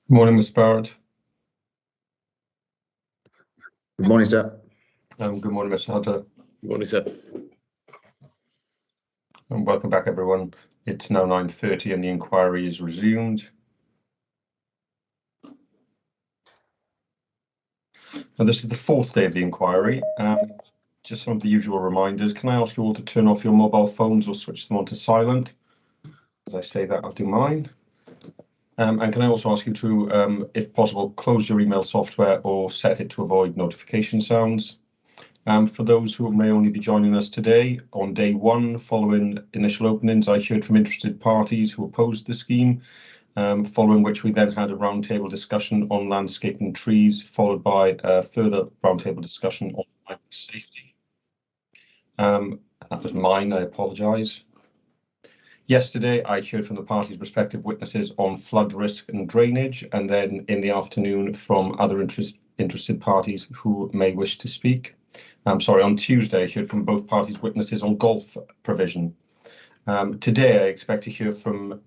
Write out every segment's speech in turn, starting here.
Good morning, Mr. Barrett. Good morning, sir. Good morning, Mr. Hunter. Good morning, sir. And welcome back, everyone. It's now 9:30 and the inquiry is resumed. And this is the fourth day of the inquiry. Just some of the usual reminders. Can I ask you all to turn off your mobile phones or switch them on to silent? As I say that, I'll do mine. And can I also ask you to, if possible, close your email software or set it to avoid notification sounds. For those who may only be joining us today, on day one, following initial openings, I heard from interested parties who opposed the scheme, following which we then had a roundtable discussion on landscape and trees, followed by a further roundtable discussion on safety. That was mine, I apologise. Yesterday, I heard from the parties' respective witnesses on flood risk and drainage, and then in the afternoon from other interested parties who may wish to speak. On Tuesday, I heard from both parties' witnesses on golf provision. Today, I expect to hear from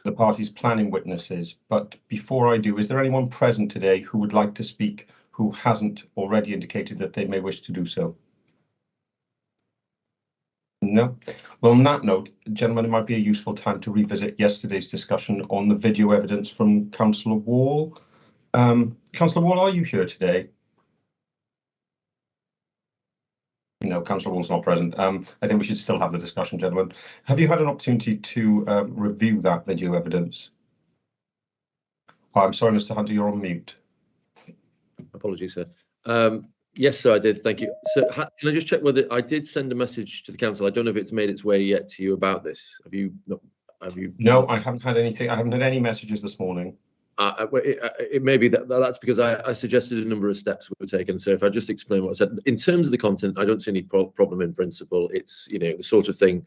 the parties' planning witnesses, but before I do, is there anyone present today who would like to speak who hasn't already indicated that they may wish to do so? No. Well, on that note, gentlemen, it might be a useful time to revisit yesterday's discussion on the video evidence from Councillor Wall. Councillor Wall, are you here today? No, Councillor Wall's not present. I think we should still have the discussion, gentlemen. Have you had an opportunity to review that video evidence? Oh, I'm sorry, Mr. Hunter, you're on mute. Apologies, sir. Yes, sir, I did. Thank you. So can I just check whether I did send a message to the council? I don't know if it's made its way yet to you about this. Have you? No, I haven't had anything. I haven't had any messages this morning. It may be that's because I suggested a number of steps were taken. So if I just explain what I said, in terms of the content, I don't see any problem in principle. It's, you know, the sort of thing,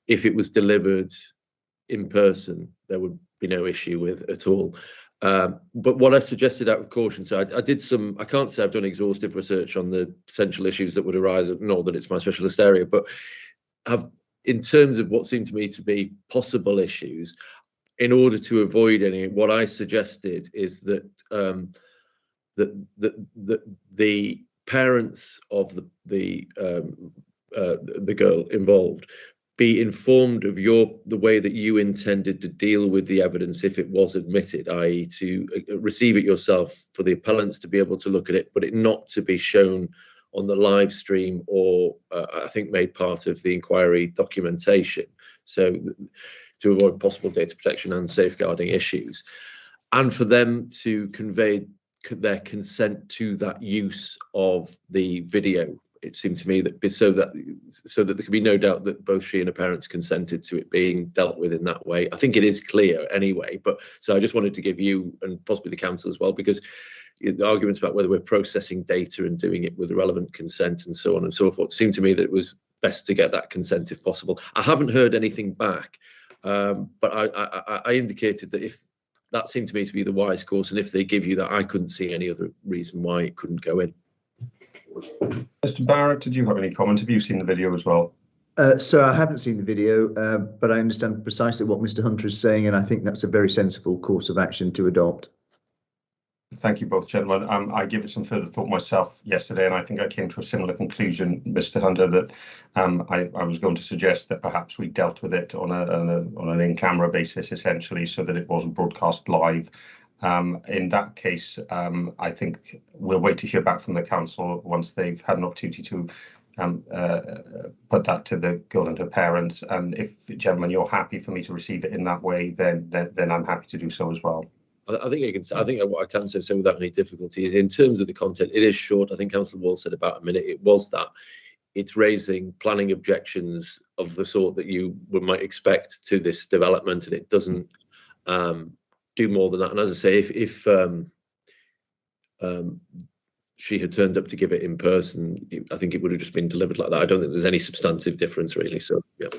if it was delivered in person, there would be no issue with at all. But what I suggested out of caution, so I did some, I can't say I've done exhaustive research on the potential issues that would arise, nor that it's my specialist area, but in terms of what seemed to me to be possible issues, in order to avoid any, what I suggested is that the parents of the girl involved be informed of the way that you intended to deal with the evidence if it was admitted, i.e. to receive it yourself, for the appellants to be able to look at it, but it not to be shown on the live stream or I think made part of the inquiry documentation. So to avoid possible data protection and safeguarding issues, and for them to convey their consent to that use of the video. It seemed to me that so that there could be no doubt that both she and her parents consented to it being dealt with in that way. I think it is clear anyway, but so I just wanted to give you and possibly the council as well, because the arguments about whether we're processing data and doing it with relevant consent and so on and so forth, seemed to me that it was best to get that consent if possible. I haven't heard anything back, but I indicated that if that seemed to me to be the wise course, and if they give you that, I couldn't see any other reason why it couldn't go in. Mr. Barrett, did you have any comment? Have you seen the video as well? So I haven't seen the video, but I understand precisely what Mr. Hunter is saying, and I think that's a very sensible course of action to adopt. Thank you both, gentlemen. I gave it some further thought myself yesterday, and I think I came to a similar conclusion, Mr. Hunter, that I was going to suggest that perhaps we dealt with it on an in-camera basis, essentially, so that it wasn't broadcast live. In that case, I think we'll wait to hear back from the council once they've had an opportunity to put that to the girl and her parents. And if, gentlemen, you're happy for me to receive it in that way, then I'm happy to do so as well. I think you can. I think what I can say so without any difficulty is, in terms of the content, it is short. I think Councillor Wall said about a minute. It was that. It's raising planning objections of the sort that you might expect to this development, and it doesn't do more than that. And as I say, if she had turned up to give it in person, I think it would have just been delivered like that. I don't think there's any substantive difference really. So yeah.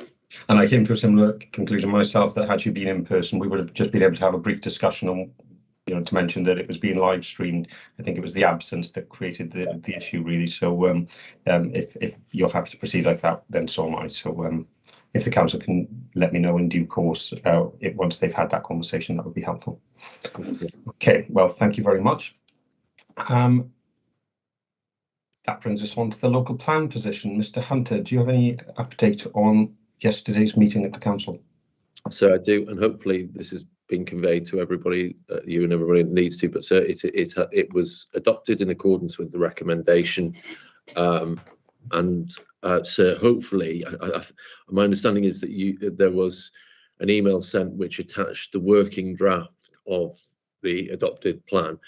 And I came to a similar conclusion myself, that had she been in person, we would have just been able to have a brief discussion on, you know, to mention that it was being live streamed. I think it was the absence that created the issue really. So if you're happy to proceed like that, then so am I. So if the council can let me know in due course, once they've had that conversation, that would be helpful. Okay, well, thank you very much. That brings us on to the local plan position. Mr. Hunter, do you have any update on yesterday's meeting at the council? So I do, and hopefully this has been conveyed to everybody, you and everybody that needs to, but so it was adopted in accordance with the recommendation. So hopefully, my understanding is that there was an email sent which attached the working draft of the adopted plan.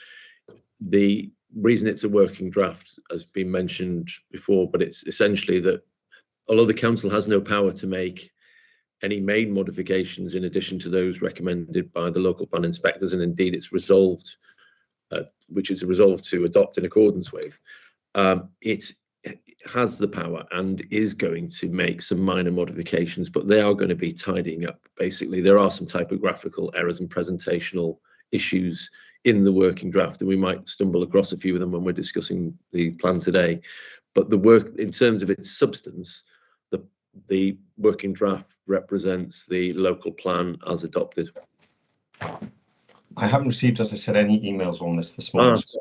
The reason it's a working draft has been mentioned before, but it's essentially that although the council has no power to make any main modifications in addition to those recommended by the local plan inspectors, and indeed it's resolved, which is resolved to adopt in accordance with, it has the power and is going to make some minor modifications, but they are going to be tidying up. Basically, there are some typographical errors and presentational issues in the working draft, and we might stumble across a few of them when we're discussing the plan today. But the work, in terms of its substance, the working draft represents the local plan as adopted. I haven't received, as I said, any emails on this morning. So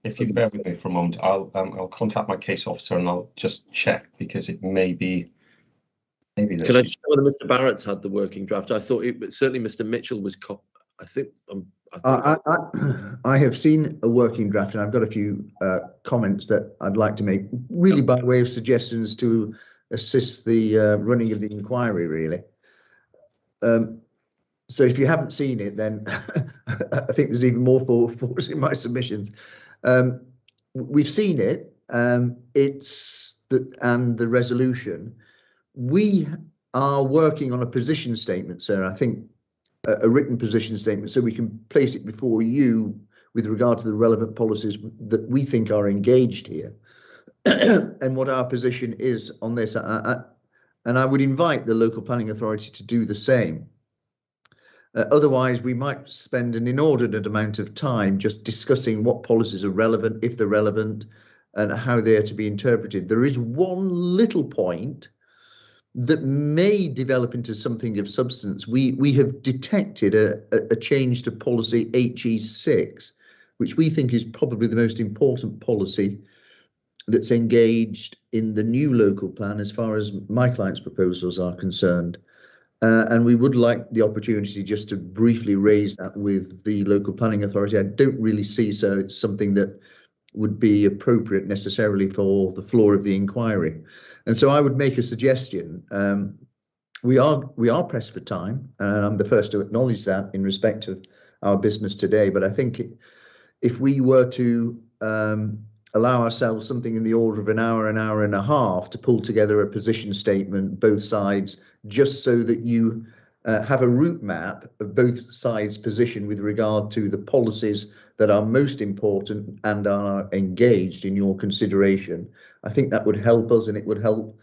if you bear with me for a moment, I'll contact my case officer and I'll just check, because it may be. Maybe. Can I check whether Mr. Barrett's had the working draft? I thought certainly Mr. Mitchell was. I think. I have seen a working draft, and I've got a few comments that I'd like to make, really by way of suggestions to assist the running of the inquiry, really. So if you haven't seen it, then I think there's even more force in my submissions. We've seen it. and the resolution. We are working on a position statement, sir. I think a written position statement, so we can place it before you with regard to the relevant policies that we think are engaged here, and what our position is on this. And I would invite the local planning authority to do the same. Otherwise, we might spend an inordinate amount of time just discussing what policies are relevant, if they're relevant, and how they are to be interpreted. There is one little point that may develop into something of substance. We have detected a change to policy HE6, which we think is probably the most important policy that's engaged in the new local plan as far as my client's proposals are concerned. And we would like the opportunity just to briefly raise that with the local planning authority. I don't really see so it's something that would be appropriate necessarily for the floor of the inquiry. And so I would make a suggestion. We are pressed for time, and I'm the first to acknowledge that in respect of our business today. But I think if we were to allow ourselves something in the order of an hour and a half to pull together a position statement, both sides, just so that you have a route map of both sides' position with regard to the policies that are most important and are engaged in your consideration. I think that would help us, and it would help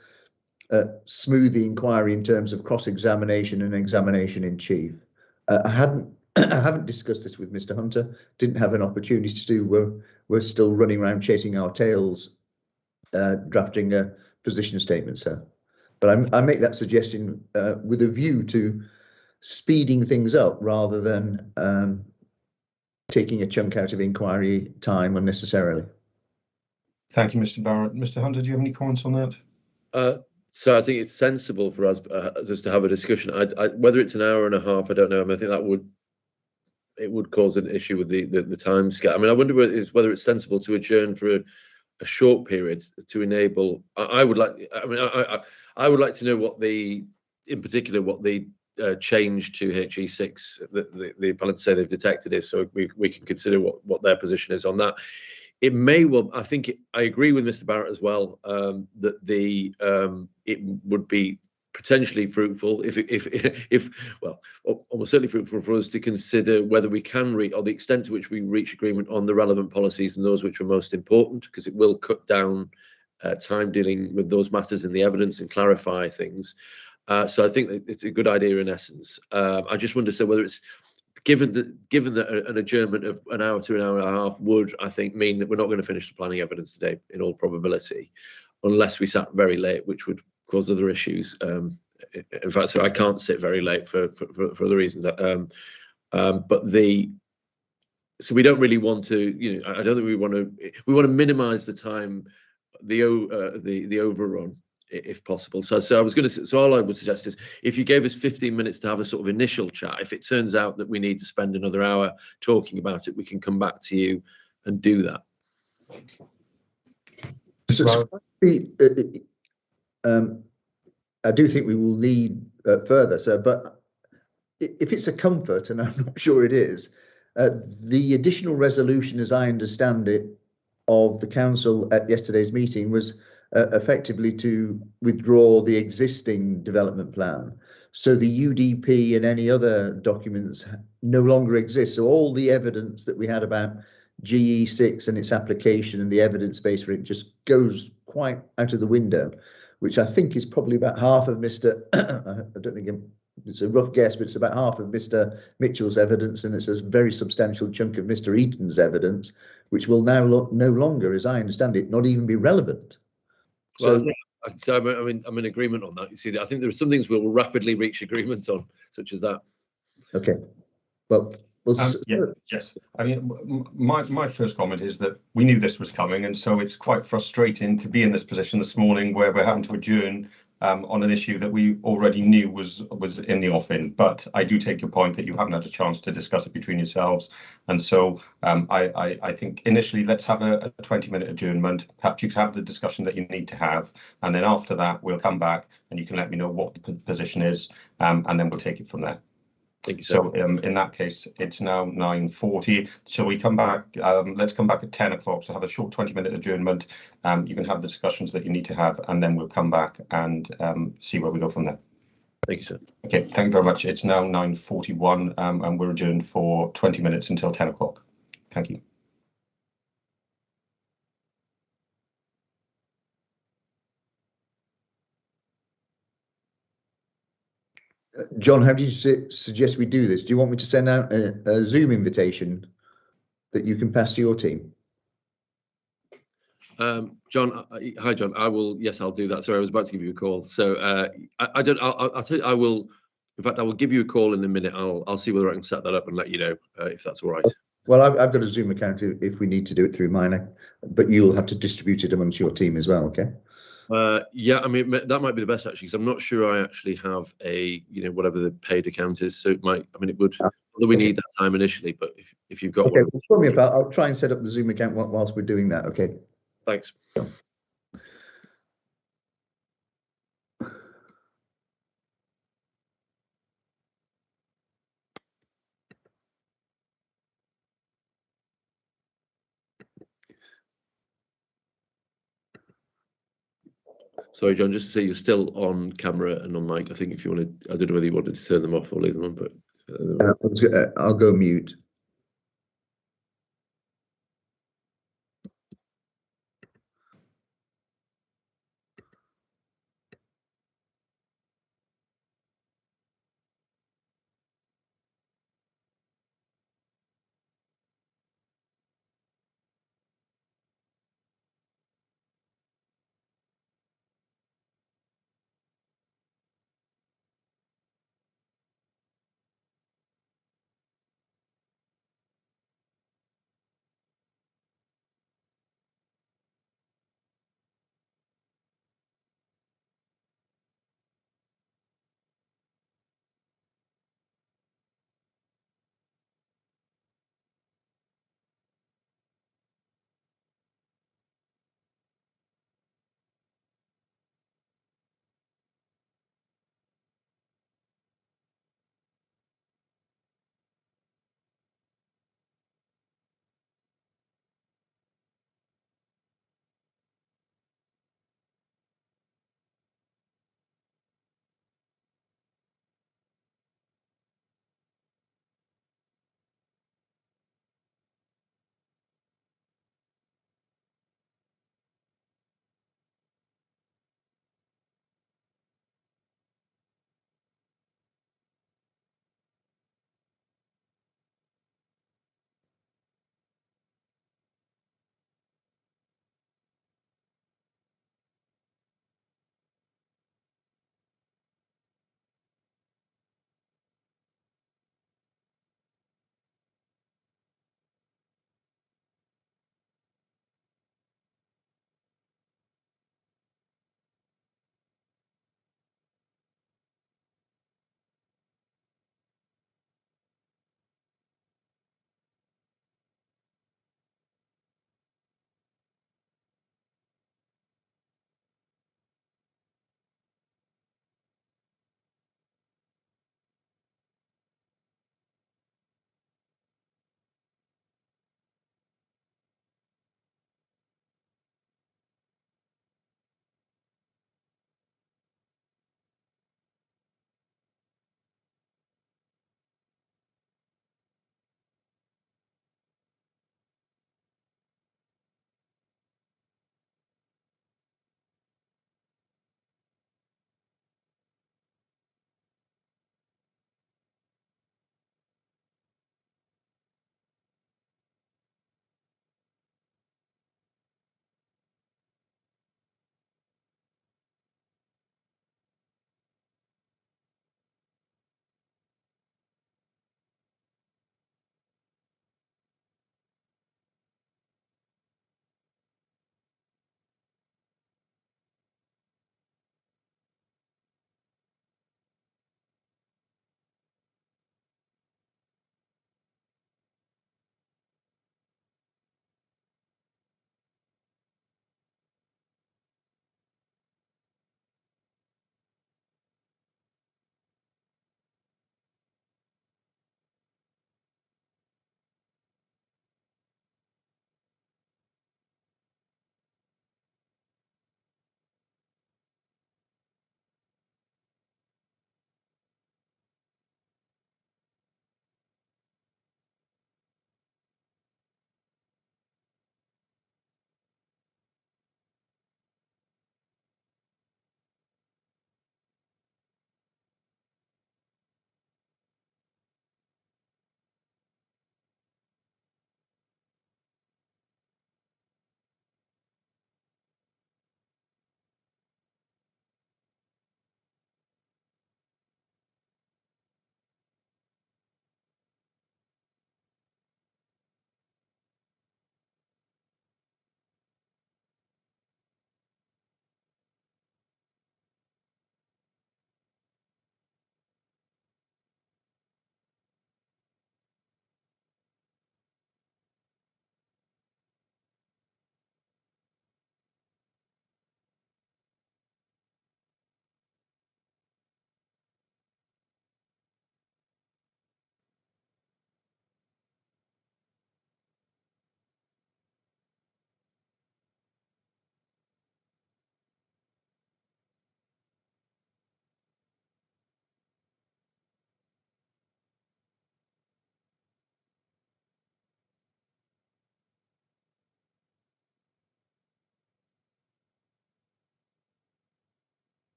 smooth the inquiry in terms of cross-examination and examination in chief. I haven't discussed this with Mr. Hunter, didn't have an opportunity to do. We're still running around chasing our tails, drafting a position statement, sir. But I make that suggestion with a view to speeding things up rather than taking a chunk out of inquiry time unnecessarily. Thank you, Mr. Barrett. Mr. Hunter, do you have any comments on that? So I think it's sensible for us just to have a discussion. Whether it's an hour and a half, I don't know. I mean, I think that would cause an issue with the time scale. I mean, I wonder whether it's sensible to adjourn for a short period to enable. I would like to know what in particular what the change to HE6 the appellants say they've detected is, so we can consider what their position is on that. It may well. I agree with Mr. Barrett as well that it would be potentially fruitful if almost certainly fruitful for us to consider whether we can reach, or the extent to which we reach agreement on the relevant policies and those which are most important, because it will cut down time dealing with those matters in the evidence and clarify things. So I think that it's a good idea in essence. I just wonder, so whether it's given that an adjournment of an hour to an hour and a half would, I think, mean that we're not going to finish the planning evidence today in all probability, unless we sat very late, which would cause other issues. In fact, so I can't sit very late for other reasons. So we don't really want to, I don't think we want to minimise the time, the overrun, if possible. So all I would suggest is, if you gave us 15 minutes to have a sort of initial chat, if it turns out that we need to spend another hour talking about it, we can come back to you and do that. I do think we will need further, sir, but if it's a comfort, and I'm not sure it is, the additional resolution, as I understand it, of the council at yesterday's meeting was effectively to withdraw the existing development plan. So the UDP and any other documents no longer exist. So all the evidence that we had about GE6 and its application and the evidence base for it just goes quite out of the window, which I think is probably about half of Mr. I don't think it's a rough guess, but it's about half of Mr. Mitchell's evidence, and it's a very substantial chunk of Mr. Eaton's evidence, which will now no longer, as I understand it, not even be relevant. Well, so I'm in agreement on that. You see, I think there are some things we'll rapidly reach agreement on, such as that. Okay. Well, yes. I mean, my first comment is that we knew this was coming, and so it's quite frustrating to be in this position this morning where we're having to adjourn on an issue that we already knew was in the offing. But I do take your point that you haven't had a chance to discuss it between yourselves, and so I think initially let's have a 20-minute adjournment. Perhaps you can have the discussion that you need to have, and then after that we'll come back and you can let me know what the position is, and then we'll take it from there. Thank you, sir. So in that case, it's now 9:40. Shall we come back? Let's come back at 10 o'clock. So have a short 20-minute adjournment. You can have the discussions that you need to have, and then we'll come back and see where we go from there. Thank you, sir. Okay, thank you very much. It's now 9:41, and we're adjourned for 20 minutes until 10 o'clock. Thank you. John, how do you suggest we do this? Do you want me to send out a Zoom invitation that you can pass to your team? John, hi, John. I will. Yes, I'll do that. Sorry, I was about to give you a call. So I don't. I'll tell you. I will. In fact, I will give you a call in a minute. I'll see whether I can set that up and let you know if that's all right. Well, I've got a Zoom account if we need to do it through mine, but you'll have to distribute it amongst your team as well. Okay. Yeah, I mean that might be the best actually, because I'm not sure I actually have a whatever the paid account is. So it might. I mean, it would. Although we need that time initially, but if you've got okay, one, well, call me about. I'll try and set up the Zoom account whilst we're doing that. Okay. thanks. Sorry, John, just to say you're still on camera and on mic. I think if you wanted, I don't know whether you wanted to turn them off or leave them on, but I'll go mute.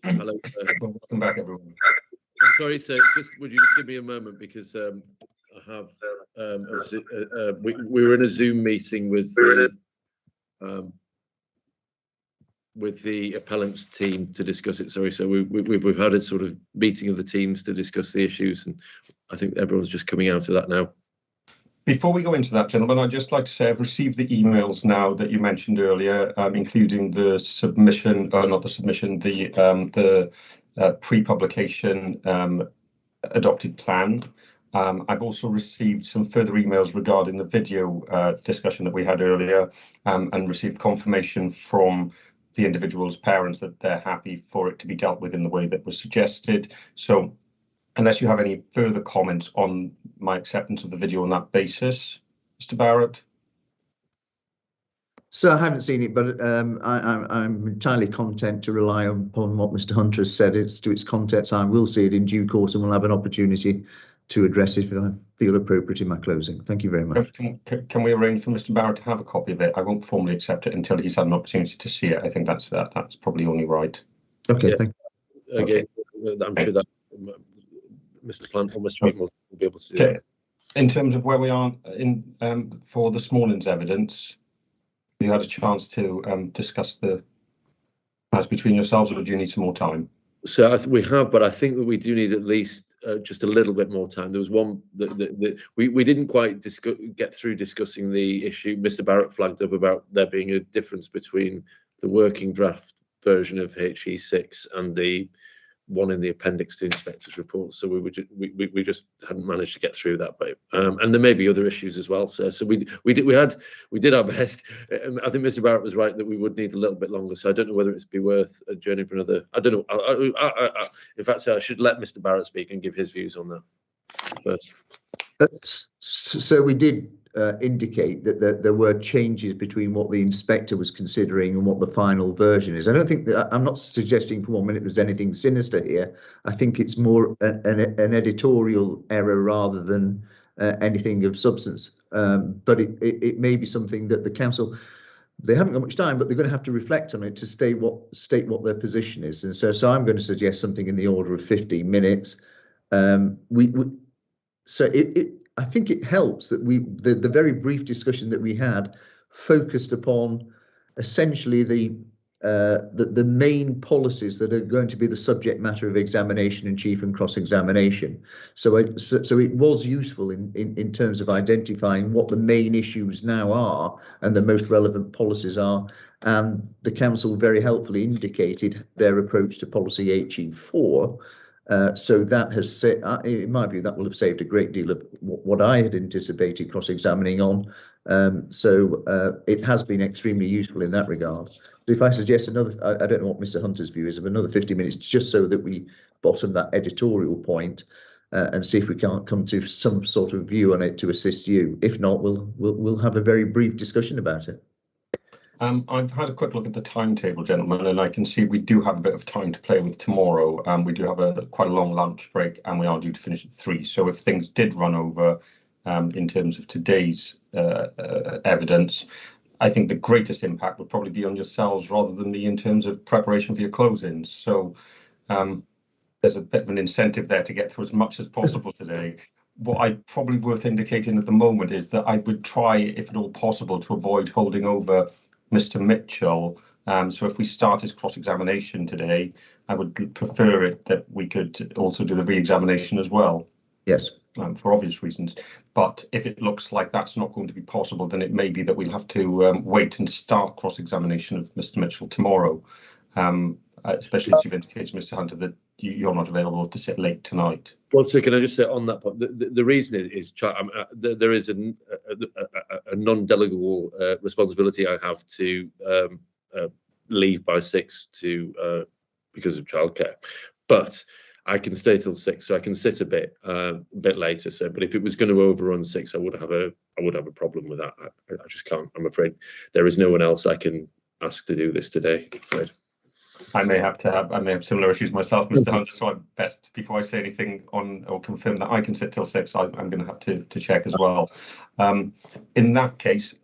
Hello. Well, welcome back, everyone. I'm sorry, sir. Would you just give me a moment, because I have we were in a Zoom meeting with the appellant's team to discuss it. Sorry, so we've had a sort of meeting of the teams to discuss the issues, and I think everyone's just coming out of that now. Before we go into that, gentlemen, I'd just like to say I've received the emails now that you mentioned earlier, including the submission, not the submission, the pre-publication adopted plan. I've also received some further emails regarding the video discussion that we had earlier, and received confirmation from the individual's parents that they're happy for it to be dealt with in the way that was suggested. So unless you have any further comments on my acceptance of the video on that basis, Mr. Barrett? So I haven't seen it, but I'm entirely content to rely upon what Mr. Hunter has said. It's to its contents. I will see it in due course, and we'll have an opportunity to address it if I feel appropriate in my closing. Thank you very much. Can we arrange for Mr. Barrett to have a copy of it? I won't formally accept it until he's had an opportunity to see it. I think that's probably only right. Okay, yes. thank you. Again, okay. I'm sure that Mr. Plant or Mr. Eaton will be able to do that. In terms of where we are in for this morning's evidence, have you had a chance to discuss the matters between yourselves, or do you need some more time? So we have, but I think that we do need at least just a little bit more time. There was one that we didn't quite get through discussing the issue. Mr. Barrett flagged up about there being a difference between the working draft version of HE6 and the one in the appendix to the inspector's report. So we just hadn't managed to get through that bit, and there may be other issues as well. So we did our best. I think Mr. Barrett was right that we would need a little bit longer. So I don't know whether it's be worth adjourning for another. I don't know. In fact, I should let Mr. Barrett speak and give his views on that first. So we did indicate that there were changes between what the inspector was considering and what the final version is. I don't think that, I'm not suggesting for 1 minute there's anything sinister here. I think it's more an editorial error rather than anything of substance. But it may be something that the council, they haven't got much time, but they're going to have to reflect on it to state what their position is. And so I'm going to suggest something in the order of 15 minutes. I think it helps that the very brief discussion that we had focused upon essentially the main policies that are going to be the subject matter of examination and chief and cross-examination. So it was useful in terms of identifying what the main issues now are and the most relevant policies are. And the council very helpfully indicated their approach to policy HE4. So that has said, in my view, that will have saved a great deal of what I had anticipated cross-examining on. So it has been extremely useful in that regard. If I suggest another, I don't know what Mr. Hunter's view is, of another 50 minutes, just so that we bottom that editorial point and see if we can't come to some sort of view on it to assist you. If not, we'll have a very brief discussion about it. I've had a quick look at the timetable, gentlemen, and I can see we do have a bit of time to play with tomorrow. We do have quite a long lunch break, and we are due to finish at 3. So if things did run over in terms of today's evidence, I think the greatest impact would probably be on yourselves rather than me in terms of preparation for your closings. So there's a bit of an incentive there to get through as much as possible today. What I probably worth indicating at the moment is that I would try, if at all possible, to avoid holding over Mr. Mitchell. So if we start his cross-examination today, I would prefer it that we could also do the re-examination as well. Yes. For obvious reasons. But if it looks like that's not going to be possible, then it may be that we'll have to wait and start cross-examination of Mr. Mitchell tomorrow. Especially as you've indicated, Mr. Hunter, that you're not available to sit late tonight. Well, so can I just say on that point, the reason is there is a non-delegable responsibility I have to leave by 6 to because of childcare, but I can stay till 6, so I can sit a bit later. So, but if it was going to overrun 6, I would have a problem with that. I just can't. I'm afraid there is no one else I can ask to do this today. I'm afraid. I may have similar issues myself, Mr. Hunter. So I'm best, before I say anything on or confirm that I can sit till 6, I'm going to have to check as well. In that case,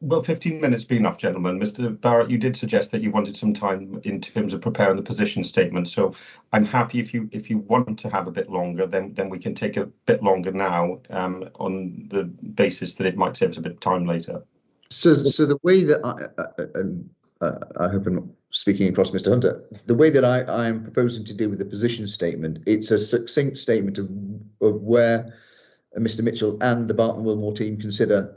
will 15 minutes be enough, gentlemen? Mr. Barrett, you did suggest that you wanted some time in terms of preparing the position statement. So I'm happy if you want to have a bit longer, then we can take a bit longer now on the basis that it might save us a bit of time later. So the way that I hope I'm not speaking across Mr. Hunter. The way that I am proposing to deal with the position statement, it's a succinct statement of where Mr. Mitchell and the Barton Wilmore team consider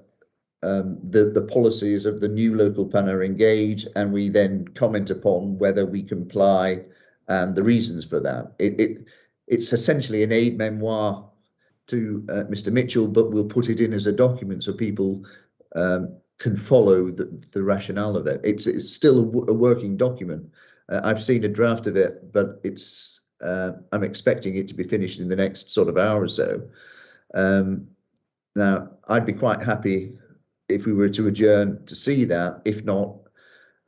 the policies of the new local plan are engaged, and we then comment upon whether we comply and the reasons for that. It's essentially an aid memoir to Mr. Mitchell, but we'll put it in as a document so people can follow the rationale of it. It's still a working document. I've seen a draft of it, but it's I'm expecting it to be finished in the next sort of hour or so. Now, I'd be quite happy if we were to adjourn to see that. If not,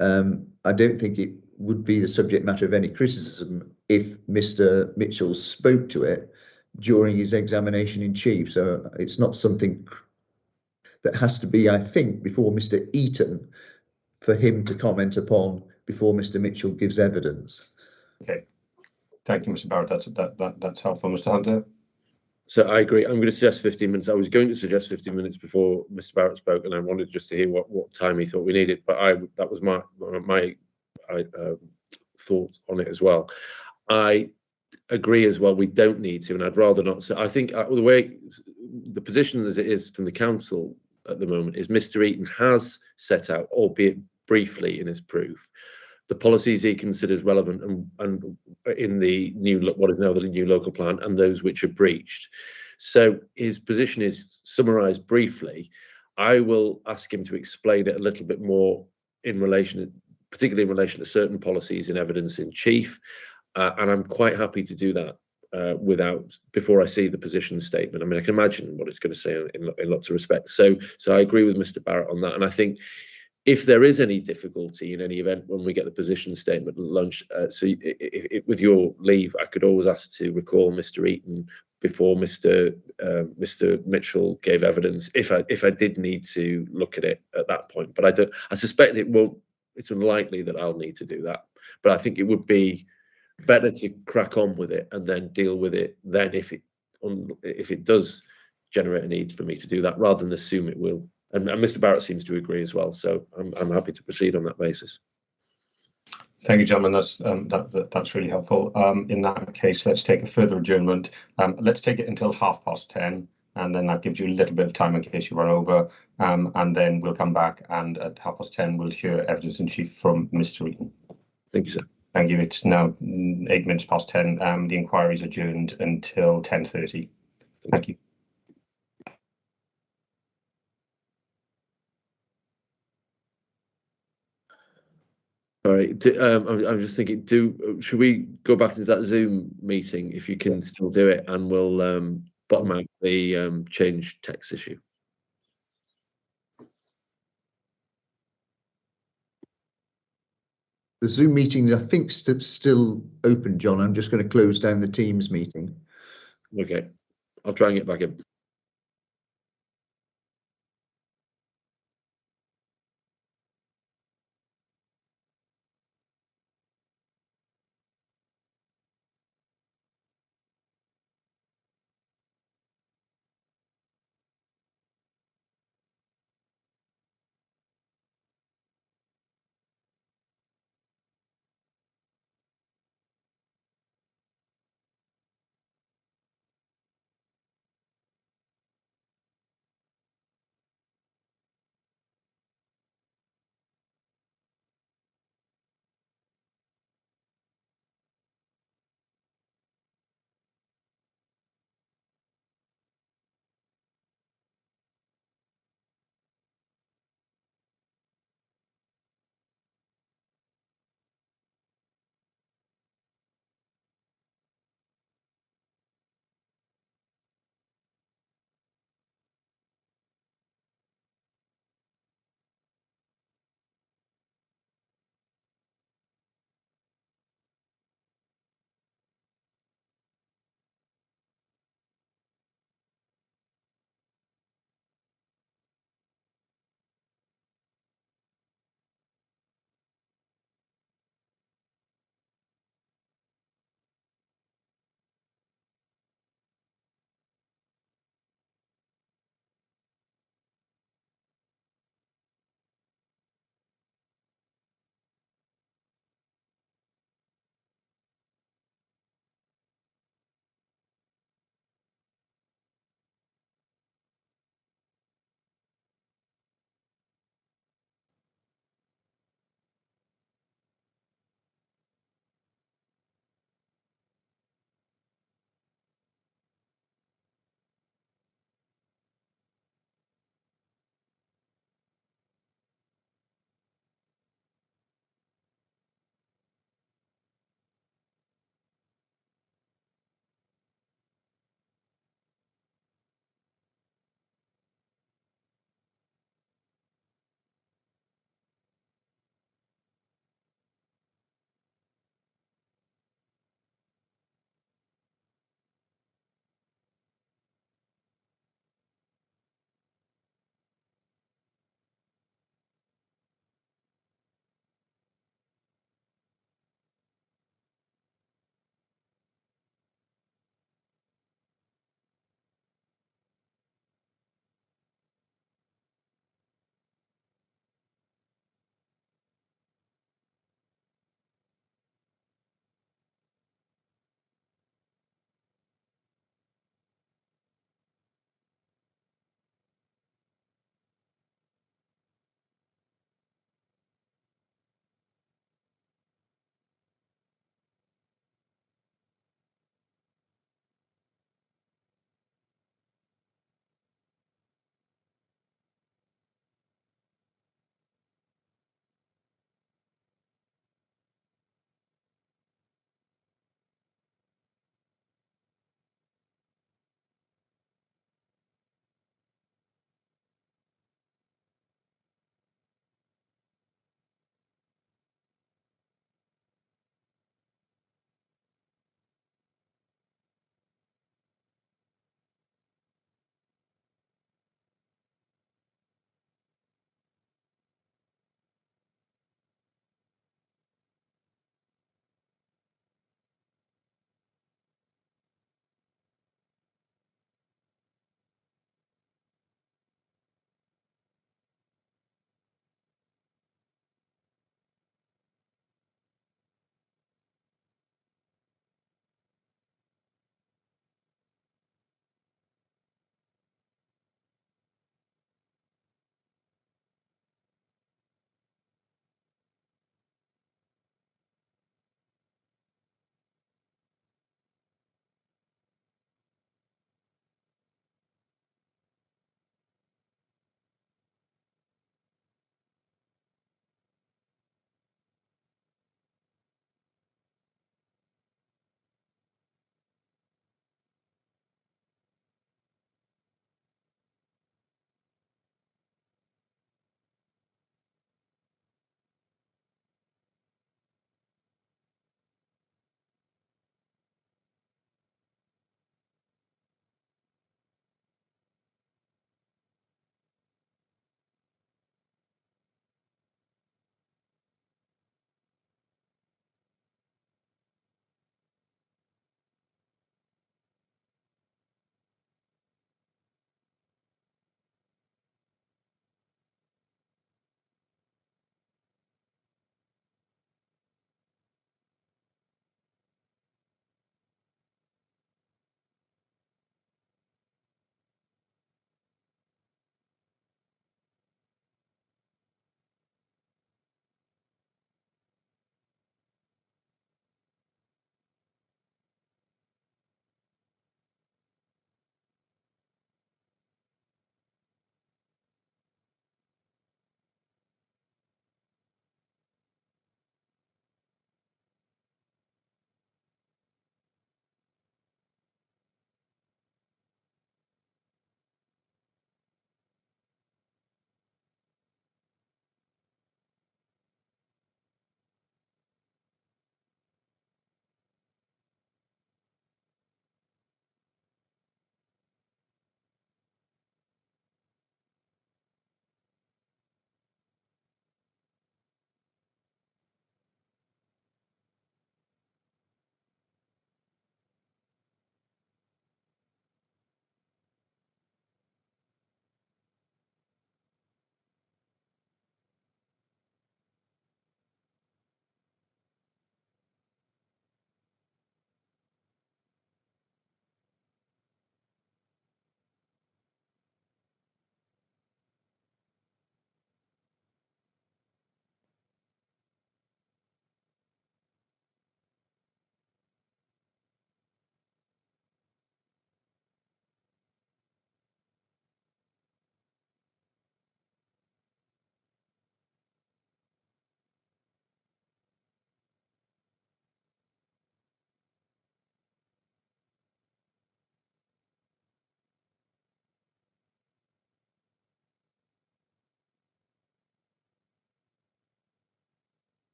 I don't think it would be the subject matter of any criticism if Mr. Mitchell spoke to it during his examination in chief. So it's not something that has to be, I think, before Mr. Eaton for him to comment upon before Mr. Mitchell gives evidence. Okay, thank you, Mr. Barrett. That's helpful, Mr. Hunter. So I agree. I'm going to suggest 15 minutes. I was going to suggest 15 minutes before Mr. Barrett spoke, and I wanted just to hear what time he thought we needed. But that was my thought on it as well. I agree as well. We don't need to, and I'd rather not. So I think the way the position as it is from the council at the moment is Mr. Eaton has set out, albeit briefly in his proof, the policies he considers relevant and in the new, what is now the new local plan, and those which are breached. So his position is summarised briefly. I will ask him to explain it a little bit more in relation, particularly in relation to certain policies in evidence in chief, and I'm quite happy to do that before I see the position statement. I mean, I can imagine what it's going to say in lots of respects. So I agree with Mr. Barrett on that, and I think if there is any difficulty in any event when we get the position statement at lunch, with your leave, I could always ask to recall Mr. Eaton before Mr. Mitchell gave evidence, if I did need to look at it at that point. But I suspect it won't. It's unlikely that I'll need to do that. But I think it would be better to crack on with it and then deal with it then if it does generate a need for me to do that, rather than assume it will. And Mr. Barrett seems to agree as well, so I'm happy to proceed on that basis. Thank you, gentlemen. That's really helpful. In that case, let's take a further adjournment. Let's take it until 10:30, and then that gives you a little bit of time in case you run over. And then we'll come back, and at 10:30 we'll hear evidence in chief from Mr. Eaton. Thank you, sir. Thank you. It's now 10:08. The inquiry is adjourned until 10:30. Thank you. All right. I'm just thinking, should we go back into that Zoom meeting if you can still do it, and we'll bottom out the change text issue. The Zoom meeting, I think, still open, John. I'm just going to close down the Teams meeting. Okay, I'll try and get back in.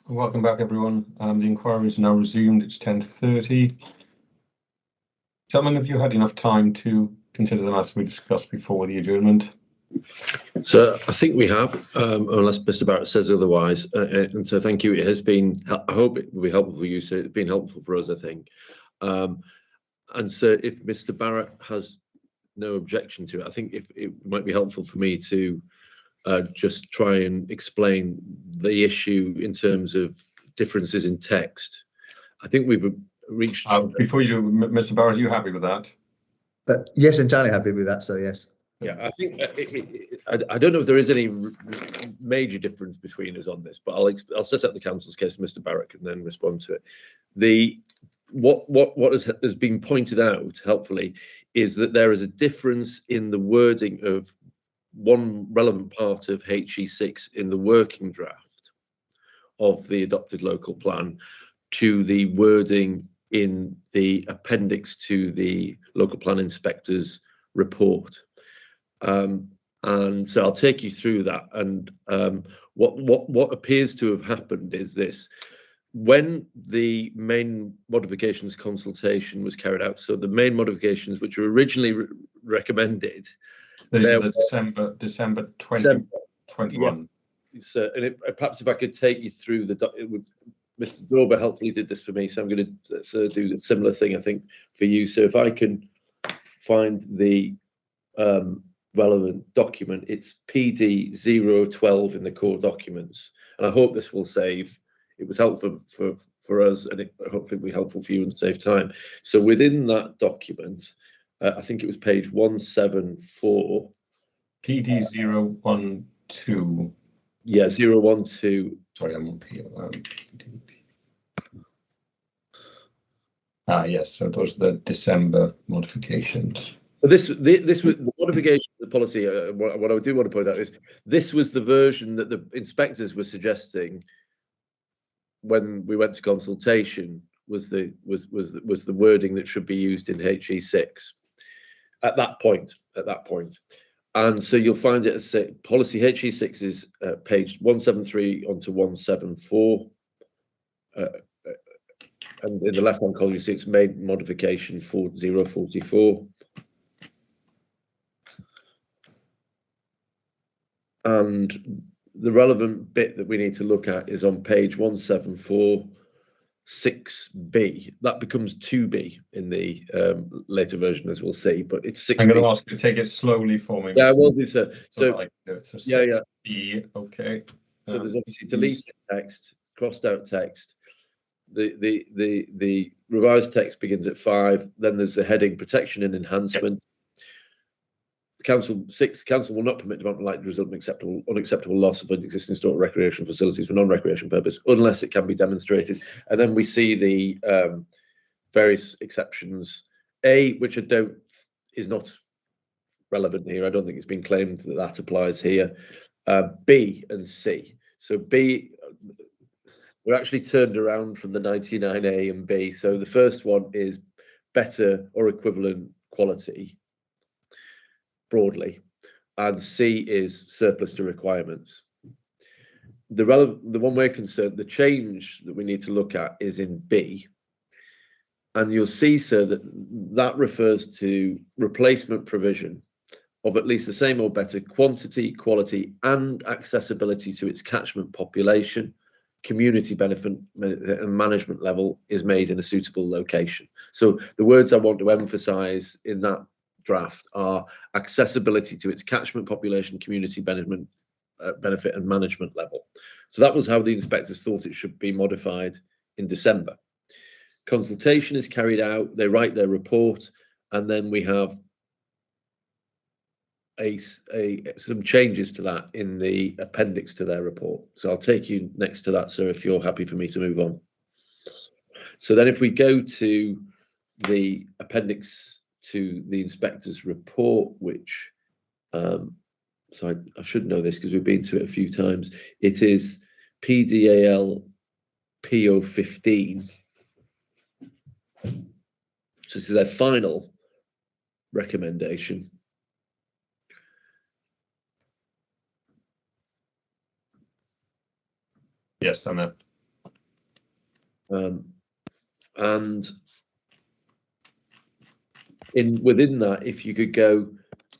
Welcome back, everyone. The inquiry is now resumed. It's 10:30. Gentlemen, have you had enough time to consider the matters we discussed before the adjournment? So I think we have, unless Mr. Barrett says otherwise. And so thank you. It has been, I hope it will be helpful for you. So it's been helpful for us, I think. And so if Mr. Barrett has no objection to it, I think if it might be helpful for me to just try and explain the issue in terms of differences in text. I think we've reached. Before you do, Mr. Barrett, are you happy with that? Yes, entirely happy with that. So yes. Yeah, I think I don't know if there is any major difference between us on this, but I'll set up the council's case. Mr. Barrett can then respond to it. What has been pointed out helpfully is that there is a difference in the wording of one relevant part of HE6 in the working draft of the adopted local plan to the wording in the appendix to the local plan inspector's report. And so I'll take you through that. And what appears to have happened is this: when the main modifications consultation was carried out, so the main modifications which were originally recommended. These are the December 2021. Yes. So, and perhaps if I could take you through Mr. Dorber helpfully did this for me, so I'm going to do a similar thing, I think, for you. So if I can find the relevant document, it's PD 012 in the core documents, and I hope this will save. It was helpful for us, and hopefully it'll be helpful for you and save time. So within that document, I think it was page 174. PD 012. Yeah, 012. Sorry, I'm up here. Yes, so those are the December modifications. So this was the modification of the policy. What I do want to point out is this was the version that the inspectors were suggesting when we went to consultation. Was the wording that should be used in HE6 at that point. And so you'll find it as policy HE6 is page 173 onto 174. And in the left-hand column, you see it's made modification 4044. And the relevant bit that we need to look at is on page 174, 6B. That becomes 2B in the later version, as we'll see, but it's 6B. I'm going to ask you to take it slowly for me. Yeah, I will do so. So, so 6B, yeah. okay. So there's obviously deleted text, crossed out text. The revised text begins at 5. Then there's the heading protection and enhancement. Council will not permit development likely to result in unacceptable loss of existing store recreation facilities for non-recreation purpose unless it can be demonstrated. And then we see the various exceptions. A, which is not relevant here. I don't think it's been claimed that applies here. B and C. So B, we're actually turned around from the 99A and B. So the first one is better or equivalent quality, broadly, and C is surplus to requirements. The one we're concerned, the change that we need to look at is in B, and you'll see, sir, that refers to replacement provision of at least the same or better quantity, quality, and accessibility to its catchment population, community benefit and management level is made in a suitable location. So the words I want to emphasize in that draft are accessibility to its catchment population, community benefit and management level. So that was how the inspectors thought it should be modified in December. Consultation is carried out, they write their report, and then we have some changes to that in the appendix to their report. So I'll take you next to that, sir, if you're happy for me to move on. So then if we go to the appendix to the inspector's report, which, so I should know this because we've been to it a few times. It is PDAL PO 15. So this is their final recommendation. Yes, I'm in. And within that, if you could go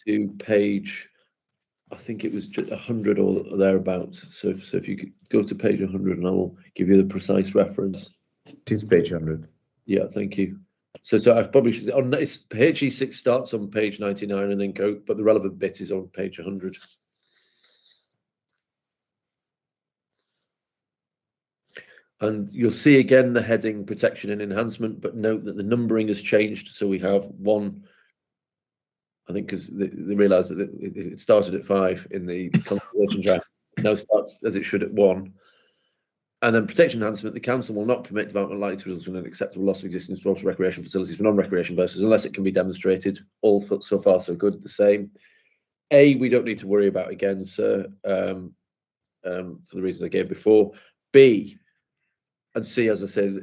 to page, I think it was just 100 or thereabouts. So if you could go to page 100, and I will give you the precise reference. It is page 100. Yeah, thank you. So I probably should. On HE6 starts on page 99 and then go, but the relevant bit is on page 100. And you'll see again the heading protection and enhancement, but note that the numbering has changed. So we have 1, I think, because they realised that it started at 5 in the consultation draft. Now starts as it should at 1. And then protection enhancement, the council will not permit development likely to result in an acceptable loss of existing sports recreation facilities for non-recreation purposes unless it can be demonstrated. All so far so good, the same. A, we don't need to worry about again, sir, for the reasons I gave before. B and C, as I said,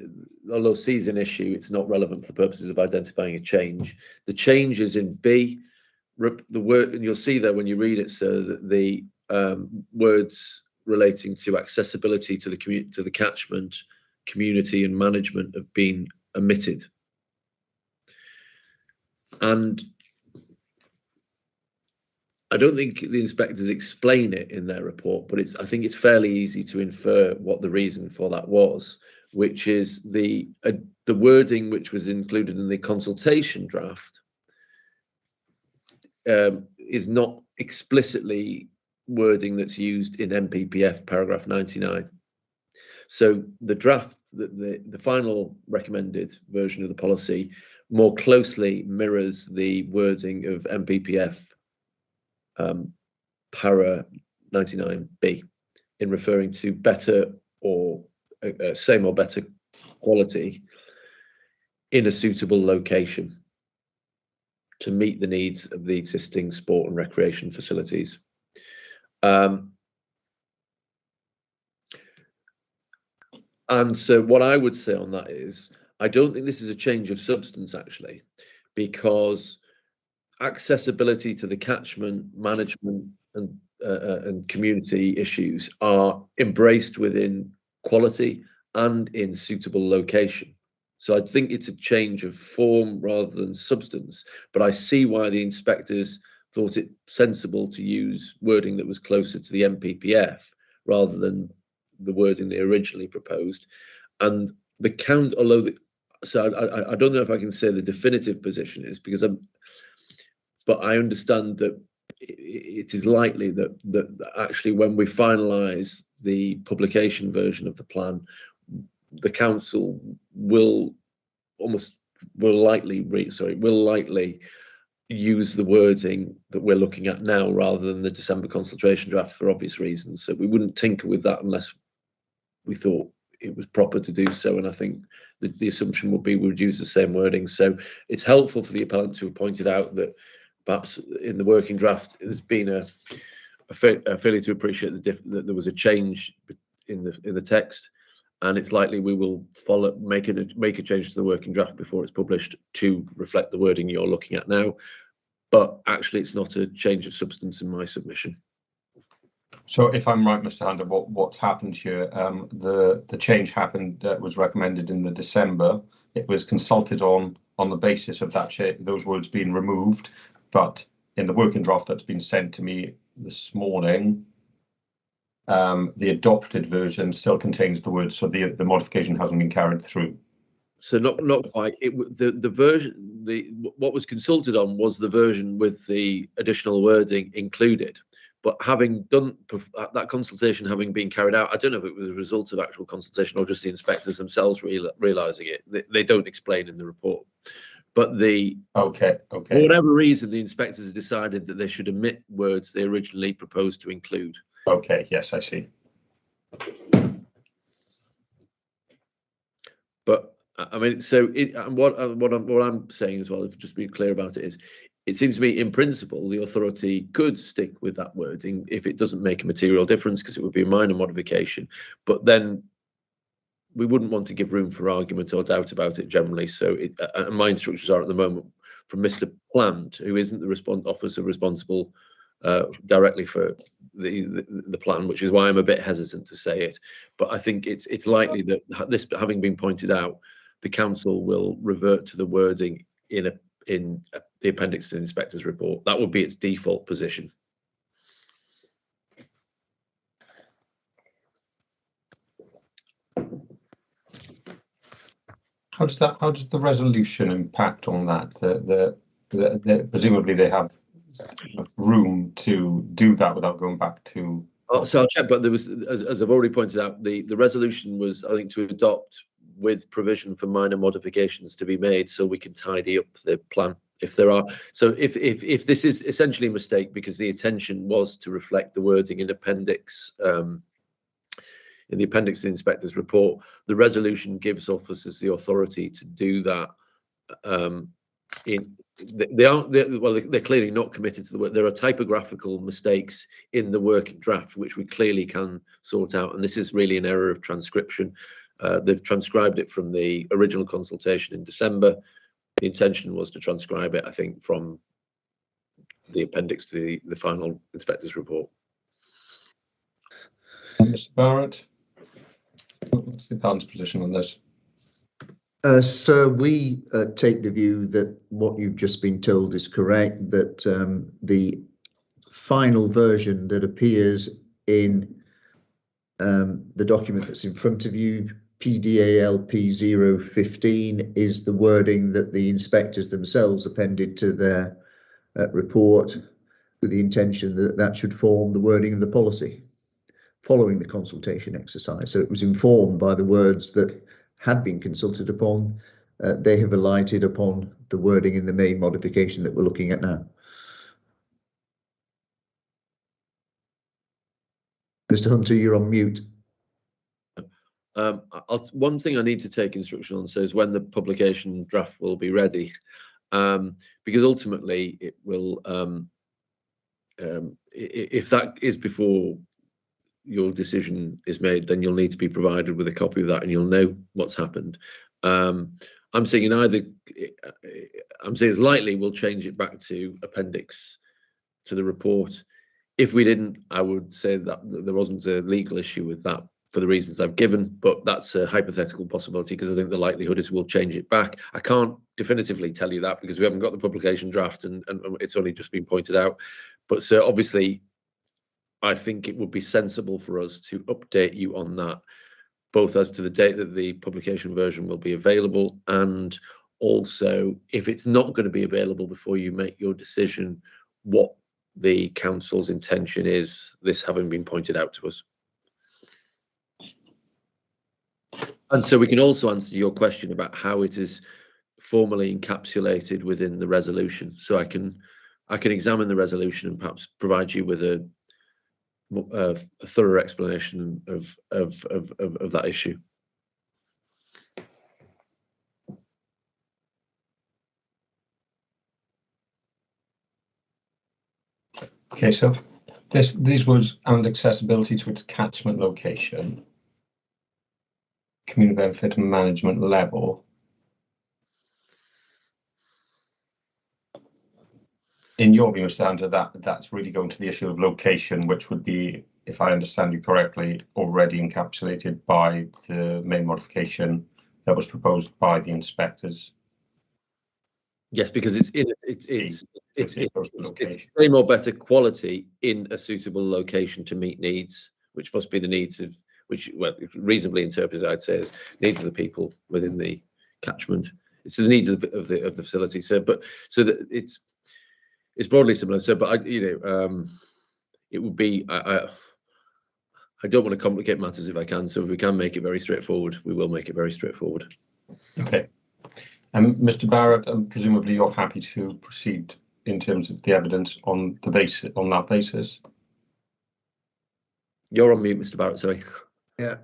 although C is an issue, it's not relevant for purposes of identifying a change. The change is in B, the word, and you'll see there when you read it, sir, that the words relating to accessibility to the catchment, community and management have been omitted. And I don't think the inspectors explain it in their report, but I think it's fairly easy to infer what the reason for that was, which is the wording which was included in the consultation draft is not explicitly wording that's used in MPPF paragraph 99. So the draft, the final recommended version of the policy more closely mirrors the wording of MPPF para 99B in referring to better or same or better quality in a suitable location to meet the needs of the existing sport and recreation facilities. And so what I would say on that is, I don't think this is a change of substance actually, because accessibility to the catchment, management and community issues are embraced within quality and in suitable location. So I think it's a change of form rather than substance, but I see why the inspectors thought it sensible to use wording that was closer to the MPPF rather than the wording they originally proposed. And the count, although I don't know if I can say the definitive position is, because but I understand that it is likely that actually when we finalise the publication version of the plan, the council will likely use the wording that we're looking at now rather than the December consultation draft for obvious reasons. So we wouldn't tinker with that unless we thought it was proper to do so. And I think the assumption would be we would use the same wording. So it's helpful for the appellant to have pointed out that perhaps in the working draft there's been a failure to appreciate that there was a change in the text, and it's likely we will make a change to the working draft before it's published to reflect the wording you're looking at now. But actually, it's not a change of substance in my submission. So, if I'm right, Mr. Hander, what's happened here? The change happened that was recommended in the December. It was consulted on the basis of those words being removed, but in the working draft that's been sent to me this morning, the adopted version still contains the words, so the modification hasn't been carried through. So not quite. The version, what was consulted on was the version with the additional wording included. But having done that consultation, having been carried out, I don't know if it was a result of actual consultation or just the inspectors themselves realising it. They don't explain in the report. But okay. For whatever reason, the inspectors have decided that they should omit words they originally proposed to include. Okay, yes, I see. But I mean, so what I'm saying as well, if just be clear about it, is it seems to me in principle the authority could stick with that wording if it doesn't make a material difference, because it would be a minor modification. But then we wouldn't want to give room for argument or doubt about it generally. So my instructions are at the moment from Mr. Plant, who isn't the officer responsible directly for the plan, which is why I'm a bit hesitant to say it. But I think it's likely that this having been pointed out, the council will revert to the wording in the appendix to the inspector's report. That would be its default position. How does the resolution impact on that? Presumably they have room to do that without going back to. Oh, so I'll check, but there was, as I've already pointed out, the resolution was, I think, to adopt with provision for minor modifications to be made, so we can tidy up the plan if there are. So if this is essentially a mistake, because the intention was to reflect the wording in appendix. In the appendix to the inspector's report, the resolution gives officers the authority to do that. They're clearly not committed to the work. There are typographical mistakes in the working draft, which we clearly can sort out. And this is really an error of transcription. They've transcribed it from the original consultation in December. The intention was to transcribe it, I think, from the appendix to the final inspector's report. Mr. Barrett, what's the department's position on this? So we take the view that what you've just been told is correct, that the final version that appears in the document that's in front of you, PDALP 015, is the wording that the inspectors themselves appended to their report, with the intention that that should form the wording of the policy following the consultation exercise. So it was informed by the words that had been consulted upon. They have alighted upon the wording in the main modification that we're looking at now. Mr. Hunter, you're on mute. One thing I need to take instruction on, so is when the publication draft will be ready, because ultimately it will, if that is before your decision is made, then you'll need to be provided with a copy of that, and you'll know what's happened. I'm saying it's likely we'll change it back to appendix to the report. If we didn't, I would say that there wasn't a legal issue with that for the reasons I've given, but that's a hypothetical possibility, because I think the likelihood is we'll change it back. I can't definitively tell you that because we haven't got the publication draft and it's only just been pointed out. But so obviously, I think it would be sensible for us to update you on that, both as to the date that the publication version will be available, and also if it's not going to be available before you make your decision, what the council's intention is, this having been pointed out to us. And so we can also answer your question about how it is formally encapsulated within the resolution. So I can examine the resolution and perhaps provide you with a thorough explanation of that issue. Okay, so these words and accessibility to its catchment location, community benefit and management level. In your view, Mr. Hunter, that's really going to the issue of location, which would be, if I understand you correctly, already encapsulated by the main modification that was proposed by the inspectors. Yes, because it's same or better quality in a suitable location to meet needs, which must be the needs of, which, well, reasonably interpreted, I'd say, as needs of the people within the catchment. It's the needs of the facility. So, but so that it's broadly similar. So, but it would be, I don't want to complicate matters if I can. So if we can make it very straightforward, we will make it very straightforward. Okay. Mr. Barrett, presumably you're happy to proceed in terms of the evidence on that basis. You're on mute, Mr. Barrett. Sorry. Yeah.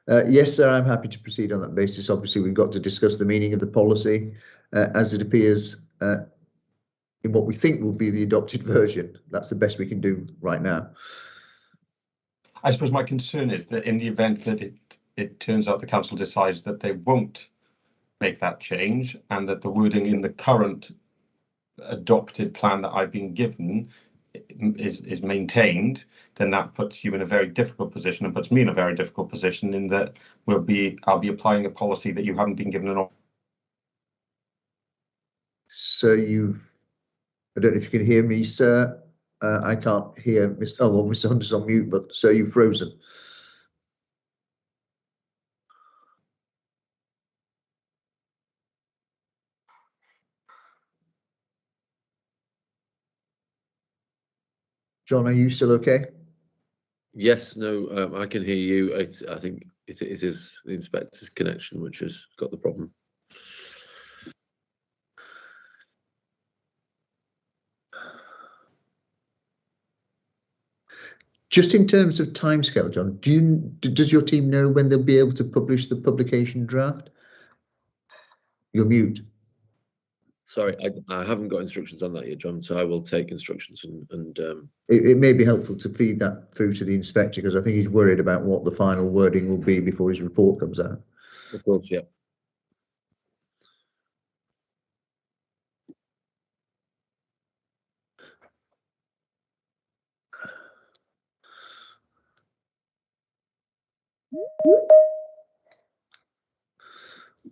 Yes, sir, I'm happy to proceed on that basis. Obviously, we've got to discuss the meaning of the policy as it appears in what we think will be the adopted version. That's the best we can do right now. I suppose my concern is that in the event that it turns out the council decides that they won't make that change, and that the wording in the current adopted plan that I've been given is maintained, then that puts you in a very difficult position, and puts me in a very difficult position, in that I'll be applying a policy that you haven't been given an option. So I don't know if you can hear me, sir. I can't hear Mr. Oh, well, Mr. Hunter's on mute, but sir, you've frozen. John, are you still okay? Yes, no, I can hear you. I think it is the inspector's connection which has got the problem. Just in terms of timescale, John, does your team know when they'll be able to publish the publication draft? You're mute. Sorry, I haven't got instructions on that yet, John, so I will take instructions and It may be helpful to feed that through to the inspector, because I think he's worried about what the final wording will be before his report comes out. of course, yeah.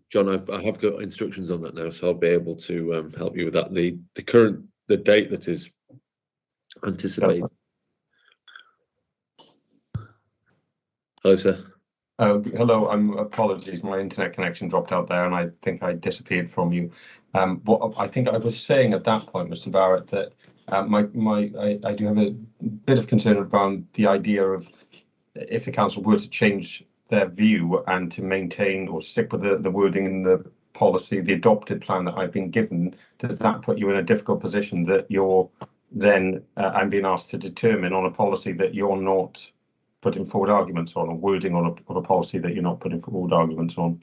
John, I have got instructions on that now, so I'll be able to help you with that. The date that is anticipated. Hello, sir. Hello, apologies, my internet connection dropped out there, and I think I disappeared from you. What I think I was saying at that point, Mr. Barrett, that I do have a bit of concern around the idea of, if the council were to change their view and to maintain or stick with the wording in the policy, the adopted plan that I've been given, does that put you in a difficult position that you're then I'm being asked to determine on a policy that you're not putting forward arguments on, or wording on a policy that you're not putting forward arguments on?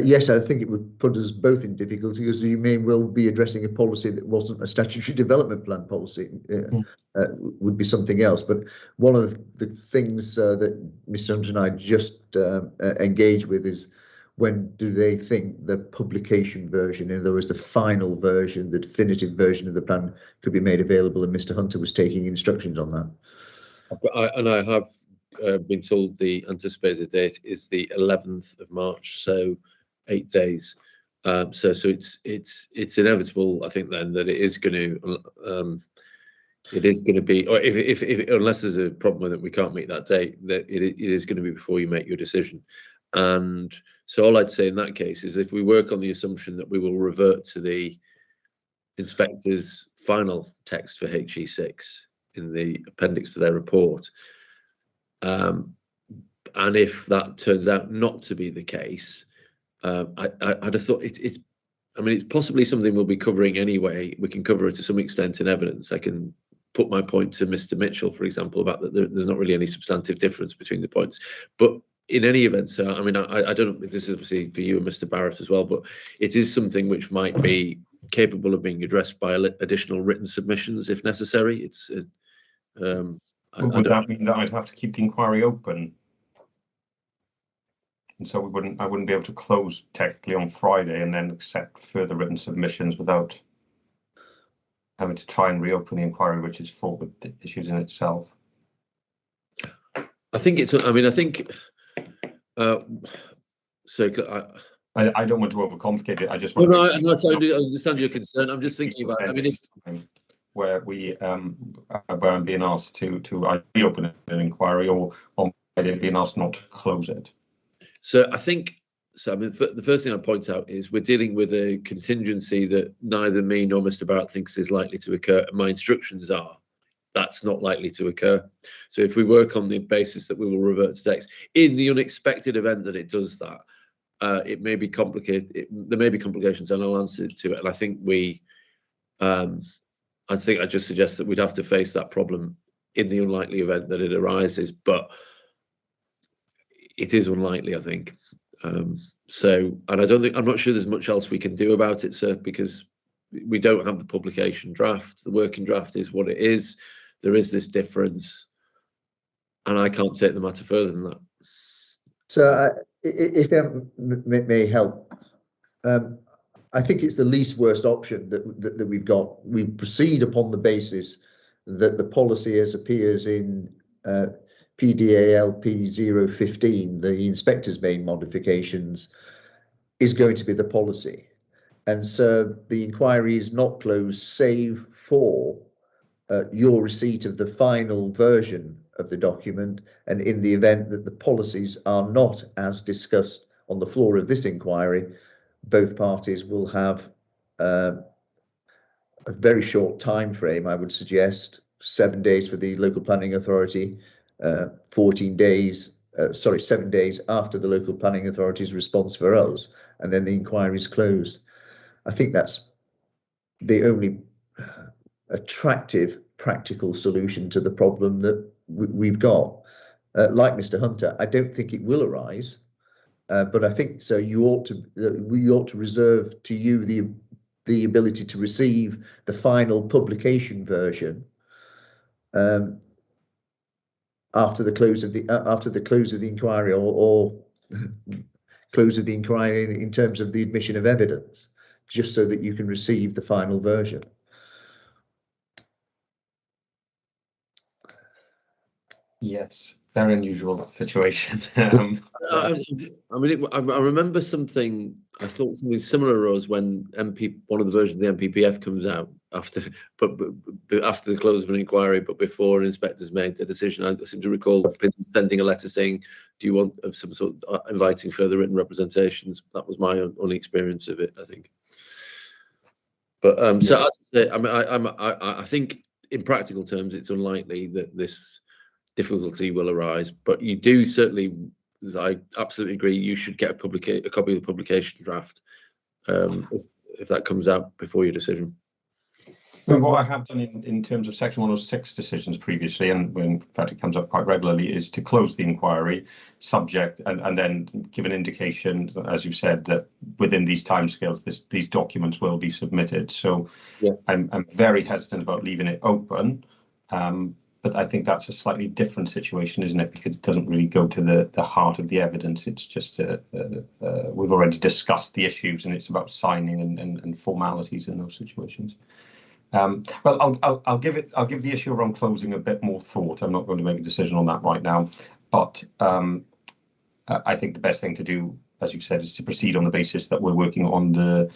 Yes, I think it would put us both in difficulty, because you may well be addressing a policy that wasn't a statutory development plan policy. Would be something else. But one of the things that Mr. Hunter and I just engaged with is, when do they think the publication version, in other words, the final version, the definitive version of the plan, could be made available? And Mr. Hunter was taking instructions on that. I have been told the anticipated date is the 11th of March, so 8 days. So it's inevitable, I think, then, that it is going to be, or if unless there's a problem with it, we can't meet that date, that it is going to be before you make your decision. And so all I'd say in that case is, if we work on the assumption that we will revert to the inspector's final text for HE6 in the appendix to their report, and if that turns out not to be the case, I'd have thought it's possibly something we'll be covering anyway. We can cover it to some extent in evidence. I can put my point to Mr. Mitchell, for example, about that there's not really any substantive difference between the points. But in any event, so I mean, I don't know if this is obviously for you and Mr. Barrett as well, but it is something which might be capable of being addressed by additional written submissions if necessary. Would that mean that I'd have to keep the inquiry open? And so I wouldn't be able to close technically on Friday and then accept further written submissions without having to try and reopen the inquiry, which is fraught with issues in itself. I think it's, I mean, I think, so I don't want to overcomplicate it. I just want to I understand your concern. I'm just thinking about, I mean, where I'm being asked to reopen an inquiry, or on Friday being asked not to close it. So I think, I mean, the first thing I'd point out is we're dealing with a contingency that neither me nor Mr. Barrett thinks is likely to occur. My instructions are that's not likely to occur. So if we work on the basis that we will revert to text, in the unexpected event that it does that, it may be complicated. There may be complications, and I'll answer to it. And I think I just suggest that we'd have to face that problem in the unlikely event that it arises. But it is unlikely, I think. So, and I'm not sure there's much else we can do about it, sir, because we don't have the publication draft. The working draft is what it is. There is this difference, and I can't take the matter further than that. So, if I may help, I think it's the least worst option that we've got. We proceed upon the basis that the policy as appears in PDALP 015, the inspector's main modifications, is going to be the policy. And so the inquiry is not closed save for your receipt of the final version of the document, and in the event that the policies are not as discussed on the floor of this inquiry, both parties will have a very short time frame, I would suggest, 7 days for the local planning authority, 7 days after the local planning authority's response for us, and then the inquiry is closed. I think that's the only attractive practical solution to the problem that we've got. Like Mr. Hunter, I don't think it will arise, but I think so. We ought to reserve to you the ability to receive the final publication version after the close of the inquiry, or close of the inquiry in terms of the admission of evidence, just so that you can receive the final version. Yes, very unusual situation. I mean, I remember something. I thought something similar arose when one of the versions of the MPPF comes out after, but after the close of an inquiry, but before inspectors made a decision. I seem to recall sending a letter saying, "Do you want of some sort of inviting further written representations?" That was my only experience of it, I think. But so I mean, I think in practical terms, it's unlikely that this difficulty will arise, but you do certainly, I absolutely agree, you should get a copy of the publication draft if that comes out before your decision. Well, what I have done in terms of Section 106 decisions previously, and in fact it comes up quite regularly, is to close the inquiry subject and then give an indication, as you said, that within these timescales these documents will be submitted. So yeah. I'm very hesitant about leaving it open. But I think that's a slightly different situation, isn't it? Because it doesn't really go to the heart of the evidence. It's just we've already discussed the issues, and it's about signing and formalities in those situations. Well, I'll give the issue around closing a bit more thought. I'm not going to make a decision on that right now, but I think the best thing to do, as you said, is to proceed on the basis that we're working on the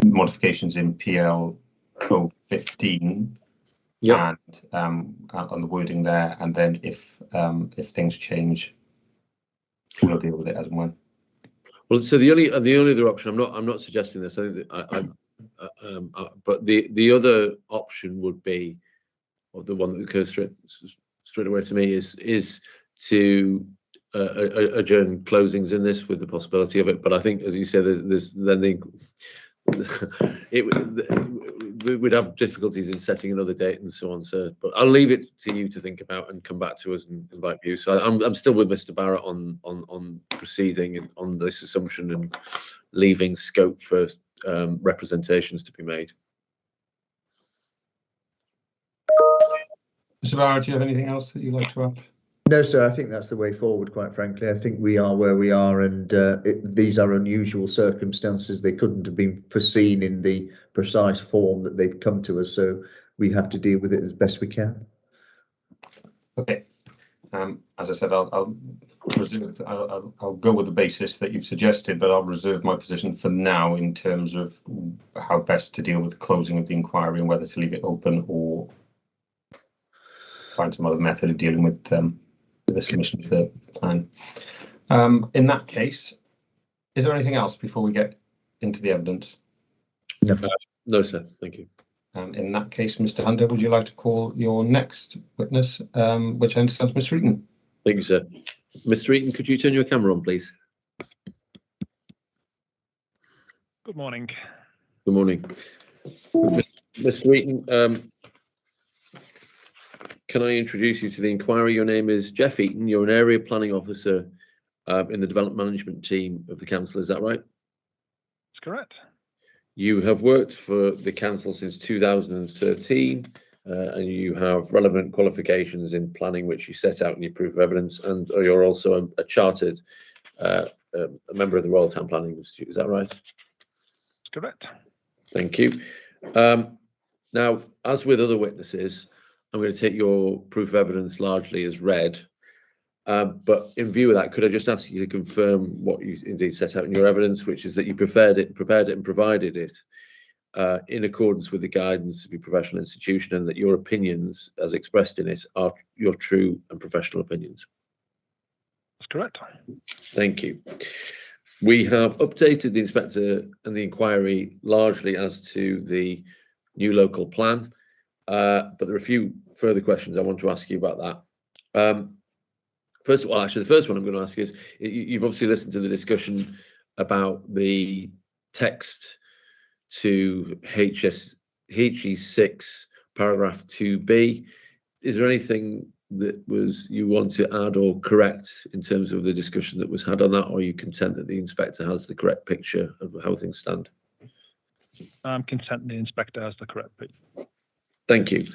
modifications in PL 015. Yeah, and on the wording there, and then if things change, we'll deal with it as and when. Well, so the only other option, I'm not suggesting this. I think but the other option would be, or the one that occurs straight away to me, is to adjourn closings in this with the possibility of it. But I think, as you said, we would have difficulties in setting another date and so on, sir. But I'll leave it to you to think about and come back to us and invite you. So I'm still with Mr. Barrett on proceeding on this assumption and leaving scope for representations to be made. Mr. Barrett, do you have anything else that you'd like to add? No, sir, I think that's the way forward, quite frankly. I think we are where we are, and these are unusual circumstances. They couldn't have been foreseen in the precise form that they've come to us, so we have to deal with it as best we can. Okay. As I said, I'll go with the basis that you've suggested, but I'll reserve my position for now in terms of how best to deal with the closing of the inquiry and whether to leave it open or find some other method of dealing with the submission of the plan. In that case, is there anything else before we get into the evidence? No, no, sir. Thank you. In that case, Mr. Hunter, would you like to call your next witness, which I understand is Mr. Eaton? Thank you, sir. Mr. Eaton, could you turn your camera on, please? Good morning. Good morning. Mr. Eaton, can I introduce you to the inquiry? Your name is Jeff Eaton. You're an area planning officer in the development management team of the council. Is that right? That's correct. You have worked for the council since 2013, and you have relevant qualifications in planning, which you set out in your proof of evidence, and you're also a chartered a member of the Royal Town Planning Institute. Is that right? That's correct. Thank you. Now, as with other witnesses, I'm going to take your proof of evidence largely as read. But in view of that, could I just ask you to confirm what you indeed set out in your evidence, which is that you prepared it and provided it in accordance with the guidance of your professional institution, and that your opinions, as expressed in it, are your true and professional opinions? That's correct. Thank you. We have updated the inspector and the inquiry largely as to the new local plan, but there are a few further questions I want to ask you about that. First of all, actually, the first one I'm going to ask is, you've obviously listened to the discussion about the text to HE6 paragraph 2b. Is there anything that you want to add or correct in terms of the discussion that was had on that, or are you content that the inspector has the correct picture of how things stand? I'm content the inspector has the correct picture. Thank you.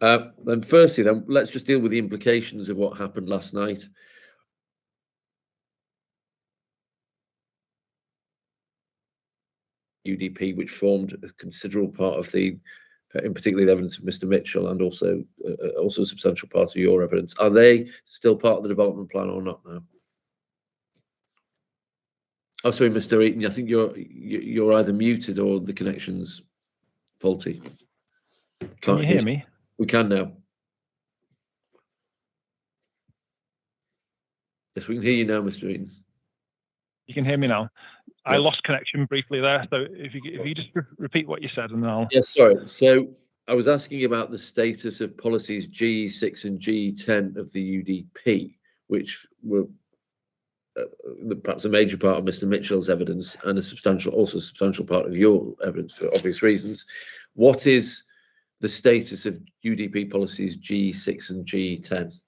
Then firstly, let's just deal with the implications of what happened last night. UDP, which formed a considerable part of the, in particular, the evidence of Mr. Mitchell, and also a substantial part of your evidence. Are they still part of the development plan or not now? Oh, sorry, Mr. Eaton, I think you're either muted or the connection's faulty. Can you hear me? We can now. Yes, we can hear you now, Mr. Eaton. You can hear me now. Yeah. I lost connection briefly there, so if you just repeat what you said, and then I'll. Yes, sorry. So I was asking about the status of policies G6 and G10 of the UDP, which were perhaps a major part of Mr. Mitchell's evidence, and also a substantial part of your evidence for obvious reasons. What is the status of UDP policies G6 and G10?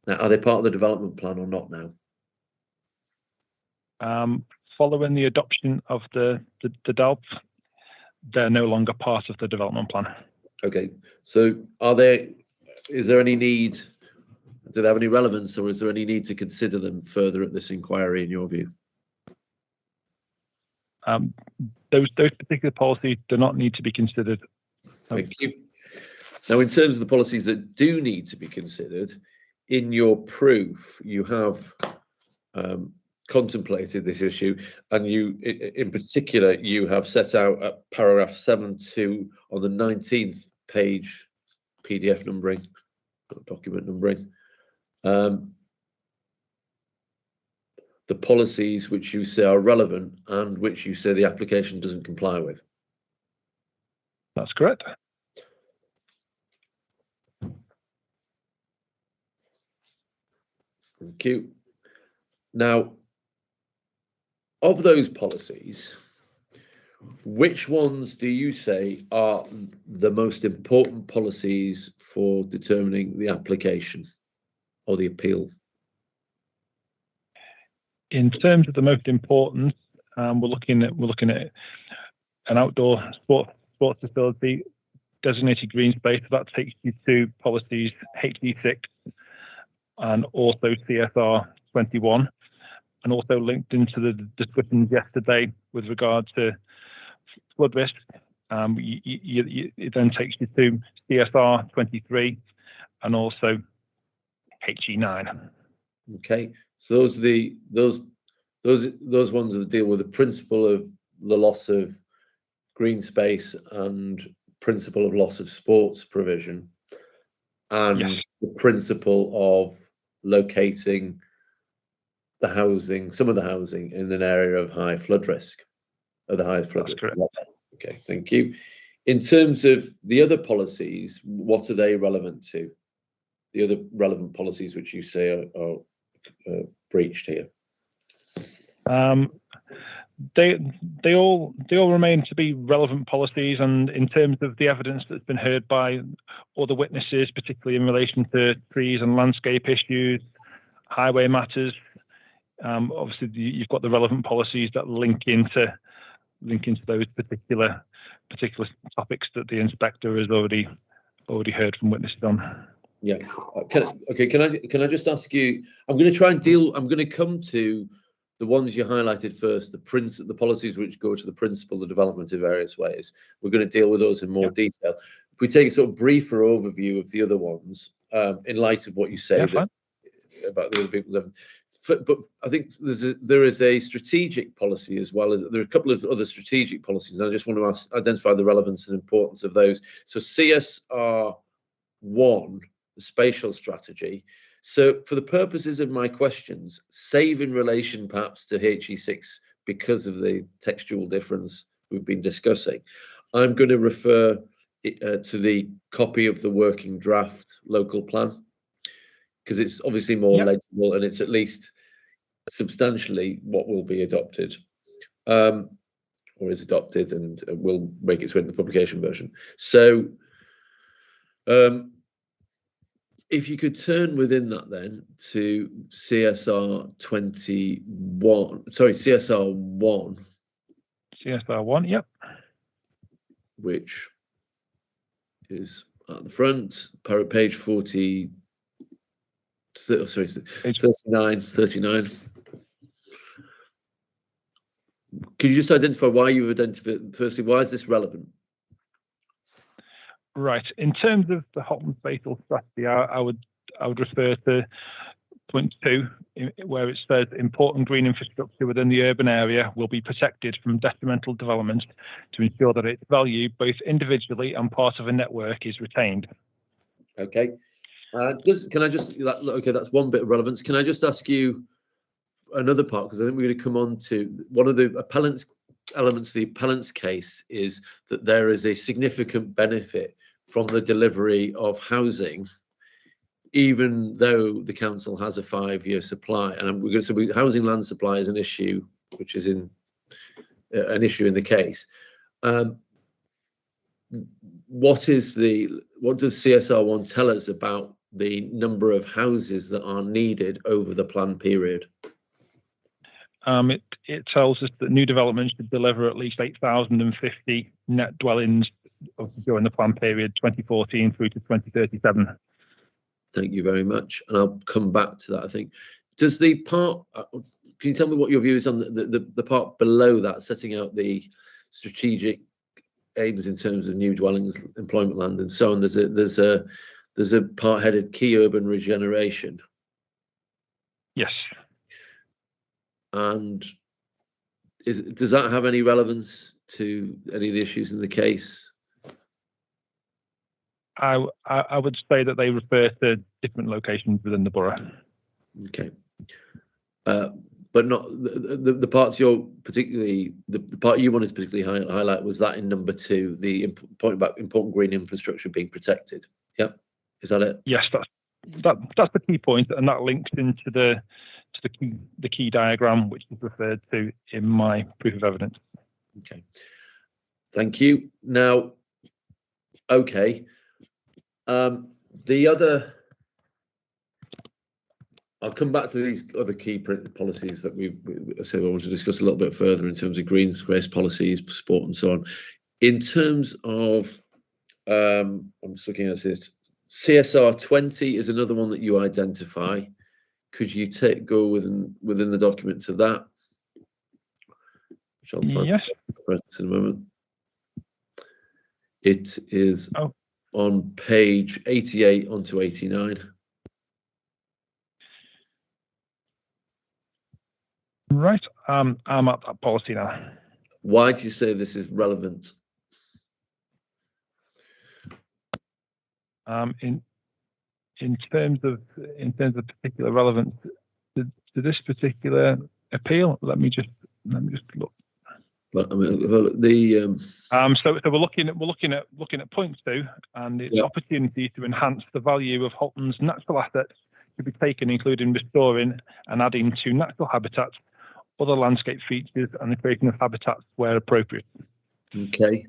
Now, are they part of the development plan or not now? Following the adoption of the DELP, they're no longer part of the development plan. Okay, so is there any need, do they have any relevance, or is there any need to consider them further at this inquiry in your view? Those particular policies do not need to be considered. Thank you. Now, in terms of the policies that do need to be considered, in your proof, you have contemplated this issue, and you, in particular, you have set out at paragraph 7.2 on the 19th page PDF numbering, document numbering, the policies which you say are relevant and which you say the application doesn't comply with. That's correct. Thank you. Now, of those policies, which ones do you say are the most important policies for determining the application or the appeal? In terms of the most important, we're looking at an outdoor sports facility, designated green space. That takes you to policies HD6 and also CSR 21, and also linked into the discussions yesterday with regard to flood risk. It then takes you to CSR 23 and also HE9. Okay, so those ones that deal with the principle of the loss of green space and principle of loss of sports provision, and yes, the principle of locating the housing, some of the housing in an area of high flood risk, or the highest flood risk. Okay, thank you. In terms of the other policies, what are they relevant to? The other relevant policies which you say are breached here? They all remain to be relevant policies, and in terms of the evidence that's been heard by other witnesses, particularly in relation to trees and landscape issues, highway matters, Obviously, you've got the relevant policies that link into those particular topics that the inspector has already heard from witnesses on. Yeah. Can I just ask you? I'm going to try and deal. I'm going to come to the ones you highlighted first. The policies which go to the principle, the development in various ways. We're going to deal with those in more detail. If we take a sort of briefer overview of the other ones, in light of what you say about the other people, but I think there is a strategic policy as well as there are a couple of other strategic policies, and I just want to identify the relevance and importance of those. So CSR 1. The spatial strategy. So for the purposes of my questions, save in relation perhaps to HE6 because of the textual difference we've been discussing, I'm going to refer to the copy of the working draft local plan, because it's obviously more legible and it's at least substantially what will be adopted, or is adopted and will make its way into the publication version. So if you could turn within that then to CSR 21, sorry, CSR 1. CSR 1, yep. Which is at the front, page 40, sorry, 39. Could you just identify why you've identified, firstly, why is this relevant? Right. In terms of the Halton spatial strategy, I would refer to point 2, where it says important green infrastructure within the urban area will be protected from detrimental development to ensure that its value, both individually and part of a network, is retained. Okay. Can I just, okay, that's one bit of relevance. Can I just ask you another part, because I think we're going to come on to one of the elements of the appellant's case is that there is a significant benefit from the delivery of housing, even though the council has a 5-year supply. And we're going to say housing land supply is an issue, which is an issue in the case. What does CSR 1 tell us about the number of houses that are needed over the plan period? It tells us that new developments should deliver at least 8,050 net dwellings during the plan period 2014 through to 2037. Thank you very much. And I'll come back to that, I think. Does the part, can you tell me what your view is on the part below that, setting out the strategic aims in terms of new dwellings, employment land and so on? There's a part headed key urban regeneration. Yes. And does that have any relevance to any of the issues in the case? I would say that they refer to different locations within the borough. Okay. But not the parts you're particularly, the part you wanted to particularly highlight was that in number 2, the point about important green infrastructure being protected. Yeah, is that it? Yes, that's the key point, and that links into the key diagram, which is referred to in my proof of evidence. Okay, thank you. Now, okay, the other. I'll come back to these other key policies that we said I want to discuss a little bit further in terms of green space policies, sport, and so on. In terms of, I'm just looking at this. CSR 20 is another one that you identify. Could you go within the document to that? Which I'll find in a moment. It is on page 88 onto 89. Right, I'm at that policy now. Why do you say this is relevant? In terms of particular relevance to this particular appeal, let me just look. But I mean, the so we're looking at point 2, and its opportunity to enhance the value of Halton's natural assets to be taken, including restoring and adding to natural habitats, other landscape features, and the creation of habitats where appropriate. Okay,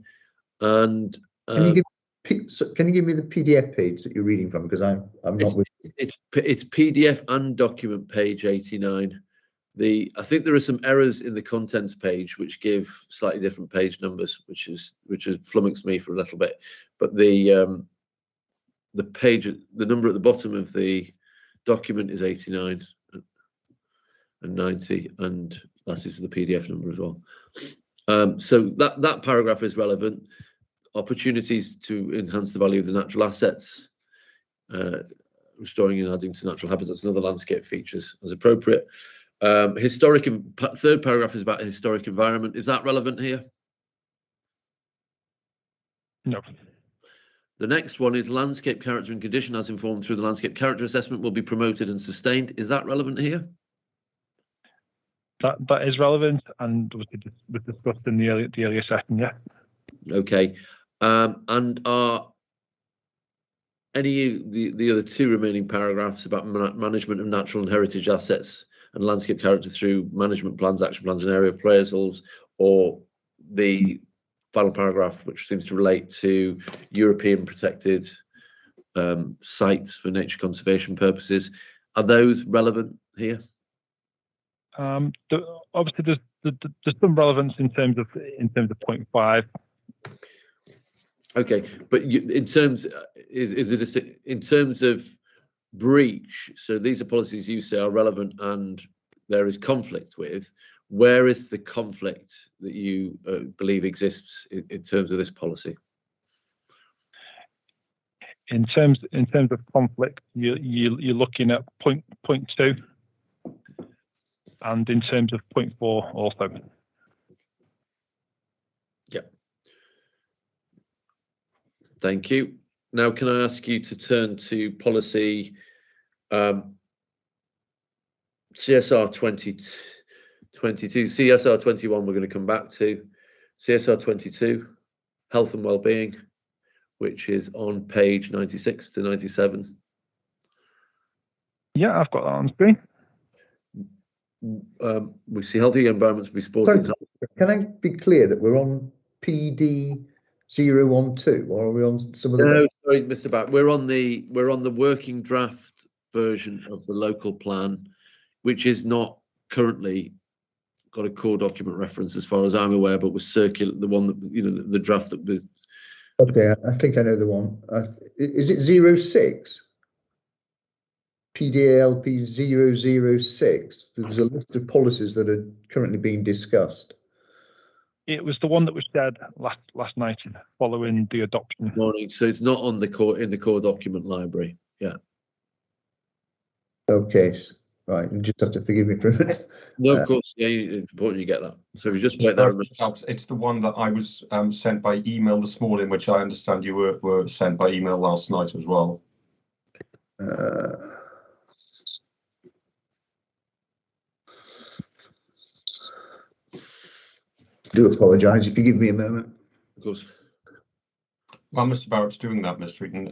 and can you give me the PDF page that you're reading from, because I'm not with you. It's PDF and document page 89. I think there are some errors in the contents page which give slightly different page numbers, which has flummoxed me for a little bit. But the page, the number at the bottom of the document is 89 and 90, and that is the PDF number as well. So that paragraph is relevant. Opportunities to enhance the value of the natural assets, restoring and adding to natural habitats and other landscape features as appropriate. Third paragraph is about historic environment. Is that relevant here? No. The next one is landscape character and condition as informed through the landscape character assessment will be promoted and sustained. Is that relevant here? That is relevant and was discussed in the earlier session, yeah. Okay. And are any the other two remaining paragraphs about management of natural and heritage assets and landscape character through management plans, action plans and area appraisals, or the final paragraph which seems to relate to European protected sites for nature conservation purposes, are those relevant here? Obviously there's some relevance in terms of point 5. Okay, but in terms in terms of breach, so these are policies you say are relevant and there is conflict with. Where is the conflict that you believe exists in terms of this policy? In terms of conflict, you're looking at point 2, and in terms of point 4 also. Yeah. Thank you. Now, can I ask you to turn to policy CSR 22, CSR 21 we're going to come back to. CSR 22, health and well-being, which is on page 96 to 97. Yeah, I've got that on screen. We see healthy environments be supported. So, can I be clear that we're on PD 012, or are we on some of the? No, sorry, Mr. Barrett. We're on the working draft version of the local plan, which is not currently got a core document reference as far as I'm aware, but was circular, the one that, you know, the draft that was. Okay, I think I know the one. Is it 06? PDALP 006. There's a list of policies that are currently being discussed. It was the one that was shared last night following the adoption. Morning. So it's not on the core, in the core document library. Yeah. Okay. Right. You just have to forgive me for a minute. No, of course. Yeah, it's important you get that. So if you just wait there. It's the one that I was sent by email this morning, which I understand you were sent by email last night as well. Do apologise if you give me a moment. Of course. While Mr. Barrett's doing that, Mr. Eaton,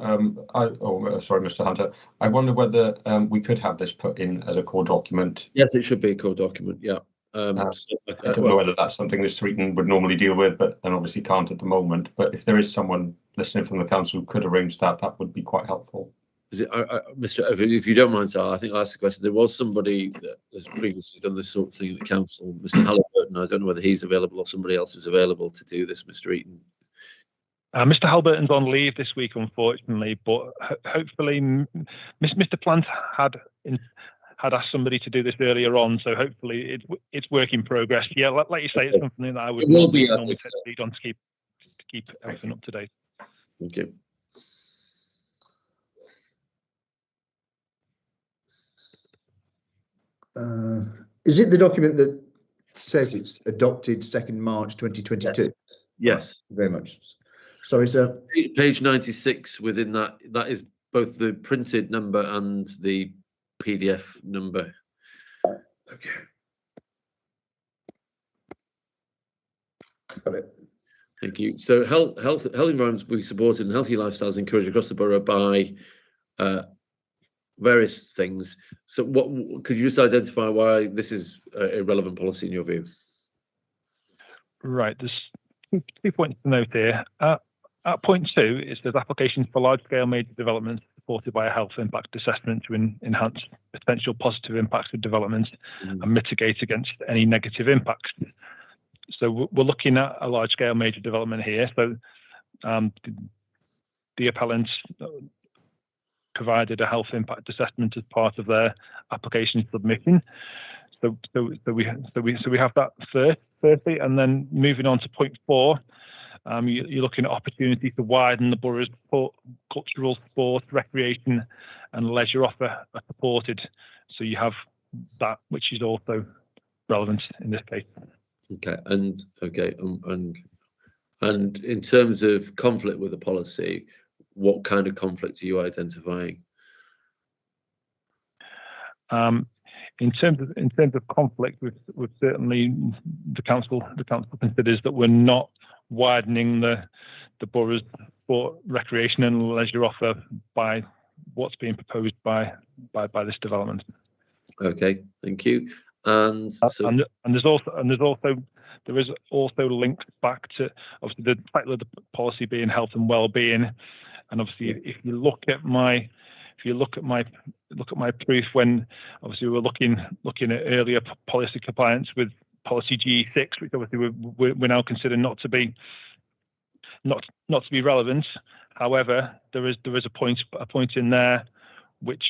sorry, Mr. Hunter, I wonder whether we could have this put in as a core document. Yes, it should be a core document. Yeah. I don't know whether that's something Mr. Eaton would normally deal with, but then obviously can't at the moment. But if there is someone listening from the council who could arrange that, that would be quite helpful. Is it, Mr. If you don't mind, sir, I think I'll ask the question. There was somebody that has previously done this sort of thing at the council, Mr. Halliburton. I don't know whether he's available or somebody else is available to do this, Mr. Eaton. Mr. Halliburton's on leave this week, unfortunately, but hopefully Mr. Plant had asked somebody to do this earlier on, so hopefully it's work in progress. Yeah, like you say, it's something that I would normally take lead on to keep everything up to date. Thank you. Is it the document that says it's adopted 2nd March 2022? Yes. Thank you very much. Sorry, sir. Page 96 within that is both the printed number and the PDF number. Okay. Got it. Thank you. So health environments will be supported and healthy lifestyles encouraged across the borough by various things. So what could you just identify why this is a relevant policy in your view? Right, there's 2 points to note here. At point 2, it says applications for large-scale major developments supported by a health impact assessment to enhance potential positive impacts of development and mitigate against any negative impacts. So we're looking at a large-scale major development here. So the appellants provided a health impact assessment as part of their application submission. So we have that firstly, and then moving on to point 4. You're looking at opportunity to widen the borough's cultural, sport, recreation and leisure offer are supported. So you have that, which is also relevant in this case. And in terms of conflict with the policy, what kind of conflict are you identifying? In terms of conflict, we've certainly the council considers that we're not widening the borough's sport, recreation and leisure offer by what's being proposed by this development. Okay, thank you. And there is also links back to obviously the title of the policy being health and well-being, and obviously if you look at my proof, when obviously we were looking at earlier policy compliance with policy G6, which obviously we now consider not to be relevant. However, there is a point in there which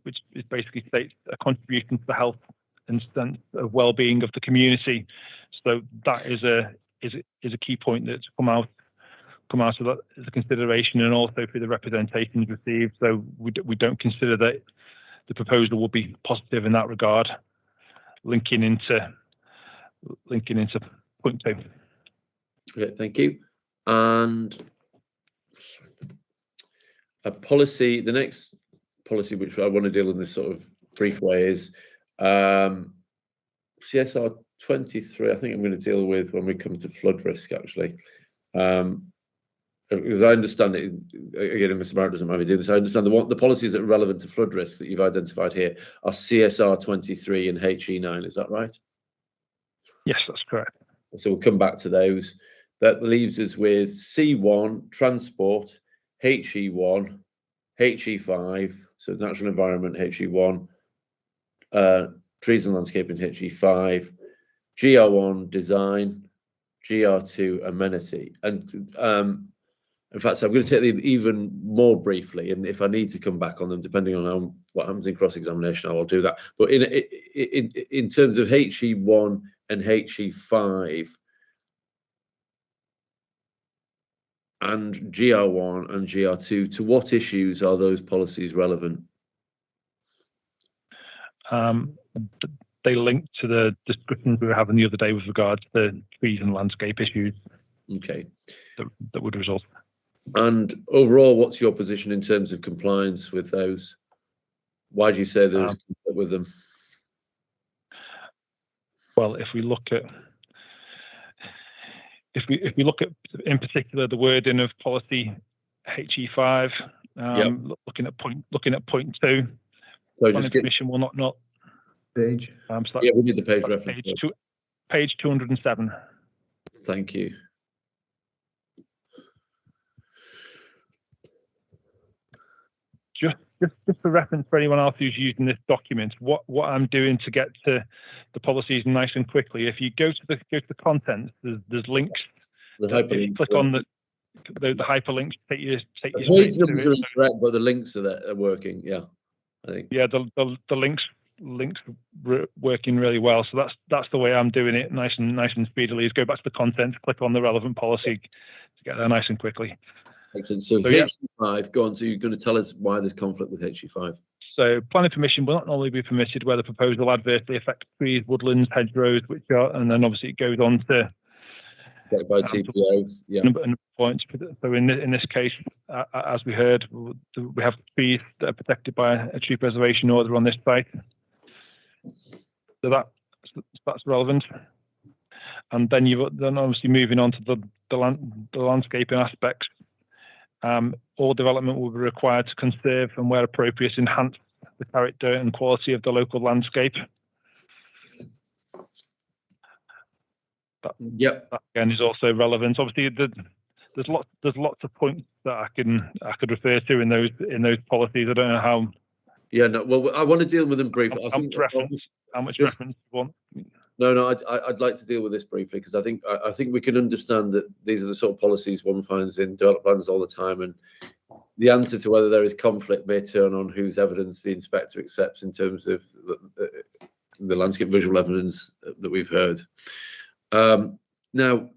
is basically states a contribution to the health and sense of well-being of the community. So that is a key point that's come out of that as a consideration, and also through the representations received. So we don't consider that the proposal will be positive in that regard. Linking into point 2. Okay, thank you. And the next policy which I want to deal in this sort of brief way is CSR 23. I think I'm going to deal with when we come to flood risk, actually. Because I understand it, again, Mr. Barrett doesn't mind me doing this. I understand the policies that are relevant to flood risk that you've identified here are CSR 23 and HE9. Is that right? Yes, that's correct. So we'll come back to those. That leaves us with C1, transport, HE1, HE5, so natural environment, HE1, trees and landscaping, HE5, GR1, design, GR2, amenity. And in fact, so I'm going to take them even more briefly, and if I need to come back on them, depending on what happens in cross-examination, I will do that. But in terms of HE1 and HE5 and GR1 and GR2, to what issues are those policies relevant? They link to the discussions we were having the other day with regards to trees and landscape issues. Okay. That would result. And overall, what's your position in terms of compliance with those? Why do you say there's conflict with them? Well, if we look at in particular the wording of policy HE5, looking at point 2, So planning permission will not page. Yeah, we need the page reference. Page 207. Thank you. Just for reference for anyone else who's using this document, what I'm doing to get to the policies nice and quickly. If you go to the contents, there's links. The hyperlinks. Click on the hyperlinks. Take you. The page numbers are incorrect, but the links are working. Yeah, I think. Yeah, the links working really well. So that's the way I'm doing it, nice and speedily. Is go back to the content, click on the relevant policy to get there nice and quickly. Excellent. So HE5, go on. So you're going to tell us why there's conflict with HE5. So planning permission will not normally be permitted where the proposal adversely affects trees, woodlands, hedgerows, and then obviously it goes on to by TPO. Yeah. Number points. So in this case, as we heard, we have trees that are protected by a tree preservation order on this site. So that's relevant. And then then obviously moving on to the landscaping aspects. All development will be required to conserve and, where appropriate, enhance the character and quality of the local landscape. That again is also relevant. Obviously, there's lots of points that I could refer to in those policies. I don't know how. Yeah, no. Well, I want to deal with them briefly. How much reference you want? No, I'd like to deal with this briefly because I think we can understand that these are the sort of policies one finds in development plans all the time, and the answer to whether there is conflict may turn on whose evidence the inspector accepts in terms of the landscape visual evidence that we've heard. Now,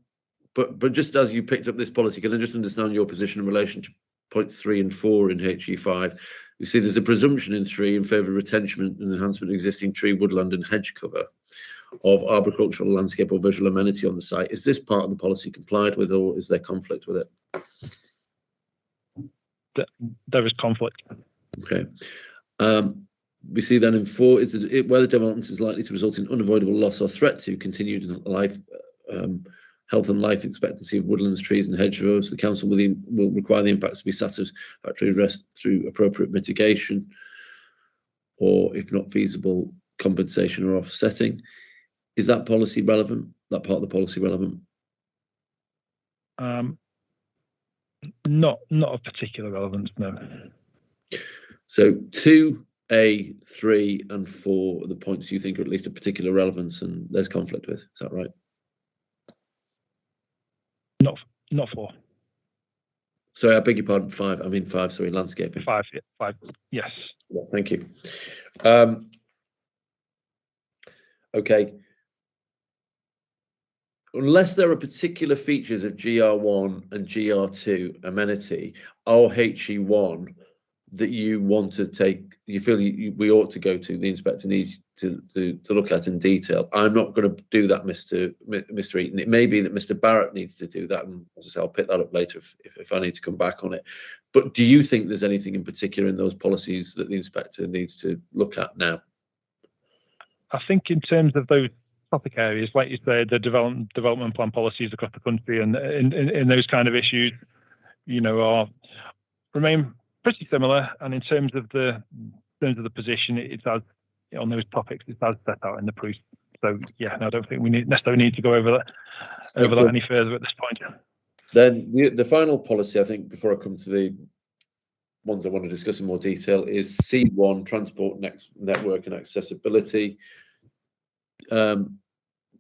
but just as you picked up this policy, can I just understand your position in relation to points 3 and 4 in HE5? You see there's a presumption in 3 in favour of retention and enhancement of existing tree, woodland and hedge cover of arboricultural, landscape or visual amenity on the site. Is this part of the policy complied with, or is there conflict with it? There is conflict. Okay. We see then in 4 is that whether development is likely to result in unavoidable loss or threat to continued life, health and life expectancy of woodlands, trees and hedgerows, the council will require the impacts to be satisfactorily addressed through appropriate mitigation, or if not feasible, compensation or offsetting. Is that policy relevant? That part of the policy relevant? Not of particular relevance, no. So 2A, 3 and 4 are the points you think are at least of particular relevance and there's conflict with. Is that right? Not 4. Sorry, I beg your pardon. 5. I mean 5. Sorry, landscaping. 5. Yeah, 5. Yes. Yeah, thank you. Okay. Unless there are particular features of GR1 and GR2 amenity or HE1 that you want to take, you feel we ought to go to, the inspector needs to look at in detail. I'm not going to do that, Mr. Eaton. It may be that Mr. Barrett needs to do that, and as I say, I'll pick that up later if I need to come back on it. But do you think there's anything in particular in those policies that the inspector needs to look at now? I think in terms of those topic areas, like you said, the development plan policies across the country, and in those kind of issues, remain pretty similar. And in terms of the position, it's as on those topics, it's as set out in the proof. So yeah, no, I don't think we necessarily need to go over that any further at this point. Then the final policy, I think, before I come to the ones I want to discuss in more detail, is C1, transport network and accessibility.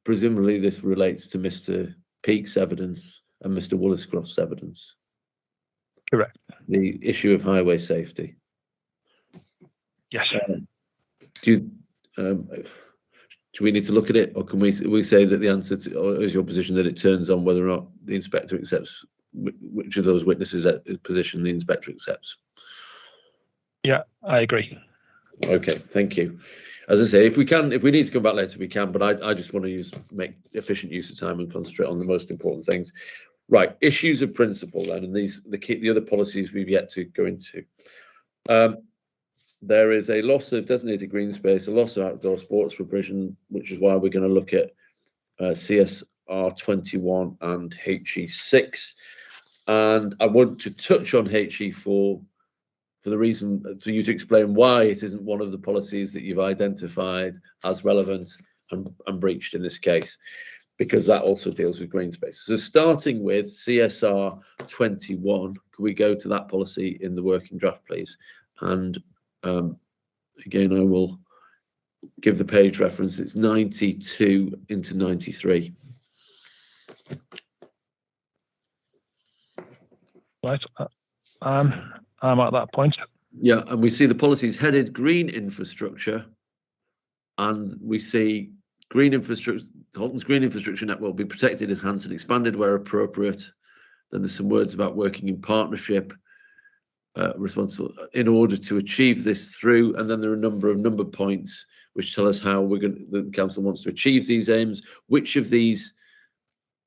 Presumably this relates to Mr. Peake's evidence and Mr. Woolliscroft's evidence. Correct. The issue of highway safety. Yes. Do we need to look at it, or can we say that the answer to, or is your position that it turns on whether or not the inspector accepts which of those witnesses' position the inspector accepts? Yeah, I agree. Okay, thank you. As I say, if we need to come back later, we can, but I just want to make efficient use of time and concentrate on the most important things. Right, issues of principle then, and the other policies we've yet to go into. There is a loss of designated green space, a loss of outdoor sports provision, which is why we're going to look at CSR 21 and HE6. And I want to touch on HE4 for the reason for you to explain why it isn't one of the policies that you've identified as relevant and breached in this case, because that also deals with green space. So starting with CSR 21, can we go to that policy in the working draft, please? And again, I will give the page reference. It's 92 into 93. Right. I'm at that point. Yeah, and we see the policies headed green infrastructure, and we see green infrastructure, Halton's green infrastructure network will be protected, enhanced and expanded where appropriate. Then there's some words about working in partnership, responsible in order to achieve this through, and then there are a number of number points which tell us how the council wants to achieve these aims. Which of these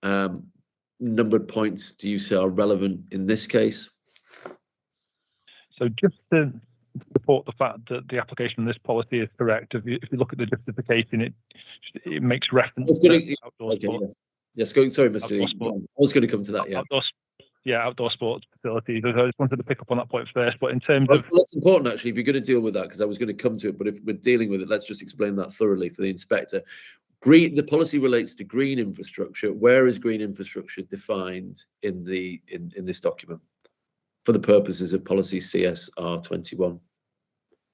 numbered points do you say are relevant in this case? So just to support the fact that the application of this policy is correct, if you look at the justification, it makes reference to outdoor sports. Yes, sorry, Mr. I was going to come to that, yeah. Outdoor sports facilities. I just wanted to pick up on that point first, but in terms of... That's important, actually, if you're going to deal with that, because I was going to come to it, but if we're dealing with it, let's just explain that thoroughly for the inspector. The policy relates to green infrastructure. Where is green infrastructure defined in this document for the purposes of policy CSR 21?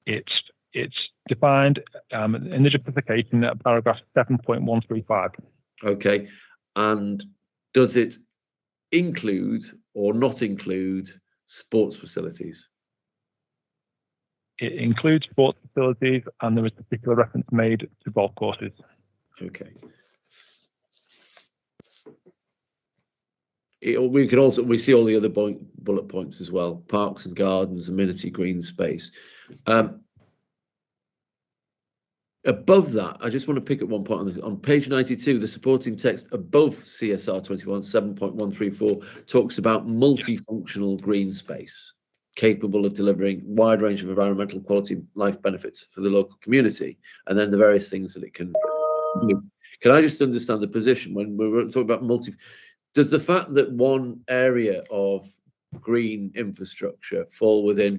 It's defined in the justification at paragraph 7.135. Okay, and does it include or not include sports facilities? It includes sports facilities, and there is particular reference made to golf courses. Okay. We see all the other bullet points as well: parks and gardens, amenity, green space. Above that, I just want to pick up one point on page 92. The supporting text above CSR 21 7.134 talks about multifunctional green space, capable of delivering wide range of environmental quality life benefits for the local community, and then the various things that it can do. Can I just understand the position when we're talking about does the fact that one area of green infrastructure fall within,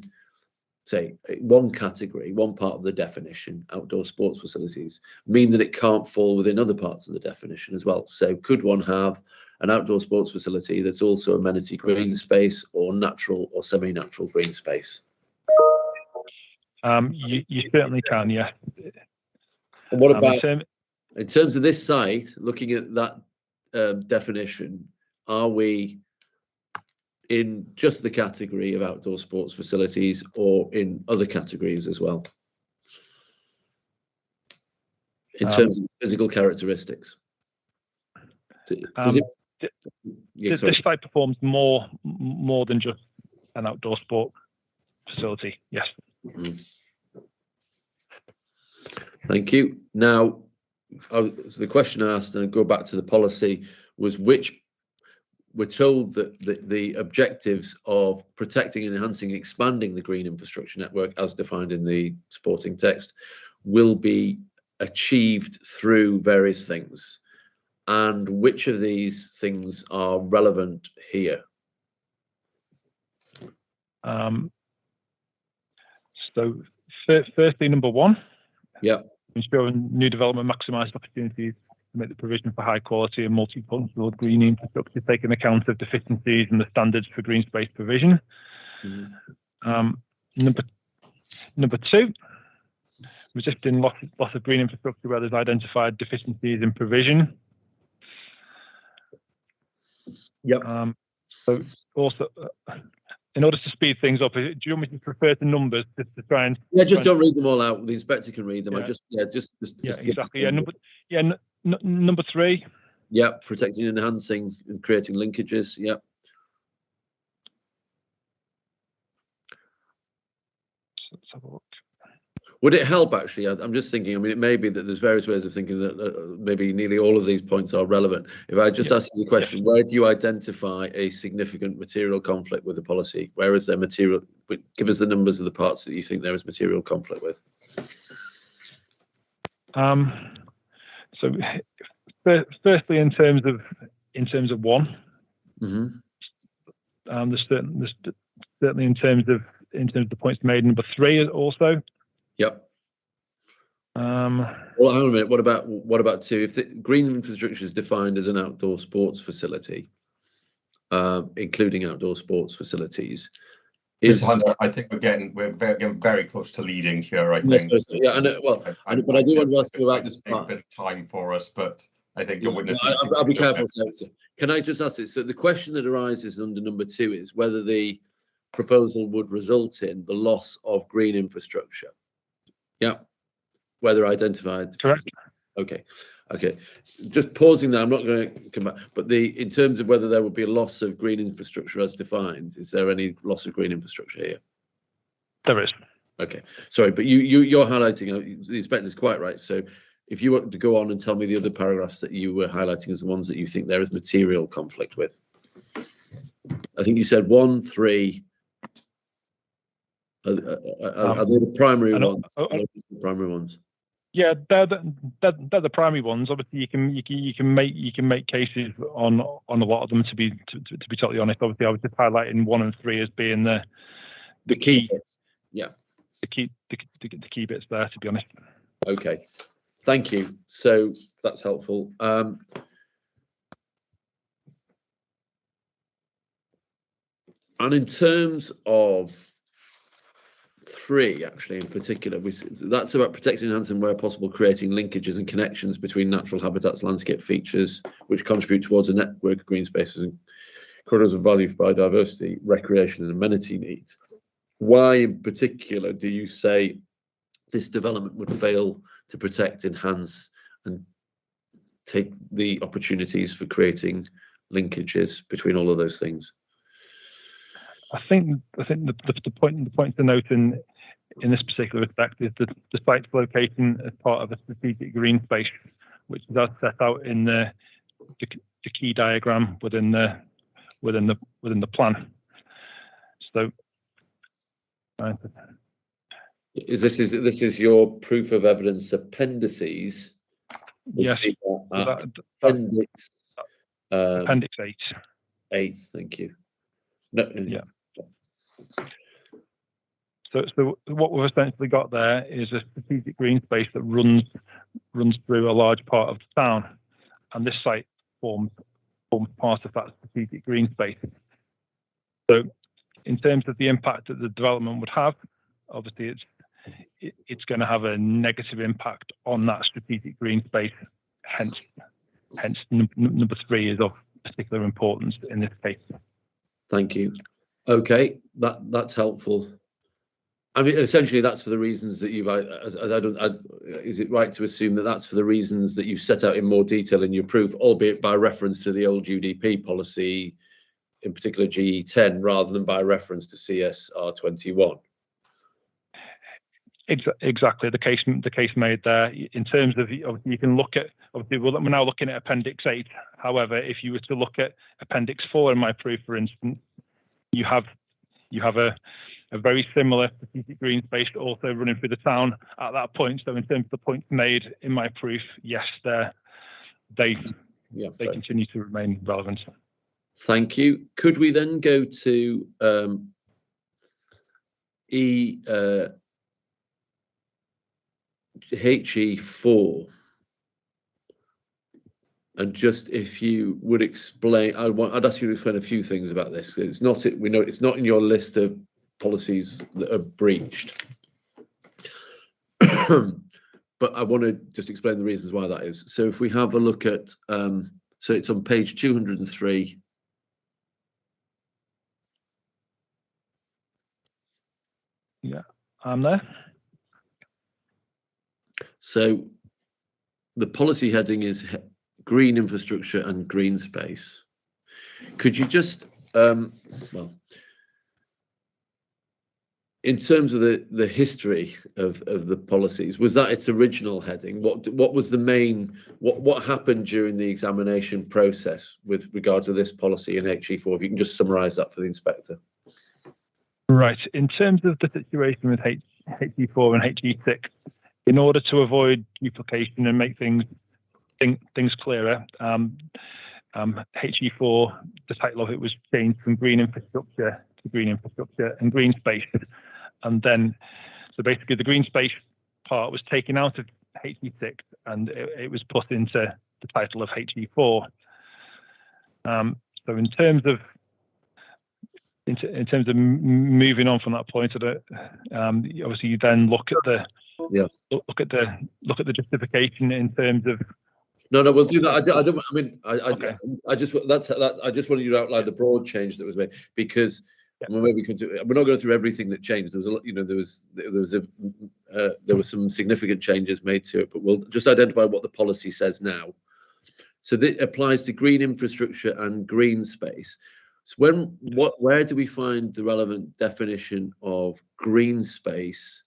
say, one category, one part of the definition, outdoor sports facilities, mean that it can't fall within other parts of the definition as well? So could one have an outdoor sports facility that's also amenity green space or natural or semi-natural green space? You certainly can, yeah. And what about, in terms of this site, looking at that definition, are we in just the category of outdoor sports facilities or in other categories as well, in terms of physical characteristics? This site performs more than just an outdoor sport facility, yes. Thank you. Now, so the question I asked, and I go back to the policy, was which we're told that the objectives of protecting and enhancing and expanding the green infrastructure network as defined in the supporting text will be achieved through various things, and which of these things are relevant here? So firstly, number one, ensuring new development maximises opportunities to make the provision for high quality and multifunctional green infrastructure, taking account of deficiencies in the standards for green space provision. Number two, resisting loss of green infrastructure where there's identified deficiencies in provision. So also, in order to speed things up, do you want me to refer to numbers just to try and? Yeah, just don't read them all out. The inspector can read them. Yeah. Exactly. Number three. Yeah, protecting, enhancing, and creating linkages. Yeah. Let's have a look. Would it help, actually? I'm just thinking, I mean, it may be that there's various ways of thinking that maybe nearly all of these points are relevant. If I just ask you the question, where do you identify a significant material conflict with the policy? Where is there material? Give us the numbers of the parts that you think there is material conflict with. So, firstly, in terms of one, there's certainly in terms of the points made. Number three also. Yep. Well, hang on a minute. What about two? If the green infrastructure is defined as an outdoor sports facility, including outdoor sports facilities, Hunter, I think we're getting very close to leading here. I think. Yeah, I know. Well, but I do want to ask you about this part. A bit of time for us, but I think your witness. I'll be careful. Can I just ask this? So the question that arises under number two is whether the proposal would result in the loss of green infrastructure. Yeah, whether identified. Correct. Okay. Just pausing there. I'm not going to come back. But in terms of whether there would be a loss of green infrastructure as defined, is there any loss of green infrastructure here? There is. Okay. Sorry, but you're highlighting. The inspector's quite right. So if you want to go on and tell me the other paragraphs that you were highlighting as the ones that you think there is material conflict with. I think you said 1, 3. Are they the primary ones? The primary ones. Yeah, they're the primary ones. Obviously, you can make cases on a lot of them. To be totally honest, obviously, I was just highlighting 1 and 3 as being the key. Bits. Yeah. The key bits there. To be honest. Okay. Thank you. So that's helpful. And in terms of 3, actually, in particular, that's about protecting, enhancing, where possible, creating linkages and connections between natural habitats, landscape features, which contribute towards a network of green spaces and corridors of value for biodiversity, recreation and amenity needs. Why, in particular, do you say this development would fail to protect, enhance, and take the opportunities for creating linkages between all of those things? I think the point to note in this particular respect is that the site's location as part of a strategic green space, which is as set out in the key diagram within the plan. So, this is your proof of evidence appendices. Yes, appendix 8. 8. Thank you. No, yeah. So what we've essentially got there is a strategic green space that runs through a large part of the town, and this site forms part of that strategic green space. So, in terms of the impact that the development would have, obviously it's going to have a negative impact on that strategic green space. Hence, number 3 is of particular importance in this case. Thank you. Okay, that's helpful. I mean, essentially, that's for the reasons that you've. Is it right to assume that that's for the reasons that you've set out in more detail in your proof, albeit by reference to the old UDP policy, in particular GE10, rather than by reference to CSR21? Exactly, the case made there. In terms of, you can look at, obviously we're now looking at Appendix 8. However, if you were to look at Appendix 4 in my proof, for instance, you have a very similar strategic green space also running through the town at that point. So in terms of the points made in my proof, yes, they continue to remain relevant. Thank you. Could we then go to HE4, and just if you would explain, I'd ask you to explain a few things about this. It's not we know it's not in your list of policies that are breached, but I want to just explain the reasons why that is. So if we have a look at, so it's on page 203. Yeah, I'm there. So the policy heading is green infrastructure and green space. Could you just, well, in terms of the history of the policies, was that its original heading? What was the main, what happened during the examination process with regard to this policy in HE4? If you can just summarise that for the inspector. Right, in terms of the situation with HE4 and HE6, in order to avoid duplication and make things clearer, HE4, the title of it was changed from green infrastructure to green infrastructure and green space. And then, so basically the green space part was taken out of HE6 and it was put into the title of HE4. So in terms of moving on from that point, obviously you then look at the look at the justification in terms of. No, we'll do that. I don't. I mean, Okay. I just wanted you to outline the broad change that was made, because maybe we can do. We're not going through everything that changed. There was there were some significant changes made to it, but we'll just identify what the policy says now. So that applies to green infrastructure and green space. So where do we find the relevant definition of green space?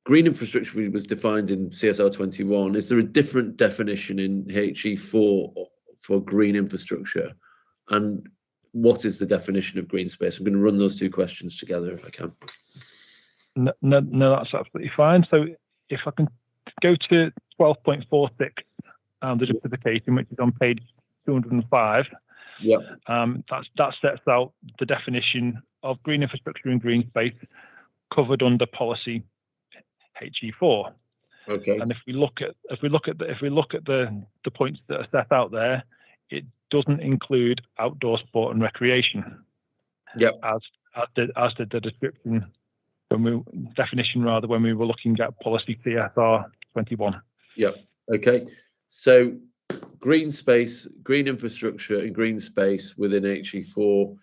Green infrastructure was defined in CSR 21. Is there a different definition in HE4 for green infrastructure? And what is the definition of green space? I'm going to run those two questions together if I can. No, that's absolutely fine. So if I can go to 12.46, the justification, which is on page 205. Yeah. That sets out the definition of green infrastructure and green space covered under policy HE4. Okay. And if we look at the points that are set out there, it doesn't include outdoor sport and recreation. Yep. As did the description when we were looking at policy CSR 21. Yep. Okay. So green space, green infrastructure, and green space within HE4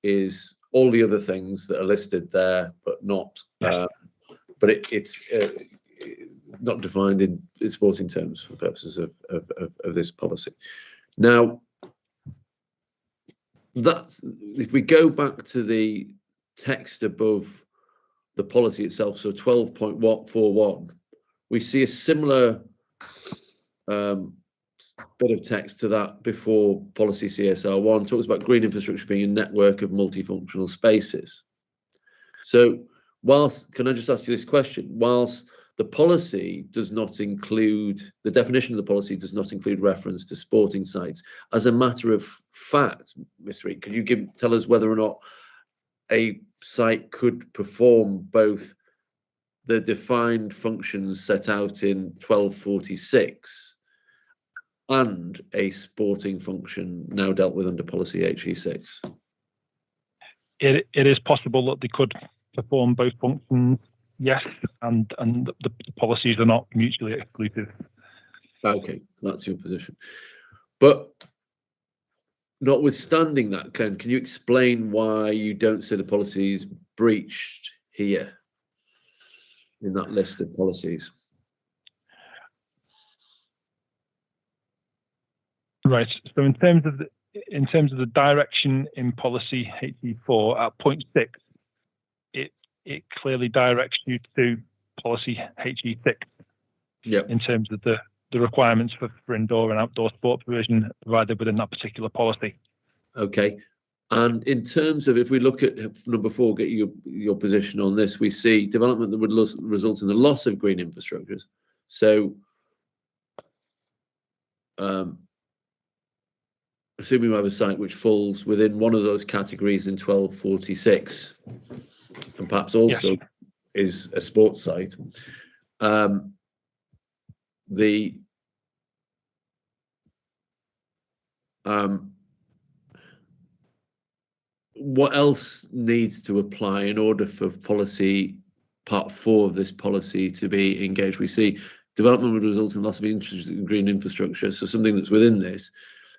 is all the other things that are listed there, but not. Yeah. But it's not defined in sporting terms for purposes of this policy. Now, that's if we go back to the text above the policy itself, so 12.41, we see a similar bit of text to that before policy CSR 1, talks about green infrastructure being a network of multifunctional spaces. So whilst, can I just ask you this question, whilst the policy does not include, the definition of the policy does not include reference to sporting sites, as a matter of fact, Mr. Eaton, could you tell us whether or not a site could perform both the defined functions set out in 1246 and a sporting function now dealt with under policy HE6? It is possible that they could perform both functions, yes, and the policies are not mutually exclusive. Okay, so that's your position. But notwithstanding that, Ken, can you explain why you don't see the policies breached here in that list of policies? Right. So in terms of the direction in policy HE4 at point 6, it clearly directs you to policy HE6. Yep. In terms of the requirements for indoor and outdoor sport provision provided within that particular policy. Okay. And in terms of, if we look at number 4, get your position on this, we see development that would result in the loss of green infrastructures. So assuming we have a site which falls within one of those categories in 1246, and perhaps also yes, is a sports site, what else needs to apply in order for policy part 4 of this policy to be engaged? We see development would result in loss of interest in green infrastructure, so something that's within this,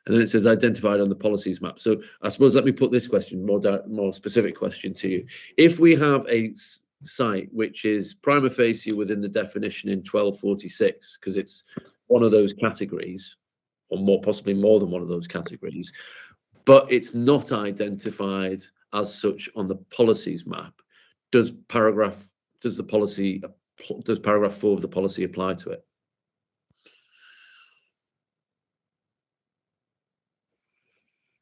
and then it says identified on the policies map. So I suppose let me put this question, more specific question to you. If we have a site which is prima facie within the definition in 1246, because it's one of those categories, or more possibly more than one of those categories, but it's not identified as such on the policies map, does paragraph 4 of the policy apply to it?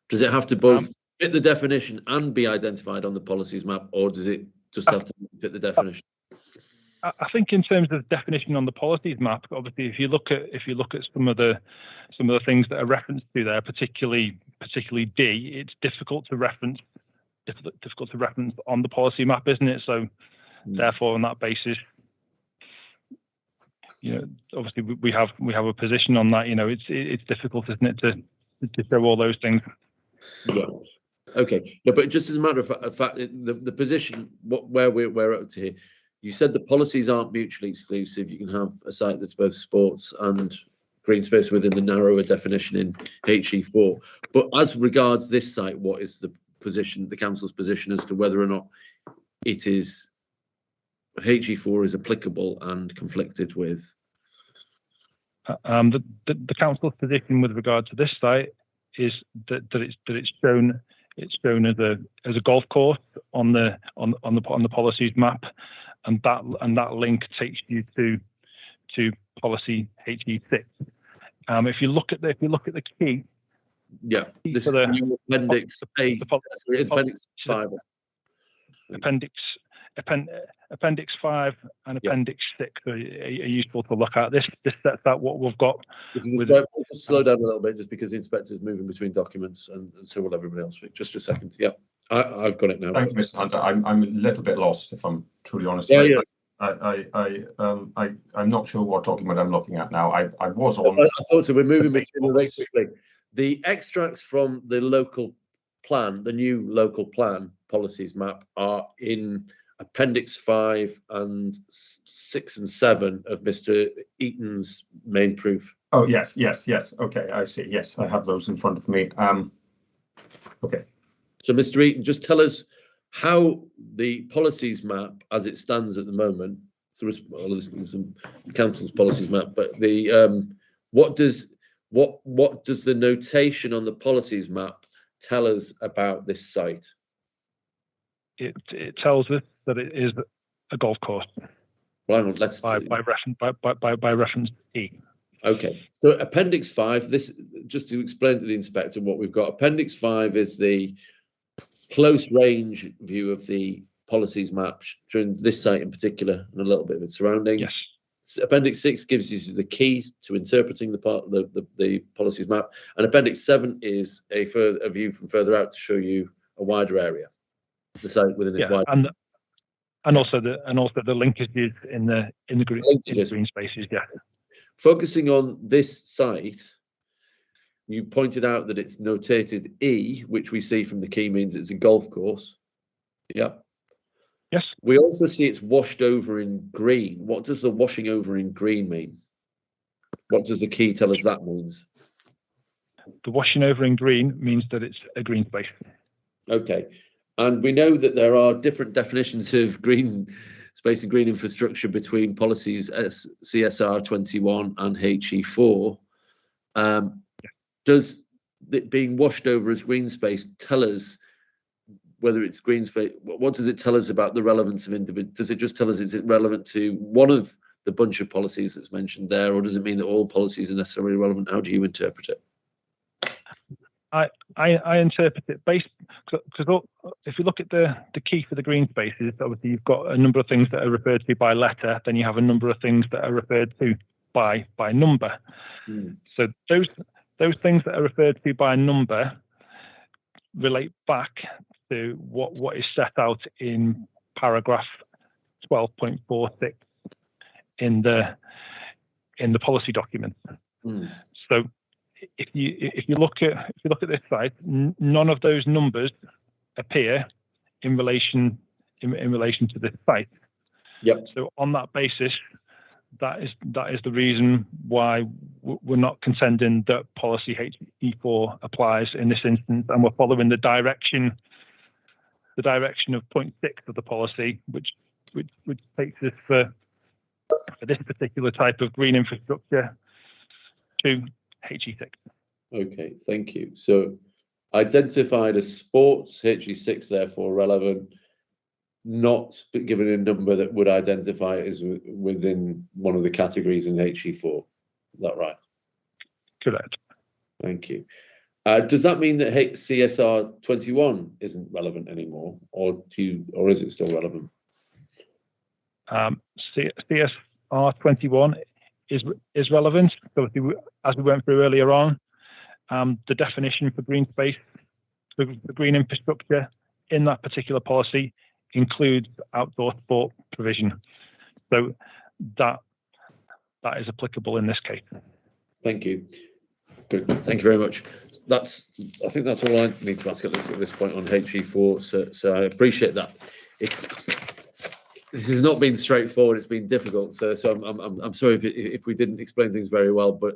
Does it have to both fit the definition and be identified on the policies map, or does it just have to fit the definition? I think in terms of definition on the policies map, obviously, if you look at some of the things that are referenced to there, particularly D, it's difficult to reference on the policy map, isn't it? So therefore, on that basis, obviously we have a position on that. It's difficult, isn't it, to show all those things. Yeah. Okay. No, but just as a matter of fact, the position where we're up to here, you said the policies aren't mutually exclusive. You can have a site that's both sports and green space within the narrower definition in HE4. But as regards this site, what is the position, the council's position as to whether or not it is HE4 is applicable and conflicted with? The council's position with regard to this site is that it's shown as a golf course on the policies map, and that link takes you to policy HE6. If you look at the key, yeah, this is the appendix 8, appendix 5. Appendix 5 and appendix 6 are useful to look at. This sets out what we've got. Just slow down a little bit, just because the inspector's moving between documents, and so will everybody else. Just a second. Yeah, I've got it now. Thank you, Mr. Hunter. I'm a little bit lost, if I'm truly honest. Yeah. I'm not sure what document I'm looking at now. I was on. I thought so. We're moving between them very quickly. The extracts from the local plan, the new local plan policies map, are in Appendix 5 and 6 and 7 of Mr. Eaton's main proof. Oh, yes. Okay, I see. Yes, I have those in front of me. Okay. So, Mr. Eaton, just tell us how the policies map, as it stands at the moment, so the council's policies map, but the what does the notation on the policies map tell us about this site? It tells us that it is a golf course. Well, hang on, let's by reference E. Okay, so Appendix 5. This, just to explain to the inspector what we've got. Appendix 5 is the close range view of the policies map during this site in particular, and a little bit of its surroundings. Yes. Appendix 6 gives you the key to interpreting the policies map, and Appendix 7 is a view from further out to show you a wider area, the site within its wider. And also the linkages in the green spaces. Yeah. Focusing on this site, you pointed out that it's notated E, which we see from the key means it's a golf course. Yeah. Yes. We also see it's washed over in green. What does the washing over in green mean? What does the key tell us that means? The washing over in green means that it's a green space. Okay. And we know that there are different definitions of green space and green infrastructure between policies CSR 21 and HE4. Does it being washed over as green space tell us whether it's green space? What does it tell us about the relevance of individual? Does it just tell us it's relevant to one of the bunch of policies that's mentioned there, or does it mean that all policies are necessarily relevant? How do you interpret it? I interpret it based, because if you look at the key for the green spaces, obviously you've got a number of things that are referred to by letter, then you have a number of things that are referred to by number. So those things that are referred to by number relate back to what is set out in paragraph 12.46 in the policy document. So if you look at this site, none of those numbers appear in relation to this site. Yep. So on that basis, that is the reason why we're not contending that policy HE4 applies in this instance, and we're following the direction of point 6 of the policy, which takes us for this particular type of green infrastructure to HE6. Okay, thank you. So identified as sports, HE6 therefore relevant, not given a number that would identify it as within one of the categories in HE4. Is that right? Correct. Thank you. Does that mean that CSR 21 isn't relevant anymore, or is it still relevant? CSR 21 is relevant. So as we went through earlier on, the definition for green space, for green infrastructure in that particular policy includes outdoor sport provision. So that is applicable in this case. Thank you. Good. Thank you very much. I think that's all I need to ask at this point on HE4. So I appreciate that. This has not been straightforward. It's been difficult. So I'm sorry if we didn't explain things very well, but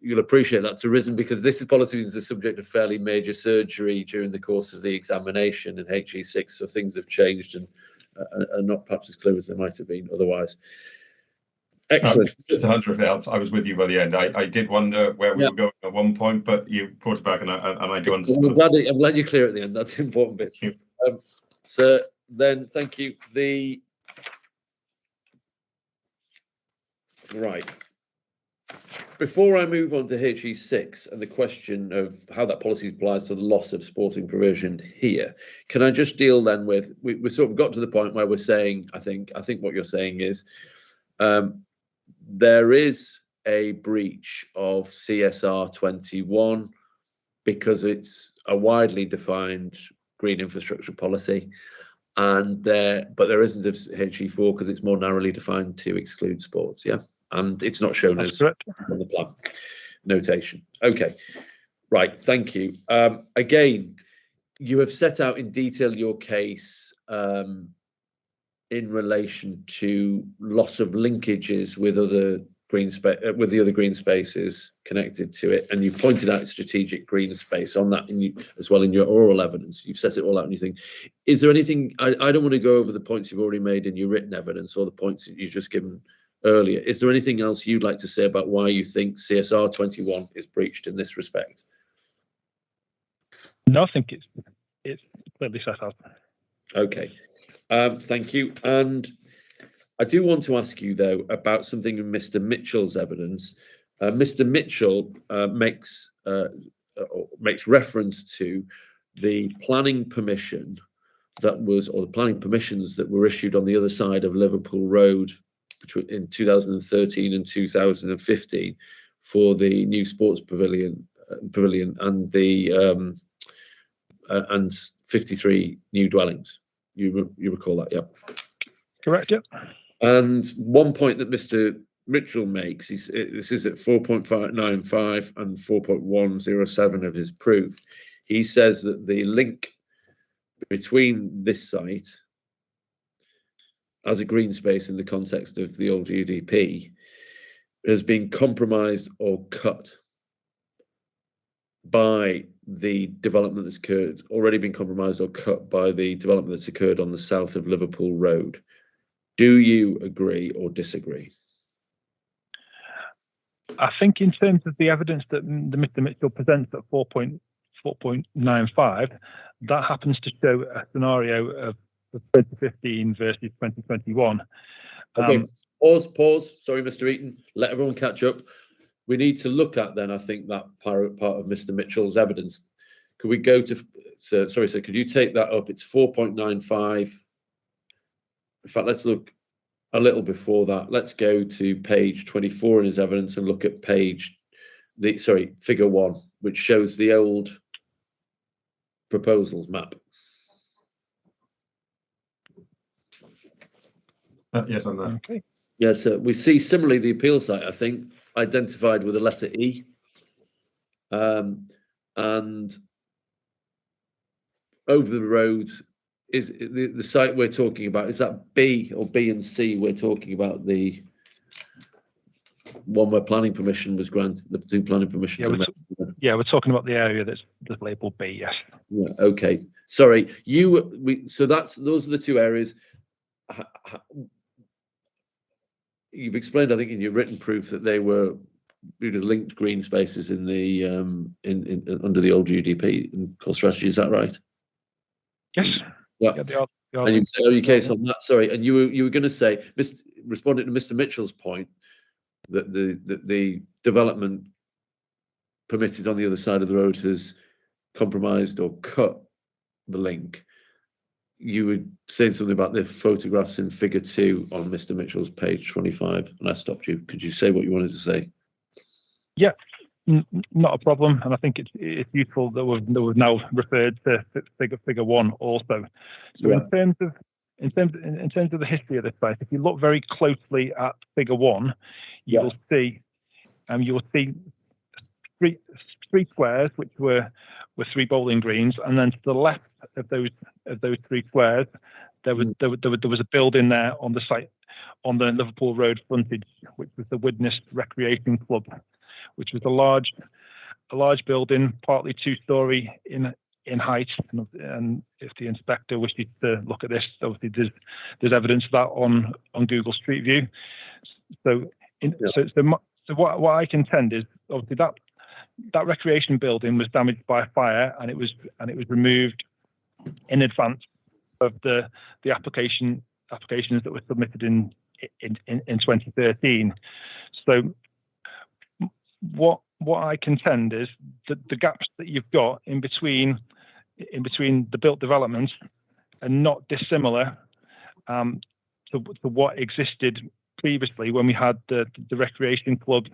you'll appreciate that's arisen because this policy is the subject of fairly major surgery during the course of the examination in HE6. So things have changed and are not perhaps as clear as they might have been otherwise. Excellent. Just 100 helps. I was with you by the end. I did wonder where we were going at one point, but you brought it back, and I do understand. I'm glad you're clear at the end. That's the important bit. So then, thank you. Right. Before I move on to HE6 and the question of how that policy applies to the loss of sporting provision here, can I just deal then with we sort of got to the point where we're saying, I think what you're saying is there is a breach of CSR 21 because it's a widely defined green infrastructure policy, and there isn't a HE4 because it's more narrowly defined to exclude sports. Yeah, and it's not shown That's as correct. on the plan notation. Okay, right. Thank you. Again, you have set out in detail your case in relation to loss of linkages with other with the other green spaces connected to it, and you've pointed out strategic green space on that as well in your oral evidence. You've set it all out and you think, is there anything, I don't want to go over the points you've already made in your written evidence or the points that you've just given earlier. Is there anything else you'd like to say about why you think CSR 21 is breached in this respect? No, I think it's clearly set out. Okay, thank you. And I do want to ask you, though, about something in Mr. Mitchell's evidence. Mr. Mitchell makes reference to the planning permission that was, or the planning permissions that were issued on the other side of Liverpool Road in 2013 and 2015 for the new sports pavilion and the and 53 new dwellings. You recall that, yeah? Correct, yeah. And one point that Mr. Mitchell makes, this is at 4.95 and 4.107 of his proof. He says that the link between this site as a green space in the context of the old UDP has been compromised or cut by the development that's occurred, already been compromised or cut by the development that's occurred on the south of Liverpool Road. Do you agree or disagree? I think in terms of the evidence that Mr. Mitchell presents at 4.95, that happens to show a scenario of 2015 versus 2021. Okay, pause. Sorry, Mr. Eaton. Let everyone catch up. We need to look at then, I think, that part of Mr. Mitchell's evidence. Could we go to, sorry, sir, could you take that up? It's 4.95. In fact, let's look a little before that. Let's go to page 24 in his evidence and look at figure 1, which shows the old proposals map. Yes, on that. Okay. Yes, we see similarly the appeal site, I think, identified with a letter E. And over the road is the site we're talking about. Is that B or B and C? We're talking about the one where planning permission was granted, the two planning permissions. Yeah, we're talking about the area that's labelled B, yes. Yeah, okay. Sorry, so those are the two areas. You've explained, I think, in your written proof that they were linked green spaces in the under the old UDP and core strategy. Is that right? Yes. Yeah. Yeah, they are and you say your case on that. Sorry, and you were going to say, responding to Mr. Mitchell's point, that the development permitted on the other side of the road has compromised or cut the link. You were saying something about the photographs in figure 2 on Mr. Mitchell's page 25, and I stopped you. Could you say what you wanted to say? Yeah, not a problem. And I think it's useful that we've now referred to figure 1 also. So yeah. in terms of the history of this site, if you look very closely at figure 1, you will see three squares which were 3 bowling greens, and then to the left of those 3 squares, there was a building there on the site on the Liverpool Road frontage, which was the Widnes Recreation Club, which was a large building, partly 2-story in height. And if the inspector wishes to look at this, obviously there's evidence of that on Google Street View. So what I contend is obviously that recreation building was damaged by a fire, and it was removed in advance of the applications that were submitted in 2013. So what I contend is that the gaps that you've got in between the built developments are not dissimilar to what existed previously when we had the recreation club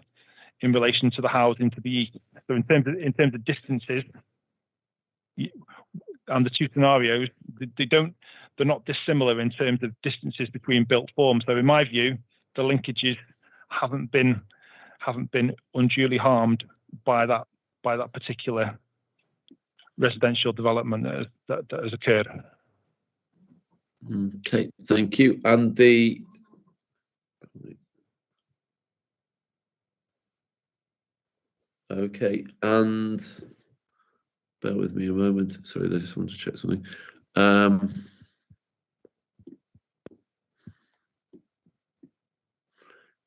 in relation to the housing to the east. So in terms of distances and the two scenarios, they don't they're not dissimilar in terms of distances between built forms. So in my view, the linkages haven't been unduly harmed by that particular residential development that has occurred. Okay, thank you. And okay, and bear with me a moment. Sorry, I just want to check something.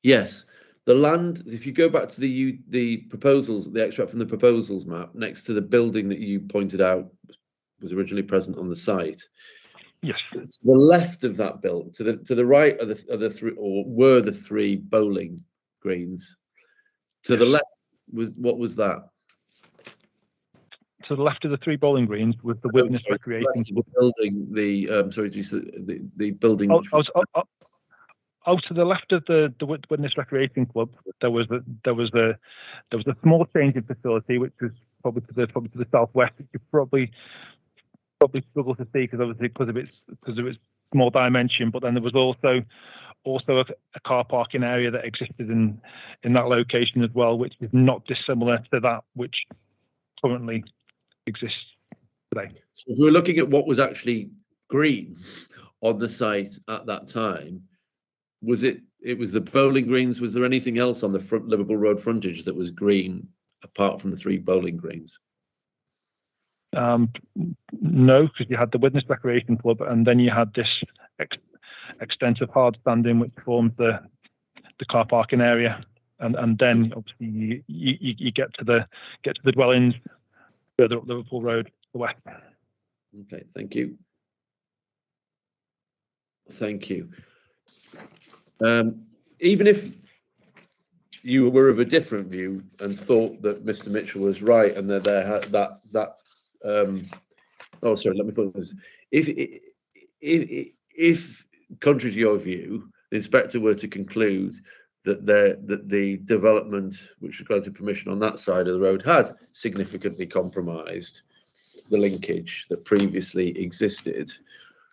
Yes, the land, if you go back to the proposals, the extract from the proposals map, next to the building that you pointed out was originally present on the site. Yes. To the left of that building, to the right of the three, or were the three bowling greens. To the left was, what was that? To the left of the three bowling greens was the Widnes Recreation Club. Building, the building. To the left of the Widnes Recreation Club, there was a small changing facility, which was probably to the southwest, which you probably struggle to see because of its small dimension. But then there was also a car parking area that existed in that location as well, which is not dissimilar to that which currently exists today. So if we're looking at what was actually green on the site at that time, was it was the bowling greens? Was there anything else on the Liverpool Road frontage that was green apart from the three bowling greens? No, because you had the Widnes Recreation Club, and then you had this extensive hard standing which formed the car parking area, and then obviously you get to the dwellings further up Liverpool Road to the west. Okay, thank you. Thank you. Even if you were of a different view and thought that Mr. Mitchell was right and that oh, sorry, let me put this. If contrary to your view, the inspector were to conclude that the development which was granted permission on that side of the road had significantly compromised the linkage that previously existed,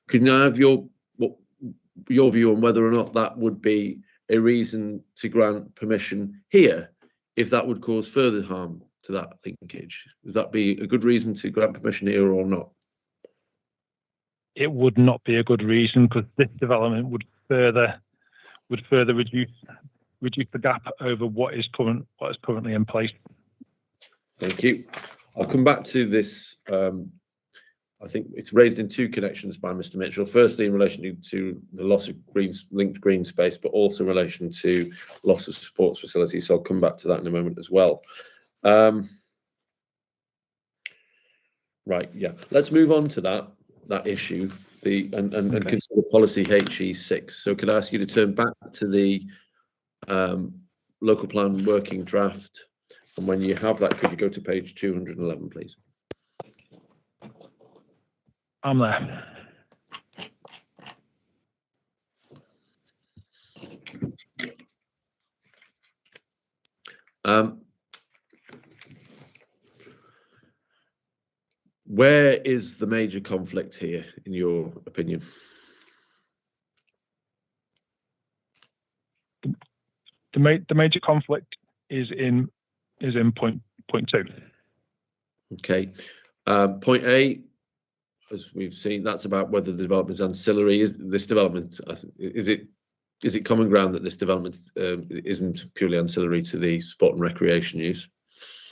could I have your view on whether or not that would be a reason to grant permission here if that would cause further harm to that linkage? Would that be a good reason to grant permission here or not? It would not be a good reason, because this development would further reduce the gap over what is currently in place. Thank you. I'll come back to this. I think it's raised in two connections by Mr. Mitchell. Firstly, in relation to the loss of linked green space, but also in relation to loss of sports facilities. So I'll come back to that in a moment as well. Right, yeah. Let's move on to that issue. And consider policy HE6. So could I ask you to turn back to the local plan working draft, and when you have that, could you go to page 211, please? I'm there. Where is the major conflict here, in your opinion? The major conflict is in point two. Okay. Point A, as we've seen, that's about whether the development is ancillary. Is this development, is it common ground that this development isn't purely ancillary to the sport and recreation use?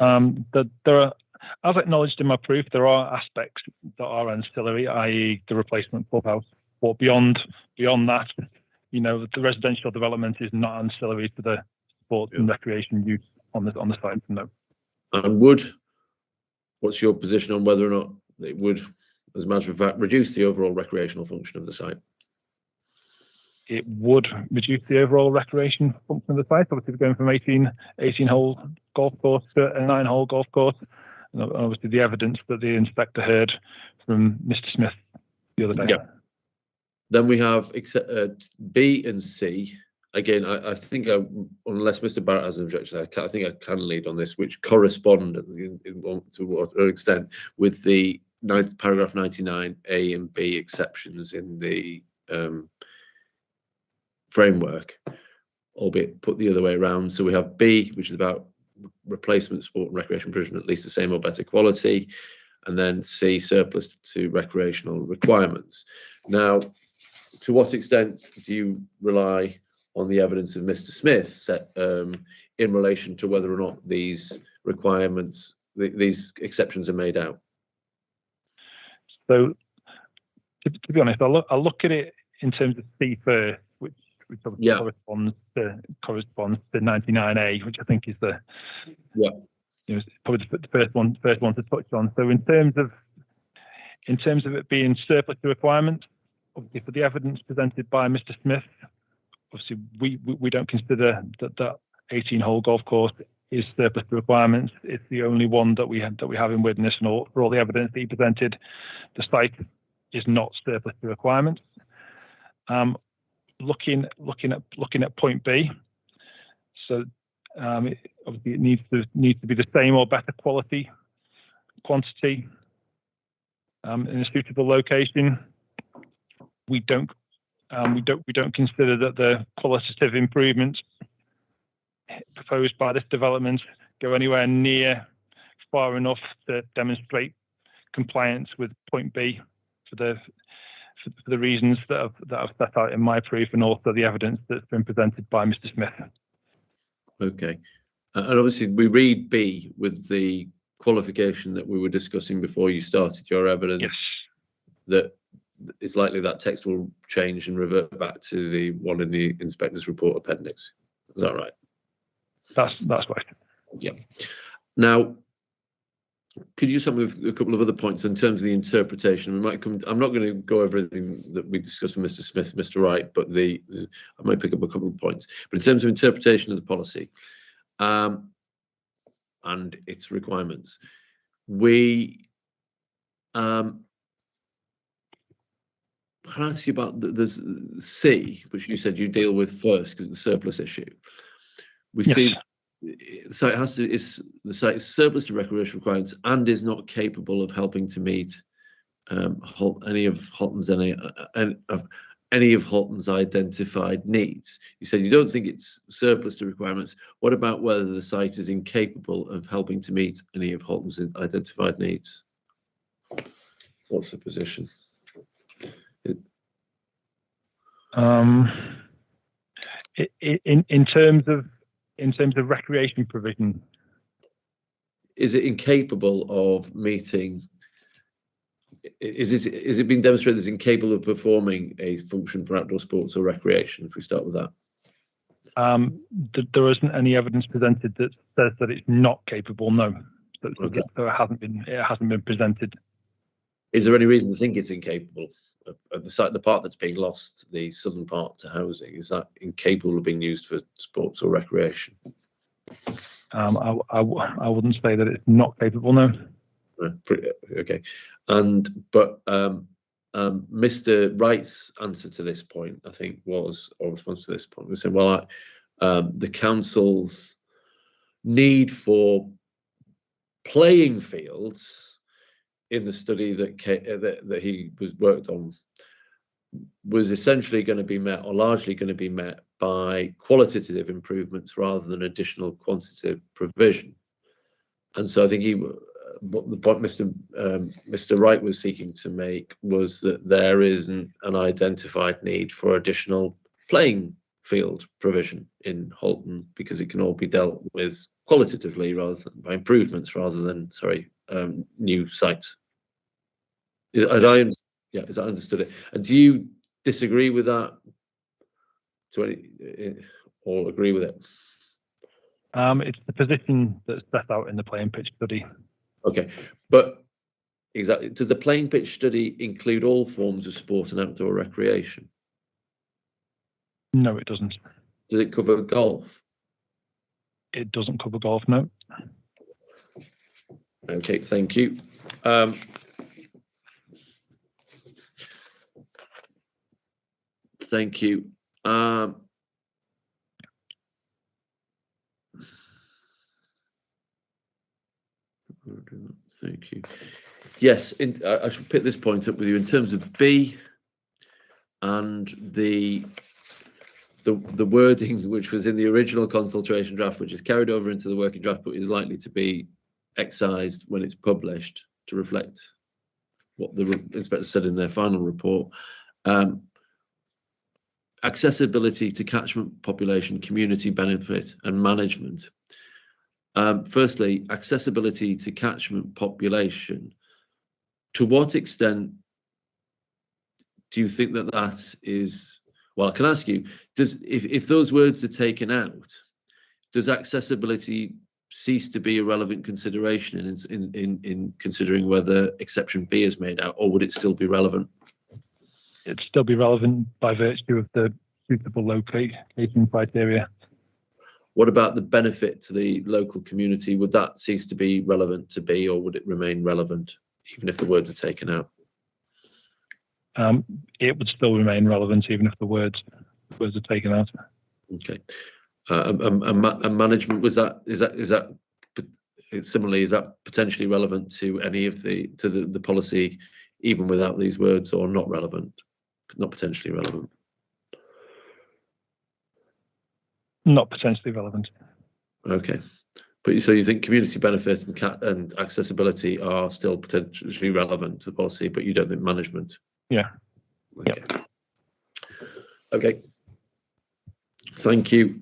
There are, as acknowledged in my proof, there are aspects that are ancillary, i.e. the replacement clubhouse. But beyond that, you know, the residential development is not ancillary to the sports and recreation use on the site. No. And what's your position on whether or not it would, as a matter of fact, reduce the overall recreational function of the site? It would reduce the overall recreation function of the site. Obviously, we're going from 18-hole golf course to a 9-hole golf course. And obviously, the evidence that the inspector heard from Mr. Smith the other day. Yeah. Then we have B and C. Again, I think, unless Mr. Barrett has an objection, I think I can lead on this, which correspond to an extent with the paragraph 99A and B exceptions in the framework, albeit put the other way around. So we have B, which is about replacement sport and recreation provision at least the same or better quality, and then C, surplus to recreational requirements. Now, to what extent do you rely on the evidence of Mr. Smith in relation to whether or not these requirements, these exceptions are made out? So, to be honest, I'll look at it in terms of C first, which obviously corresponds to 99A, which I think is the probably the first one to touch on. So in terms of it being surplus to requirements, obviously for the evidence presented by Mr. Smith, obviously we don't consider that 18-hole golf course is surplus to requirements. It's the only one that we have in Widnes, and for all the evidence that he presented, the site is not surplus to requirements. Looking at point B, so obviously it needs to be the same or better quality, quantity, in a suitable location. We don't consider that the qualitative improvements proposed by this development go anywhere near far enough to demonstrate compliance with point B for the reasons that I've set out in my proof, and also the evidence that's been presented by Mr. Smith. Okay, and obviously we read B with the qualification that we were discussing before you started your evidence. Yes. That it's likely that text will change and revert back to the one in the inspector's report appendix. Is that right? That's right. Yeah. Now, could you tell me a couple of other points in terms of the interpretation? We might come. I'm not going to go over everything that we discussed with Mr. Smith, Mr. Wright, but I might pick up a couple of points. But in terms of interpretation of the policy and its requirements, we can I ask you about the C, which you said you deal with first because it's a surplus issue. We see the site the site is surplus to recreation requirements and is not capable of helping to meet any of Halton's identified needs. You said you don't think it's surplus to requirements. What about whether the site is incapable of helping to meet any of Halton's identified needs? What's the position? In terms of recreation provision, is it incapable of meeting? Is it been demonstrated it's incapable of performing a function for outdoor sports or recreation? If we start with that, there isn't any evidence presented that says that it's not capable. No, so it hasn't been presented. Is there any reason to think it's incapable? Of the site, the part that's being lost, the southern part to housing, is that incapable of being used for sports or recreation? I wouldn't say that it's not capable, no. Okay, but Mr. Wright's answer to this point, I think, was, or response to this point, was saying, well, the council's need for playing fields in the study that he was worked on was essentially going to be met, or largely going to be met, by qualitative improvements rather than additional quantitative provision. And so I think the point Mr. Wright was seeking to make was that there is an identified need for additional playing field provision in Halton, because it can all be dealt with qualitatively rather than by improvements rather than new sites. Is that understood it? And do you disagree with that, or agree with it? It's the position that's set out in the playing pitch study. Okay, but exactly, does the playing pitch study include all forms of sport and outdoor recreation? No, it doesn't. Does it cover golf? It doesn't cover golf, no. Okay, thank you. Thank you. Thank you. Yes, I should pick this point up with you in terms of B and the wording which was in the original consultation draft, which is carried over into the working draft, but is likely to be excised when it's published to reflect what the inspector said in their final report. Accessibility to catchment population, community benefit and management. Firstly, accessibility to catchment population. To what extent do you think that that is, well, I can ask you, if those words are taken out, does accessibility cease to be a relevant consideration in considering whether exception B is made out, or would it still be relevant? It'd still be relevant by virtue of the suitable location criteria. What about the benefit to the local community? Would that cease to be relevant to B, or would it remain relevant even if the words are taken out? It would still remain relevant even if the words are taken out. Okay. And management, is that similarly, is that potentially relevant to any of the policy even without these words, or not relevant? Not potentially relevant? Not potentially relevant. Okay. But so you think community benefit and accessibility are still potentially relevant to the policy, but you don't think management? Yeah. Okay. Yep. Okay. Thank you.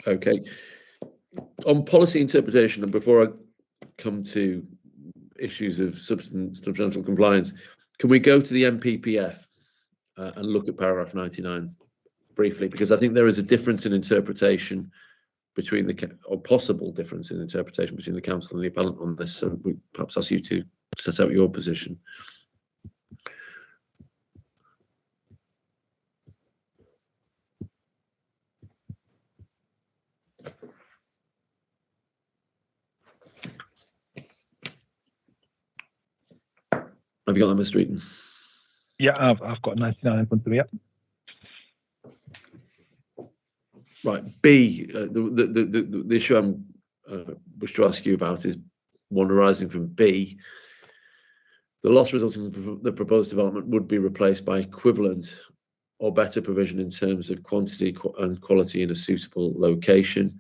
Okay. On policy interpretation, and before I come to issues of substantial compliance, can we go to the MPPF and look at paragraph 99 briefly? Because I think there is a difference in interpretation between or possible difference in interpretation between the council and the appellant on this. So we perhaps ask you to set out your position. Have you got that, Mr. Eaton? Yeah, I've got 99 in front of me. Yep. Right. B. The issue I'm wish to ask you about is one arising from B. The loss resulting from the proposed development would be replaced by equivalent or better provision in terms of quantity and quality in a suitable location.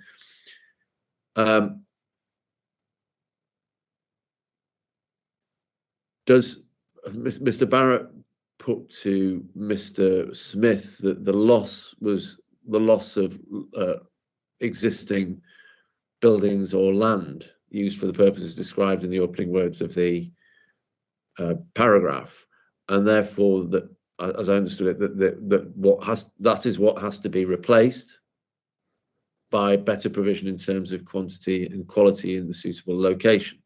Does Mr. Barrett put to Mr. Smith that the loss was the loss of existing buildings or land used for the purposes described in the opening words of the paragraph, and therefore that, as I understood it, that is what has to be replaced by better provision in terms of quantity and quality in the suitable location?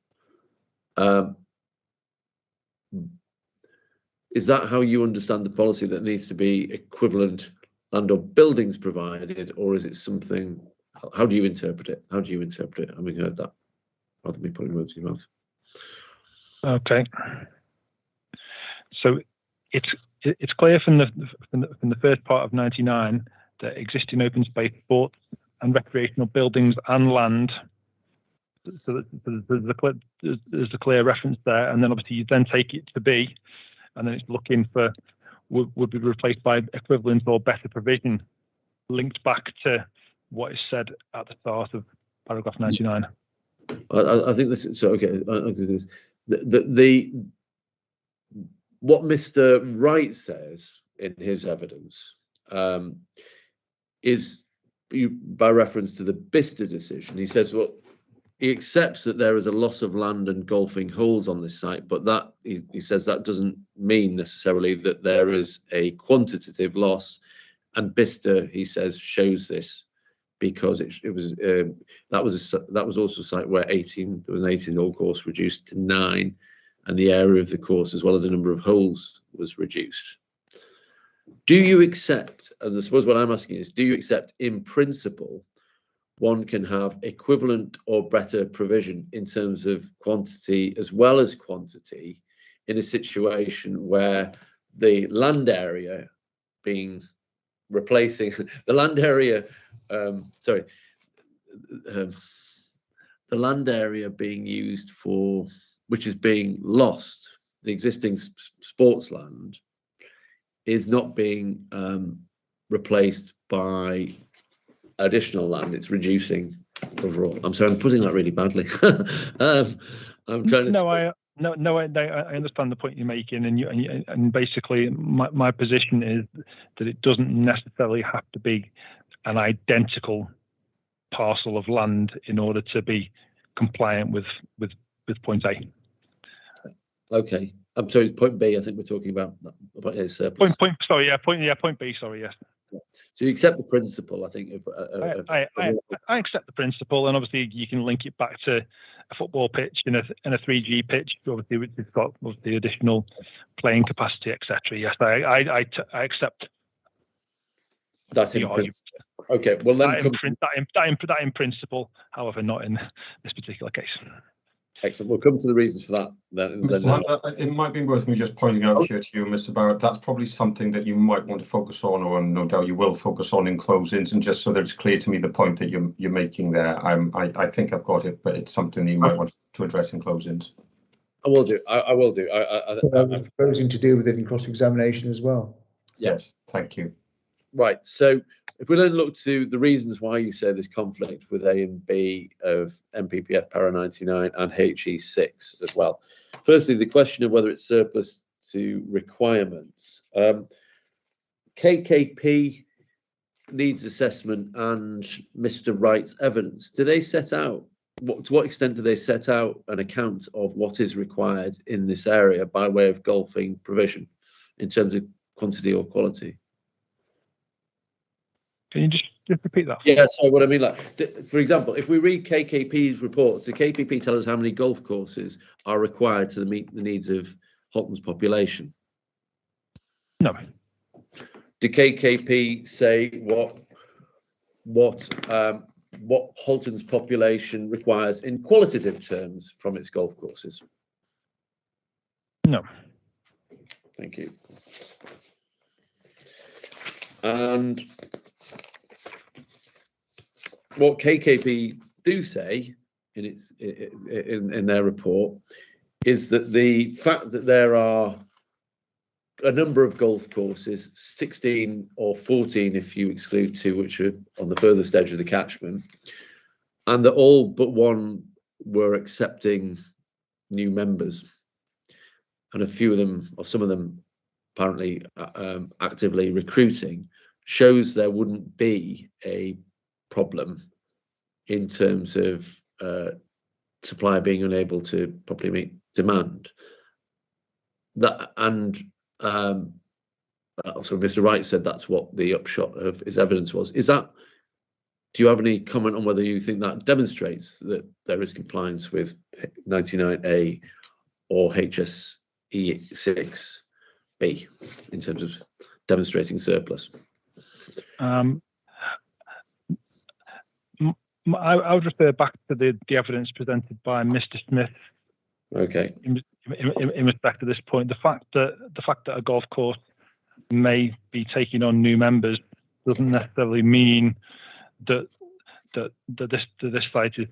Is that how you understand the policy, that needs to be equivalent land or buildings provided, or is it something? How do you interpret it? How do you interpret it? Having heard that, rather than me putting words in your mouth. Okay. So it's clear from the first part of 99 that existing open space, sports and recreational buildings and land. So there's a clear reference there, and then obviously you then take it to B, and then it's looking for would be replaced by equivalent or better provision, linked back to what is said at the start of paragraph 99. I think this is so. Okay, I think this what Mr. Wright says in his evidence is by reference to the Bicester decision. He says, well, he accepts that there is a loss of land and golfing holes on this site, but that he says that doesn't mean necessarily that there is a quantitative loss. And Bicester, he says, shows this because that was also a site where there was an 18-hole course reduced to 9, and the area of the course as well as the number of holes was reduced. Do you accept, and I suppose what I'm asking is, do you accept in principle one can have equivalent or better provision in terms of quantity as well as quantity in a situation where the land area being replacing the land area, the land area being used for, which is being lost, the existing sports land is not being replaced by additional land, it's reducing overall. I'm sorry, I'm putting that really badly. I'm trying to. I understand the point you're making, and basically my position is that it doesn't necessarily have to be an identical parcel of land in order to be compliant with point A. Okay, I'm sorry, it's point B. I think we're talking about surplus. Point B. Sorry, yes. So you accept the principle, I think. I accept the principle, and obviously you can link it back to a football pitch and a 3G pitch, obviously, which has got the additional playing capacity, etc. Yes, I accept. That's in principle. Okay, well then that in principle, however, not in this particular case. Excellent. We'll come to the reasons for that then. Mr. Hunt, it might be worth me just pointing out here to you, Mr. Barrett, that's probably something that you might want to focus on, or no doubt you will focus on in closings, and just so that it's clear to me the point that you're making there. I think I've got it, but it's something that you might want to address in closings. I will do. I will do. I was proposing to deal with it in cross-examination as well. Yes, thank you. Right. So if we then look to the reasons why you say there's conflict with A and B of MPPF Para 99 and HE6 as well. Firstly, the question of whether it's surplus to requirements. KKP needs assessment and Mr. Wright's evidence. Do they set out, to what extent do they set out an account of what is required in this area by way of golfing provision in terms of quantity or quality? Can you just repeat that? Yeah, so what I mean, like, for example, if we read KKP's report, does KKP tell us how many golf courses are required to meet the needs of Halton's population? No. Do KKP say what Halton's population requires in qualitative terms from its golf courses? No. Thank you. And what KKP do say in their report is that the fact that there are a number of golf courses, 16 or 14 if you exclude 2 which are on the furthest edge of the catchment, and that all but one were accepting new members, and a few of them, or some of them apparently actively recruiting, shows there wouldn't be a problem in terms of supply being unable to properly meet demand. That, and so Mr. Wright said that's what the upshot of his evidence was. Is that, do you have any comment on whether you think that demonstrates that there is compliance with 99A or HSE6B in terms of demonstrating surplus? I would refer back to the evidence presented by Mr. Smith. Okay. In respect to this point, the fact that a golf course may be taking on new members doesn't necessarily mean that this site is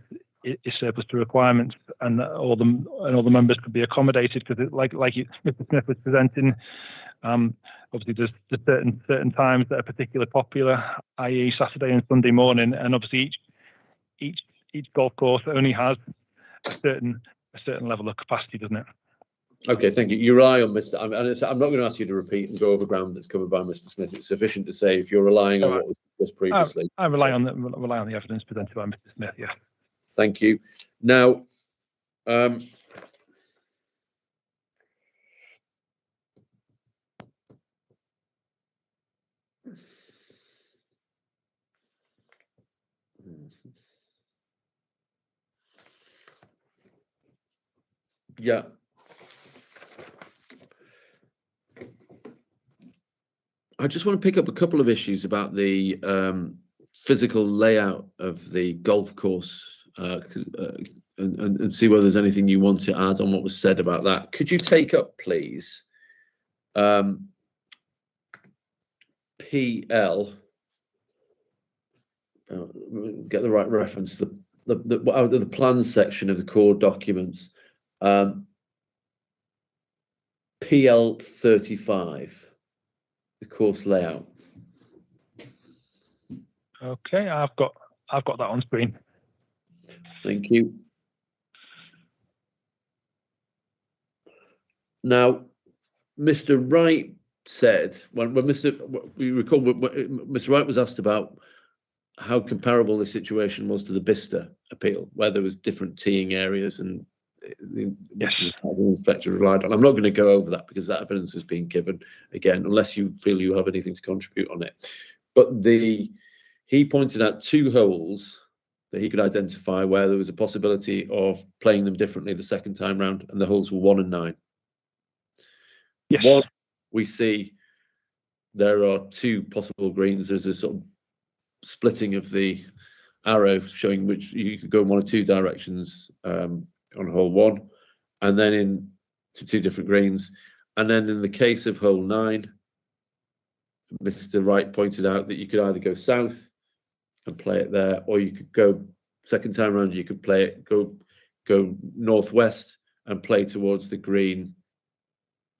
surplus to requirements, and all the members could be accommodated, because Mr. Smith was presenting. Obviously, there's certain times that are particularly popular, i.e., Saturday and Sunday morning, and obviously each golf course only has a certain level of capacity, doesn't it? Okay, thank you. You rely on Mr. I'm not going to ask you to repeat and go over ground that's covered by Mr. Smith. It's sufficient to say if you're relying on what was discussed previously. I rely on the evidence presented by Mr. Smith. Yeah. Thank you. Now, yeah. I just want to pick up a couple of issues about the physical layout of the golf course and see whether there's anything you want to add on what was said about that. Could you take up, please, PL? Get the right reference. The plans section of the core documents. PL 35, the course layout. Okay, I've got that on screen. Thank you. Now, Mr. Wright said when Mr. Wright was asked about how comparable the situation was to the Bicester appeal, where there was different teeing areas and the inspector relied on. I'm not going to go over that because that evidence has been given again, unless you feel you have anything to contribute on it. But he pointed out 2 holes that he could identify where there was a possibility of playing them differently the second time round, and the holes were 1 and 9. Yes. One, we see there are 2 possible greens. There's a sort of splitting of the arrow showing which you could go in 1 or 2 directions on hole 1, and then into 2 different greens. And then in the case of hole 9, Mr. Wright pointed out that you could either go south and play it there, or you could go second time around, you could play it, go northwest and play towards the green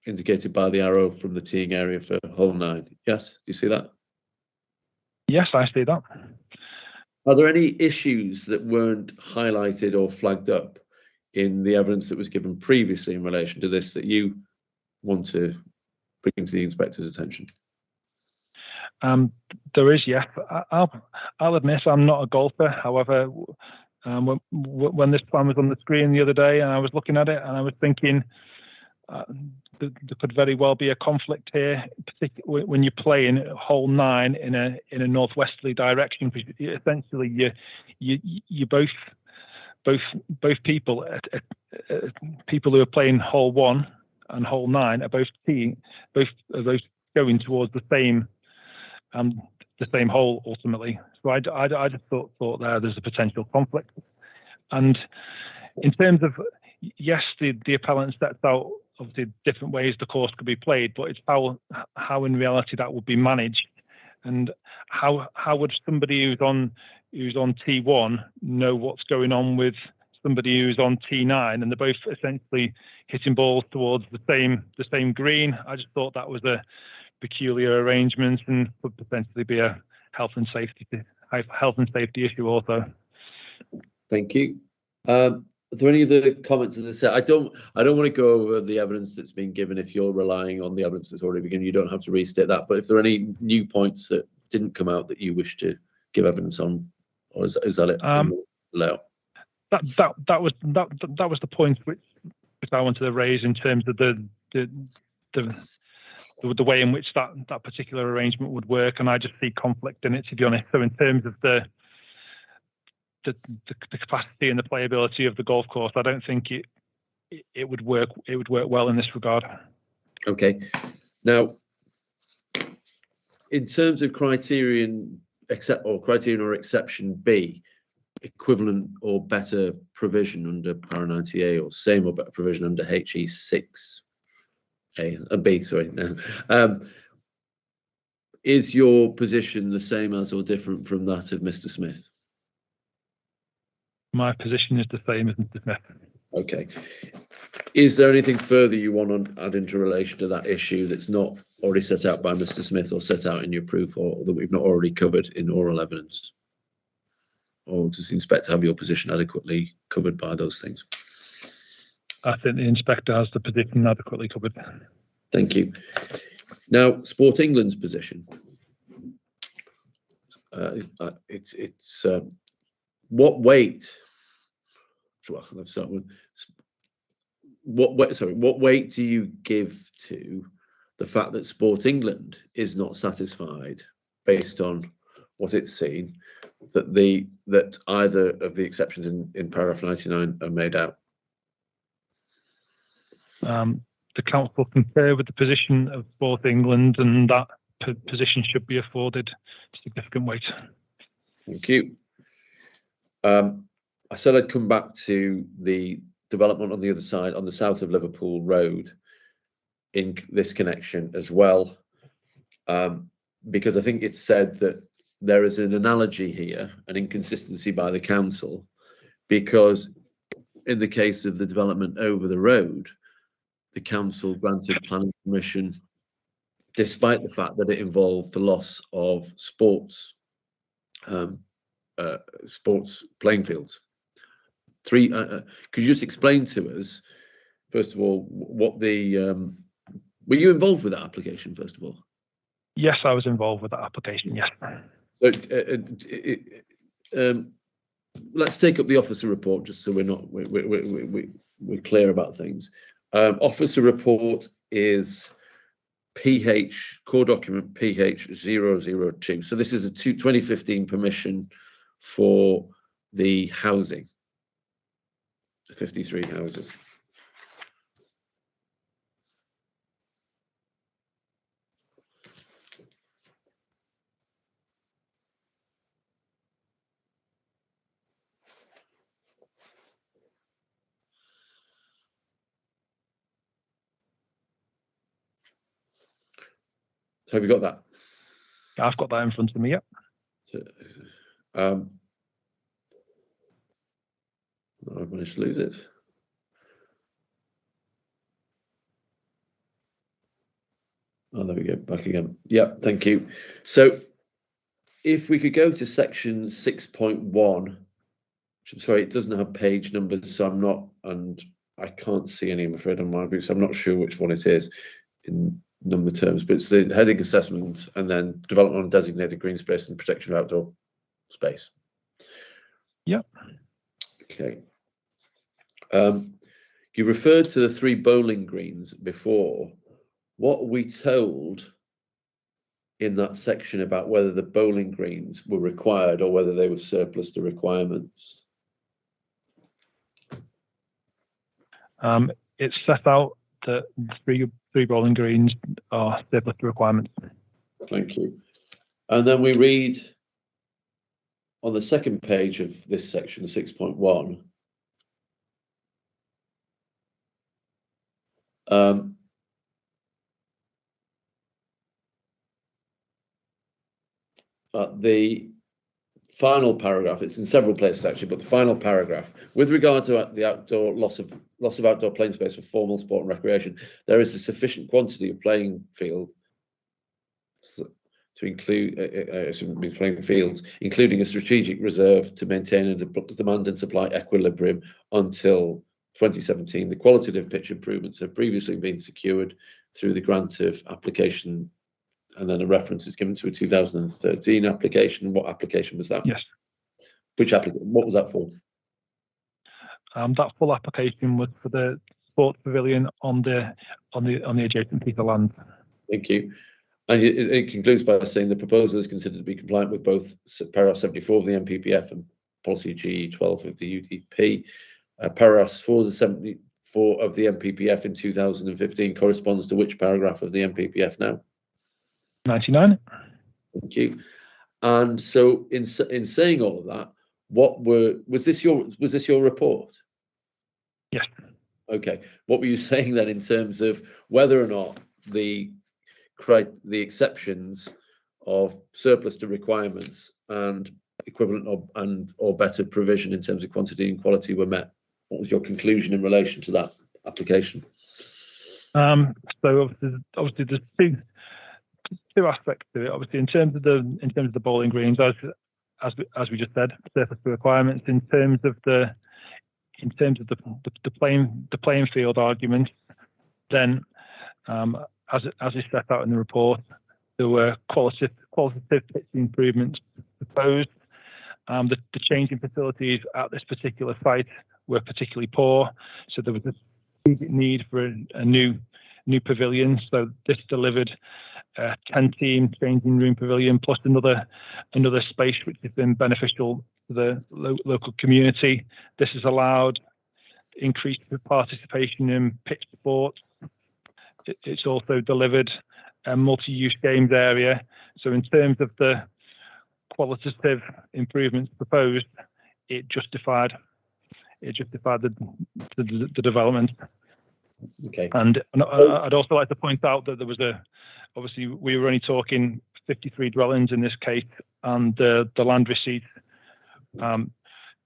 indicated by the arrow from the teeing area for hole 9. Yes, do you see that? Yes, I see that. Are there any issues that weren't highlighted or flagged up in the evidence that was given previously in relation to this that you want to bring to the inspector's attention? There is, yes. I'll admit I'm not a golfer. However, when this plan was on the screen the other day and I was looking at it and I was thinking there could very well be a conflict here, particularly when you're playing hole 9 in a northwesterly direction. Essentially, you both people people who are playing hole 1 and hole 9 are both going towards the same hole ultimately. So I just thought there's a potential conflict. And in terms of, yes, the appellant sets out obviously different ways the course could be played, but it's how in reality that would be managed, and how would somebody who's on T1 know what's going on with somebody who's on T9, and they're both essentially hitting balls towards the same green. I just thought that was a peculiar arrangement and could potentially be a health and safety issue also. Thank you. Are there any other comments? As I said, I don't want to go over the evidence that's been given. If you're relying on the evidence that's already been given, you don't have to restate that. But if there are any new points that didn't come out that you wish to give evidence on, or is that it? That was the point which I wanted to raise in terms of the way in which that particular arrangement would work, and I just see conflict in it, to be honest. So in terms of the capacity and the playability of the golf course, I don't think it would work well in this regard. Okay. Now, in terms of criterion or exception B, equivalent or better provision under para 90A, or same or better provision under HE 6. B, sorry. Is your position the same as or different from that of Mr. Smith? My position is the same as Mr. Smith. Okay. Is there anything further you want to add into relation to that issue that's not already set out by Mr. Smith or set out in your proof, or that we've not already covered in oral evidence? Or does the inspector have your position adequately covered by those things? I think the inspector has the position adequately covered. Thank you. Now, Sport England's position. It's what weight? Well, let's start with what weight do you give to the fact that Sport England is not satisfied, based on what it's seen, that either of the exceptions in paragraph 99 are made out? The council concur with the position of Sport England, and that position should be afforded significant weight. Thank you. I said I'd come back to the development on the other side, on the south of Liverpool Road, in this connection as well, because I think it's said that there is an analogy here, an inconsistency by the council, because in the case of the development over the road, the council granted planning permission despite the fact that it involved the loss of sports playing fields. Could you just explain to us, first of all, what the were you involved with that application, first of all? Yes, I was involved with that application, yes. So, let's take up the officer report, just so we're clear about things. Officer report is PH, core document PH002. So this is a 2015 permission for the housing, 53 houses. So have you got that? I've got that in front of me, yep. So, I've managed to lose it. Oh, there we go, back again. Yep, thank you. So if we could go to section 6.1, which I'm sorry, it doesn't have page numbers, so I'm not, and I can't see any, I'm afraid, on my book, so I'm not sure which one it is in number terms, but it's the heading assessment and then development on designated green space and protection of outdoor space. Yep. Okay. You referred to the 3 bowling greens before. What are we told in that section about whether the bowling greens were required or whether they were surplus to requirements? It's set out that 3 bowling greens are surplus to requirements. Thank you. And then we read on the second page of this section, 6.1, the final paragraph, it's in several places actually, but the final paragraph, with regard to the outdoor loss of outdoor playing space for formal sport and recreation, there is a sufficient quantity of playing field to include playing fields, including a strategic reserve to maintain a demand and supply equilibrium until 2017. The qualitative pitch improvements have previously been secured through the grant of application, and then a reference is given to a 2013 application. What application was that? Yes. Which application? What was that for? That full application was for the sports pavilion on the adjacent piece of land. Thank you. And it concludes by saying the proposal is considered to be compliant with both paragraph 74 of the MPPF and policy GE12 of the UDP. Paragraph 4 of the MPPF in 2015 corresponds to which paragraph of the MPPF now? 99. Thank you. And so in saying all of that, was this your report? Yes. Okay. What were you saying then in terms of whether or not the exceptions of surplus to requirements and equivalent or better provision in terms of quantity and quality were met? What was your conclusion in relation to that application? So obviously there's two aspects to it. Obviously, in terms of the bowling greens, as we just said, surplus to requirements. In terms of the playing field argument, then as is set out in the report, there were qualitative pitch improvements proposed. The changing facilities at this particular site were particularly poor, so there was a need for a new pavilion. So this delivered a 10-team changing room pavilion plus another space which has been beneficial to the local community. This has allowed increased participation in pitch sports. It's also delivered a multi-use games area. So in terms of the qualitative improvements proposed, it justified it justified the development. Okay. And I'd also like to point out that there was obviously we were only talking 53 dwellings in this case, and the land receipts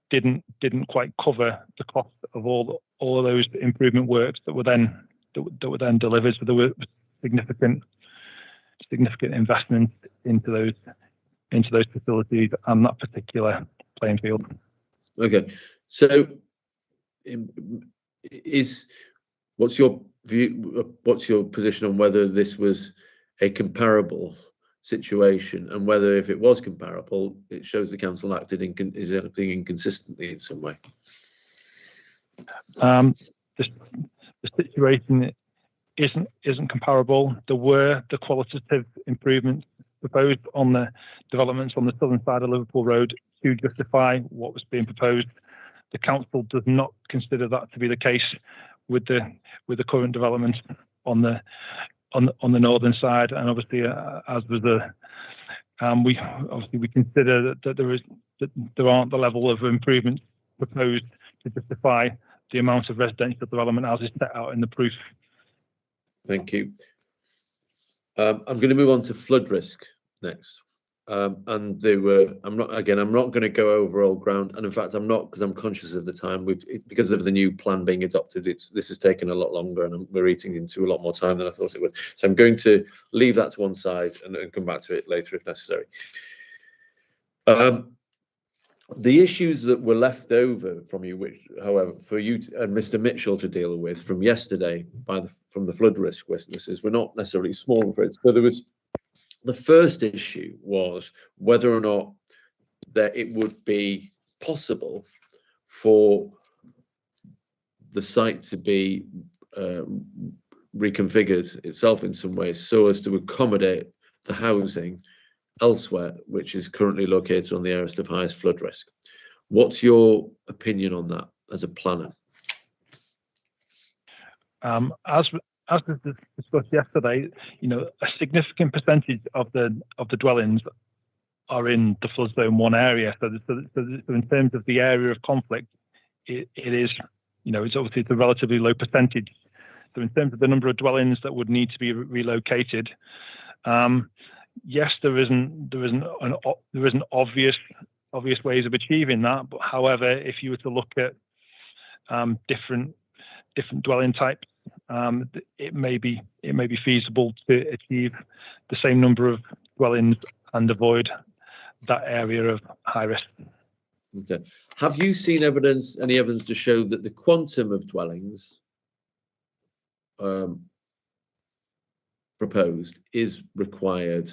didn't quite cover the cost of all of those improvement works that were then delivered. So there were significant investment into those facilities and that particular playing field. Okay, so what's your view? What's your position on whether this was a comparable situation, and whether, if it was comparable, it shows the council acted is acting inconsistently in some way? The situation isn't comparable. There were the qualitative improvements proposed on the developments on the southern side of Liverpool Road to justify what was being proposed. The council does not consider that to be the case with the current development on the northern side, and obviously as was we consider that there aren't the level of improvements proposed to justify the amount of residential development as is set out in the proof. Thank you. I'm going to move on to flood risk next. And I'm not going to go over old ground, and in fact I'm not, because I'm conscious of the time. Because of the new plan being adopted, this has taken a lot longer, and we're eating into a lot more time than I thought it would. So I'm going to leave that to one side and come back to it later if necessary. The issues that were left over from you, which, however, for you and Mr. Mitchell to deal with from yesterday from the flood risk witnesses, were not necessarily small, I'm afraid. So there was. The first issue was whether or not that it would be possible for the site to be reconfigured itself in some ways so as to accommodate the housing elsewhere, which is currently located on the areas of highest flood risk. What's your opinion on that as a planner? As was discussed yesterday, a significant percentage of the dwellings are in the flood zone 1 area. So in terms of the area of conflict, it is, it's obviously a relatively low percentage. So in terms of the number of dwellings that would need to be relocated, yes, there isn't obvious ways of achieving that. But however, if you were to look at different dwelling types, it may be feasible to achieve the same number of dwellings and avoid that area of high risk. Okay. Have you seen any evidence to show that the quantum of dwellings proposed is required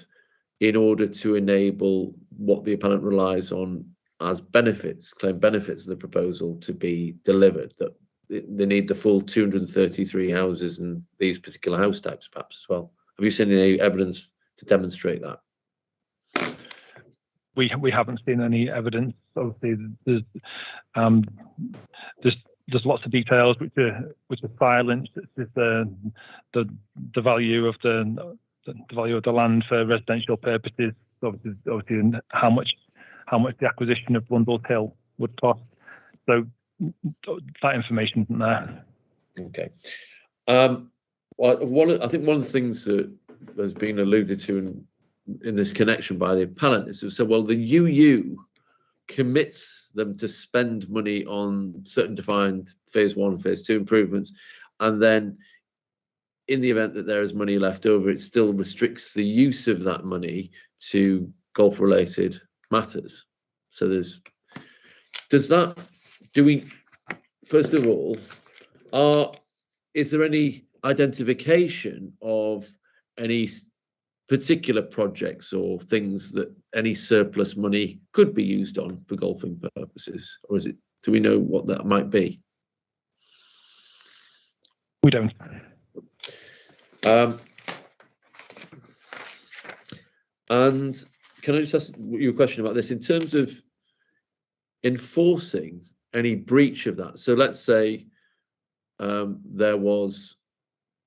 in order to enable what the appellant relies on as claim benefits of the proposal to be delivered, that they need the full 233 houses and these particular house types perhaps as well? Have you seen any evidence to demonstrate that? We haven't seen any evidence. Obviously, there's lots of details which are silent. It's the value of the land for residential purposes. Obviously, and how much the acquisition of Blundell Hill would cost. So that information isn't there. Okay. Well, I think one of the things that has been alluded to in this connection by the appellant is to say, well, the UU commits them to spend money on certain defined phase 1, phase 2 improvements, and then in the event that there is money left over, it still restricts the use of that money to golf related matters. So first of all, is there any identification of any particular projects or things that any surplus money could be used on for golfing purposes, or do we know what that might be? We don't. And can I just ask you a question about this in terms of enforcing any breach of that? So let's say there was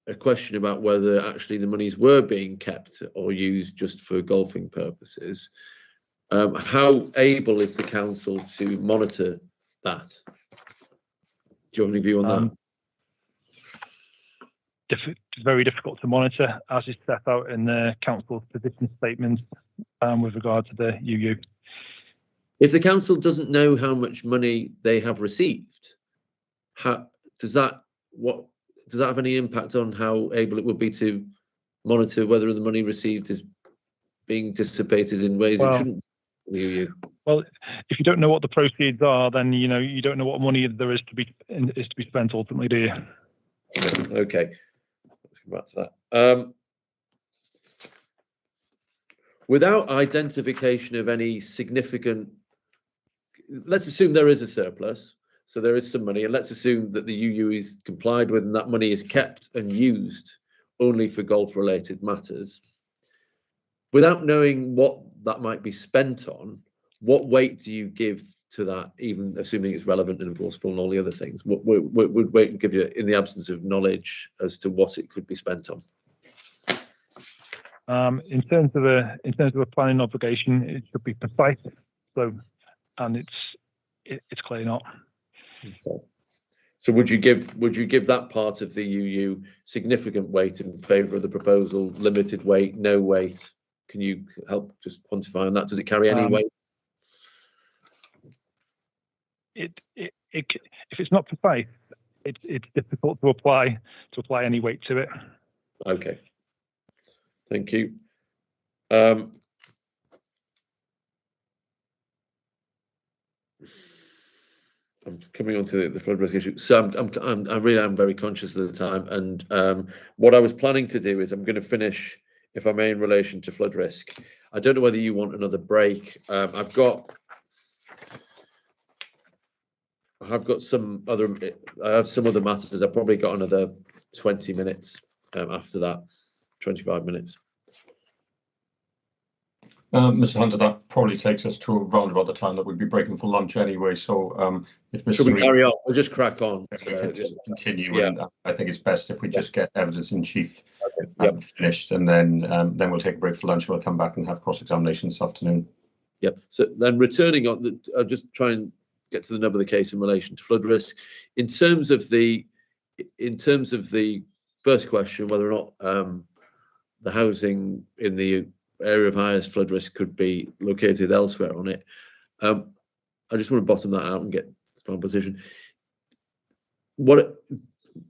a question about whether actually the monies were being kept or used just for golfing purposes. How able is the council to monitor that? Do you have any view on that? Very difficult to monitor, as is set out in the council's position statement with regard to the UU. If the council doesn't know how much money they have received, does that have any impact on how able it would be to monitor whether the money received is being dissipated in ways it shouldn't? Well, if you don't know what the proceeds are, then you don't know what money there is to be spent ultimately, do you? Okay, let's come back to that. Without identification of any significant, let's assume there is a surplus, so there is some money, and let's assume that the UU is complied with and that money is kept and used only for golf-related matters. Without knowing what that might be spent on, what weight do you give to that, even assuming it's relevant and enforceable and all the other things? What weight would give you in the absence of knowledge as to what it could be spent on? In terms of a planning obligation, it should be precise. And it's clearly not. Okay. So would you give that part of the UU significant weight in favour of the proposal? Limited weight, no weight? Can you help just quantify on that? Does it carry any weight? If it's not precise, it's difficult to apply any weight to it. Okay. Thank you. I'm coming on to the flood risk issue. So I really am very conscious of the time. And what I was planning to do is I'm going to finish, if I may, in relation to flood risk. I don't know whether you want another break. I have some other matters. I've probably got another 20 minutes after that, 25 minutes. Mr. Hunter, that probably takes us to around about the time that we'd be breaking for lunch anyway. So if Mr. Should we carry on? We'll just crack on. Just continue. Yeah. And I think it's best if we just get evidence in chief finished, and then we'll take a break for lunch. We'll come back and have cross-examination this afternoon. Yep. So then returning on, I'll just try and get to the nub of the case in relation to flood risk. In terms of the first question, whether or not the housing in the area of highest flood risk could be located elsewhere on it, I just want to bottom that out and get the final position. What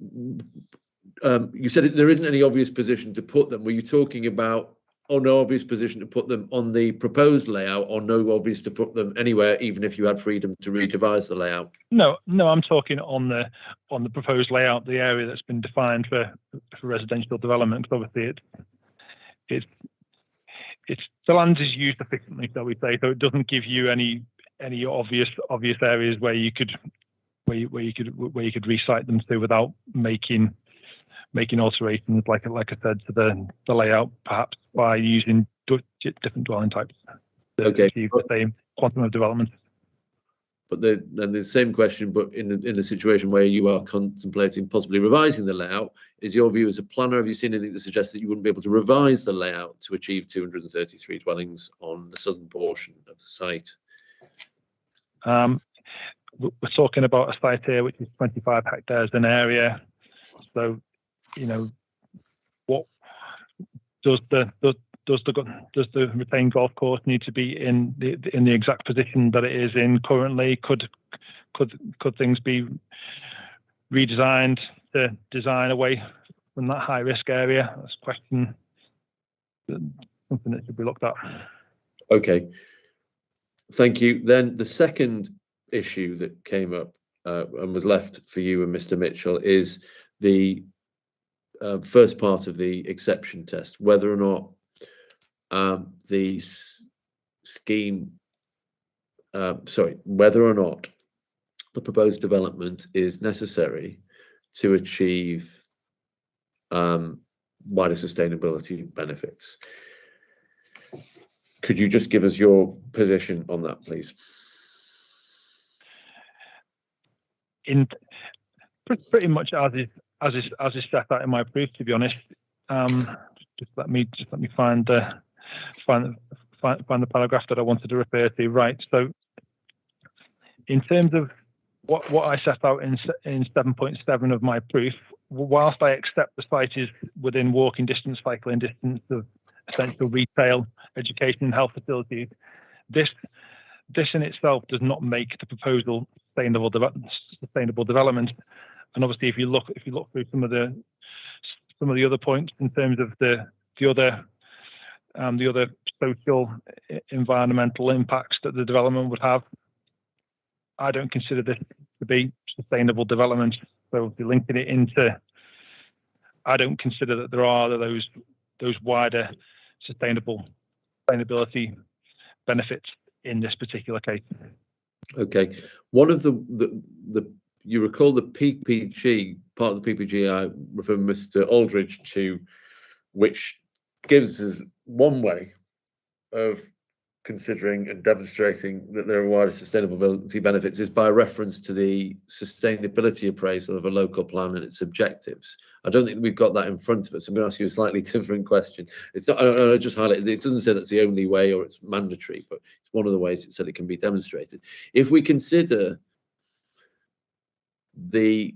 you said, there isn't any obvious position to put them. Were you talking about, no obvious position to put them on the proposed layout, or no obvious to put them anywhere, even if you had freedom to redevise the layout? No, I'm talking on the proposed layout, the area that's been defined for residential development. Because obviously it's the land is used efficiently, shall we say, so it doesn't give you any obvious areas where you could resite them to without making alterations, like I said, to the layout, perhaps by using different dwelling types to achieve the same quantum of development. But then the same question, but in the situation where you are contemplating possibly revising the layout, is your view as a planner, have you seen anything that suggests that you wouldn't be able to revise the layout to achieve 233 dwellings on the southern portion of the site? We're talking about a site here which is 25 hectares in area. So, what does the retained golf course need to be in the exact position that it is in currently? Could things be redesigned to design away from that high risk area? That's a question, something that should be looked at. Okay, thank you. Then the second issue that came up and was left for you and Mr. Mitchell is the first part of the exception test, whether or not the scheme, whether or not the proposed development is necessary to achieve wider sustainability benefits. Could you just give us your position on that, please? In pretty much as is set out in my brief, to be honest. Just let me find the paragraph that I wanted to refer to. Right. So, in terms of what I set out in 7.7 of my proof, whilst I accept the site is within walking distance, cycling distance of essential retail, education and health facilities, this in itself does not make the proposal sustainable development. And obviously, if you look through some of the other points in terms of the other social environmental impacts that the development would have, I don't consider this to be sustainable development. So if you're linking it into, I don't consider that there are those wider sustainability benefits in this particular case. Okay, one of the you recall the PPG, part of the PPG I refer Mr. Aldridge to, which gives us one way of considering and demonstrating that there are wider sustainability benefits is by reference to the sustainability appraisal of a local plan and its objectives. I don't think we've got that in front of us. I'm going to ask you a slightly different question. It's not, I just highlight, it doesn't say that's the only way or it's mandatory, but it's one of the ways it said it can be demonstrated. If we consider the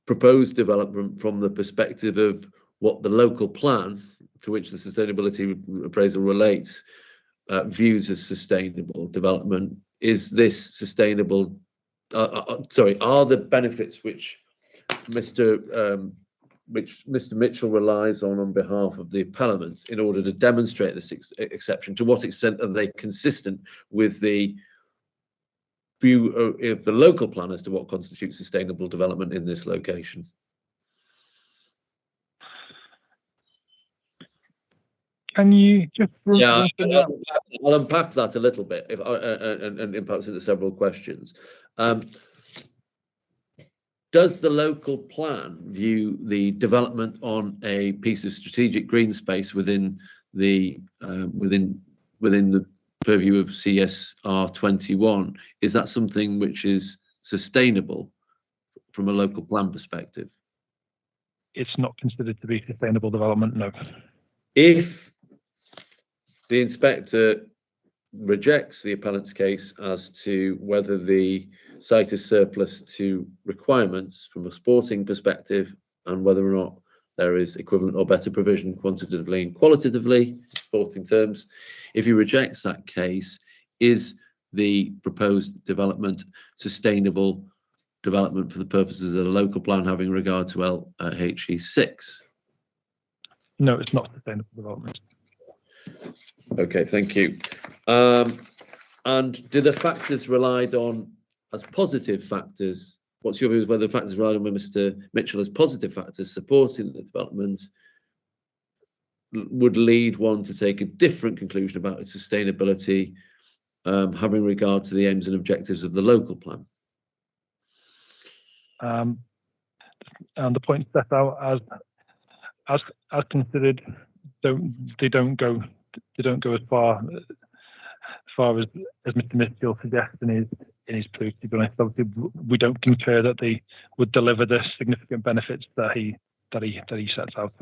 proposed development from the perspective of what the local plan to which the sustainability appraisal relates views as sustainable development, is this sustainable, are the benefits which Mr. Mitchell relies on behalf of the appellant in order to demonstrate this exception, to what extent are they consistent with the view of the local plan as to what constitutes sustainable development in this location? Can you just I'll unpack that a little bit and impacts into several questions. Does the local plan view the development on a piece of strategic green space within the purview of CSR 21? Is that something which is sustainable from a local plan perspective? It's not considered to be sustainable development, no. If the inspector rejects the appellant's case as to whether the site is surplus to requirements from a sporting perspective and whether or not there is equivalent or better provision quantitatively and qualitatively, sporting terms, if he rejects that case, is the proposed development sustainable development for the purposes of the local plan having regard to LHE 6? No, it's not sustainable development. Okay, thank you. And do the factors relied on as positive factors? What's your view of whether the factors relied on by Mr. Mitchell as positive factors supporting the development would lead one to take a different conclusion about its sustainability, having regard to the aims and objectives of the local plan? And the points set out as considered, they don't go as far as Mr. Mitchell suggests in his proof. To be honest, obviously we don't concur that they would deliver the significant benefits that he sets out.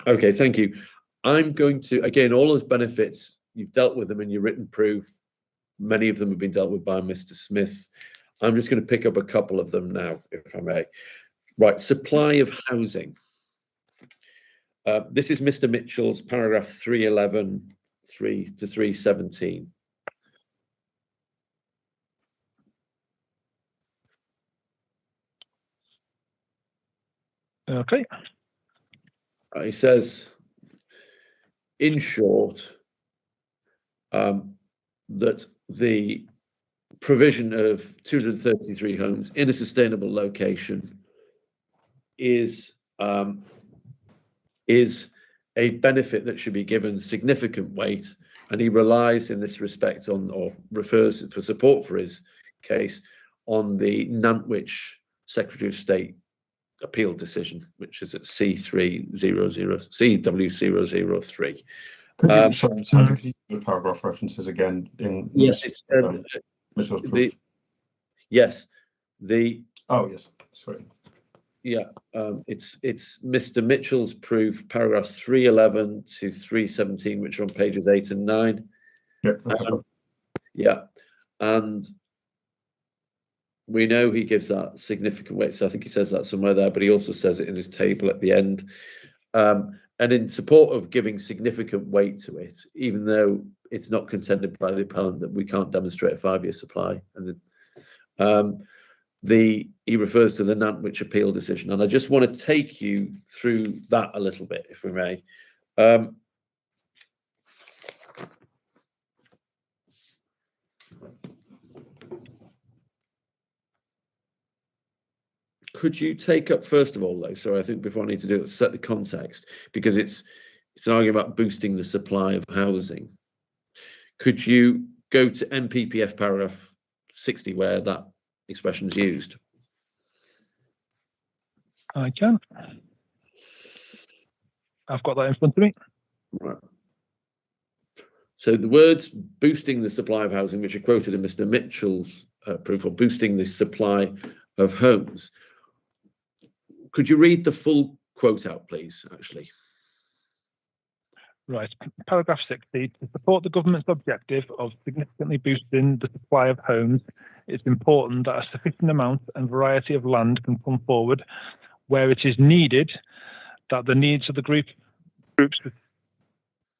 Okay, thank you. I'm going to, again, all those benefits, you've dealt with them in your written proof. Many of them have been dealt with by Mr. Smith. I'm just going to pick up a couple of them now, if I may. Right, supply of housing. This is Mr. Mitchell's paragraph 311, 3 to 317. Okay. He says, in short, that the provision of 233 homes in a sustainable location is a benefit that should be given significant weight, and he relies in this respect on, or refers for support for his case, on the Nantwich Secretary of State appeal decision, which is at CW003. Could you the paragraph references again in? Yes, it's yes. Oh yes, sorry. Yeah, it's Mr. Mitchell's proof, paragraphs 311 to 317, which are on pages 8 and 9. Yep. Yeah, and we know he gives that significant weight. So I think he says that somewhere there, but he also says it in his table at the end. And in support of giving significant weight to it, even though it's not contended by the appellant that we can't demonstrate a 5-year supply, and he refers to the Nantwich appeal decision, and I just want to take you through that a little bit, if we may. Could you take up, first of all, though, so I think before I need to do it, set the context, because it's an argument about boosting the supply of housing. Could you go to NPPF paragraph 60, where that expression is used? I can. I've got that in front of me. Right. So the words boosting the supply of housing, which are quoted in Mr. Mitchell's proof, or boosting the supply of homes. Could you read the full quote out, please, actually? Right. Paragraph 60. To support the government's objective of significantly boosting the supply of homes, it's important that a sufficient amount and variety of land can come forward where it is needed, that the needs of the groups with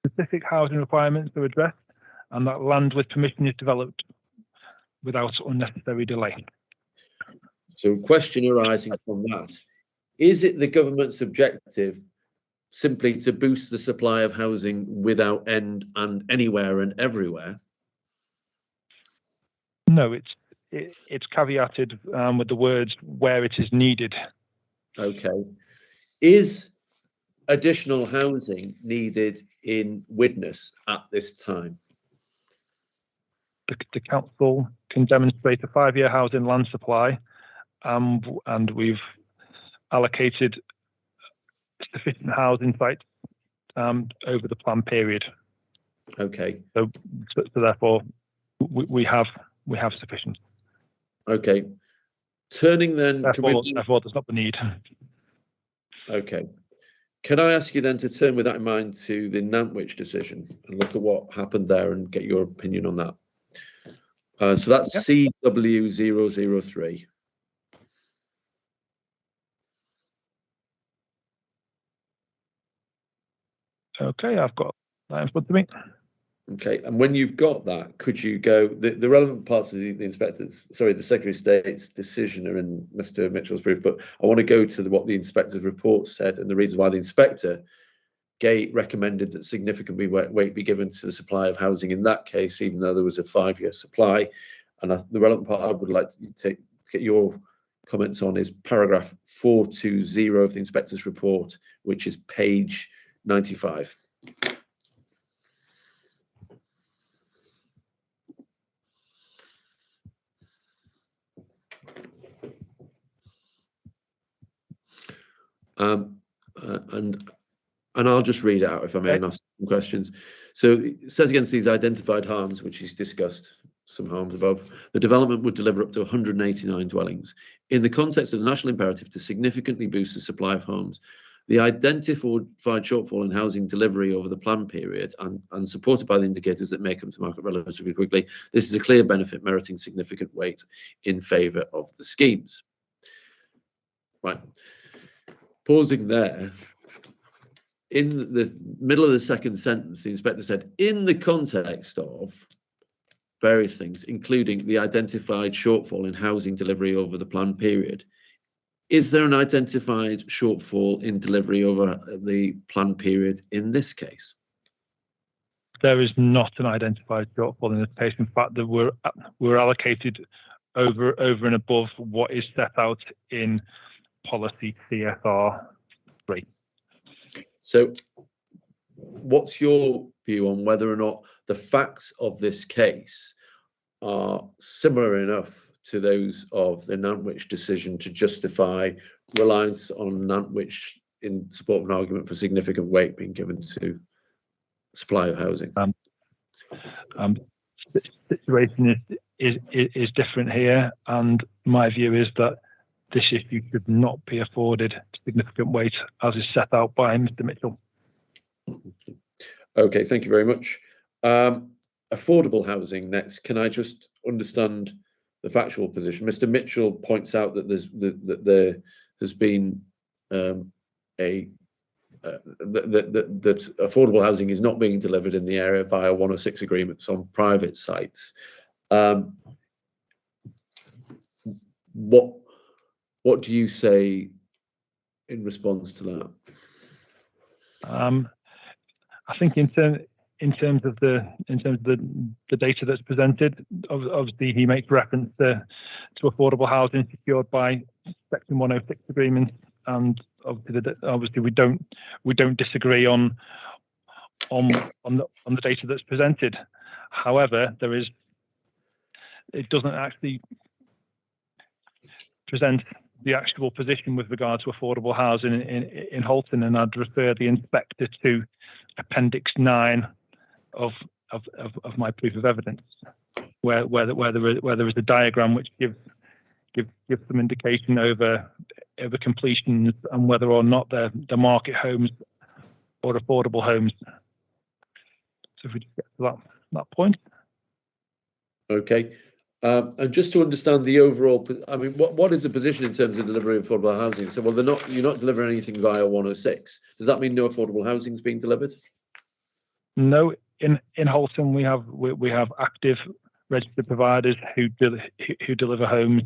specific housing requirements are addressed, and that land with permission is developed without unnecessary delay. So a question arising from that. Is it the government's objective simply to boost the supply of housing without end and anywhere and everywhere? No, it's caveated with the words where it is needed. Okay. Is additional housing needed in Widnes at this time? The council can demonstrate a 5-year housing land supply, and we've allocated sufficient housing sites over the plan period. Okay. So therefore, we have sufficient. Okay. Turning then. Therefore, there's not the need. Okay. Can I ask you then to turn with that in mind to the Nantwich decision and look at what happened there and get your opinion on that? So that's CW003. Okay, I've got that in front of me. Okay, and when you've got that, could you go, the relevant parts of the Secretary of State's decision are in Mr. Mitchell's brief, but I want to go to what the inspector's report said and the reason why the inspector recommended that significant weight be given to the supply of housing in that case, even though there was a 5-year supply. And the relevant part I would like to get your comments on is paragraph 420 of the inspector's report, which is page 95. And I'll just read it out if I may, and ask some questions. So it says against these identified harms, which he's discussed, some harms above, the development would deliver up to 189 dwellings. In the context of the national imperative to significantly boost the supply of homes, the identified shortfall in housing delivery over the plan period and supported by the indicators that may come to market relatively quickly, this is a clear benefit meriting significant weight in favour of the schemes. Right. Pausing there, in the middle of the second sentence, the inspector said, in the context of various things, including the identified shortfall in housing delivery over the planned period. Is there an identified shortfall in delivery over the planned period in this case? There is not an identified shortfall in this case. In fact, that we're allocated over and above what is set out in policy CSR 3. So what's your view on whether or not the facts of this case are similar enough to those of the Nantwich decision to justify reliance on Nantwich in support of an argument for significant weight being given to supply of housing? The situation is different here, and my view is that this issue should not be afforded significant weight as is set out by Mr. Mitchell. Okay, thank you very much. affordable housing next, can I just understand the factual position? Mr. Mitchell points out that there has been that affordable housing is not being delivered in the area via 106 agreements on private sites. What do you say in response to that? I think in terms of the data that's presented, obviously he makes reference to affordable housing secured by Section 106 agreements, and obviously we don't disagree on the data that's presented. However, it doesn't actually present the actual position with regard to affordable housing in Halton, and I'd refer the inspector to Appendix 9 of my proof of evidence, where there is a diagram which gives some indication over completions and whether or not they're market homes or affordable homes. So if we just get to that point. Okay. And just to understand the overall, I mean, what is the position in terms of delivery of affordable housing? So, well, you're not delivering anything via 106. Does that mean no affordable housing is being delivered? No, in Halton we have active registered providers who deliver homes,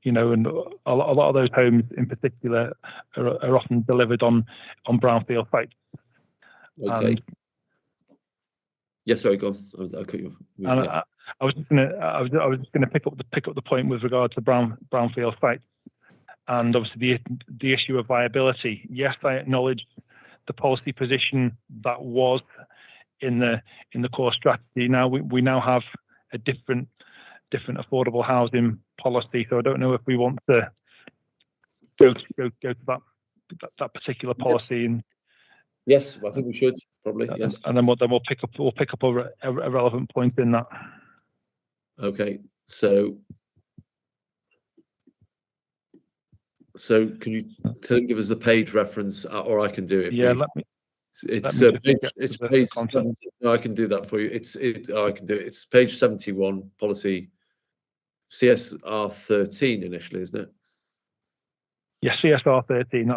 you know, and a lot of those homes in particular are often delivered on brownfield sites. Okay. Yes, sorry, go on. I'll cut you off. I was just gonna pick up the point with regard to brownfield sites, and obviously the issue of viability. Yes, I acknowledge the policy position that was in the core strategy. Now we now have a different affordable housing policy, so I don't know if we want to go to that particular policy. Yes. Yes, I think we should probably. Yes, and then we'll pick up a relevant point in that. Okay, so can you give us the page reference, or I can do it? Yeah, It's page 70. No, I can do that for you. I can do it. It's page 71, policy CSR 13 initially, isn't it? Yeah, CSR 13.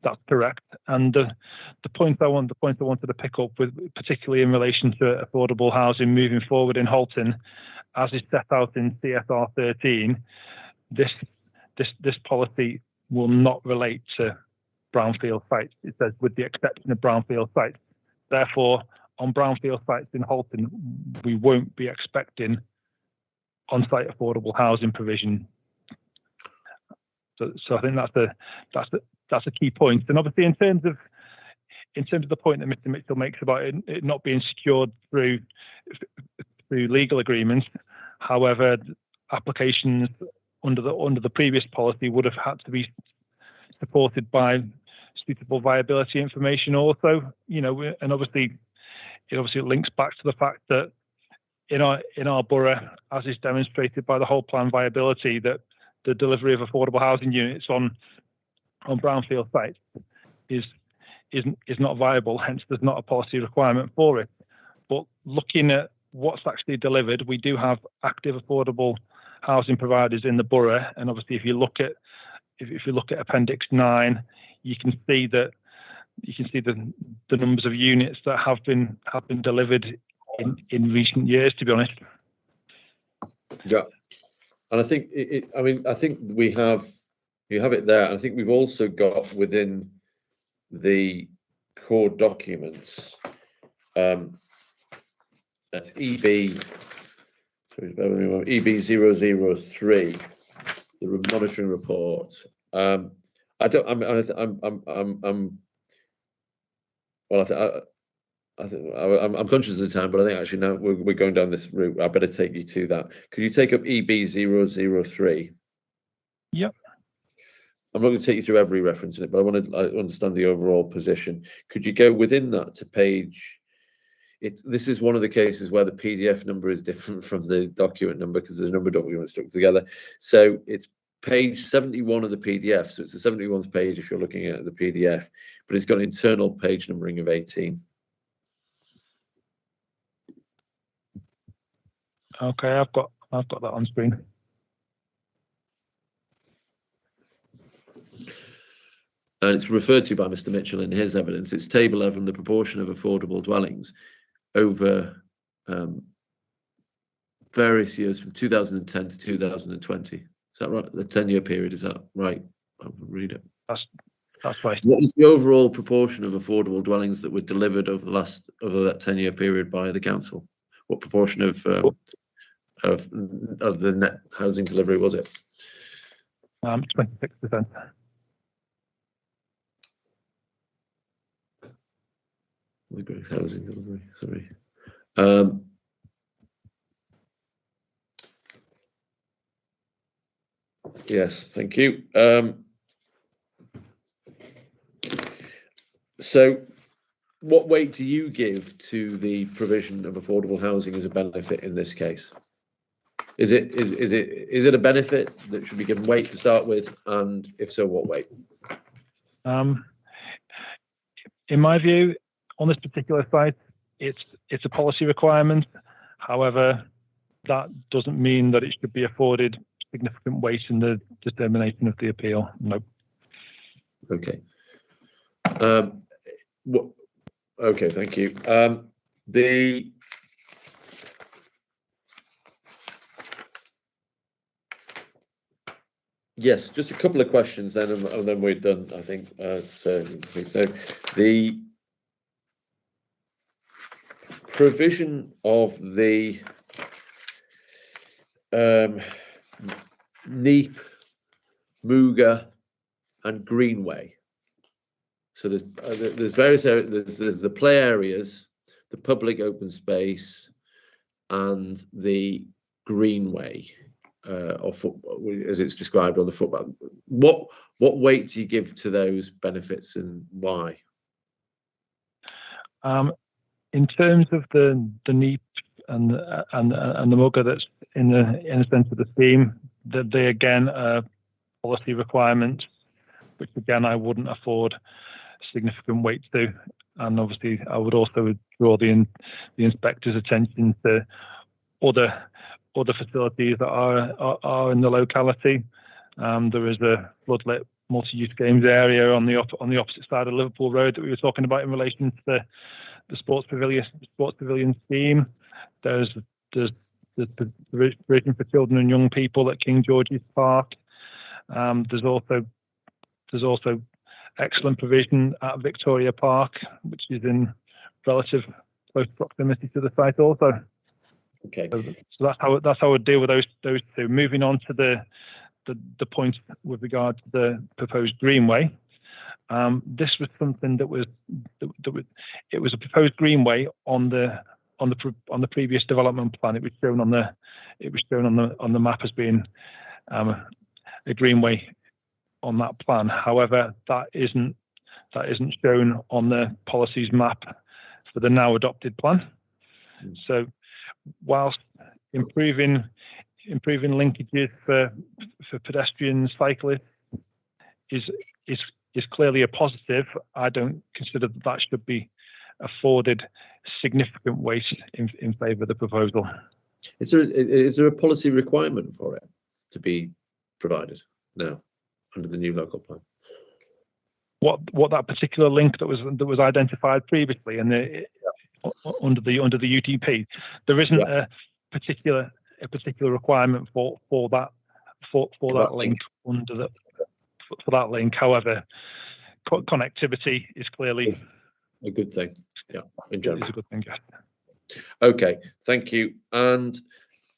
That's correct. And the point I wanted to pick up with, particularly in relation to affordable housing moving forward in Halton, as is set out in CSR 13, this policy will not relate to brownfield sites. It says with the exception of brownfield sites. Therefore, on brownfield sites in Halton, we won't be expecting on-site affordable housing provision. So I think that's a key point. And obviously, in terms of the point that Mr. Mitchell makes about it not being secured through legal agreements, however, applications under the previous policy would have had to be supported by suitable viability information also, you know, and obviously it links back to the fact that in our borough, as is demonstrated by the whole plan viability, that the delivery of affordable housing units on brownfield sites is not viable, hence there's not a policy requirement for it. But looking at what's actually delivered, we do have active affordable housing providers in the borough, and obviously if you look at Appendix 9, you can see the numbers of units that have been delivered in recent years, to be honest. Yeah, and I think I think you have it there, and I think we've also got within the core documents that's EB 003, the monitoring report. I'm conscious of the time, but I think actually now we're going down this route. I better take you to that. Could you take up EB 003? Yep. I'm not going to take you through every reference in it, but I want to understand the overall position. Could you go within that to page? This is one of the cases where the PDF number is different from the document number because there's a number of documents stuck together. So it's page 71 of the PDF. So it's the 71st page if you're looking at the PDF, but it's got an internal page numbering of 18. Okay, I've got that on screen. And it's referred to by Mr. Mitchell in his evidence. It's table 11, the proportion of affordable dwellings over various years from 2010 to 2020. Is that right? The 10-year period, is that right? I'll read it. That's right. What was the overall proportion of affordable dwellings that were delivered over that 10-year period by the council? What proportion of the net housing delivery was it? 26%. The gross housing delivery, sorry. Yes, thank you. So what weight do you give to the provision of affordable housing as a benefit in this case? Is it a benefit that should be given weight to start with, and if so, what weight? In my view, on this particular site, it's a policy requirement. However, that doesn't mean that it should be afforded significant weight in the determination of the appeal. No. Okay. Okay, thank you. Yes, just a couple of questions then, and then we're done, I think. So the provision of the Neep, Mooga, and Greenway. So there's various areas. There's the play areas, the public open space, and the Greenway, or football, as it's described on the football. What weight do you give to those benefits, and why? In terms of the Neep and the Mooga that's in the centre of the scheme, that they again are policy requirements, which again I wouldn't afford significant weight to. And obviously I would also draw the inspector's attention to other facilities that are in the locality. There is a floodlit multi-use games area on the opposite side of Liverpool Road that we were talking about in relation to the sports pavilion scheme. There's the provision for children and young people at King George's Park. There's also excellent provision at Victoria Park, which is in relative close proximity to the site also. Okay. So that's how I would deal with those two. Moving on to the point with regard to the proposed greenway. This was something that was a proposed greenway on the previous development plan. It was shown on the map as being a greenway on that plan. However, that isn't shown on the policies map for the now adopted plan. So, whilst improving linkages for pedestrians, cyclists is clearly a positive, I don't consider that should be afforded significant weight in favour of the proposal. Is there a policy requirement for it to be provided now under the new local plan? What that particular link that was identified previously and under the UTP, there isn't a particular requirement for that link under the for that link. However, connectivity is clearly a good thing. Yeah, in general, it's a good thing. Okay, thank you. And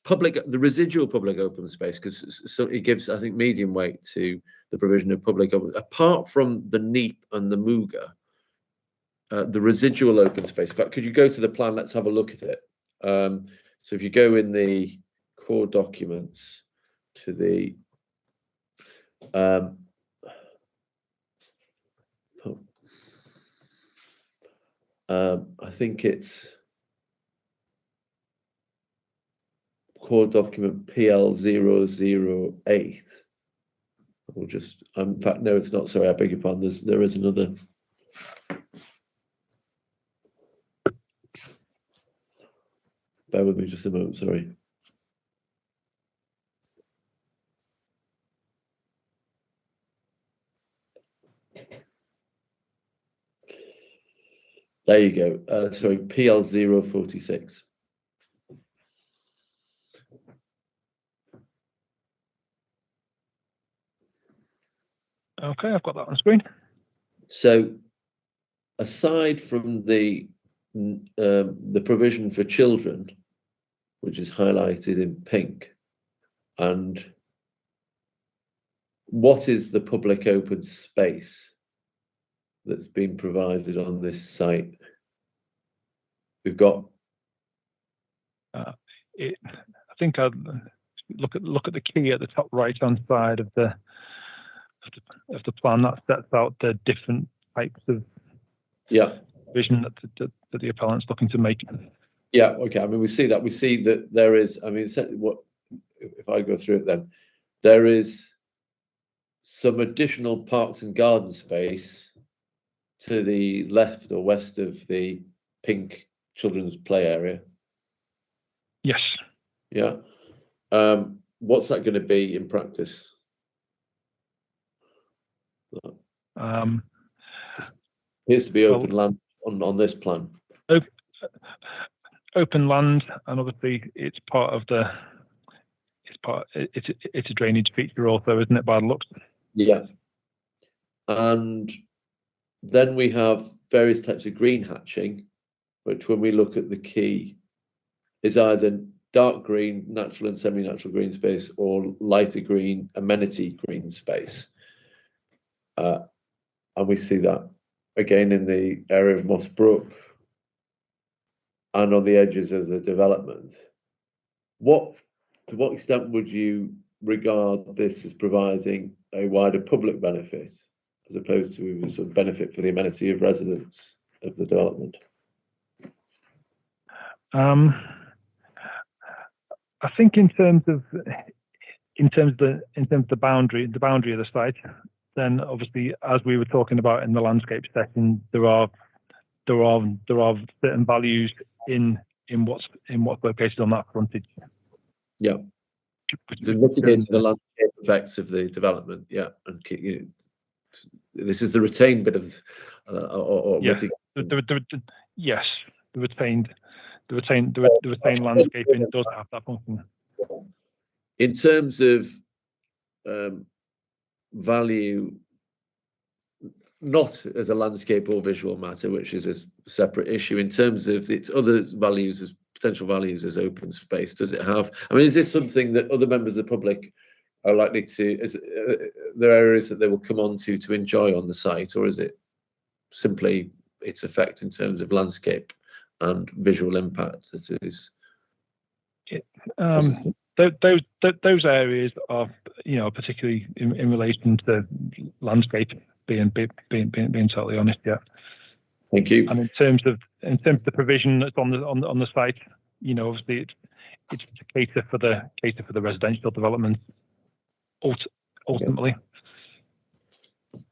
the residual public open space, because it gives, I think, medium weight to the provision of public open, apart from the Neep and the Mooga, the residual open space. In fact, could you go to the plan? Let's have a look at it. So if you go in the core documents to the I think it's core document PL008. We'll just, in fact, no, it's not. Sorry, I beg your pardon. There is another. Bear with me just a moment. Sorry. There you go. Sorry, PL 046. Okay, I've got that on screen. So, aside from the provision for children, which is highlighted in pink, and what is the public open space that's been provided on this site? We've got. I think I'd look at the key at the top right hand side of the plan that sets out the different types of vision that the appellant's looking to make. Yeah. Okay. I mean, we see that. We see that there is. I mean, what if I go through it then? There is some additional parks and garden space to the left or west of the pink children's play area. Yes. Yeah. What's that going to be in practice? Appears to be open land on this plan. Open land, and obviously it's part of the. It's a drainage feature also, isn't it? By the looks. Yeah. And then we have various types of green hatching, which, when we look at the key, is either dark green, natural and semi-natural green space, or lighter green, amenity green space. And we see that again in the area of Moss Brook and on the edges of the development. To what extent would you regard this as providing a wider public benefit, as opposed to a sort of benefit for the amenity of residents of the development? I think in terms of the boundary of the site, then obviously, as we were talking about in the landscape setting, there are certain values in what's located on that frontage. Yeah. So mitigating the landscape effects of the development. Yeah, and this is the retained bit of yes, yes, the retained landscaping does have that function. In terms of value, not as a landscape or visual matter, which is a separate issue, in terms of its other values, as potential values as open space, does it have? I mean, is this something that other members of the public are likely to, there are areas that they will come on to enjoy on the site, or is it simply its effect in terms of landscape and visual impact that is? Those areas are, particularly in relation to landscape, being totally honest. Yeah. Thank you. And in terms of the provision that's on the site, obviously it's to cater for the residential development ultimately.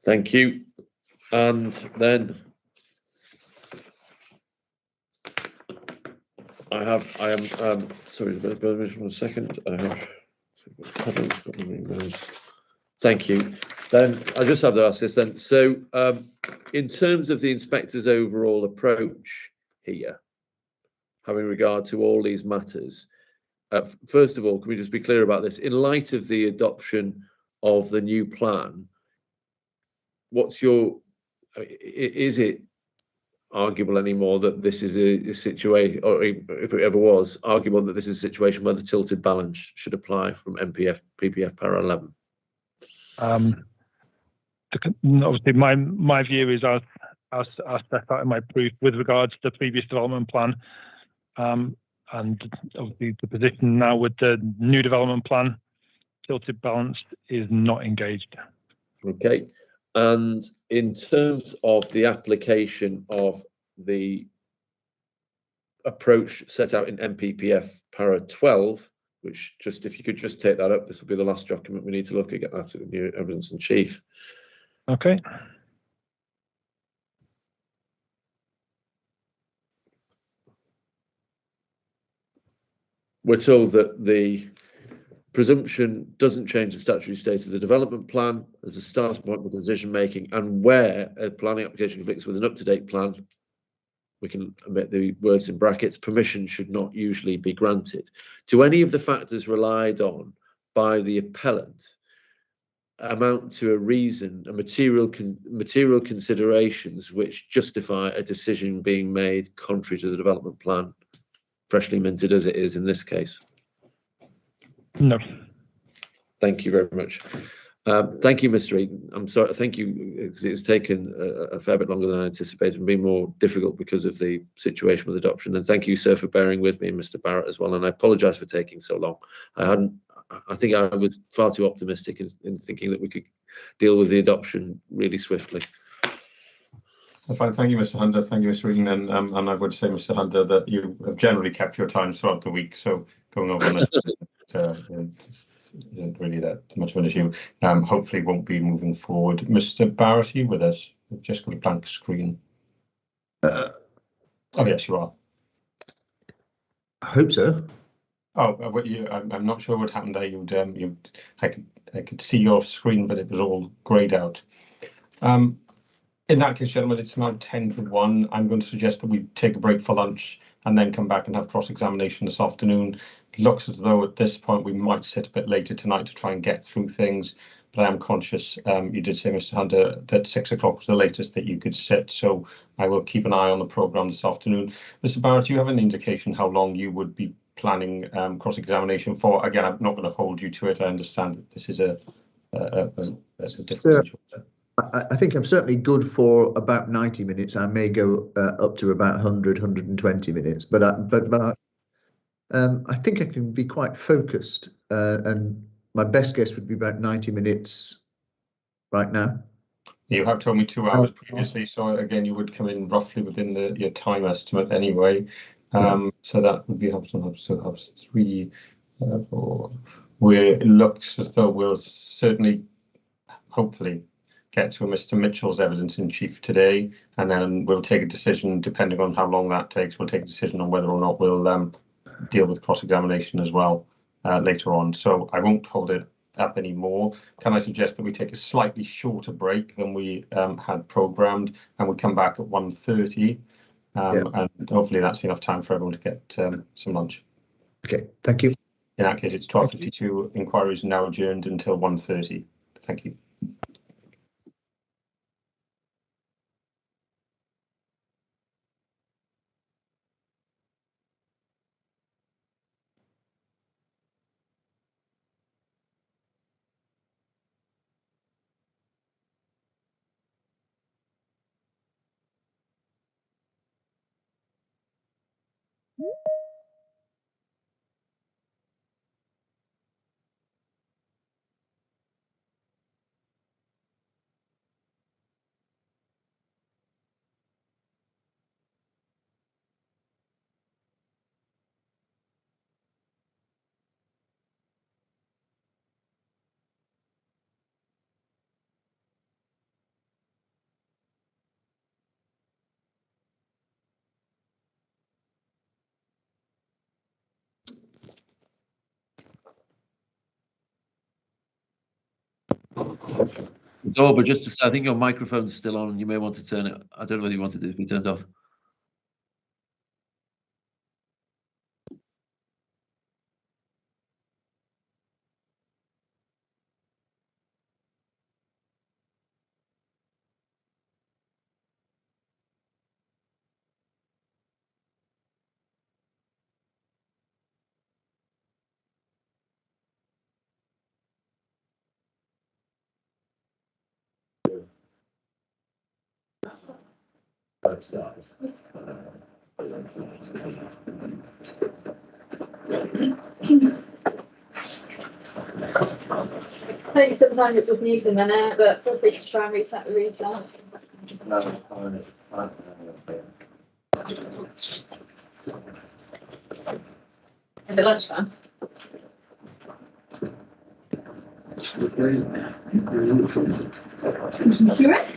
Thank you. And then I am sorry, 1 second. Thank you. Then I just have to ask this then. So in terms of the inspector's overall approach here, having regard to all these matters, first of all, can we just be clear about this? In light of the adoption of the new plan, is it arguable anymore that this is a situation, or if it ever was, arguable that this is a situation where the tilted balance should apply from PPF para 11? Obviously, my view is as set out in my proof with regards to the previous development plan, and obviously the position now with the new development plan, tilted balance is not engaged. Okay. And in terms of the application of the approach set out in MPPF para 12, which if you could just take that up, this will be the last document we need to look at, get that in your evidence in chief. Okay. We're told that the presumption doesn't change the statutory status of the development plan as a starting point for decision making, and where a planning application conflicts with an up-to-date plan, we can omit the words in brackets, permission should not usually be granted. Do any of the factors relied on by the appellant amount to a reason, a material considerations which justify a decision being made contrary to the development plan, freshly minted as it is in this case? No. Thank you very much. Thank you, Mr. Eaton. I'm sorry, thank you, because it's taken a fair bit longer than I anticipated and been more difficult because of the situation with adoption. And thank you, sir, for bearing with me, and Mr. Barrett as well. And I apologise for taking so long. I think I was far too optimistic in thinking that we could deal with the adoption really swiftly. Fine. Thank you, Mr. Hunter. Thank you, Mr. Eaton. And I would say, Mr. Hunter, that you have generally kept your time throughout the week. So going over on this isn't really that much of an issue. Hopefully won't be moving forward. Mr. Barrett, are you with us? We've just got a blank screen. Oh, yes, you are. I hope so. Oh, I'm not sure what happened there. I could see your screen, but it was all greyed out. In that case, gentlemen, it's now 10 to 1. I'm going to suggest that we take a break for lunch and then come back and have cross-examination this afternoon. It looks as though at this point we might sit a bit later tonight to try and get through things, but I am conscious, you did say, Mr. Hunter, that 6 o'clock was the latest that you could sit, so I will keep an eye on the programme this afternoon. Mr. Barrett, do you have an indication how long you would be planning cross-examination for? Again, I'm not going to hold you to it. I understand that this is a Sir, I think I'm certainly good for about 90 minutes. I may go up to about 100, 120 minutes, but I think I can be quite focused, and my best guess would be about 90 minutes right now. You have told me 2 hours previously, so again, you would come in roughly within your time estimate anyway. So that would be so 3, 4. It looks as though we'll certainly, hopefully, get to Mr. Mitchell's evidence in chief today, and then we'll take a decision depending on how long that takes. We'll take a decision on whether or not we'll deal with cross-examination as well later on. So I won't hold it up anymore. Can I suggest that we take a slightly shorter break than we had programmed, and we come back at 1:30, and hopefully that's enough time for everyone to get some lunch. Okay, thank you. In that case, it's 12:52. Inquiry is now adjourned until 1:30. Thank you. Oh, but just to say, I think your microphone's still on. You may want to turn it. I don't know whether you want it to be turned off. I think sometimes it just needs a minute, but feel free to try and reset the retail. Is it lunchtime? You ready?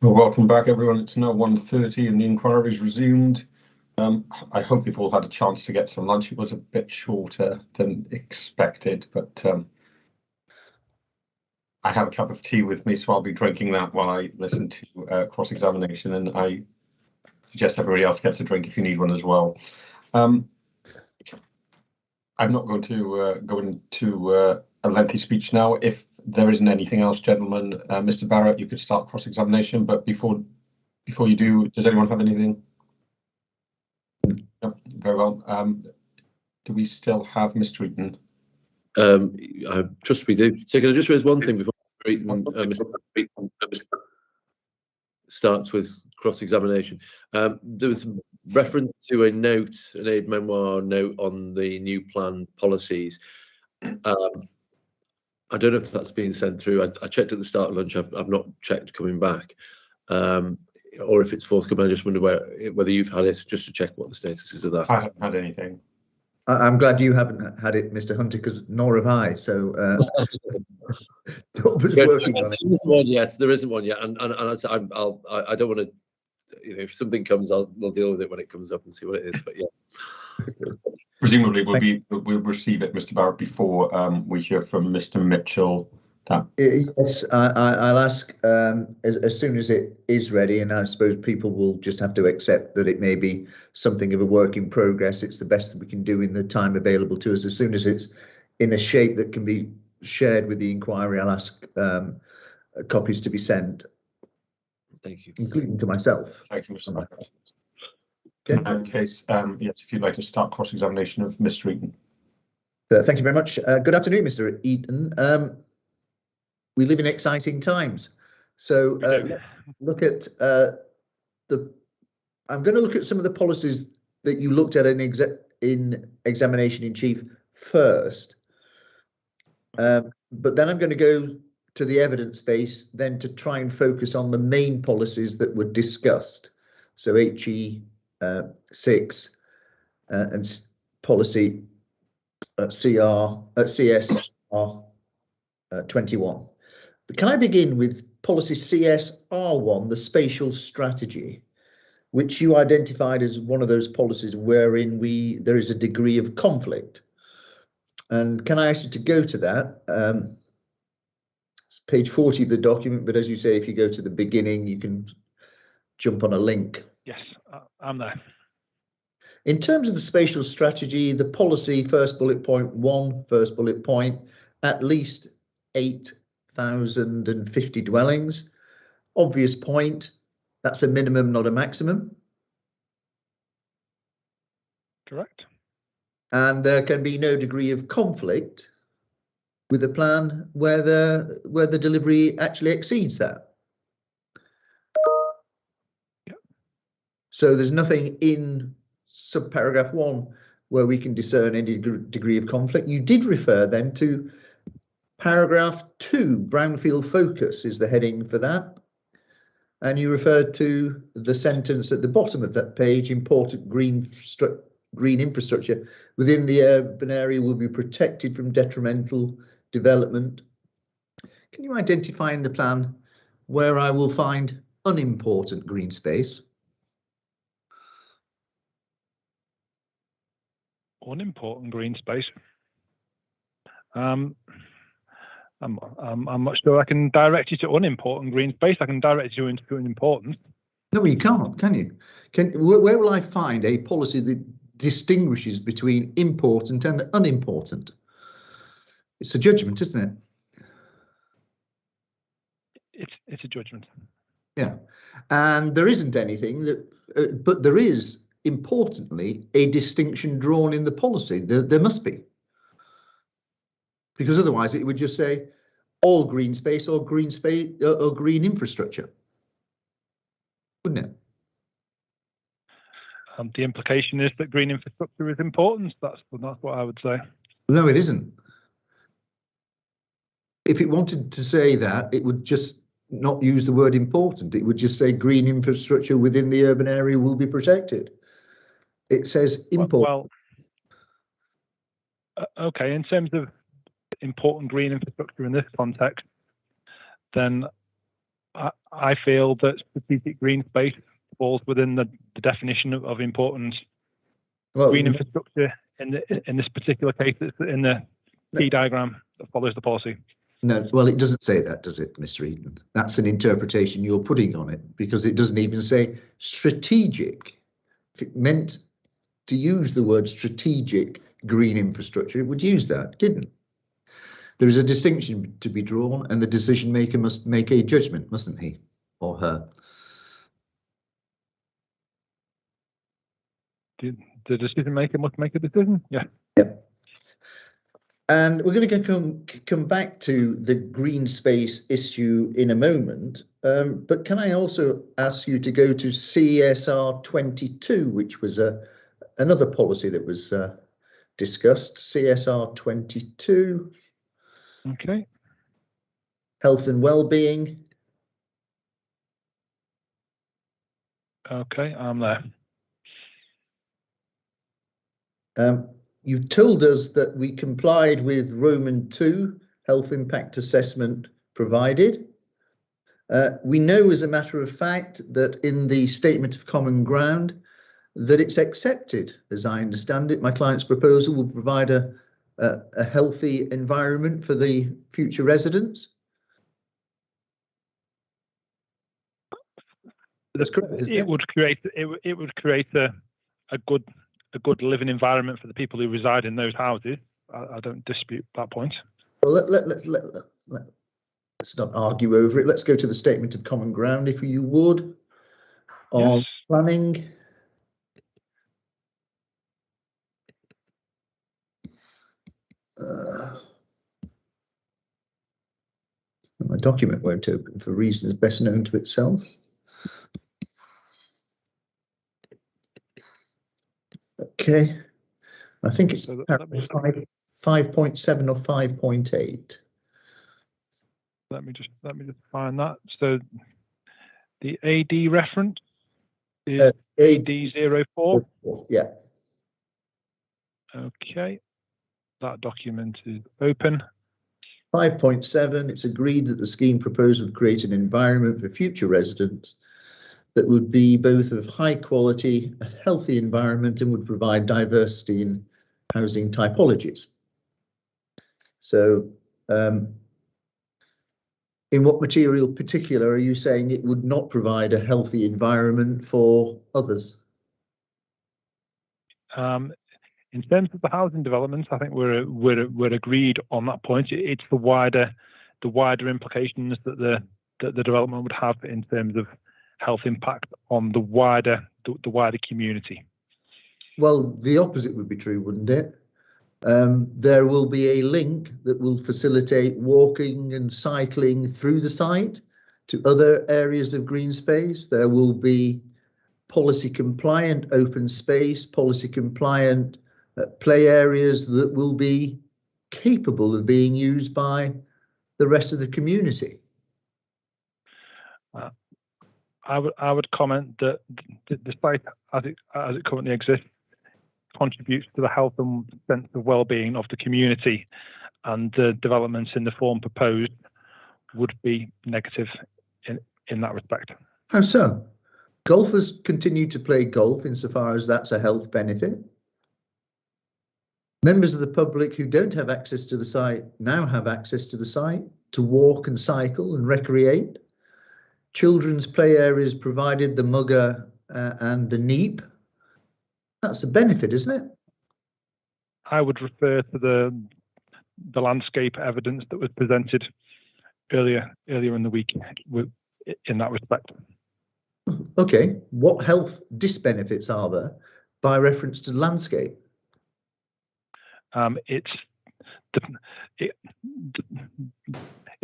Well, welcome back, everyone. It's now 1:30 and the inquiry is resumed. I hope you've all had a chance to get some lunch. It was a bit shorter than expected, but I have a cup of tea with me, so I'll be drinking that while I listen to cross-examination, and I suggest everybody else gets a drink if you need one as well. I'm not going to go into a lengthy speech now. If there isn't anything else, gentlemen, Mr. Barrett, you could start cross-examination, but before you do, does anyone have anything? No, very well. Do we still have Mr. Eaton? I trust we do. So can I just raise one thing before Mr. Eaton starts with cross-examination? There was reference to a note, an aid memoir note on the new plan policies. I don't know if that's been sent through. I checked at the start of lunch. I've not checked coming back, or if it's forthcoming. I just wonder whether you've had it, just to check what the status is of that. I haven't had anything. I'm glad you haven't had it, Mr. Hunter, because nor have I. So Torb was working on it. There isn't one yet. There isn't one yet, and I don't want to. If something comes, we'll deal with it when it comes up and see what it is. But yeah. Presumably, we'll receive it, Mr. Barrett, before we hear from Mr. Mitchell. Yes, I'll ask as soon as it is ready, and I suppose people will just have to accept that it may be something of a work in progress. It's the best that we can do in the time available to us. As soon as it's in a shape that can be shared with the inquiry, I'll ask copies to be sent. Thank you. Including to myself. Thank you, Mr. Barrett. Okay. In that case, yes, if you'd like to start cross-examination of Mr. Eaton. Thank you very much. Good afternoon, Mr. Eaton. We live in exciting times. So look at I'm going to look at some of the policies that you looked at in examination in chief first. But then I'm going to go to the evidence base, then to try and focus on the main policies that were discussed. So HE 6 and policy CSR 21. But can I begin with policy CSR1, the spatial strategy, which you identified as one of those policies wherein there is a degree of conflict. And can I ask you to go to that? It's page 40 of the document, but as you say, if you go to the beginning, you can jump on a link. Yes, I'm there. In terms of the spatial strategy, the policy, first bullet point 1, first bullet point, at least 8,050 dwellings. Obvious point, that's a minimum, not a maximum. Correct. And there can be no degree of conflict with a plan where the delivery actually exceeds that. Yep. So there's nothing in subparagraph 1 where we can discern any degree of conflict. You did refer then to paragraph 2, brownfield focus is the heading for that. And you referred to the sentence at the bottom of that page, important green infrastructure within the urban area will be protected from detrimental development. Can you identify in the plan where I will find unimportant green space? Unimportant green space. I'm not sure I can direct you to unimportant green space. I can direct you into important. No, you can't, can you? Where will I find a policy that distinguishes between important and unimportant? It's a judgment, isn't it? It's a judgment. Yeah, and there isn't anything that, but there is, importantly, a distinction drawn in the policy. There must be. Because otherwise it would just say all green space or green space or green infrastructure, wouldn't it? The implication is that green infrastructure is important. That's what I would say. No, it isn't. If it wanted to say that, it would just not use the word important. It would just say green infrastructure within the urban area will be protected. It says important. Well, okay, in terms of important green infrastructure in this context, then I feel that strategic green space falls within the definition of important green infrastructure in this particular case. It's in the T diagram that follows the policy. No, well, it doesn't say that, does it, Mr. Eaton? That's an interpretation you're putting on it, because it doesn't even say strategic. If it meant to use the word strategic green infrastructure, it would use that. It didn't. There is a distinction to be drawn, and the decision maker must make a judgment, mustn't he or her? The decision maker must make a decision. Yeah. Yep. And we're going to come back to the green space issue in a moment. But can I also ask you to go to CSR 22, which was another policy that was discussed. CSR 22. Okay. Health and well-being. Okay, I'm there. You've told us that we complied with Roman 2 health impact assessment provided. We know as a matter of fact that in the statement of common ground that it's accepted, as I understand it. My client's proposal will provide a healthy environment for the future residents. That's correct, isn't it? It would create a good living environment for the people who reside in those houses. I don't dispute that point. Well, let's not argue over it. Let's go to the statement of common ground, if you would, on planning. My document won't open for reasons best known to itself. Okay, I think it's 5.7 or 5.8. Let me just find that. So the AD reference is AD04. Yeah. Okay, that document is open. 5.7. It's agreed that the scheme proposed would create an environment for future residents that would be both of high quality, a healthy environment, and would provide diversity in housing typologies. So in what material particular are you saying it would not provide a healthy environment for others? In terms of the housing developments, I think we're agreed on that point. It's the wider implications that the development would have in terms of health impact on the wider community. Well, the opposite would be true, wouldn't it? There will be a link that will facilitate walking and cycling through the site to other areas of green space. There will be policy compliant open space, policy compliant play areas that will be capable of being used by the rest of the community. I would comment that the site as it currently exists contributes to the health and sense of well-being of the community, and the developments in the form proposed would be negative in that respect. How so? Golfers continue to play golf insofar as that's a health benefit. Members of the public who don't have access to the site now have access to the site to walk and cycle and recreate. Children's play areas provided the mugger and the neep. That's a benefit, isn't it? I would refer to the landscape evidence that was presented earlier in the week in that respect. Okay, what health disbenefits are there by reference to landscape? It's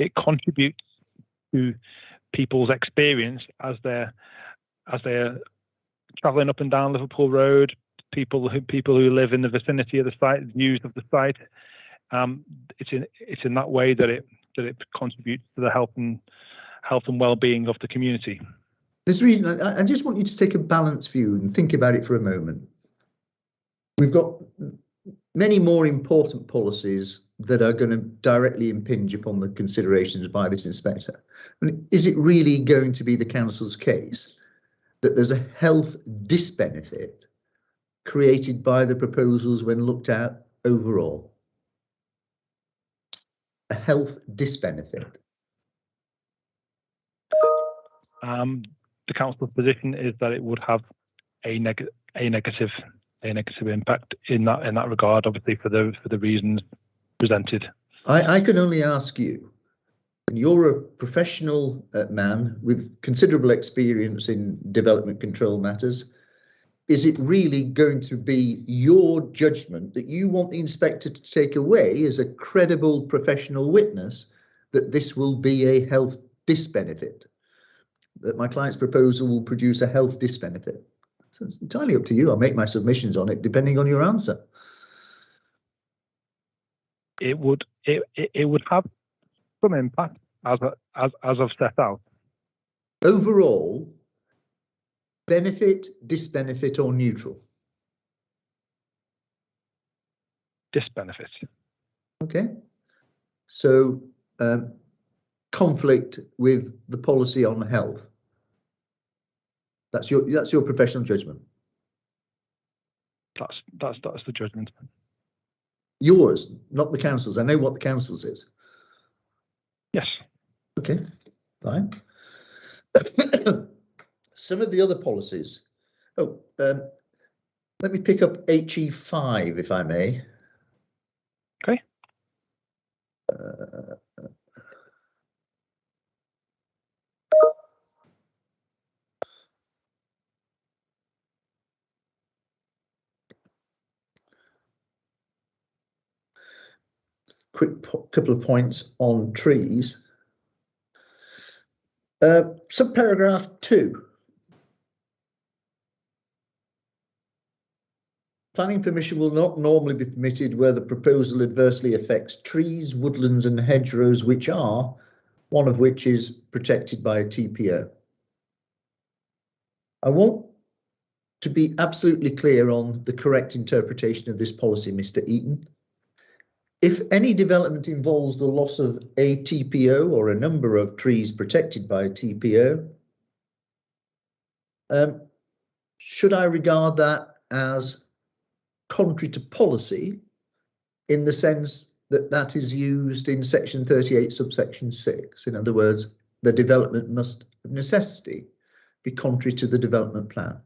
it contributes to people's experience as they're travelling up and down Liverpool Road. People who live in the vicinity of the site, views of the site. It's in that way that it contributes to the health and well-being of the community. Mr. Eaton, I just want you to take a balanced view and think about it for a moment. We've got many more important policies that are going to directly impinge upon the considerations by this inspector. I mean, is it really going to be the council's case that there's a health disbenefit created by the proposals when looked at overall? A health disbenefit. The council's position is that it would have a negative impact in that regard, obviously for the reasons presented. I can only ask you, and you're a professional man with considerable experience in development control matters. Is it really going to be your judgment that you want the inspector to take away as a credible professional witness that this will be a health disbenefit? That my client's proposal will produce a health disbenefit? So it's entirely up to you. I'll make my submissions on it depending on your answer. It would have some impact as I've set out. Overall, benefit, disbenefit, or neutral? Disbenefit. Okay. So conflict with the policy on health. That's your professional judgment. That's the judgment. Yours, not the council's. I know what the council's is. Yes. Okay, fine. Some of the other policies. Oh, let me pick up HE5 if I may. Okay. Quick couple of points on trees. Subparagraph 2. Planning permission will not normally be permitted where the proposal adversely affects trees, woodlands and hedgerows, which are, one of which is protected by a TPO. I want to be absolutely clear on the correct interpretation of this policy, Mr. Eaton. If any development involves the loss of a TPO or a number of trees protected by a TPO, should I regard that as contrary to policy in the sense that that is used in section 38 subsection 6? In other words, the development must of necessity be contrary to the development plan.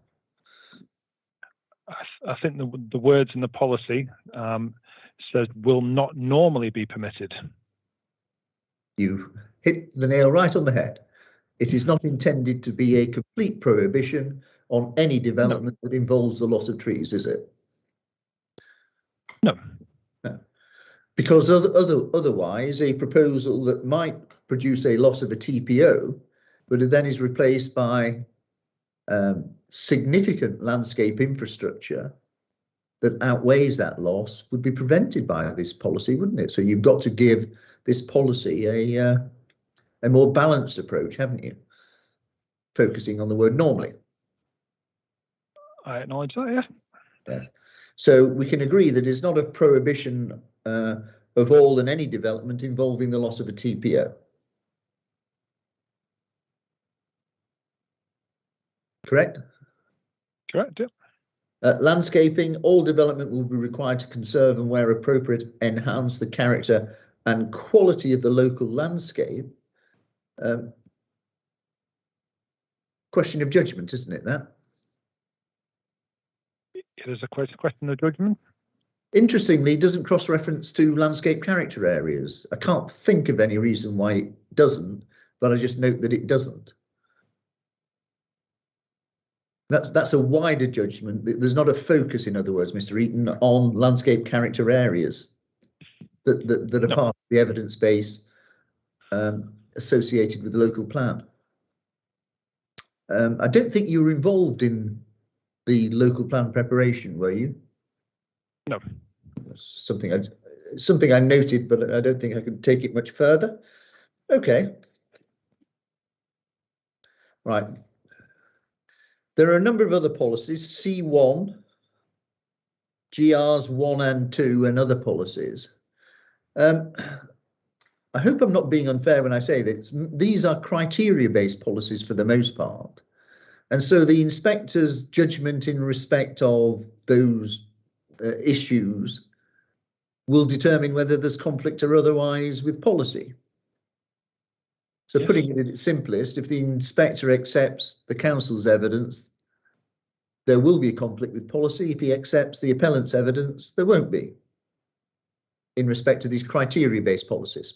I think the words in the policy says will not normally be permitted. You hit the nail right on the head. It is not intended to be a complete prohibition on any development that involves the loss of trees, is it? No. No. Because otherwise, a proposal that might produce a loss of a TPO, but it then is replaced by significant landscape infrastructure that outweighs that loss would be prevented by this policy, wouldn't it? So you've got to give this policy a more balanced approach, haven't you? Focusing on the word normally. I acknowledge that, yeah. Yes. So we can agree that it's not a prohibition of all and any development involving the loss of a TPO. Correct? Correct, yeah. Landscaping, all development will be required to conserve and where appropriate enhance the character and quality of the local landscape. Question of judgment, isn't it, that? It is a question of judgment. Interestingly, it doesn't cross-reference to landscape character areas. I can't think of any reason why it doesn't, but I just note that it doesn't. That's a wider judgment. There's not a focus, in other words, Mr. Eaton, on landscape character areas that are part of the evidence base associated with the local plan. I don't think you were involved in the local plan preparation, were you? No. Something I noted, but I don't think I could take it much further. Okay. Right. There are a number of other policies, C1, GRs 1 and 2, and other policies. I hope I'm not being unfair when I say this. These are criteria-based policies for the most part. And so the inspector's judgment in respect of those issues will determine whether there's conflict or otherwise with policy. So Yes. putting it at its simplest, if the inspector accepts the council's evidence, there will be a conflict with policy. If he accepts the appellant's evidence, there won't be, in respect to these criteria-based policies.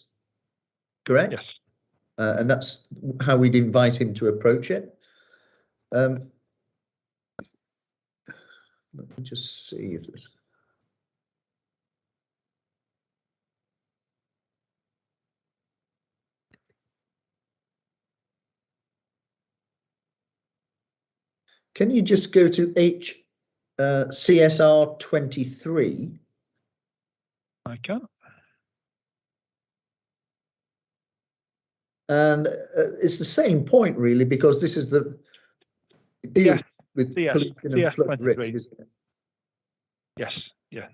Correct? Yes. And that's how we'd invite him to approach it. Let me just see if there's... Can you just go to CSR 23? I can. And it's the same point, really, because this is the it deals with pollution and flood risk, isn't it? Yes. Yeah.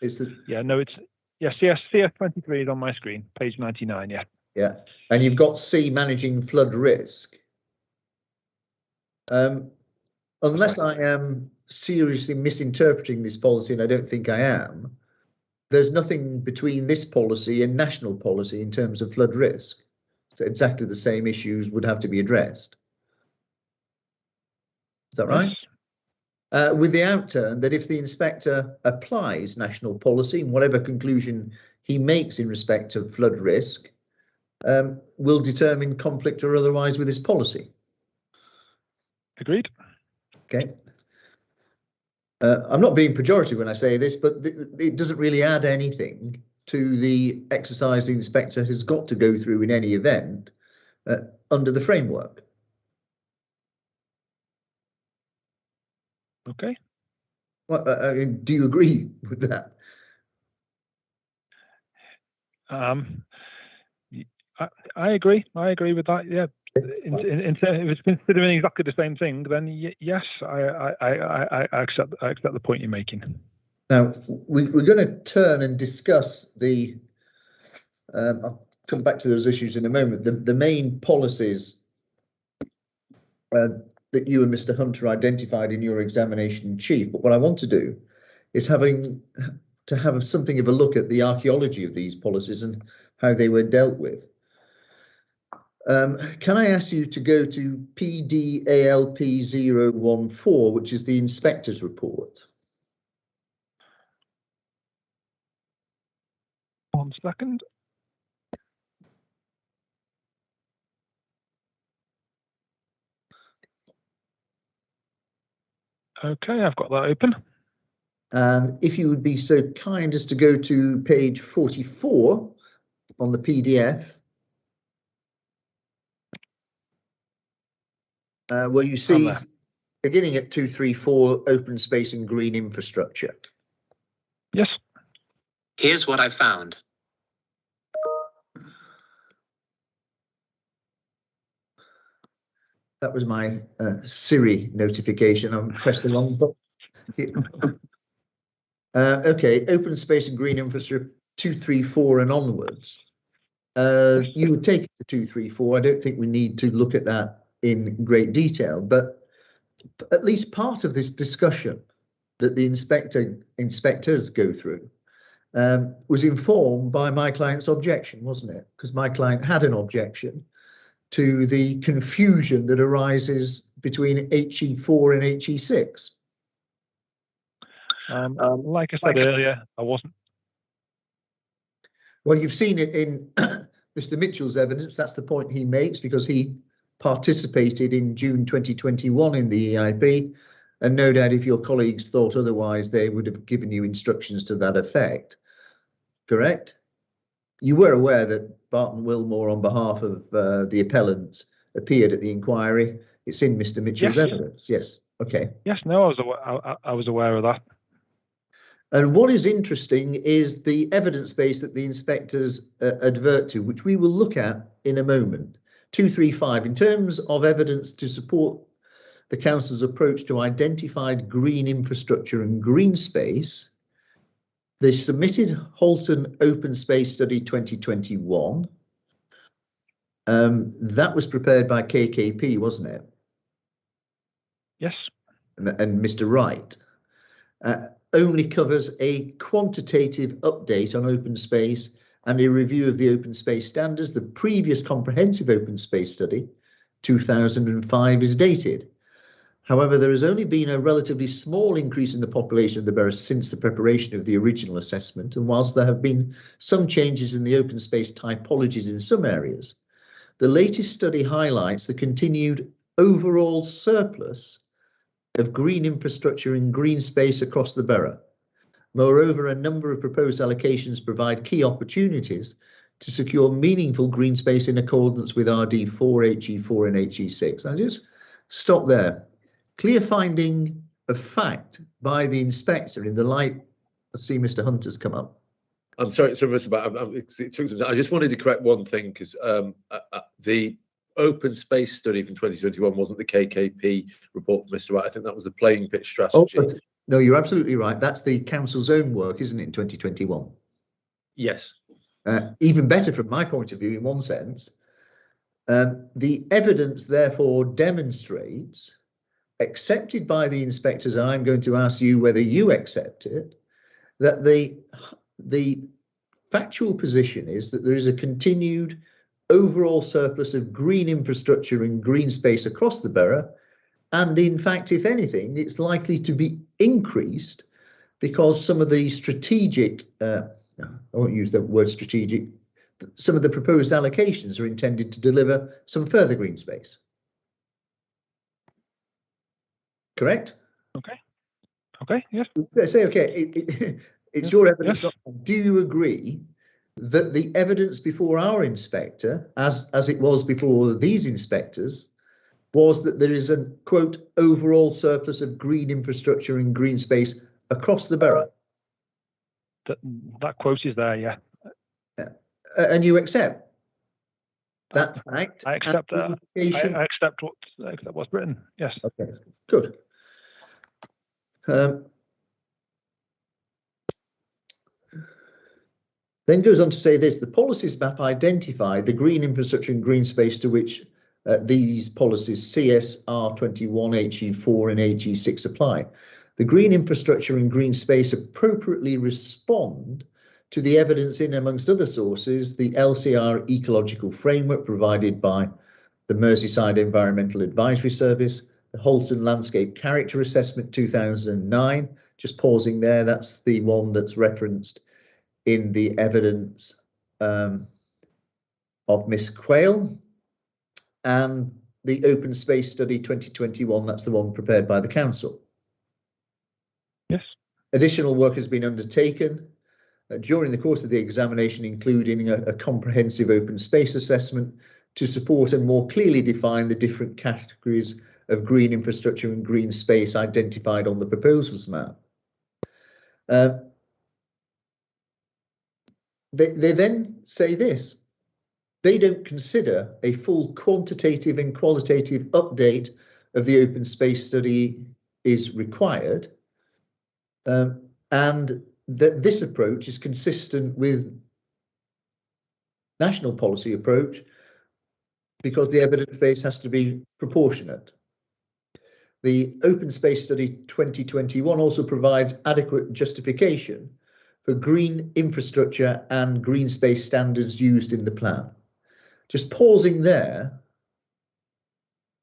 It's the No, it's CS23 is on my screen, page 99. Yeah. Yeah, and you've got C, managing flood risk. Unless I am seriously misinterpreting this policy, and I don't think I am, there's nothing between this policy and national policy in terms of flood risk. So exactly the same issues would have to be addressed. Is that right? Yes. With the outturn that if the inspector applies national policy and whatever conclusion he makes in respect of flood risk, will determine conflict or otherwise with his policy. Agreed. Okay. I'm not being pejorative when I say this, but it doesn't really add anything to the exercise the inspector has got to go through in any event under the framework. Okay. Well, do you agree with that? I agree. I agree with that. Yeah. If it's considering exactly the same thing, then yes, I accept the point you're making. Now we're going to turn and discuss the. I'll come back to those issues in a moment. The main policies that you and Mr. Hunter identified in your examination in chief. But what I want to do is have something of a look at the archaeology of these policies and how they were dealt with. Can I ask you to go to PDALP 014, which is the inspector's report? 1 second. Okay, I've got that open. And if you would be so kind as to go to page 44 on the PDF, where you see beginning at 234 open space and green infrastructure. Yes. Here's what I found. That was my Siri notification. I pressed the wrong button. Okay, open space and green infrastructure 234 and onwards. You would take it to 234. I don't think we need to look at that in great detail, but at least part of this discussion that the inspectors go through was informed by my client's objection, wasn't it? Because my client had an objection to the confusion that arises between HE4 and HE6. Like I said earlier, I wasn't. Well, you've seen it in Mr. Mitchell's evidence. That's the point he makes, because he participated in June 2021 in the EIP, and no doubt if your colleagues thought otherwise, they would have given you instructions to that effect. Correct? You were aware that Barton Wilmore, on behalf of the appellants, appeared at the inquiry. It's in Mr. Mitchell's Yes. evidence. Yes. Okay. Yes, no, I was aware of that. And what is interesting is the evidence base that the inspectors advert to, which we will look at in a moment. 235, in terms of evidence to support the council's approach to identified green infrastructure and green space, they submitted Halton Open Space Study 2021. That was prepared by KKP, wasn't it? Yes. And Mr. Wright. Only covers a quantitative update on open space and a review of the open space standards. The previous comprehensive open space study, 2005, is dated. However, there has only been a relatively small increase in the population of the borough since the preparation of the original assessment, and whilst there have been some changes in the open space typologies in some areas, the latest study highlights the continued overall surplus of green infrastructure and green space across the borough. Moreover, a number of proposed allocations provide key opportunities to secure meaningful green space in accordance with RD4, HE4 and HE6. I'll just stop there. Clear finding of fact by the inspector in the light. I see Mr. Hunter's come up. I'm sorry, Mr. But it took some time. I just wanted to correct one thing, because the open space study from 2021 wasn't the KKP report, Mr. Wright. I think that was the playing pitch strategy. Oh, no, you're absolutely right. That's the council's own work, isn't it, in 2021? Yes. Even better from my point of view, in one sense. The evidence, therefore, demonstrates, accepted by the inspectors, and I'm going to ask you whether you accept it, that the factual position is that there is a continued overall surplus of green infrastructure and green space across the borough, and in fact, if anything, it's likely to be increased because some of the strategic, I won't use the word strategic, some of the proposed allocations are intended to deliver some further green space. Correct? Okay. Okay. Yes. Say okay. It's yes. your evidence. Yes. Do you agree that the evidence before our inspector, as it was before these inspectors, was that there is a, quote, overall surplus of green infrastructure and green space across the borough? That quote is there, yeah. And you accept that fact? I accept that. I accept what's written, yes. Okay, good. Then goes on to say this: the policies map identify the green infrastructure and green space to which these policies CSR21, HE4 and HE6 apply. The green infrastructure and green space appropriately respond to the evidence in, amongst other sources, the LCR ecological framework provided by the Merseyside Environmental Advisory Service, the Halton Landscape Character Assessment 2009, just pausing there, that's the one that's referenced in the evidence of Miss Quayle, and the Open Space Study 2021, that's the one prepared by the council. Yes. Additional work has been undertaken during the course of the examination, including a comprehensive open space assessment to support and more clearly define the different categories of green infrastructure and green space identified on the proposals map. They then say this: they don't consider a full quantitative and qualitative update of the open space study is required, and that this approach is consistent with national policy approach because the evidence base has to be proportionate. The Open Space Study 2021 also provides adequate justification for green infrastructure and green space standards used in the plan. Just pausing there,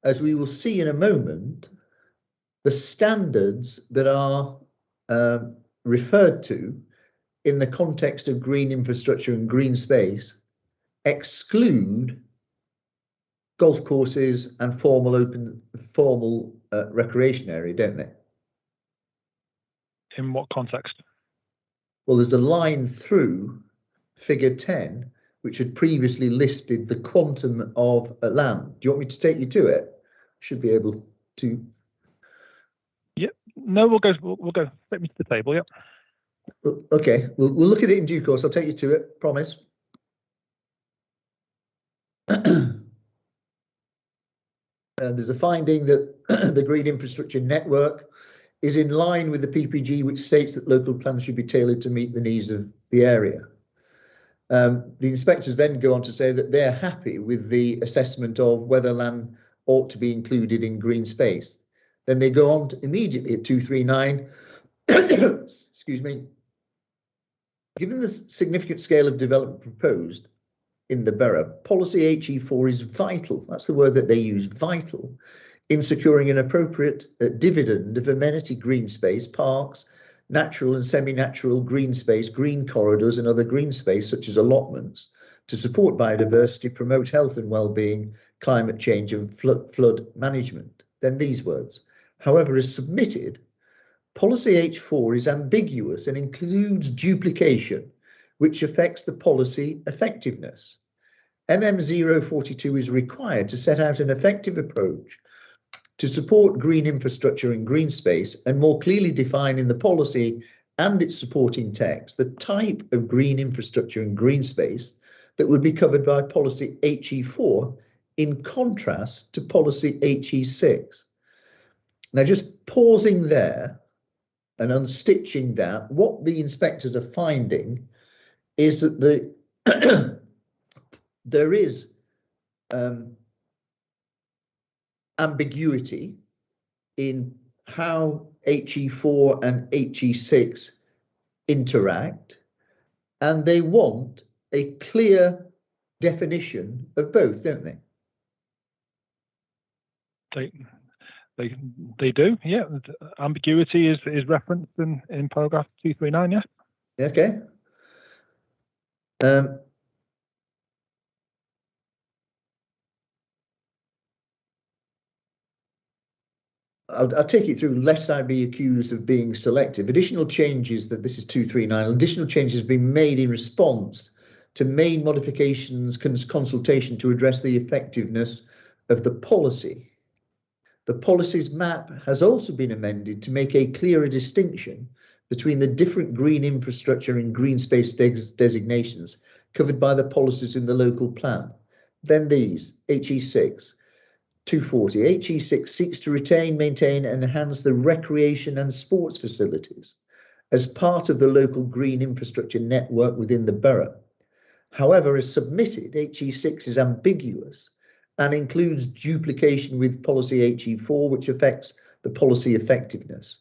as we will see in a moment, the standards that are referred to in the context of green infrastructure and green space exclude golf courses and formal recreation area, don't they? In what context? Well, there's a line through figure 10, which had previously listed the quantum of land. Do you want me to take you to it? Should be able to. Yep. No, we'll go. Take me to the table. Yep. Okay, we'll look at it in due course. I'll take you to it, promise. There's a finding that the green infrastructure network is in line with the PPG, which states that local plans should be tailored to meet the needs of the area. The inspectors then go on to say that they're happy with the assessment of whether land ought to be included in green space. Then they go on to immediately at 239, excuse me, given the significant scale of development proposed in the borough, policy HE4 is vital. That's the word that they use, vital, in securing an appropriate dividend of amenity green space, parks, natural and semi-natural green space, green corridors and other green space such as allotments to support biodiversity, promote health and well-being, climate change and flood management. Then these words, however, as submitted, policy H4 is ambiguous and includes duplication, which affects the policy effectiveness. MM042 is required to set out an effective approach to support green infrastructure and green space and more clearly define in the policy and its supporting text the type of green infrastructure and green space that would be covered by policy HE4 in contrast to policy HE6. Now, just pausing there and unstitching that, what the inspectors are finding is that there is ambiguity in how HE4 and HE6 interact, and they want a clear definition of both, don't they? They do, yeah. Ambiguity is referenced in paragraph 239, yeah. Okay. I'll take it through lest I be accused of being selective. Additional changes, that this is 239, additional changes have been made in response to main modifications consultation to address the effectiveness of the policy. The policy's map has also been amended to make a clearer distinction between the different green infrastructure and green space designations covered by the policies in the local plan. Then these, HE6, 240. HE6 seeks to retain, maintain and enhance the recreation and sports facilities as part of the local green infrastructure network within the borough. However, as submitted, HE6 is ambiguous and includes duplication with policy HE4, which affects the policy effectiveness.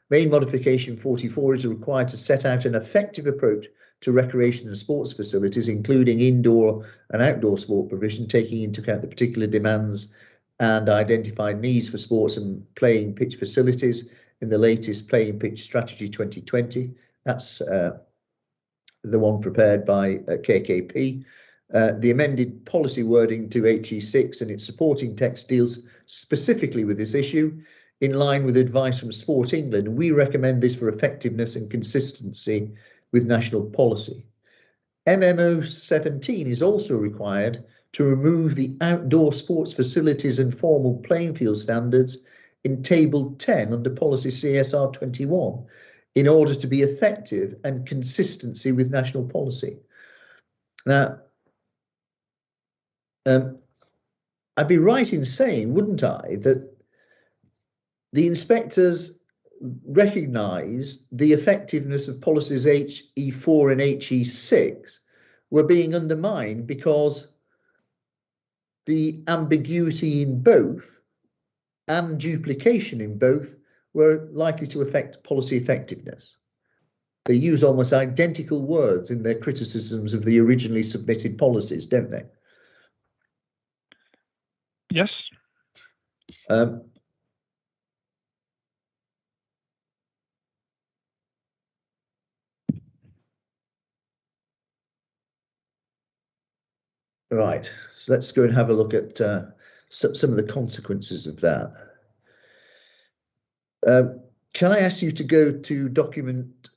Main modification 44 is required to set out an effective approach to recreation and sports facilities, including indoor and outdoor sport provision, taking into account the particular demands and identified needs for sports and playing pitch facilities in the latest Playing Pitch Strategy 2020. That's the one prepared by KKP. The amended policy wording to HE6 and its supporting text deals specifically with this issue in line with advice from Sport England. We recommend this for effectiveness and consistency with national policy. MMO17 is also required to remove the outdoor sports facilities and formal playing field standards in table 10 under policy CSR 21 in order to be effective and consistency with national policy. Now, I'd be right in saying, wouldn't I, that the inspectors recognise the effectiveness of policies HE4 and HE6 were being undermined because the ambiguity in both and duplication in both were likely to affect policy effectiveness. They use almost identical words in their criticisms of the originally submitted policies, don't they? Yes. Right, so let's go and have a look at some of the consequences of that. Can I ask you to go to document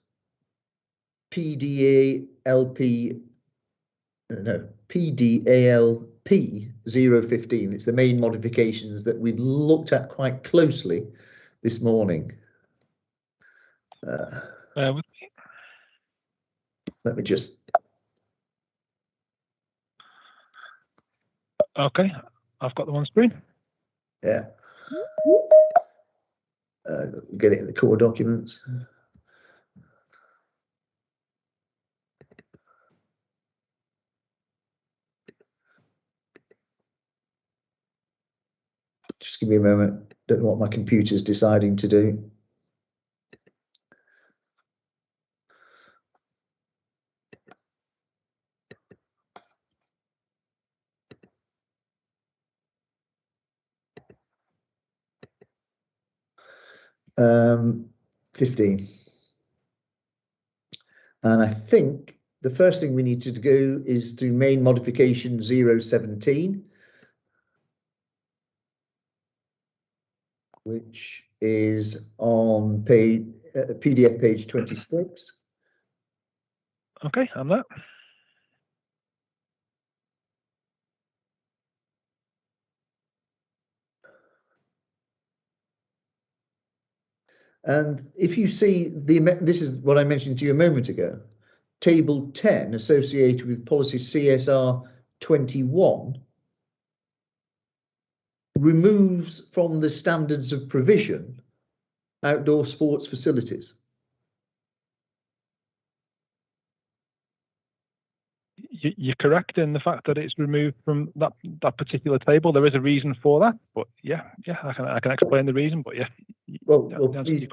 PDA LP no, PDALP 015. It's the main modifications that we've looked at quite closely this morning. With me. Let me just. Okay, I've got them on screen. Yeah. Get it in the core documents. Just give me a moment. Don't know what my computer's deciding to do. Um, 15. And I think the first thing we need to do is to main modification 017, which is on page PDF page 26. Okay, I'm there. And if you see this is what I mentioned to you a moment ago, table 10 associated with policy CSR 21 removes from the standards of provision outdoor sports facilities. You're correct in the fact that it's removed from that particular table. There is a reason for that, but yeah, I can explain the reason. But yeah, Well, please,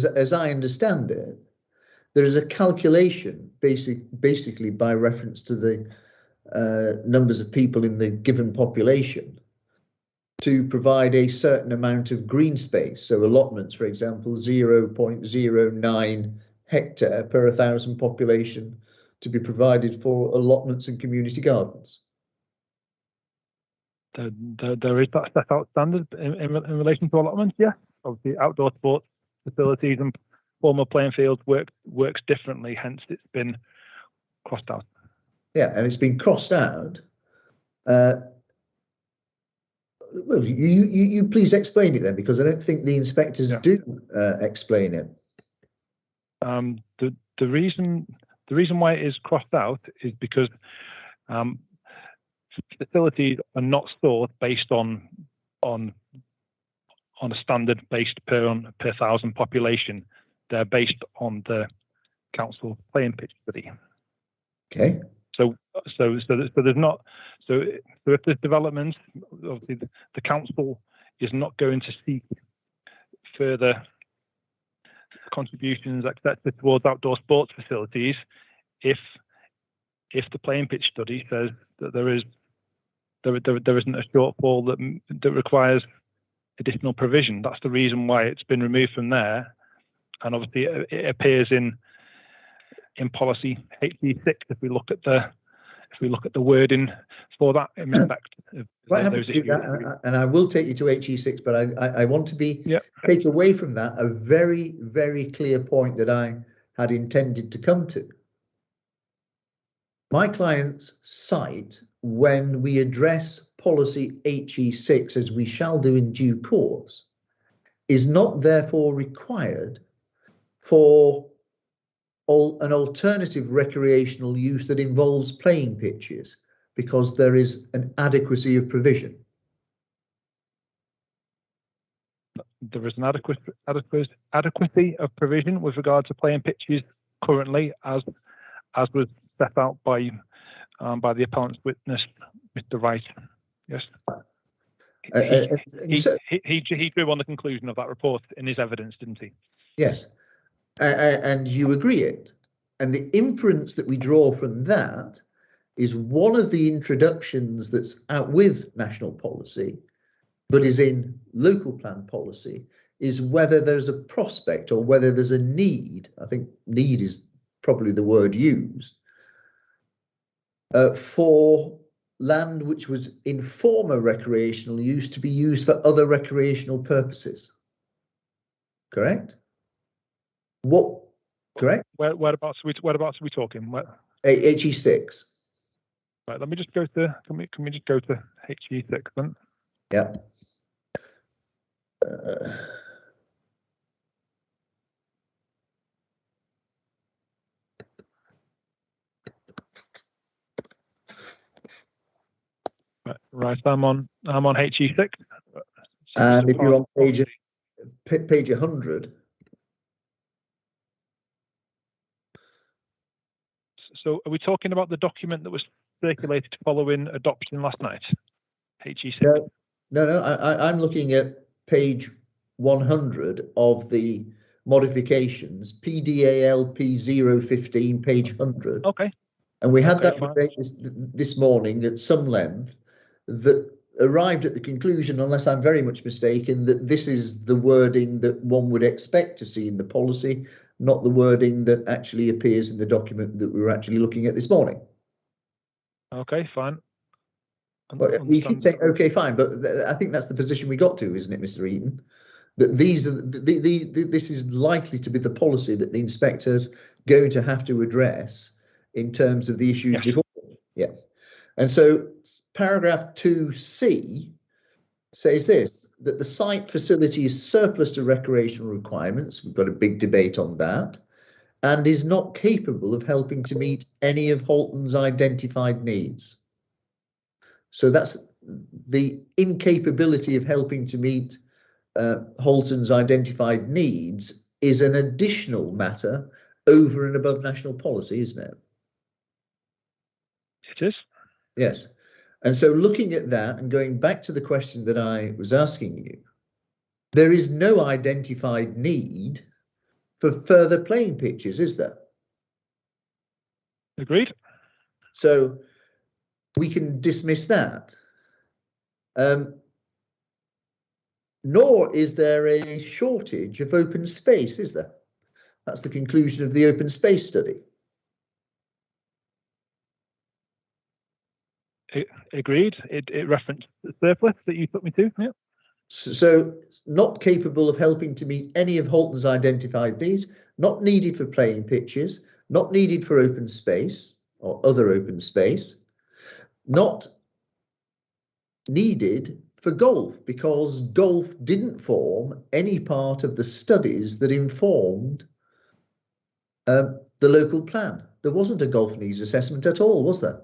as I understand it, there is a calculation basically by reference to the numbers of people in the given population to provide a certain amount of green space. So allotments, for example, 0.09 hectare per 1,000 population to be provided for allotments and community gardens. There is that set out standard in relation to allotments, yeah. Obviously, outdoor sports facilities and former playing fields works differently, hence it's been crossed out. Yeah, and it's been crossed out. Well, you please explain it then, because I don't think the inspectors do explain it. The reason why it is crossed out is because facilities are not stored based on a standard based per 1,000 population. They're based on the council playing pitch study. Okay. So there's not if there's development, obviously the council is not going to seek further contributions, etc., towards outdoor sports facilities if the playing pitch study says that there isn't a shortfall that requires additional provision. That's the reason why it's been removed from there, and obviously it appears in policy HE6 if we look at the wording for that in respect of those issues. And I will take you to HE6, but I want to take away from that a very, very clear point that I had intended to come to. My clients cite, when we address policy HE6, as we shall do in due course, is not therefore required for an alternative recreational use that involves playing pitches, because there is an adequacy of provision. There is an adequacy of provision with regard to playing pitches currently, as was set out by the appellant's witness, Mr. Wright. Yes. He drew on the conclusion of that report in his evidence, didn't he? Yes. And you agree it. And the inference that we draw from that is one of the introductions that's out with national policy, but is in local plan policy, is whether there's a prospect or whether there's a need. I think need is probably the word used, for land which was in former recreational use to be used for other recreational purposes. Correct? Correct? Whereabouts are we talking? HE6. Right, let me just go to, can we just go to HE6 then? Yeah. Right, I'm on HE6. And if you're on page 100, so are we talking about the document that was circulated following adoption last night? HE6. no, I'm looking at page 100 of the modifications, PDALP 015, page 100. Okay. And we had Okay, that fine. debate this morning at some length that arrived at the conclusion, unless I'm very much mistaken, that this is the wording that one would expect to see in the policy, not the wording that actually appears in the document that we were actually looking at this morning. Okay, fine. Well, you keep saying, okay, fine, but I think that's the position we got to, isn't it, Mr. Eaton? That these are this is likely to be the policy that the inspector's going to have to address in terms of the issues before. Yeah. And so paragraph 2C says this, that the site facility is surplus to recreational requirements. We've got a big debate on that, and is not capable of helping to meet any of Halton's identified needs. So that's the incapability of helping to meet Halton's identified needs is an additional matter over and above national policy, isn't it? It is. Yes. And so looking at that and going back to the question that I was asking you, there is no identified need for further playing pitches, is there? Agreed. So we can dismiss that. Nor is there a shortage of open space, is there? That's the conclusion of the open space study. Agreed. It referenced the surplus that you took me to. Yeah. So not capable of helping to meet any of Halton's identified needs, not needed for playing pitches, not needed for open space or other open space, not needed for golf because golf didn't form any part of the studies that informed the local plan. There wasn't a golf needs assessment at all, was there?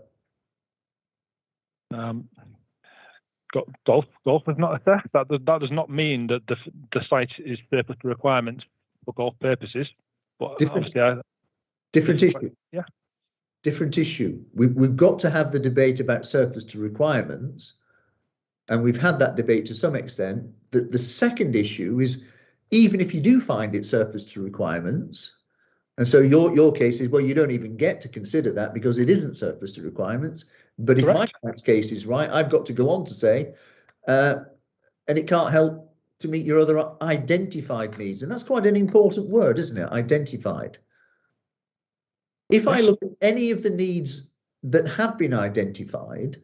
Golf is not assessed. That does not mean that the site is surplus to requirements for golf purposes. But Different issue. Yeah. Different issue. We've got to have the debate about surplus to requirements, and we've had that debate to some extent. The second issue is, even if you do find it surplus to requirements, and so your case is, well, you don't even get to consider that because it isn't surplus to requirements. But if my client's case is right, I've got to go on to say, and it can't help to meet your other identified needs. And that's quite an important word, isn't it? Identified. If I look at any of the needs that have been identified,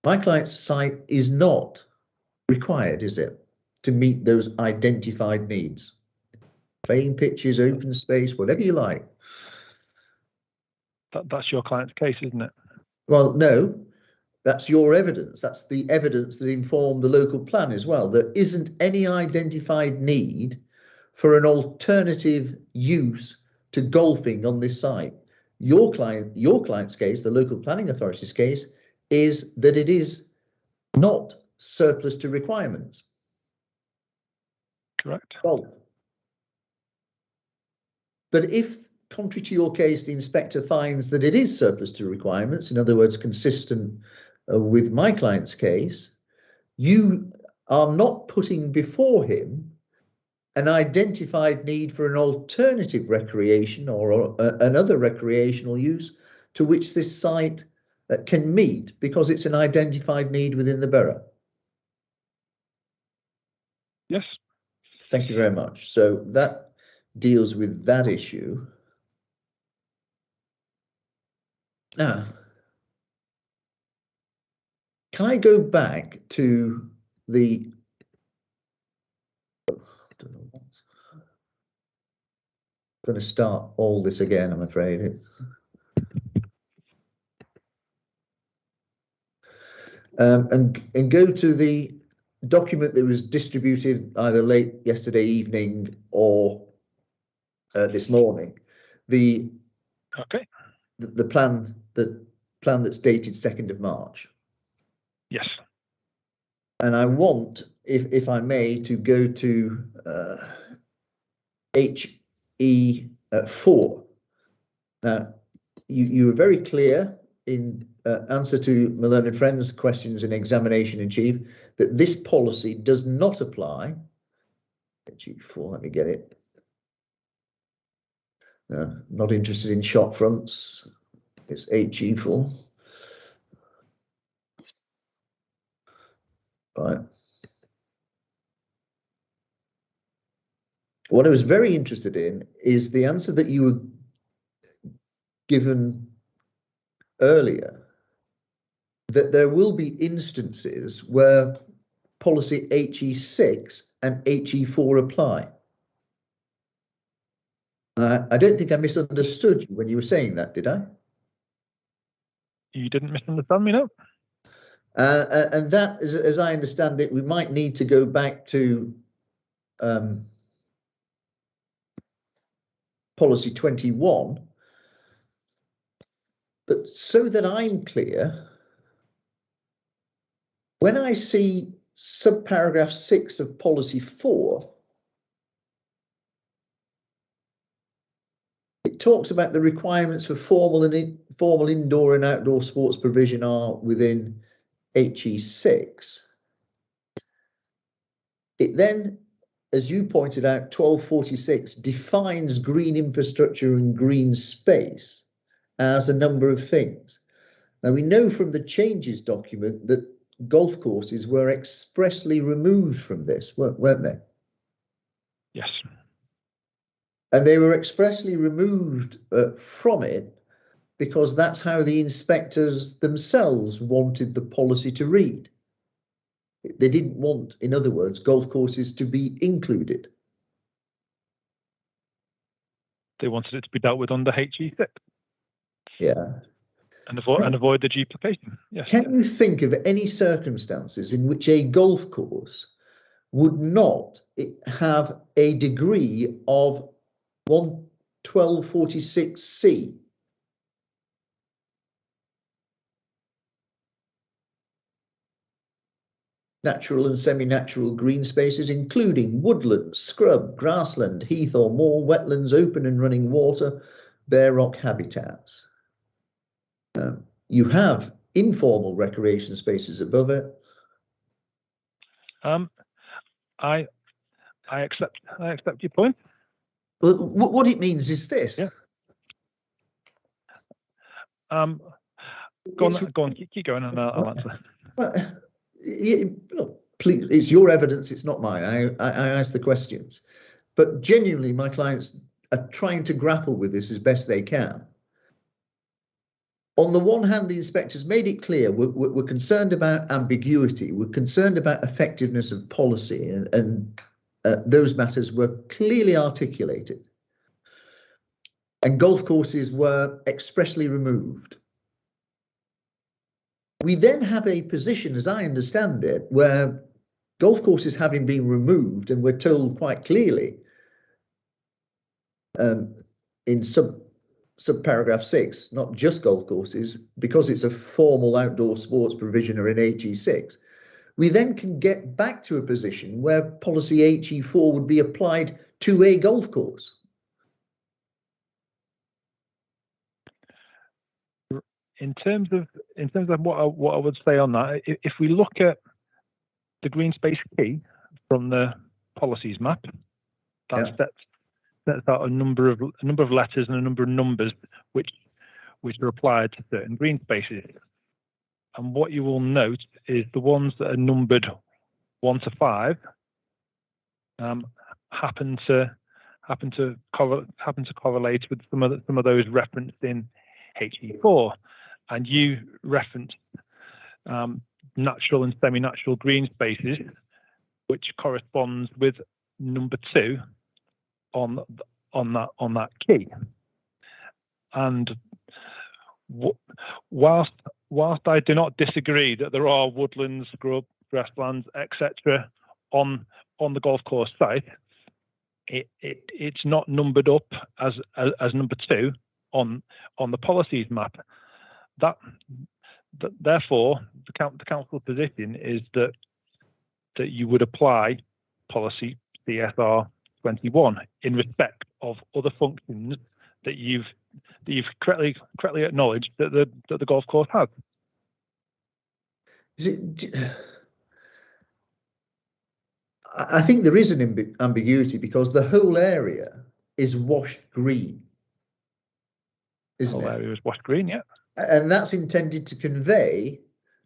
my client's site is not required, is it, to meet those identified needs? Playing pitches, open space, whatever you like. That's your client's case, isn't it? Well, no, that's your evidence. That's the evidence that informed the local plan as well. There isn't any identified need for an alternative use to golfing on this site. Your client's case, the local planning authority's case, is that it is not surplus to requirements. Correct. Golf. But if, contrary to your case, the inspector finds that it is surplus to requirements, in other words, consistent with my client's case, you are not putting before him an identified need for an alternative recreation or another recreational use to which this site can meet because it's an identified need within the borough. Yes. Thank you very much. So that deals with that issue. Now, can I go back to the going to start all this again, I'm afraid. and go to the document that was distributed either late yesterday evening or this morning. The plan that's dated 2nd of March. Yes. And I want, if I may, to go to HE4. Now, you were very clear in answer to my learned friend's questions in examination in chief that this policy does not apply. HE4, let me get it. No, not interested in shop fronts. It's HE4. Right. What I was very interested in is the answer that you were given earlier, that there will be instances where policy HE6 and HE4 apply. I don't think I misunderstood you when you were saying that, did I? You didn't misunderstand me, no. And that, as I understand it, we might need to go back to policy 21. But so that I'm clear, when I see subparagraph 6 of policy 4, it talks about the requirements for formal indoor and outdoor sports provision are within HE6. It then, as you pointed out, 1246 defines green infrastructure and green space as a number of things. Now, we know from the changes document that golf courses were expressly removed from this, weren't they? Yes. And they were expressly removed from it because that's how the inspectors themselves wanted the policy to read. They didn't want, in other words, golf courses to be included. They wanted it to be dealt with under HE6. Yeah. And avoid the duplication. Yes. Can you think of any circumstances in which a golf course would not have a degree of 1246C? Natural and semi-natural green spaces, including woodland, scrub, grassland, heath or moor, wetlands, open and running water, bare rock habitats. You have informal recreation spaces above it. I accept your point. Well, what it means is this. Yeah. Go on, keep going, and I'll answer. Please, it's your evidence, it's not mine. I ask the questions, but genuinely, my clients are trying to grapple with this as best they can. On the one hand, the inspectors made it clear we're concerned about ambiguity, we're concerned about effectiveness of policy, and those matters were clearly articulated. And golf courses were expressly removed. We then have a position, as I understand it, where golf courses having been removed, and we're told quite clearly in subparagraph 6, not just golf courses, because it's a formal outdoor sports provision or in HE6, we then can get back to a position where policy HE4 would be applied to a golf course. In terms of what I would say on that, if we look at the green space key from the policies map, that sets out a number of letters and a number of numbers which are applied to certain green spaces. And what you will note is the ones that are numbered 1 to 5 happen to correlate with some of those referenced in HE4. And you referenced natural and semi-natural green spaces, which corresponds with number 2 on that key. And whilst whilst I do not disagree that there are woodlands, scrub, grasslands, etc., on the golf course site, it's not numbered up as number 2 on the policies map. Therefore, the council position is that you would apply policy CSR 21 in respect of other functions that you've correctly acknowledged that the golf course has. I think there is an ambiguity because the whole area is washed green, isn't it? The whole area is washed green, yeah. And that's intended to convey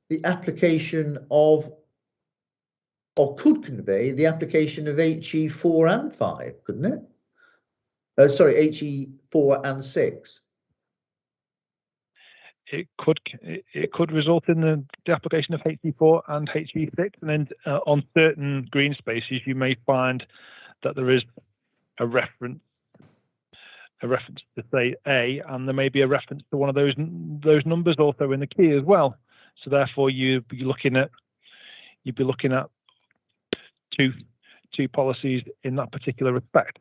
the application of, or could convey the application of HE4 and 5, couldn't it? Sorry, HE4 and 6. It could result in the application of HE4 and HE6, and then on certain green spaces you may find that there is a reference to say A, and there may be a reference to one of those numbers also in the key as well. So therefore you'd be looking at two policies in that particular respect.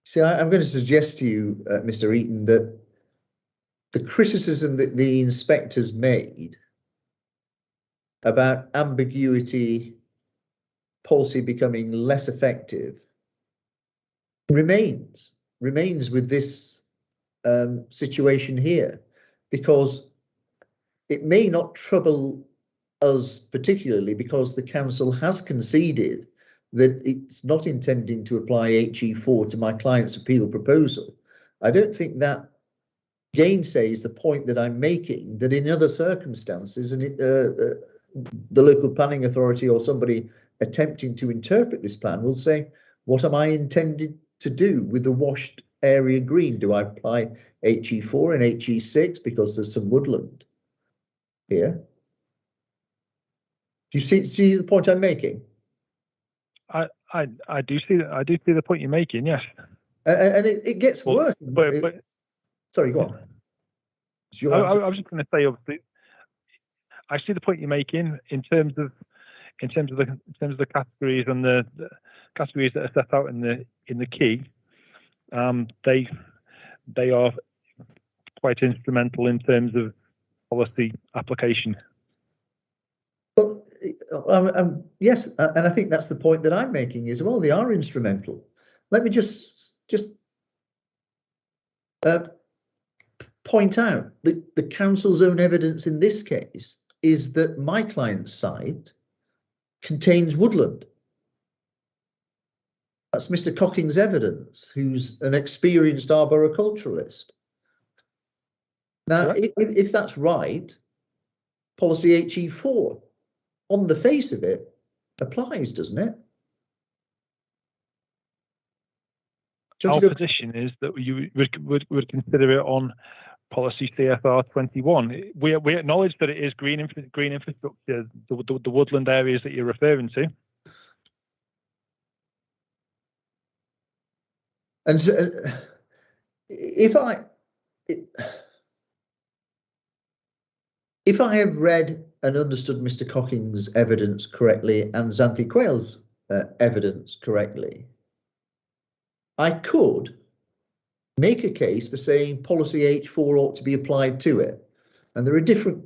See, I'm going to suggest to you, Mr. Eaton, that the criticism that the inspectors made about ambiguity, policy becoming less effective, remains with this situation here, because it may not trouble us particularly because the council has conceded that it's not intending to apply HE4 to my client's appeal proposal. I don't think that gainsays the point that I'm making, that in other circumstances, and the local planning authority or somebody attempting to interpret this plan will say, what am I intended to do with the washed area green? Do I apply HE4 and HE6 because there's some woodland here? Do you see the point I'm making? I do see that. I do see the point you're making. Yes, and it gets worse. Sorry, go on. I was just going to say, obviously, I see the point you're making in terms of the categories and the categories that are set out in the key. They are quite instrumental in terms of policy application. Well, yes, and I think that's the point that I'm making as well. They are instrumental. Let me just point out that the council's own evidence in this case is that my client's site contains woodland. That's Mr. Cocking's evidence, who's an experienced arboriculturalist. Now, if that's right, policy HE4, on the face of it, applies, doesn't it? Our position is that you would consider it on policy CSR 21. We acknowledge that it is green infrastructure, the woodland areas that you're referring to. And so, if I have read and understood Mr. Cocking's evidence correctly and Xanthi Quayle's evidence correctly, I could make a case for saying policy H4 ought to be applied to it. And there are different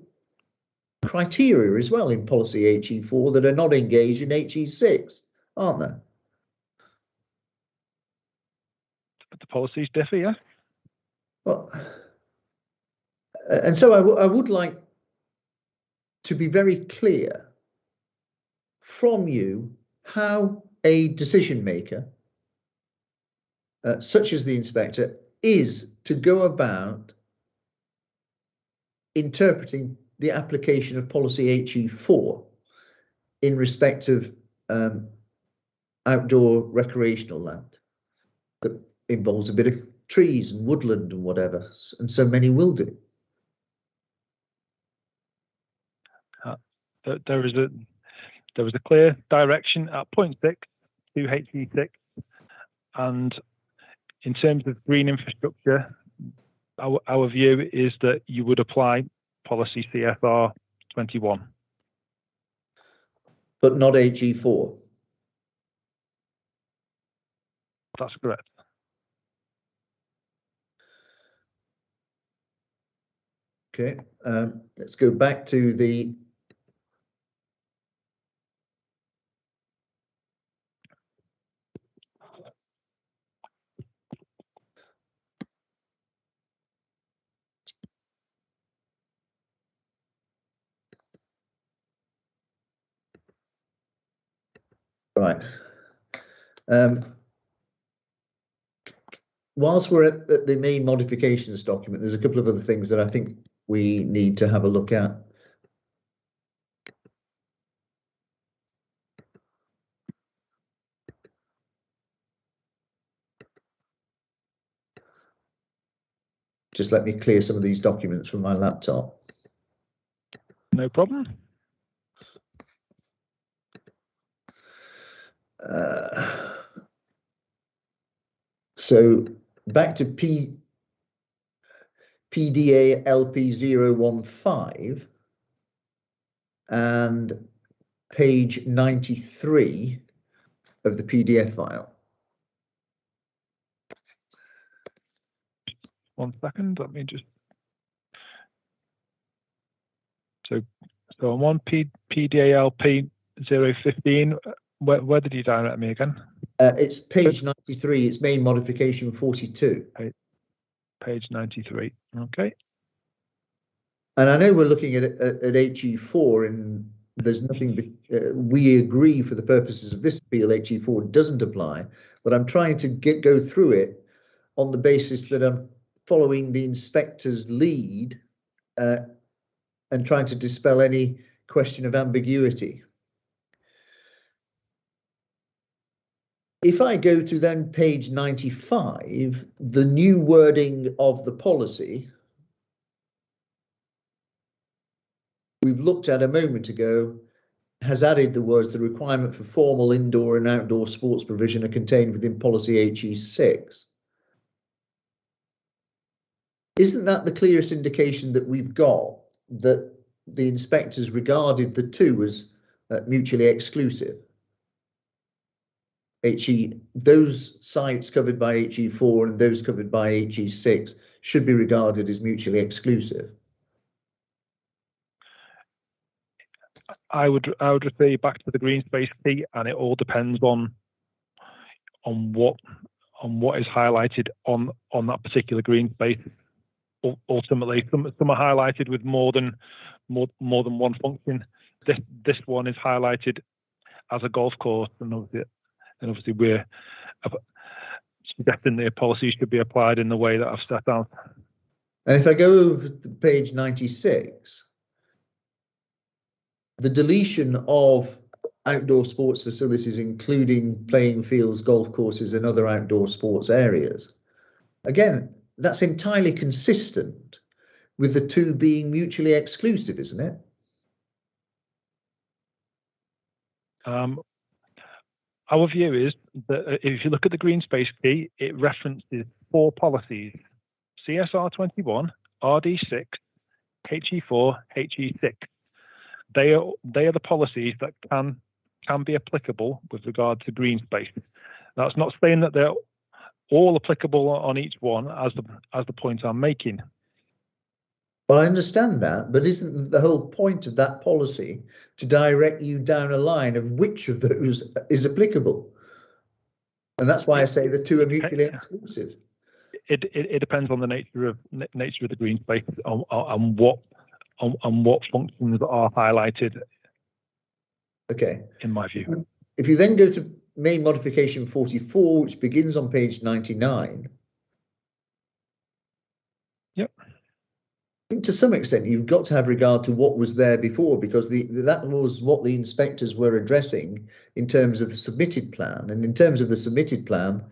criteria as well in policy HE4 that are not engaged in HE6, aren't there? But the policies differ, yeah. Well, and so I would like to be very clear from you how a decision maker, such as the inspector, is to go about interpreting the application of policy HE4 in respect of outdoor recreational land that involves a bit of trees and woodland and whatever, and so many will do. There was a clear direction at point 6 to HE6, And in terms of green infrastructure, our view is that you would apply policy CSR 21. But not HE4. That's correct. Okay, let's go back to the right. Whilst we're at the main modifications document, there's a couple of other things that I think we need to have a look at. Just let me clear some of these documents from my laptop. No problem. So back to PDA LP015 and page 93 of the PDF file. 1 second, let me just. So I'm on PDALP 015. Where did you direct me again? It's page 93. It's main modification 42. Page 93. Okay. And I know we're looking at HE4, and there's nothing. We agree for the purposes of this appeal, HE4 doesn't apply. But I'm trying to go through it on the basis that I'm following the inspector's lead and trying to dispel any question of ambiguity. If I go to then page 95, the new wording of the policy we've looked at a moment ago has added the words, the requirement for formal indoor and outdoor sports provision are contained within policy HE6. Isn't that the clearest indication that we've got that the inspectors regarded the two as mutually exclusive? Those sites covered by HE4 and those covered by HE6 should be regarded as mutually exclusive. I would refer you back to the green space key, and it all depends on what is highlighted on that particular green space. Ultimately, some are highlighted with more than one function. This one is highlighted as a golf course, and obviously we're suggesting the policy should be applied in the way that I've set out. And if I go over to page 96, the deletion of outdoor sports facilities, including playing fields, golf courses, and other outdoor sports areas, again, that's entirely consistent with the two being mutually exclusive, isn't it? Our view is that if you look at the green space key, it references 4 policies: CSR 21, RD6, HE4, HE6. They are the policies that can be applicable with regard to green space. That's not saying that they're all applicable on each one, as the point I'm making. Well, I understand that, but isn't the whole point of that policy to direct you down a line of which of those is applicable? And that's why I say the two are mutually exclusive. It depends on the nature of the green space and what functions are highlighted. Okay. In my view. If you then go to main modification 44, which begins on page 99. Yep. I think to some extent you've got to have regard to what was there before, because that was what the inspectors were addressing in terms of the submitted plan. And in terms of the submitted plan,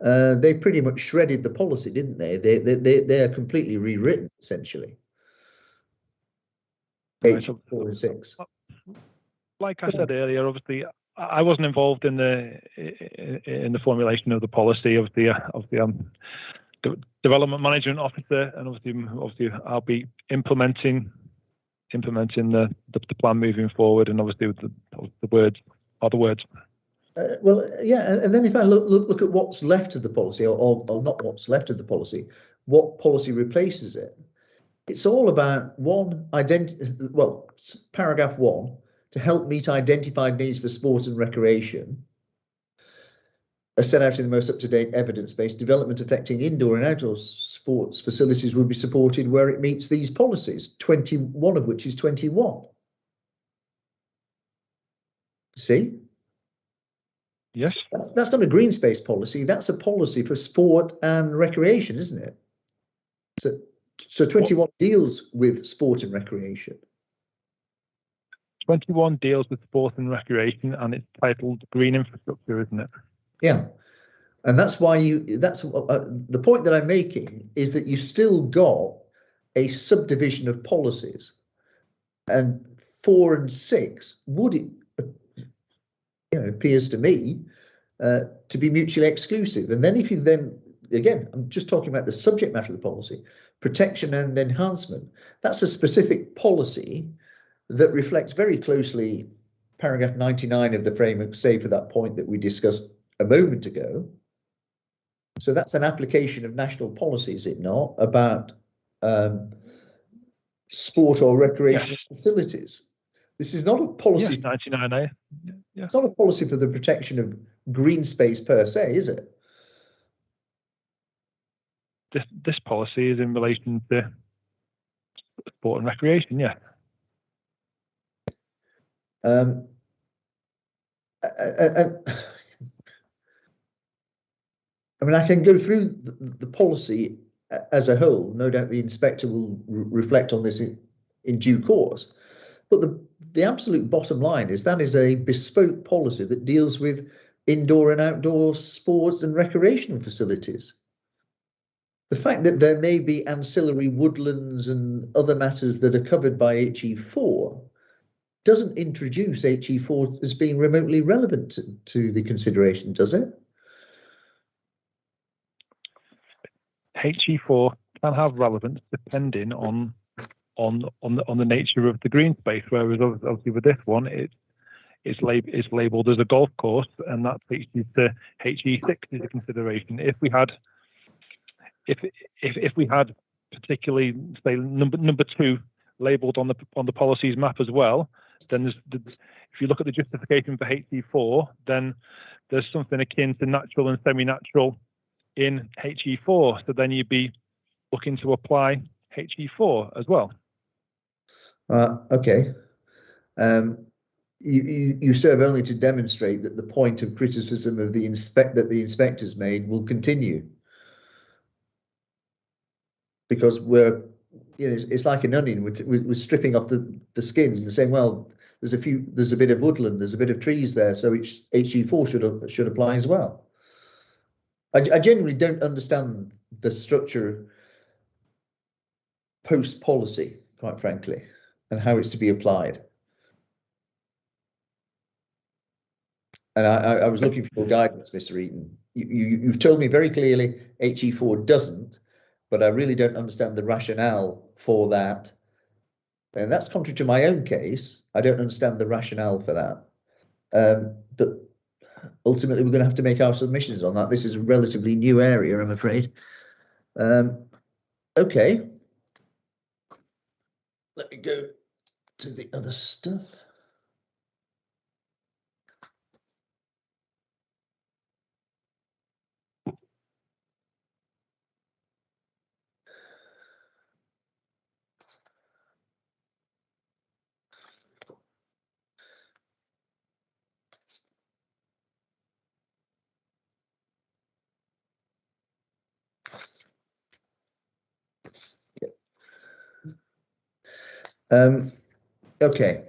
they pretty much shredded the policy, didn't they? They are completely rewritten, essentially. Right. H4 and 6. Like I said earlier, obviously I wasn't involved in the formulation of the policy of the development management officer, and obviously I'll be implementing the plan moving forward, and obviously the words are the words. Well, yeah, and then if I look at what's left of the policy, or not what's left of the policy, what policy replaces it? It's all about paragraph 1, to help meet identified needs for sport and recreation, as set out in the most up-to-date evidence-based development affecting indoor and outdoor sports facilities will be supported where it meets these policies, 21 of which is 21. See? Yes. That's not a green space policy. That's a policy for sport and recreation, isn't it? So 21 deals with sport and recreation. 21 deals with sport and recreation, and it's titled Green Infrastructure, isn't it? Yeah, and that's why the point that I'm making is that you still got a subdivision of policies, and 4 and 6 would appears to me to be mutually exclusive. And then if you again, I'm just talking about the subject matter of the policy, protection and enhancement. That's a specific policy that reflects very closely paragraph 99 of the framework, save for that point that we discussed a moment ago. So that's an application of national policy, is it not, about sport or recreational facilities? This is not a policy. Yes, 99A. Yeah. It's not a policy for the protection of green space per se, is it? This policy is in relation to sport and recreation, yeah. I mean, I can go through the policy as a whole. No doubt the inspector will reflect on this in due course. But the absolute bottom line is that is a bespoke policy that deals with indoor and outdoor sports and recreational facilities. The fact that there may be ancillary woodlands and other matters that are covered by HE4 doesn't introduce HE4 as being remotely relevant to the consideration, does it? HE4 can have relevance depending on the nature of the green space, whereas obviously with this one it's labelled as a golf course, and that takes you to HE6 as a consideration. If we had particularly, say, number 2 labelled on the policies map as well, then if you look at the justification for HE4, then there's something akin to natural and semi-natural in HE4. So then you'd be looking to apply HE4 as well. Okay. You serve only to demonstrate that the point of criticism of the inspectors made will continue, because it's like an onion. We're stripping off the skin and saying, well, there's a bit of woodland, there's a bit of trees there, so HE4 should apply as well. I genuinely don't understand the structure post policy, quite frankly, and how it's to be applied. And I was looking for your guidance, Mr. Eaton. You've told me very clearly HE4 doesn't, but I really don't understand the rationale for that. And that's contrary to my own case. I don't understand the rationale for that. But ultimately, we're going to have to make our submissions on that. This is a relatively new area, I'm afraid. Okay. Let me go to the other stuff. Okay.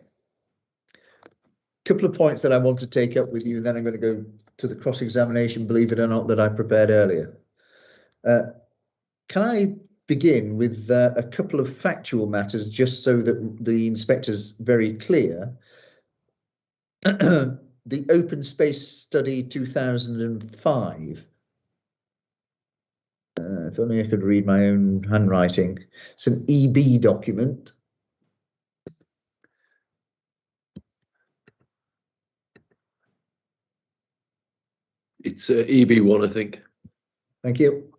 Couple of points that I want to take up with you, and then I'm going to go to the cross-examination, believe it or not, that I prepared earlier. Can I begin with a couple of factual matters, just so that the inspector's very clear? the Open Space Study 2005. If only I could read my own handwriting. It's an EB document. It's EB1, I think. Thank you.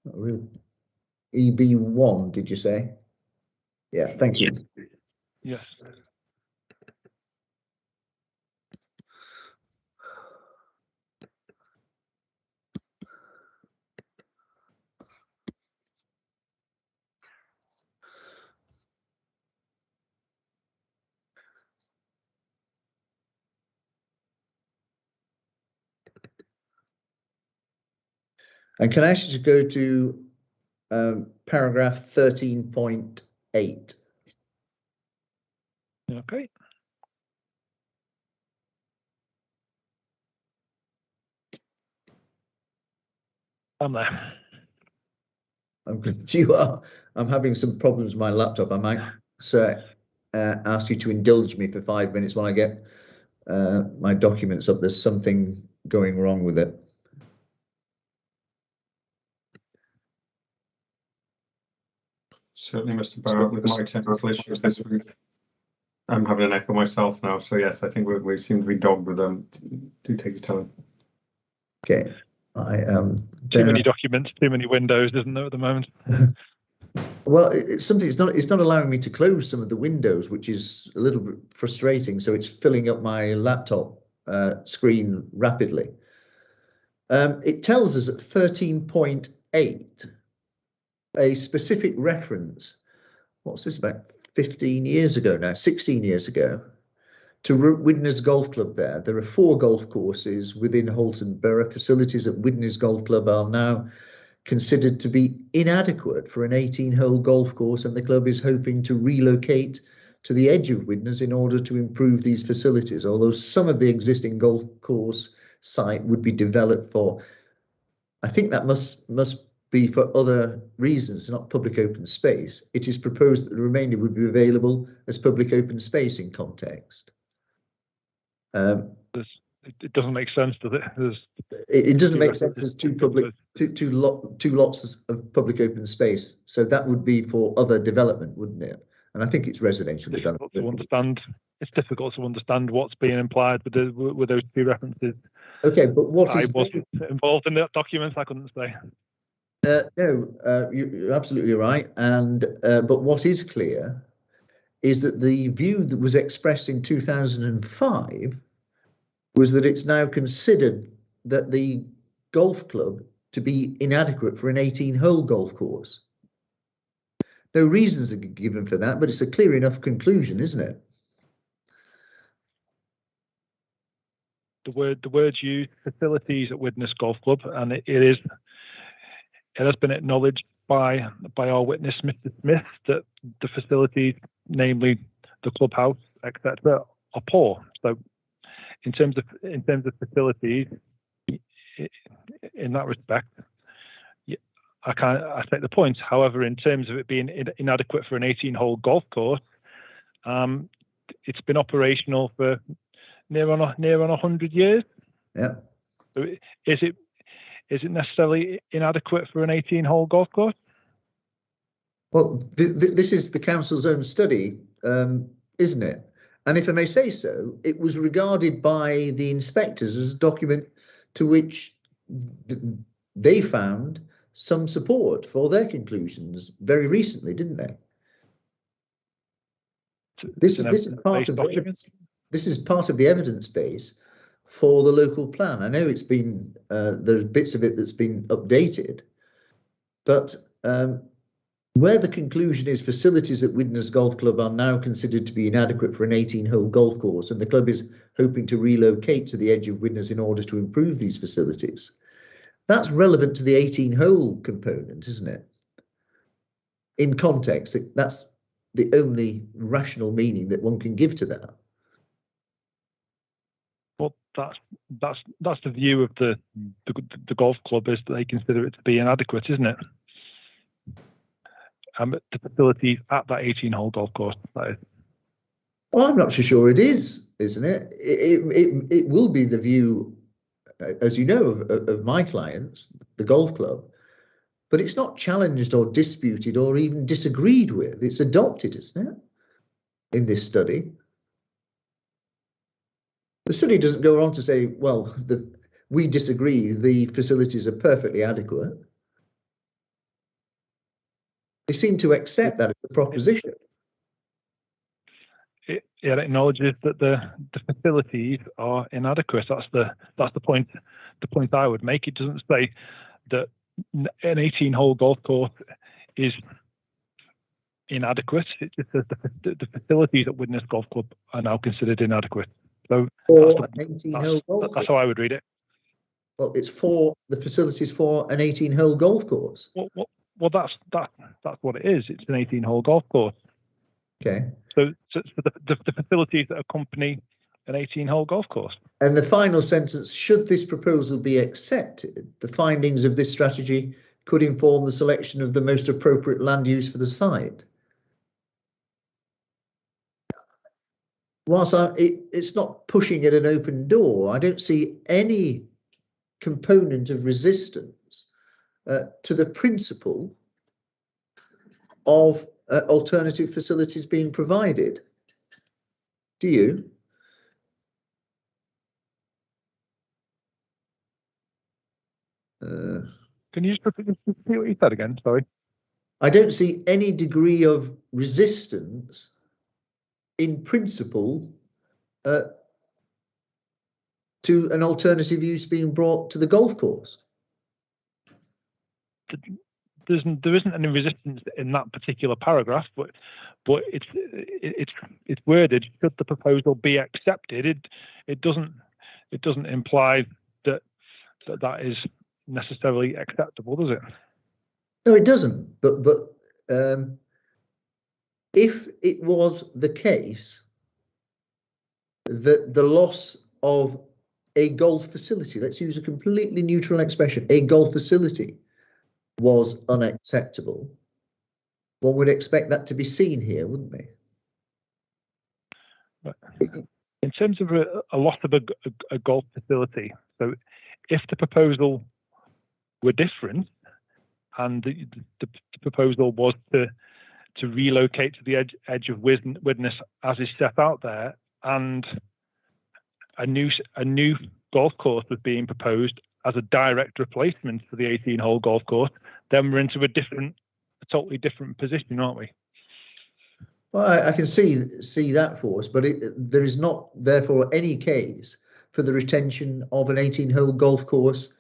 Not really. EB1, did you say? Yeah, thank you. Yes. And can I ask you to go to paragraph 13.8? Okay. I'm there. I'm glad you are. I'm having some problems with my laptop. I might ask you to indulge me for 5 minutes while I get my documents up. There's something going wrong with it. Certainly, Mr. Barrett, with my technical issues this week, I'm having an echo myself now. So yes, I think we seem to be dogged with them. Do take your time. Okay, I am. Too many documents, too many windows, isn't there, at the moment? Well, it's something. It's not allowing me to close some of the windows, which is a little bit frustrating. So it's filling up my laptop screen rapidly. It tells us at 13.8 a specific reference. What's this, about 15 years ago now, 16 years ago, to Widnes Golf Club there. There are 4 golf courses within Halton Borough. Facilities at Widnes Golf Club are now considered to be inadequate for an 18-hole golf course, and the club is hoping to relocate to the edge of Widnes in order to improve these facilities, although some of the existing golf course site would be developed for, I think that must be for other reasons, not public open space. It is proposed that the remainder would be available as public open space in context. It doesn't make sense, does it? It doesn't make sense as two lots of public open space. So that would be for other development, wouldn't it? And I think it's residential development. It's difficult to understand what's being implied with those 2 references. Okay, but what I is wasn't involved in that document, I couldn't say. No, you're absolutely right. And but what is clear is that the view that was expressed in 2005 was that it's now considered that the golf club to be inadequate for an 18-hole golf course. No reasons are given for that, but it's a clear enough conclusion, isn't it? The words used, facilities at Widnes Golf Club, and it has been acknowledged by our witness, Mr. Smith, that the facilities, namely the clubhouse, etc., are poor. So in terms of facilities, in that respect, I take the point. However, in terms of it being inadequate for an 18-hole golf course, it's been operational for near on 100 years. Yeah. So is it necessarily inadequate for an 18-hole golf course? Well, this is the council's own study, isn't it? And if I may say so, it was regarded by the inspectors as a document to which they found some support for their conclusions very recently, didn't they? This is part of the evidence base for the local plan. I know it's been there's bits of it that's been updated, but where the conclusion is facilities at Widnes Golf Club are now considered to be inadequate for an 18-hole golf course, and the club is hoping to relocate to the edge of Widnes in order to improve these facilities. That's relevant to the 18-hole component, isn't it? In context, that's the only rational meaning that one can give to that. Well, that's the view of the golf club, is that they consider it to be inadequate, isn't it? the facilities at that 18-hole golf course. That is. Well, I'm not so sure it is, isn't it? It will be the view, as you know, of my clients, the golf club, but it's not challenged or disputed or even disagreed with. It's adopted, isn't it, in this study? The study doesn't go on to say, well, we disagree, the facilities are perfectly adequate. They seem to accept that as a proposition. It acknowledges that the facilities are inadequate. That's the point. The point I would make. It doesn't say that an 18-hole golf course is inadequate. It just says the facilities at Widnes Golf Club are now considered inadequate. So that's how I would read it. Well, it's for the facilities for an 18-hole golf course. Well, that's what it is. It's an 18-hole golf course. Okay. So the facilities that accompany an 18-hole golf course. And the final sentence, should this proposal be accepted, the findings of this strategy could inform the selection of the most appropriate land use for the site. Whilst it's not pushing at an open door, I don't see any component of resistance to the principle of alternative facilities being provided. Do you? Can you just repeat what you said again? Sorry. I don't see any degree of resistance in principle to an alternative use being brought to the golf course. There isn't any resistance in that particular paragraph, but it's worded, should the proposal be accepted. It doesn't imply that is necessarily acceptable, does it? No, it doesn't. But if it was the case that the loss of a golf facility, let's use a completely neutral expression, a golf facility was unacceptable, one would expect that to be seen here, wouldn't they? But in terms of a loss of a golf facility, so if the proposal were different and the proposal was to relocate to the edge of Widnes as is set out there, and a new golf course was being proposed as a direct replacement for the 18-hole golf course, then we're into a totally different position, aren't we? Well, I can see that for us, but there is not therefore any case for the retention of an 18-hole golf course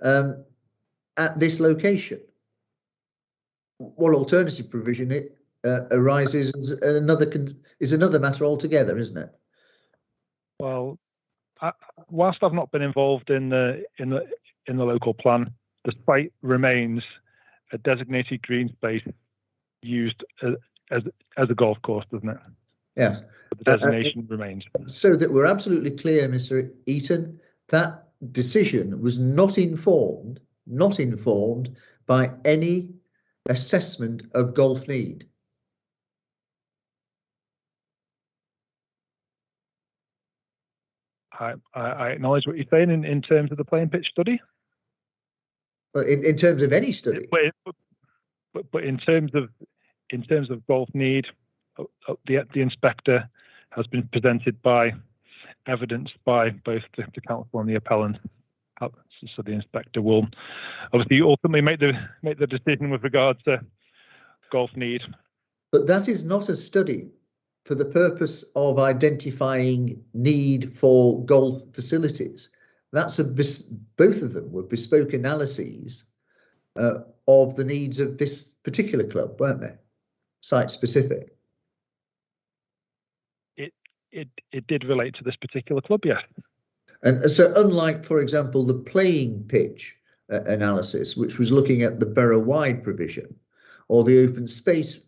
at this location. What alternative provision it arises is another matter altogether, isn't it? Well, whilst I've not been involved in the local plan, the site remains a designated green space used as a golf course, doesn't it? Yeah. The designation remains. So that we're absolutely clear, Mr. Eaton, that decision was not informed by any assessment of golf need. I acknowledge what you're saying in terms of the playing pitch study. Well, in terms of any study. But in terms of golf need, the inspector has been presented by evidence by both the council and the appellant. So the inspector will obviously ultimately make the decision with regard to golf need. But that is not a study for the purpose of identifying need for golf facilities. That's both of them were bespoke analyses of the needs of this particular club, weren't they? Site specific. It did relate to this particular club, yes. And so unlike, for example, the playing pitch analysis, which was looking at the borough-wide provision, or the open space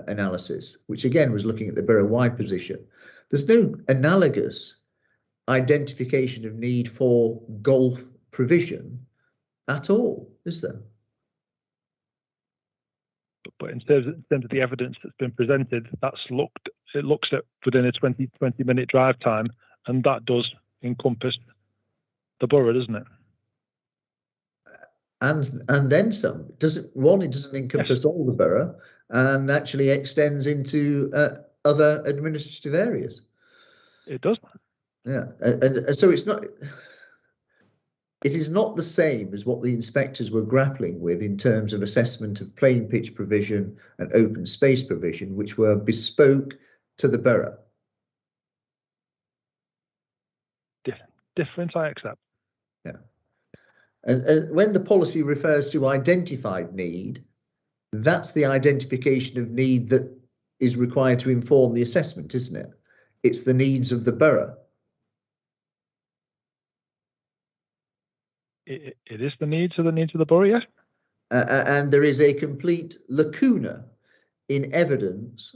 analysis, which again was looking at the borough-wide position, there's no analogous identification of need for golf provision at all, is there? But in terms of the evidence that's been presented, it looks at within a 20 minute drive time, and that does encompass the borough, doesn't it? And then some. It doesn't encompass all the borough, and actually extends into other administrative areas. It does. Yeah, and so it's not. It is not the same as what the inspectors were grappling with in terms of assessment of plain pitch provision and open space provision, which were bespoke to the borough. Different, I accept. Yeah. And when the policy refers to identified need, that's the identification of need that is required to inform the assessment, isn't it? It's the needs of the borough. It is the needs of the borough, yes. And there is a complete lacuna in evidence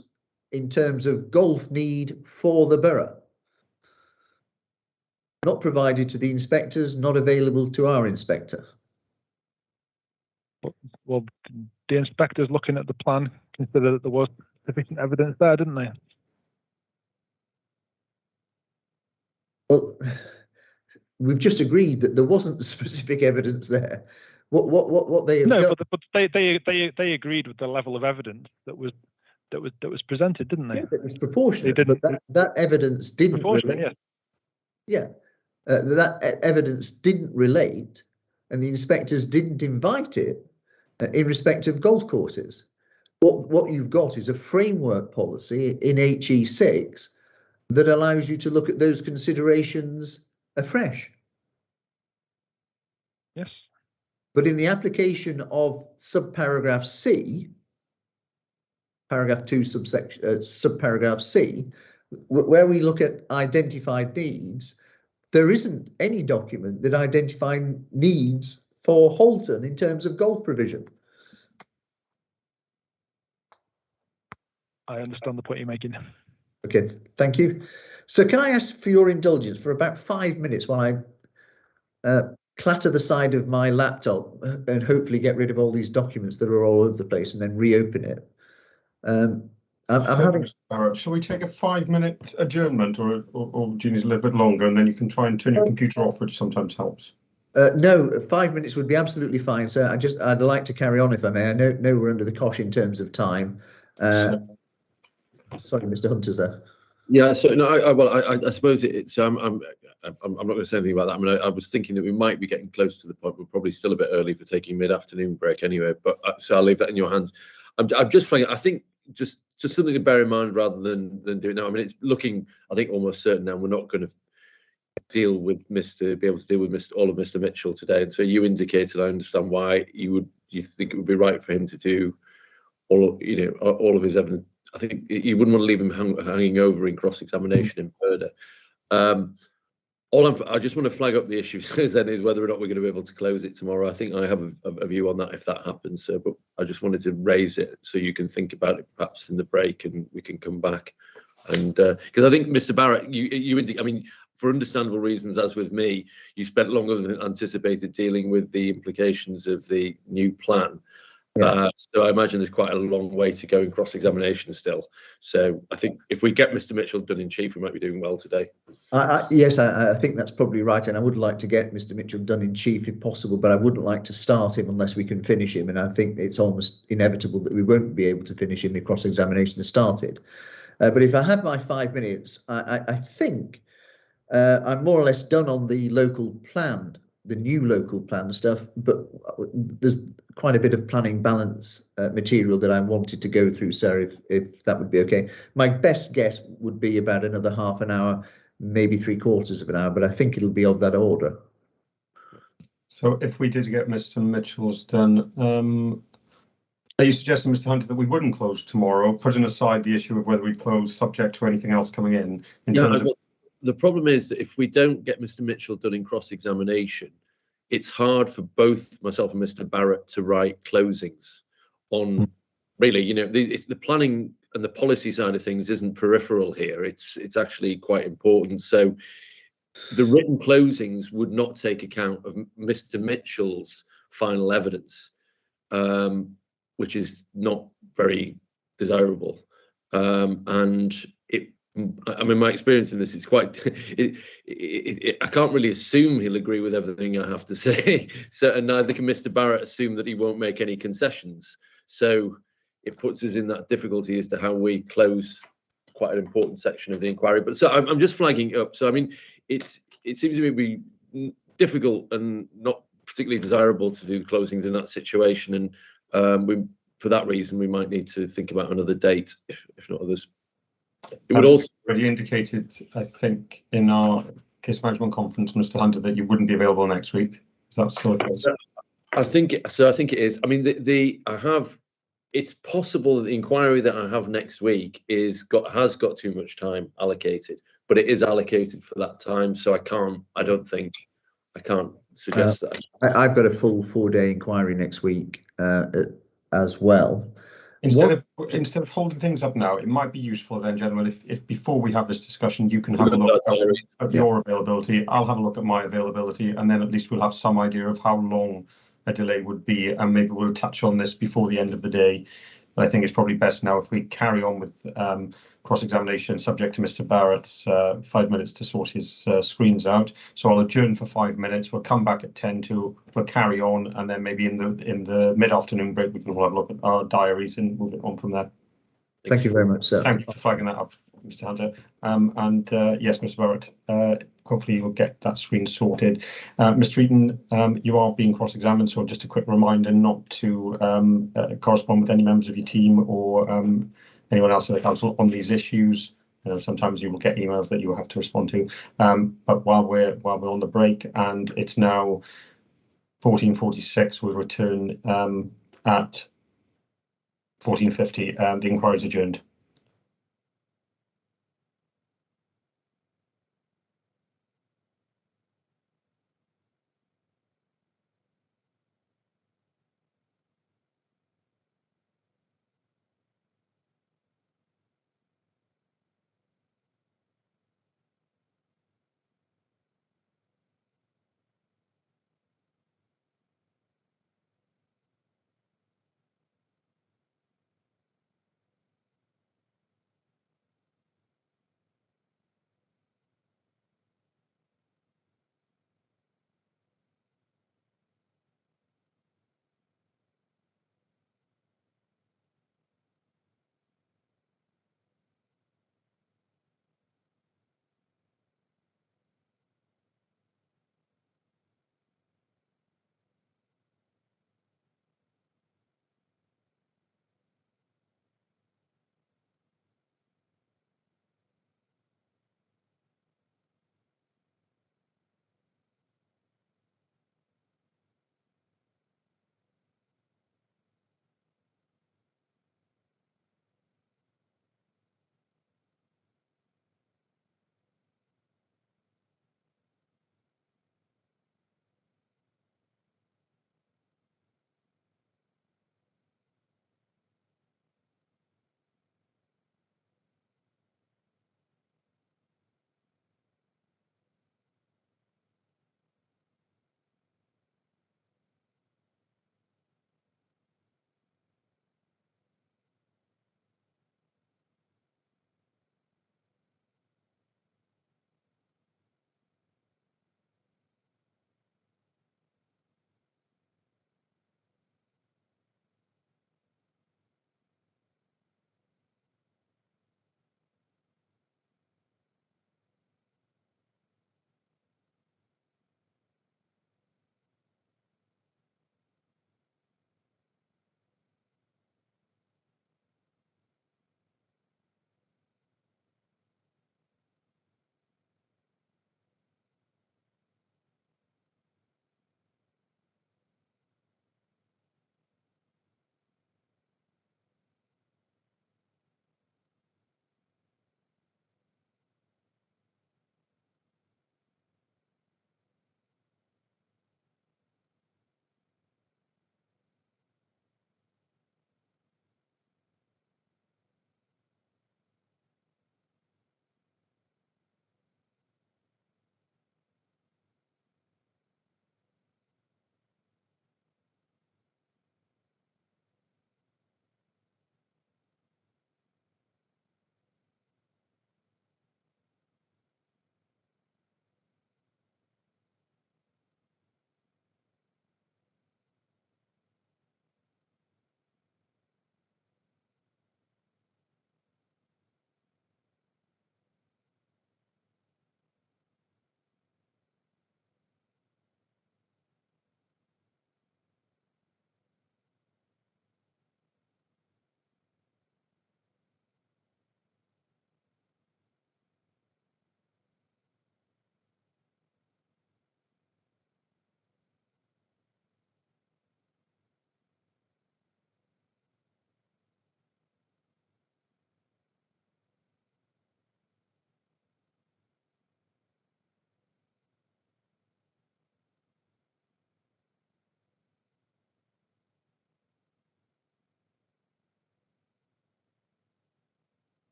in terms of golf need for the borough. Not provided to the inspectors, not available to our inspector. Well, the inspectors looking at the plan considered that there was sufficient evidence there, didn't they? Well, we've just agreed that there wasn't specific evidence there. What they have done... but they agreed with the level of evidence that was presented, didn't they? Yeah, it was proportionate, but that evidence didn't relate. Yeah, that evidence didn't relate, and the inspectors didn't invite it in respect of golf courses. What you've got is a framework policy in HE6 that allows you to look at those considerations afresh. Yes. But in the application of subparagraph C, paragraph 2 subparagraph C, where we look at identified needs, there isn't any document that identifies needs for Halton in terms of golf provision. I understand the point you're making. Okay, thank you. So can I ask for your indulgence for about 5 minutes while I clatter the side of my laptop and hopefully get rid of all these documents that are all over the place and then reopen it. I'm having... Barrett, shall we take a 5-minute adjournment, or do you need a little bit longer, and then you can try and turn your computer off, which sometimes helps? No, 5 minutes would be absolutely fine. So I'd like to carry on if I may. I know we're under the cosh in terms of time. Sorry, Mr. Hunter's there. Yeah, so no, I suppose it's I'm not going to say anything about that. I mean, I was thinking that we might be getting close to the point. We're probably still a bit early for taking mid-afternoon break anyway. But so I'll leave that in your hands. I'm just trying. I think just something to bear in mind rather than do it now. I mean, it's looking, I think, almost certain now we're not going to be able to deal with all of Mr. Mitchell today. And so you indicated, I understand why you think it would be right for him to do all of his evidence. I think you wouldn't want to leave him hanging over in cross-examination in murder. I just want to flag up the issue then is whether or not we're going to be able to close it tomorrow. I think I have a view on that if that happens. But I just wanted to raise it so you can think about it perhaps in the break and we can come back. And because I think, Mr. Barrett, I mean, for understandable reasons, as with me, you spent longer than anticipated dealing with the implications of the new plan. Yeah. So I imagine there's quite a long way to go in cross-examination still. So I think if we get Mr. Mitchell done in chief, we might be doing well today. Yes, I think that's probably right. And I would like to get Mr. Mitchell done in chief if possible, but I wouldn't like to start him unless we can finish him. And I think it's almost inevitable that we won't be able to finish him if cross-examination has started. But if I have my 5 minutes, I think I'm more or less done on the local plan, the new local plan stuff, but there's quite a bit of planning balance material that I wanted to go through, sir, if that would be okay. My best guess would be about another half an hour, maybe 3/4 of an hour, but I think it'll be of that order. So if we did get Mr. Mitchell's done, are you suggesting, Mr. Hunter, that we wouldn't close tomorrow, putting aside the issue of whether we close subject to anything else coming in terms of... The problem is that if we don't get Mr. Mitchell done in cross-examination, it's hard for both myself and Mr. Barrett to write closings on, really, it's the planning and the policy side of things isn't peripheral here. It's actually quite important. So the written closings would not take account of Mr. Mitchell's final evidence, which is not very desirable. And I mean, my experience in this is quite. I can't really assume he'll agree with everything I have to say. So, and neither can Mr. Barrett assume that he won't make any concessions. So, it puts us in that difficulty as to how we close quite an important section of the inquiry. But so I'm just flagging up. So, I mean, it seems to me to be difficult and not particularly desirable to do closings in that situation. And for that reason, we might need to think about another date, if not others. It would also already indicated, I think, in our case management conference, Mr. Hunter, that you wouldn't be available next week. Is that still the case? I think so. I think it is. I mean, it's possible that the inquiry that I have next week has got too much time allocated, but it is allocated for that time. So I can't suggest that. I've got a full 4-day inquiry next week as well. Instead of holding things up now, it might be useful then, gentlemen, if before we have this discussion, you can have a look at your availability. I'll have a look at my availability, and then at least we'll have some idea of how long a delay would be, and maybe we'll touch on this before the end of the day. But I think it's probably best now if we carry on with cross-examination subject to Mr. Barrett's 5 minutes to sort his screens out. So I'll adjourn for 5 minutes. We'll come back at 10 to we'll carry on, and then maybe in the mid-afternoon break we can all have a look at our diaries and move it on from there. Thank you very much, sir. Thank you for flagging that up, Mr. Hunter. Yes, Mr. Barrett, hopefully you'll get that screen sorted. Mr. Eaton, you are being cross-examined, so just a quick reminder not to correspond with any members of your team or anyone else in the council on these issues. Sometimes you will get emails that you will have to respond to. But while we're on the break, and it's now 14:46, we'll return at 14:50. The inquiry is adjourned.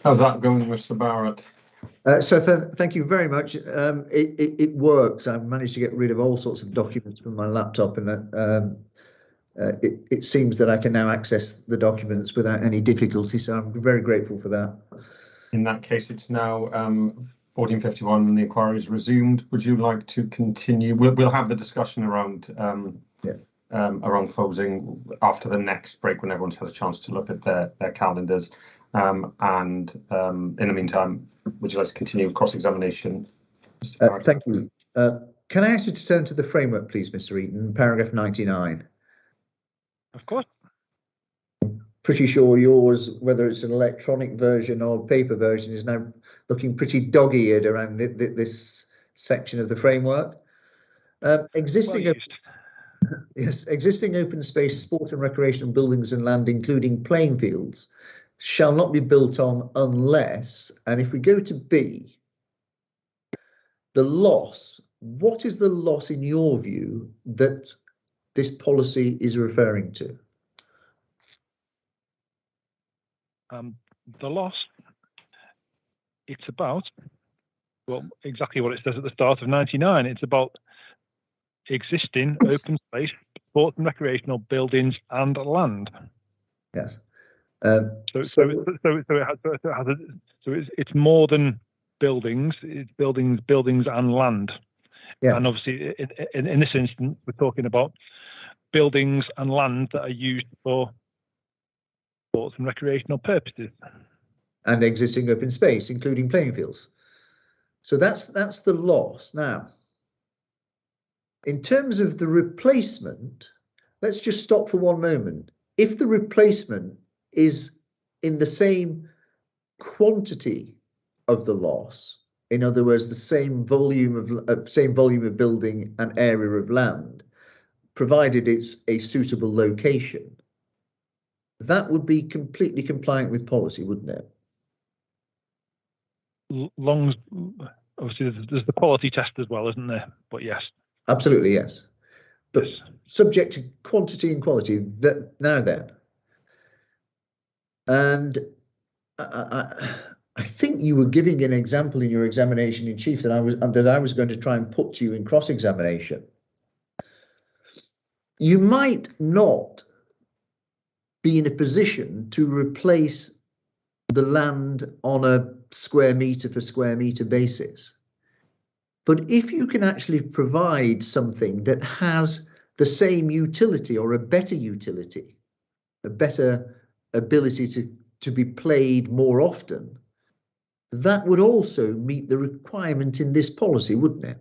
How's that going, Mr. Barrett? Thank you very much. It works. I've managed to get rid of all sorts of documents from my laptop, and it seems that I can now access the documents without any difficulty. So I'm very grateful for that. In that case, it's now 14:51 and the inquiry is resumed. Would you like to continue? We'll have the discussion around around closing after the next break, when everyone's had a chance to look at their calendars. In the meantime, would you like to continue cross-examination? Thank you. Can I ask you to turn to the framework, please, Mr. Eaton, paragraph 99? Of course. Pretty sure yours, whether it's an electronic version or paper version, is now looking pretty dog-eared around this section of the framework. Existing open space, sport and recreational buildings and land, including playing fields, shall not be built on unless, and if we go to B, the loss, what is the loss in your view that this policy is referring to? The loss, it's about, well, exactly what it says at the start of 99. It's about existing open space, sports and recreational buildings and land. Yes. It's more than buildings. It's buildings and land. Yeah. And obviously, in this instance, we're talking about buildings and land that are used for sports and recreational purposes. And existing open space, including playing fields. So that's the loss. Now, in terms of the replacement, let's just stop for one moment. If the replacement is in the same quantity of the loss, in other words, the same volume of building and area of land, provided it's a suitable location, that would be completely compliant with policy, wouldn't it? Obviously, there's the quality test as well, isn't there? But yes. Absolutely, yes. But yes. Subject to quantity and quality, that now then. And I think you were giving an example in your examination in chief that I was going to try and put to you in cross-examination. You might not be in a position to replace the land on a square metre for square metre basis. But if you can actually provide something that has the same utility or a better utility, a better ability to be played more often, that would also meet the requirement in this policy, wouldn't it?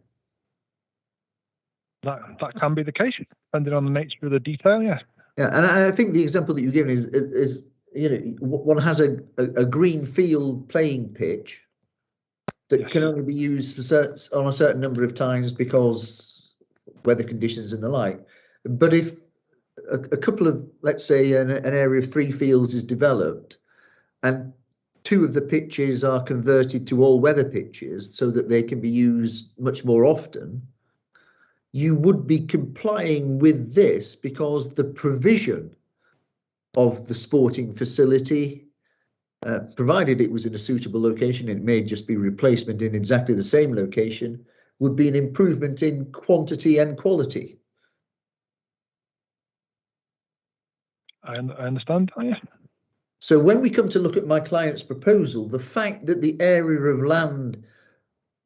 That can be the case, depending on the nature of the detail, yes. Yeah, and I think the example that you've given is you know, one has a green field playing pitch that yes. can only be used for on a certain number of times because weather conditions and the like. But if a couple of, let's say, an area of 3 fields is developed and 2 of the pitches are converted to all-weather pitches so that they can be used much more often, you would be complying with this because the provision of the sporting facility, provided it was in a suitable location, it may just be replacement in exactly the same location, would be an improvement in quantity and quality. I understand, yes. So when we come to look at my client's proposal, the fact that the area of land,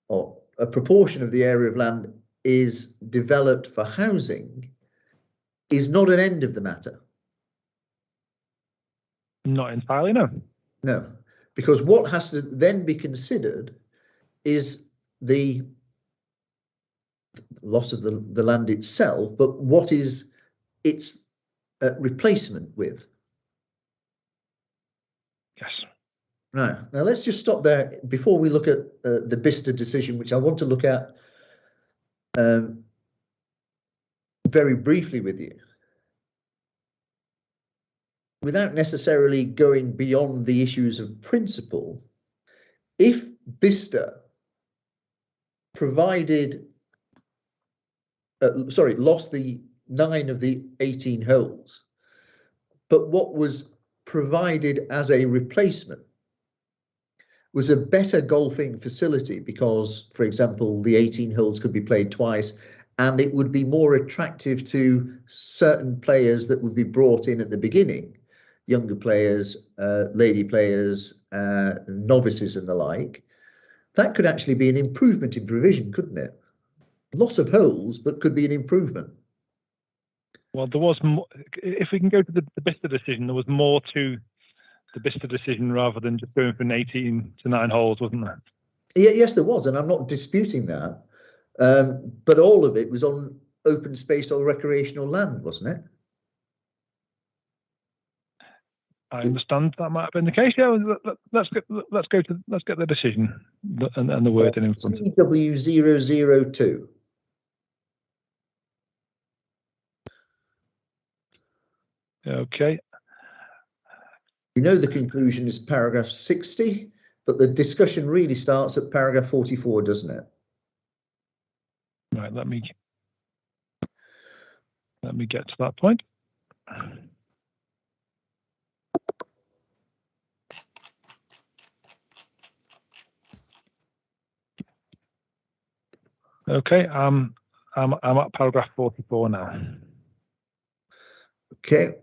or a proportion of the area of land, is developed for housing is not an end of the matter. Not entirely, no. No, because what has to then be considered is the loss of the land itself, but what is its replacement with? Yes. Right, now let's just stop there before we look at the Bicester decision, which I want to look at very briefly with you, without necessarily going beyond the issues of principle. If Bicester lost the 9 of the 18 holes, but what was provided as a replacement was a better golfing facility because, for example, the 18 holes could be played twice, and it would be more attractive to certain players that would be brought in at the beginning, younger players, lady players, novices and the like. That could actually be an improvement in provision, couldn't it? Lots of holes, but could be an improvement. Well, there was more, if we can go to the Bicester decision, there was more to the Bicester decision rather than just going from 18 to 9 holes, wasn't there? Yeah, yes, there was, and I'm not disputing that. But all of it was on open space or recreational land, wasn't it? I understand that might have been the case. Yeah, let's get the decision and the wording in front. CW002. Okay. We know the conclusion is paragraph 60, but the discussion really starts at paragraph 44, doesn't it? Right, let me get to that point. Okay, I'm at paragraph 44 now. Okay.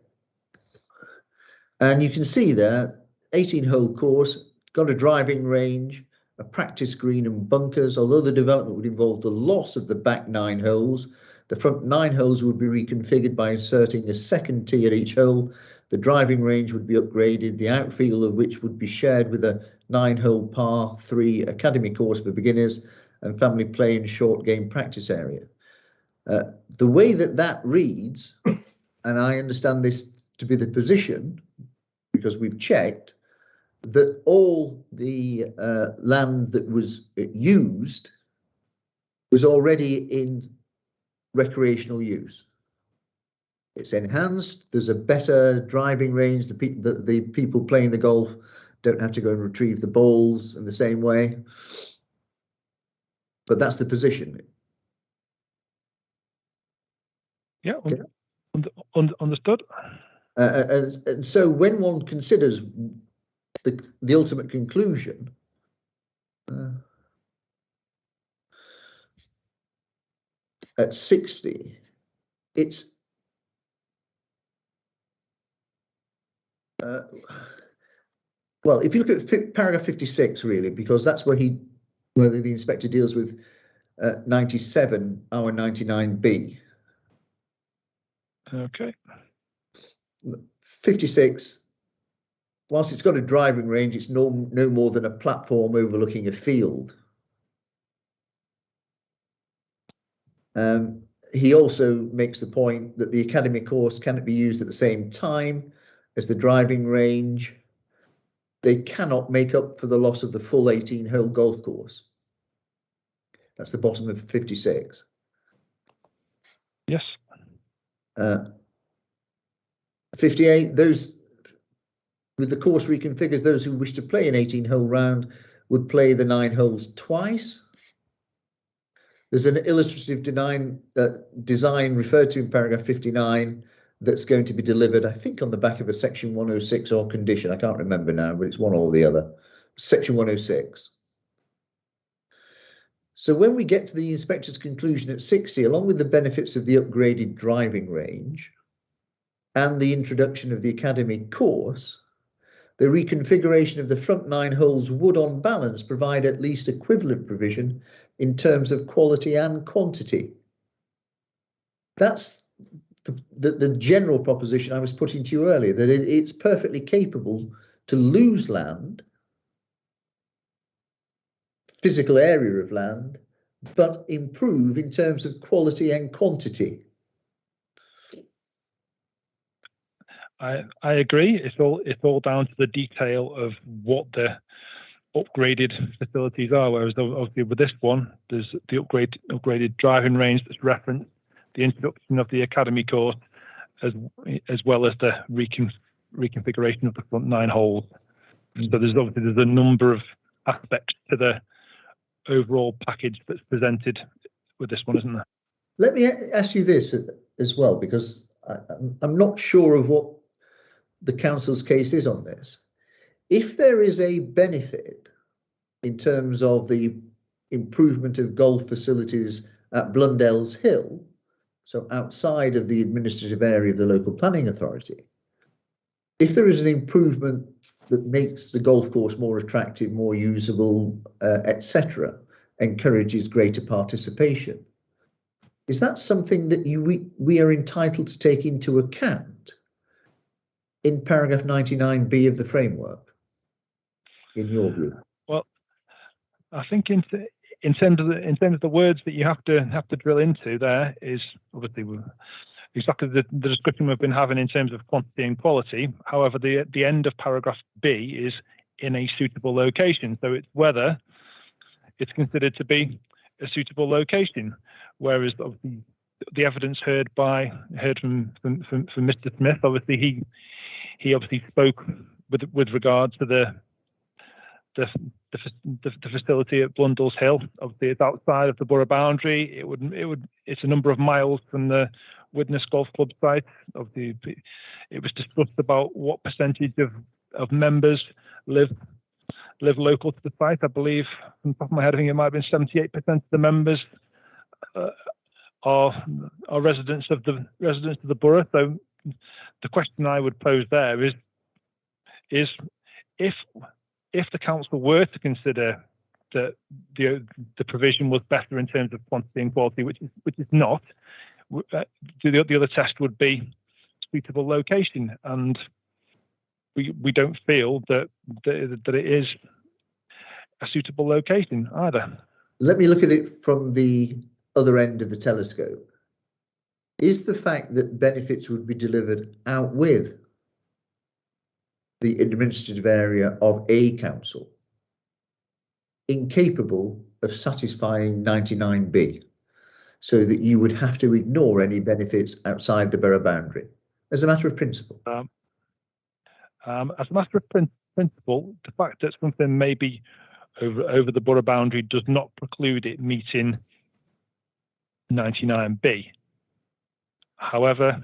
And you can see there, 18-hole course, got a driving range, a practice green and bunkers. Although the development would involve the loss of the back 9 holes, the front 9 holes would be reconfigured by inserting a second tee at each hole. The driving range would be upgraded, the outfield of which would be shared with a 9-hole par 3 academy course for beginners and family play and short game practice area. The way that reads, and I understand this to be the position, because we've checked that all the land that was used was already in recreational use. It's enhanced. There's a better driving range. The people playing the golf don't have to go and retrieve the balls in the same way. But that's the position. Yeah, okay. Understood. And so when one considers the ultimate conclusion, at 60, it's well, if you look at paragraph 56, really, because that's where the inspector deals with 97, our 99B. Okay. 56, whilst it's got a driving range, it's no more than a platform overlooking a field. He also makes the point that the academy course cannot be used at the same time as the driving range. They cannot make up for the loss of the full 18-hole golf course. That's the bottom of 56. Yes. 58, those with the course reconfigured, those who wish to play an 18-hole round would play the 9 holes twice. There's an illustrative design referred to in paragraph 59 that's going to be delivered, I think, on the back of a section 106 or condition. I can't remember now, but it's one or the other. Section 106. So when we get to the inspector's conclusion at 60, along with the benefits of the upgraded driving range and the introduction of the academy course, the reconfiguration of the front 9 holes would, on balance, provide at least equivalent provision in terms of quality and quantity. That's the general proposition I was putting to you earlier, that it's perfectly capable to lose land, physical area of land, but improve in terms of quality and quantity. I agree. It's all down to the detail of what the upgraded facilities are. Whereas obviously with this one, there's the upgraded driving range that's referenced, the introduction of the academy course, as well as the reconfiguration of the front 9 holes. So there's a number of aspects to the overall package that's presented with this one, isn't there? Let me ask you this as well, because I'm not sure of what the council's case is on this. If there is a benefit in terms of the improvement of golf facilities at Blundell's Hill, so outside of the administrative area of the local planning authority, if there is an improvement that makes the golf course more attractive, more usable, etc., encourages greater participation, is that something that we are entitled to take into account in paragraph 99B of the framework, in your view? Well, I think in terms of the words that you have to drill into, there is obviously exactly the discussion we've been having in terms of quantity and quality. However, the end of paragraph B is in a suitable location, so it's whether it's considered to be a suitable location. Whereas obviously the evidence heard from Mr. Smith, obviously he obviously spoke with regard to the facility at Blundell's Hill. Obviously, it's outside of the borough boundary. It's a number of miles from the Widnes Golf Club site. Obviously, it was discussed about what percentage of members live local to the site. I believe, from the top of my head, I think it might have been 78% of the members are residents of the borough. So the question I would pose there is if the council were to consider that the provision was better in terms of quantity and quality, which is not, the other test would be suitable location, and we don't feel that it is a suitable location either. Let me look at it from the other end of the telescope. Is the fact that benefits would be delivered out with the administrative area of a council incapable of satisfying 99B, so that you would have to ignore any benefits outside the borough boundary as a matter of principle? As a matter of principle, the fact that something may be over the borough boundary does not preclude it meeting 99B. However,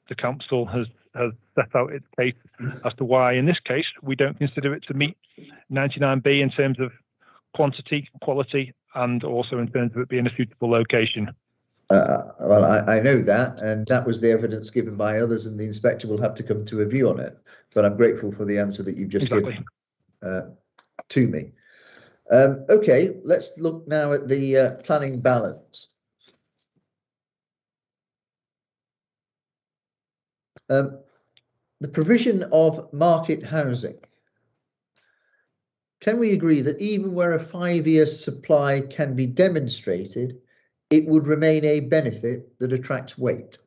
the council has set out its case as to why, in this case, we don't consider it to meet 99B in terms of quantity, quality, and also in terms of it being a suitable location. Well, I know that, and that was the evidence given by others, and the inspector will have to come to a view on it. But I'm grateful for the answer that you've just given to me. Okay, let's look now at the planning balance. The provision of market housing. Can we agree that even where a 5-year supply can be demonstrated, it would remain a benefit that attracts weight?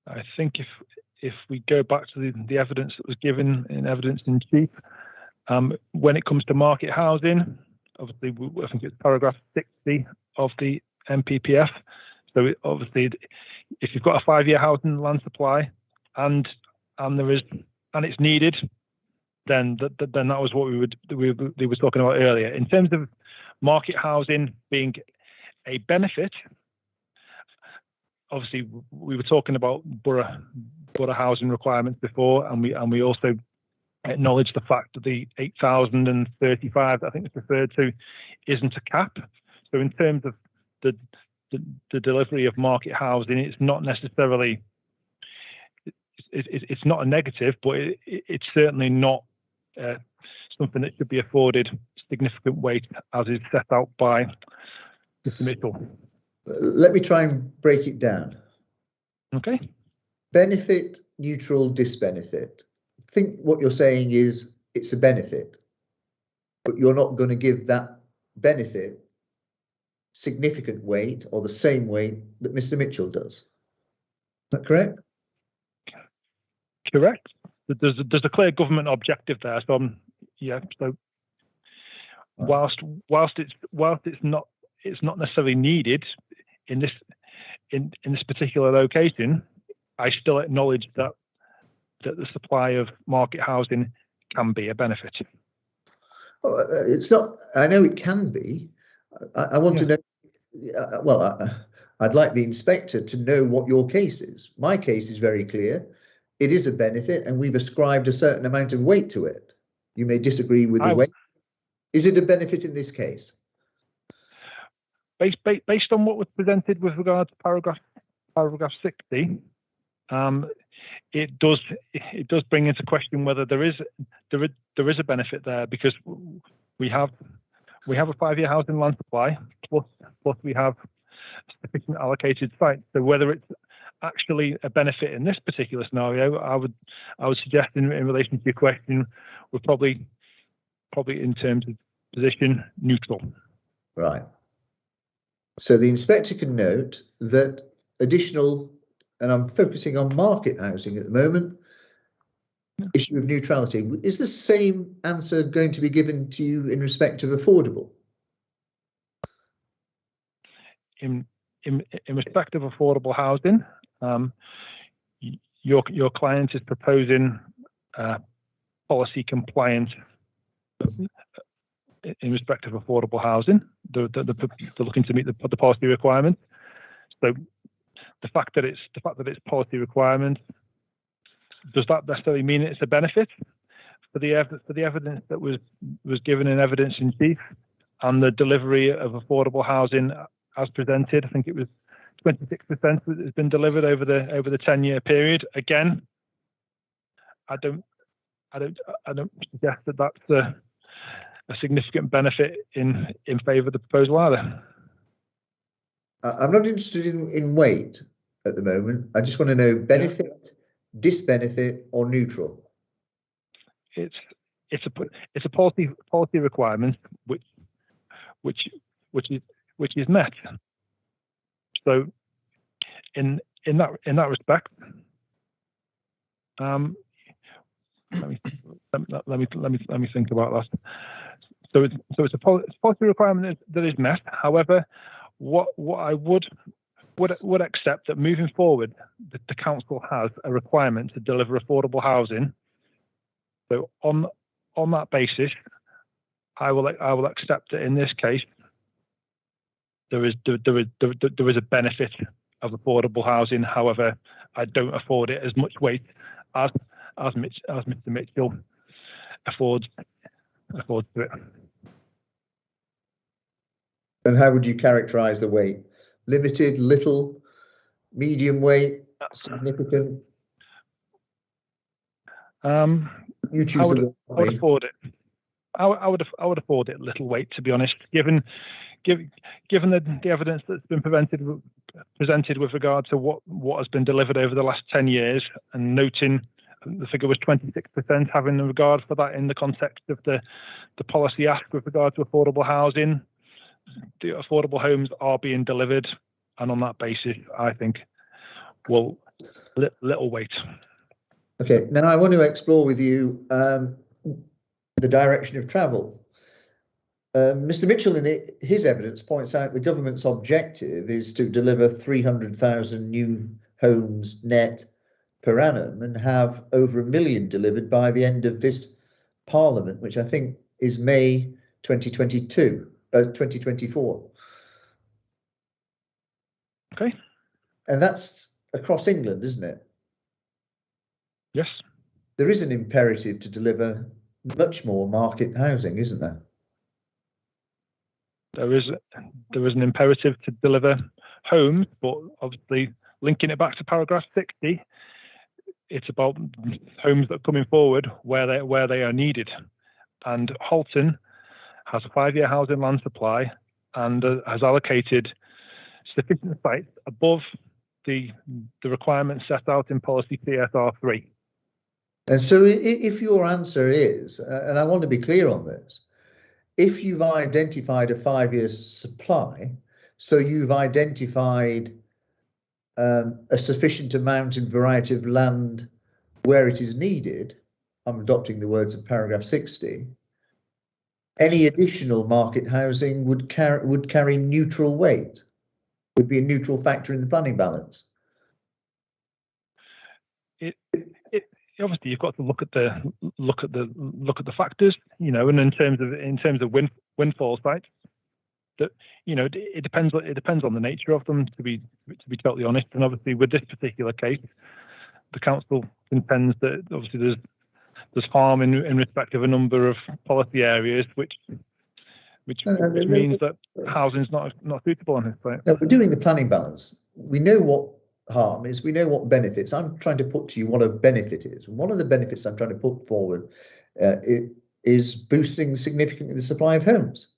I think if we go back to the evidence that was given in evidence in chief, when it comes to market housing, obviously I think it's paragraph 60 of the MPPF. So obviously, if you've got a 5-year housing land supply and it's needed, then that was what we were talking about earlier. In terms of market housing being a benefit, obviously we were talking about borough housing requirements before, and we also acknowledge the fact that the 8,035 I think it's referred to isn't a cap. So in terms of the delivery of market housing, it's not necessarily it's not a negative, but it's certainly not something that should be afforded significant weight as is set out by Mr. Mitchell. Let me try and break it down. Okay. Benefit, neutral, disbenefit. I think what you're saying is it's a benefit, but you're not going to give that benefit significant weight or the same weight that Mr. Mitchell does. Is that correct? Correct. There's a clear government objective there. So yeah. So whilst it's not necessarily needed in this particular location, I still acknowledge that the supply of market housing can be a benefit. Well, it's not. I know it can be. I want to know. Well, I'd like the inspector to know what your case is. My case is very clear. It is a benefit, and we've ascribed a certain amount of weight to it. You may disagree with the weight. Is it a benefit in this case? Based on what was presented with regard to paragraph 60, it does bring into question whether there is a benefit there, because we have a 5-year housing land supply plus we have sufficient allocated sites. So whether it's actually a benefit in this particular scenario, I would suggest in relation to your question, we're probably in terms of position neutral. Right. So the inspector can note that additional, and I'm focusing on market housing at the moment, issue of neutrality. Is the same answer going to be given to you in respect of affordable? In respect of affordable housing, your client is proposing policy compliant in respect of affordable housing. They're looking to meet the policy requirements. So the fact that it's policy requirements, does that necessarily mean it's a benefit? For the evidence that was given in evidence in chief and the delivery of affordable housing as presented, I think it was 26% that has been delivered over the 10-year period. Again, I don't suggest that that's a significant benefit in favour of the proposal either. I'm not interested in weight at the moment. I just want to know benefit, disbenefit, or neutral. It's a policy requirement which is met. So in that respect, let me think about that. So it's a policy requirement that is met. However, what I would accept that moving forward, the council has a requirement to deliver affordable housing. So on that basis, I will accept that in this case there is a benefit of affordable housing. However, I don't afford it as much weight as Mr. Mitchell affords to it. And how would you characterise the weight? Limited, little, medium weight, significant? You choose. I would afford it. I would afford it little weight, to be honest, given the evidence that's been presented with regard to what has been delivered over the last 10 years, and noting the figure was 26%, having regard for that in the context of the policy ask with regard to affordable housing. The affordable homes are being delivered, and on that basis, I think, well, little weight. Okay, now I want to explore with you the direction of travel. Mr. Mitchell, in his evidence, points out the government's objective is to deliver 300,000 new homes net per annum and have over 1 million delivered by the end of this Parliament, which I think is May 2024. Okay. And that's across England, isn't it? Yes. There is an imperative to deliver much more market housing, isn't there? There is an imperative to deliver homes, but obviously linking it back to paragraph 60, it's about homes that are coming forward where they are needed. And Halton has a 5-year housing land supply and has allocated sufficient sites above the requirements set out in policy CSR 3. And so if your answer is, and I want to be clear on this, if you've identified a 5-year supply, so you've identified a sufficient amount and variety of land where it is needed, I'm adopting the words of paragraph 60, any additional market housing would carry neutral weight, would be a neutral factor in the planning balance. Obviously you've got to look at the factors, you know, and in terms of windfall sites, that, you know, it depends on the nature of them, to be totally honest. And obviously with this particular case, the council contends that obviously there's harm in respect of a number of policy areas, which means that housing is not suitable on this site. No, we're doing the planning balance. We know what harm is, we know what benefits. I'm trying to put to you what a benefit is. One of the benefits I'm trying to put forward is boosting significantly the supply of homes.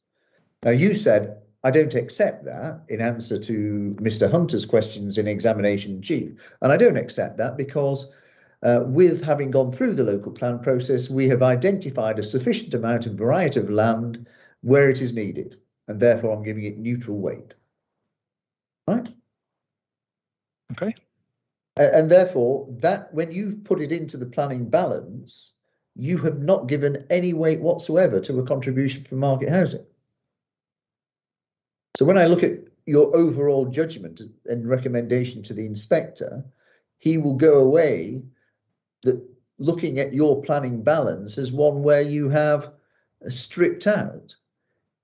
Now, you said, I don't accept that, in answer to Mr. Hunter's questions in examination in chief. And I don't accept that because with having gone through the local plan process, we have identified a sufficient amount of variety of land where it is needed. And therefore, I'm giving it neutral weight. Right? Okay. And therefore, that when you put it into the planning balance, you have not given any weight whatsoever to a contribution from market housing. So when I look at your overall judgment and recommendation to the inspector, he will go away that looking at your planning balance as one where you have stripped out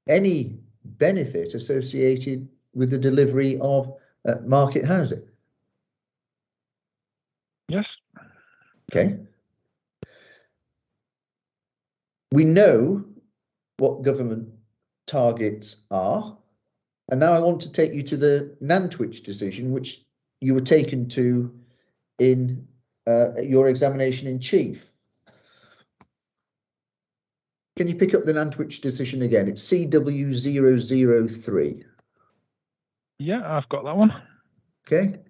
any benefit associated with the delivery of market housing. Yes. Okay. We know what government targets are. And now I want to take you to the Nantwich decision, which you were taken to in your examination in chief. Can you pick up the Nantwich decision again? It's CW003. Yeah, I've got that one. Okay.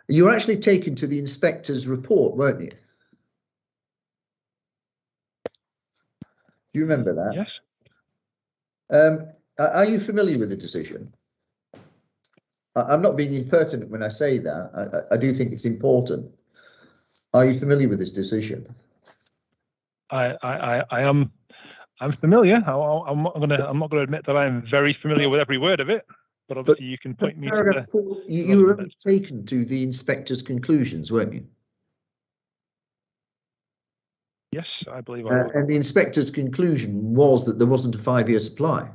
You were actually taken to the inspector's report, weren't you? Do you remember that? Yes. Are you familiar with the decision? I'm not being impertinent when I say that. I do think it's important. Are you familiar with this decision? I'm familiar. I'm not going to admit that I'm very familiar with every word of it, but obviously you can point me to the... You were only taken to the inspector's conclusions, weren't you? Yes, I believe I was. And the inspector's conclusion was that there wasn't a 5-year supply.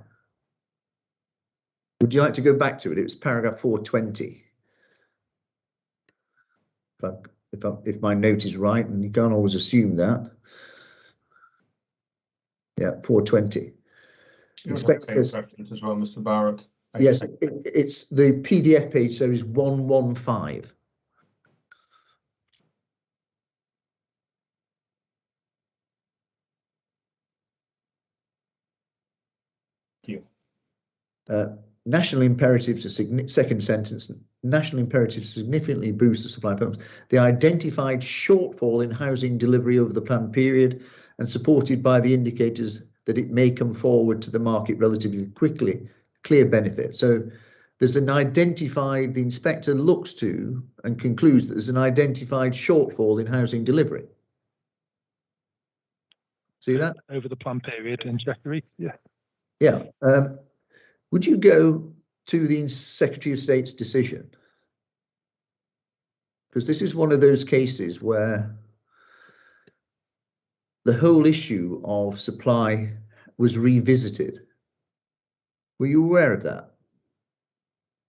Would you like to go back to it? It was paragraph 420. If my note is right, and you can't always assume that. Yeah, 420. Inspector says, as well, Mr. Barrett. Yes, it's the PDF page, so is 115. Thank you. National imperative to second sentence. National imperative to significantly boost the supply of homes. The identified shortfall in housing delivery over the planned period, and supported by the indicators that it may come forward to the market relatively quickly. Clear benefit. So there's an identified, the inspector looks to and concludes that there's an identified shortfall in housing delivery. See that? Over the plan period in Cheshire, yeah. Yeah. Would you go to the Secretary of State's decision? Because this is one of those cases where the whole issue of supply was revisited. Were you aware of that?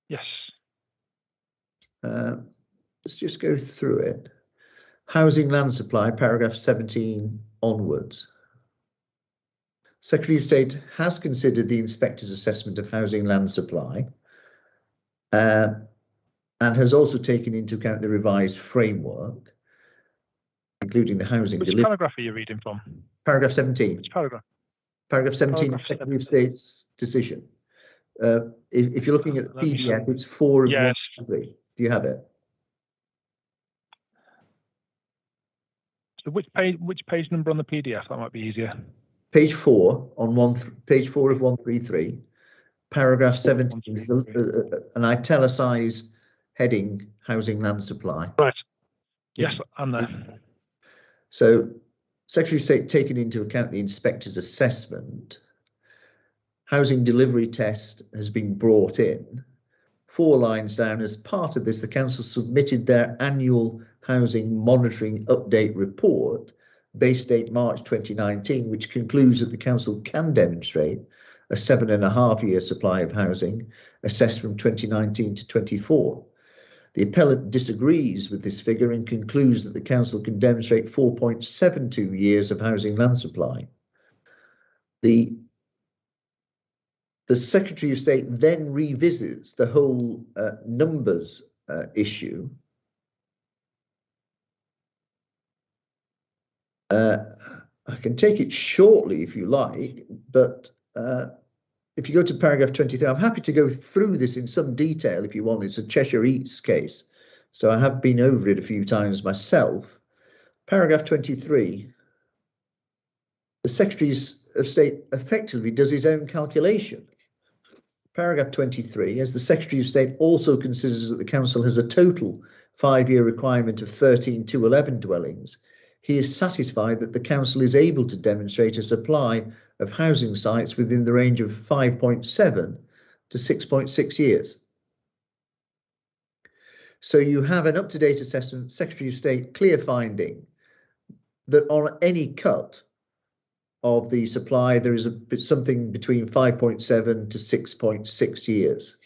Yes. Let's just go through it. Housing land supply, paragraph 17 onwards. Secretary of State has considered the inspector's assessment of housing land supply and has also taken into account the revised framework, including the housing delivery. Which paragraph are you reading from? Paragraph 17. Which paragraph? Paragraph 17 Paragraph of Secretary of 17. State's decision. If you're looking at the PDF, it's 4 of 1 to 3. Do you have it? So which page number on the PDF? That might be easier. Page 4 on page 4 of 133, paragraph 17 is an italicized heading: housing land supply. Right. Yes, I'm there. So Secretary of State taking into account the inspector's assessment, housing delivery test has been brought in. 4 lines down, as part of this, the council submitted their annual housing monitoring update report, base date March 2019, which concludes that the council can demonstrate a 7.5-year supply of housing assessed from 2019 to 24. The appellant disagrees with this figure and concludes that the council can demonstrate 4.72 years of housing land supply. The Secretary of State then revisits the whole numbers issue. I can take it shortly if you like, but if you go to paragraph 23, I'm happy to go through this in some detail if you want. It's a Cheshire Eats case, so I have been over it a few times myself. Paragraph 23, the Secretary of State effectively does his own calculation. Paragraph 23, as the Secretary of State also considers that the council has a total 5-year requirement of 13 211 dwellings, he is satisfied that the council is able to demonstrate a supply of housing sites within the range of 5.7 to 6.6 years. So you have an up-to-date assessment, Secretary of State clear finding that on any cut of the supply, there is something between 5.7 to 6.6 years.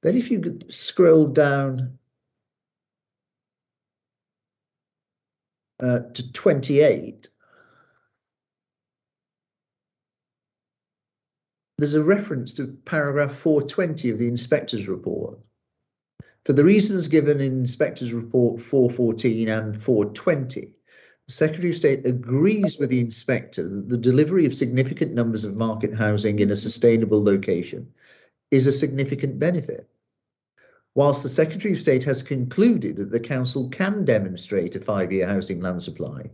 Then if you could scroll down to 28, there's a reference to paragraph 420 of the inspector's report. For the reasons given in inspector's report 414 and 420, the Secretary of State agrees with the inspector that the delivery of significant numbers of market housing in a sustainable location is a significant benefit. Whilst the Secretary of State has concluded that the council can demonstrate a 5-year housing land supply,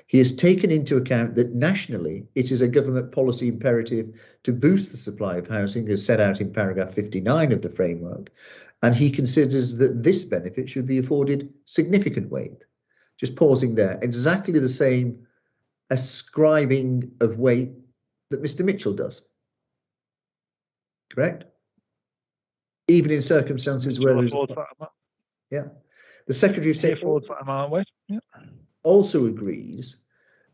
he has taken into account that nationally it is a government policy imperative to boost the supply of housing as set out in paragraph 59 of the framework, and he considers that this benefit should be afforded significant weight. Just pausing there, exactly the same ascribing of weight that Mr. Mitchell does. Correct? Even in circumstances where there's, yeah, the Secretary of State also agrees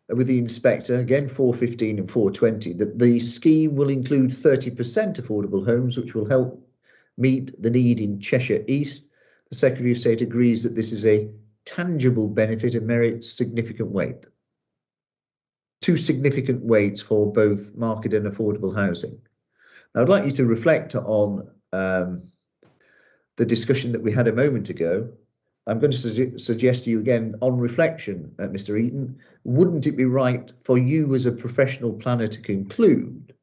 with the inspector, again 415 and 420, that the scheme will include 30% affordable homes, which will help meet the need in Cheshire East. The Secretary of State agrees that this is a tangible benefit and merits significant weight. 2 significant weights for both market and affordable housing. Now, I'd like you to reflect on the discussion that we had a moment ago. I'm going to suggest to you again on reflection, Mr. Eaton, wouldn't it be right for you as a professional planner to conclude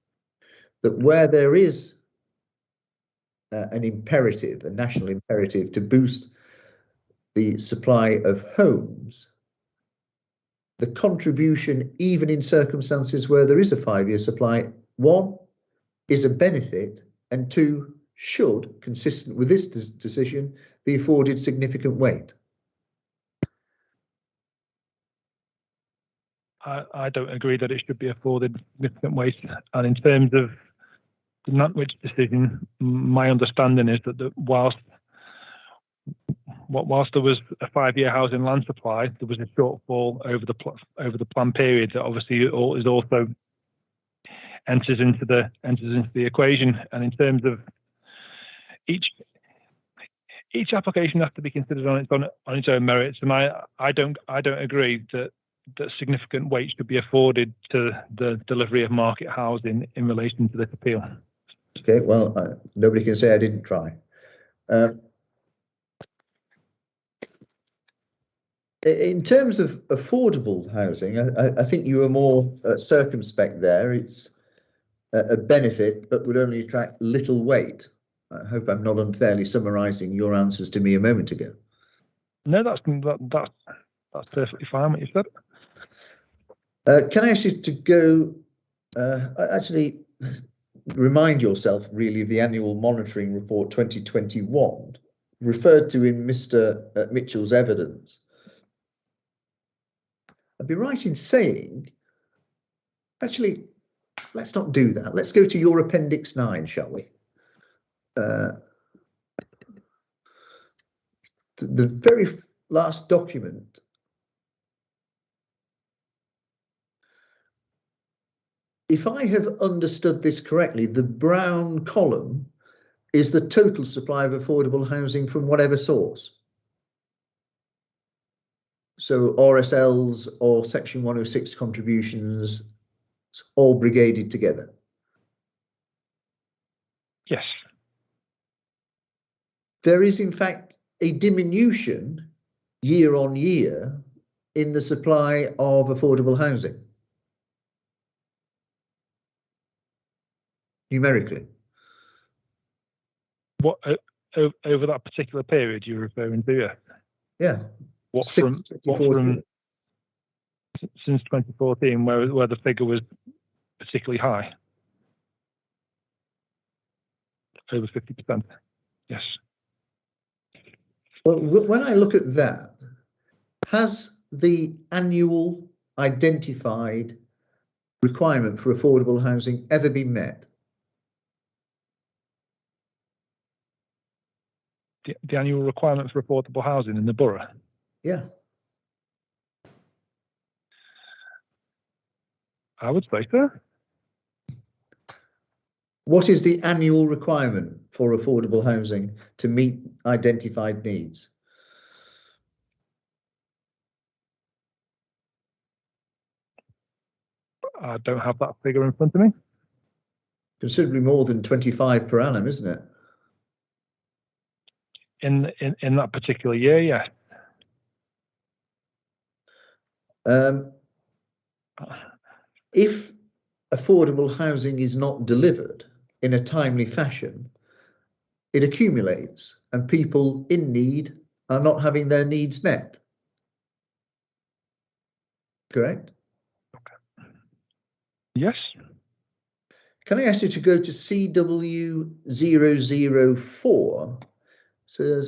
that where there is an imperative, a national imperative to boost the supply of homes, the contribution, even in circumstances where there is a 5-year supply, 1, is a benefit, and 2, should, consistent with this decision, be afforded significant weight? I don't agree that it should be afforded significant weight. And in terms of the Nantwich decision, my understanding is that whilst there was a 5-year housing land supply, there was a shortfall over the plan period that obviously is also enters into the equation. And in terms of each application has to be considered on its own merits, and I don't agree that significant weight should be afforded to the delivery of market housing in relation to this appeal. Okay, well, nobody can say I didn't try. In terms of affordable housing, I think you were more circumspect there. It's a benefit, but would only attract little weight. I hope I'm not unfairly summarising your answers to me a moment ago. No, that's perfectly fine what you said. Can I ask you to go, actually remind yourself really of the annual monitoring report 2021 referred to in Mr. Mitchell's evidence. I'd be right in saying, actually, let's not do that. Let's go to your Appendix 9, shall we? The very last document. If I have understood this correctly, the brown column is the total supply of affordable housing from whatever source. So RSLs or Section 106 contributions, all brigaded together. Yes. There is, in fact, a diminution year on year in the supply of affordable housing. Numerically. What over that particular period you're referring to? Yeah. Yeah. What from since 2014, where the figure was particularly high, over 50%. Yes. Well, when I look at that, has the annual identified requirement for affordable housing ever been met? The annual requirement for affordable housing in the borough? Yeah. I would say so. What is the annual requirement for affordable housing to meet identified needs? I don't have that figure in front of me. Considerably more than 25 per annum, isn't it? In that particular year, yeah. If affordable housing is not delivered in a timely fashion, it accumulates and people in need are not having their needs met. Correct? Okay. Yes. Can I ask you to go to CW004? So,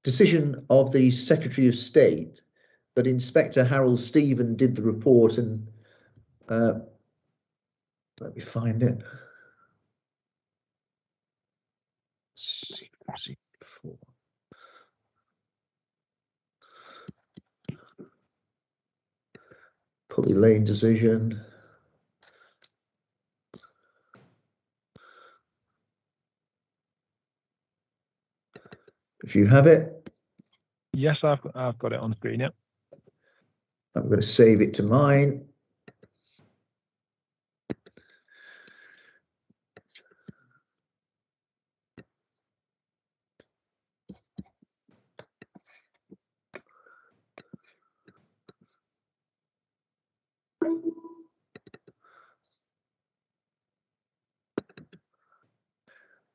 decision of the Secretary of State that Inspector Harold Stephen did the report, and let me find it. CW04. Pulley Lane decision. If you have it. Yes, I've got it on screen. Yep. I'm going to save it to mine.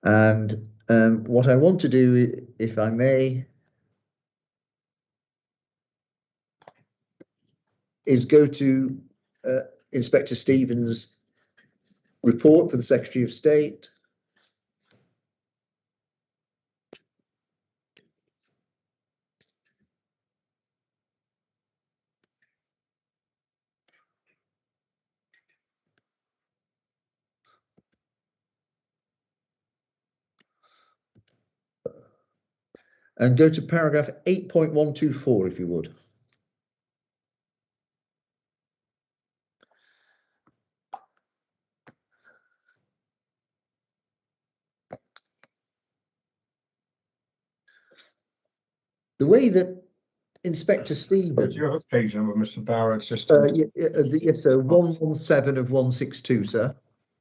And what I want to do, if I may, is go to Inspector Stephen's report for the Secretary of State. And go to paragraph 8.124, if you would. The way that Inspector Stevens... Do you have a page number, Mr. Barrett? Just yes, sir. 117 of 162, sir.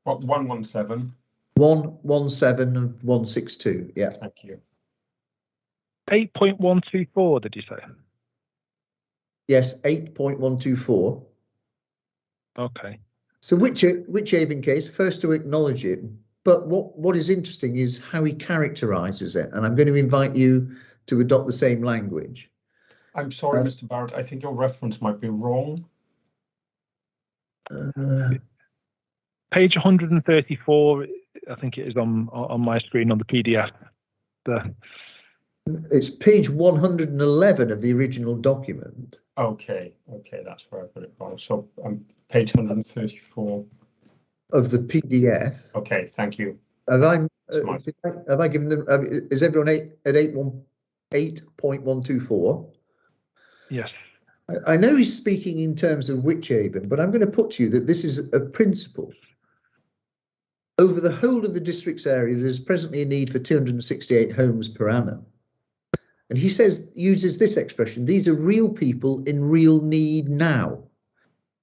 what, 117? 117 of 162, yeah. Thank you. 8.124, did you say? Yes, 8.124. Okay. So whichever case, first to acknowledge it, but what is interesting is how he characterises it, and I'm going to invite you to adopt the same language. I'm sorry, Mr. Barrett, I think your reference might be wrong. Page 134, I think it is on my screen on the PDF. It's page 111 of the original document. Okay, that's where I put it wrong. So page 134. of the PDF. Okay, thank you. Have I Smart. have I given them? Is everyone at 8.124? Yes. I know he's speaking in terms of Wychavon, but I'm going to put to you that this is a principle. Over the whole of the district's area, there's presently a need for 268 homes per annum. And he uses this expression: these are real people in real need now.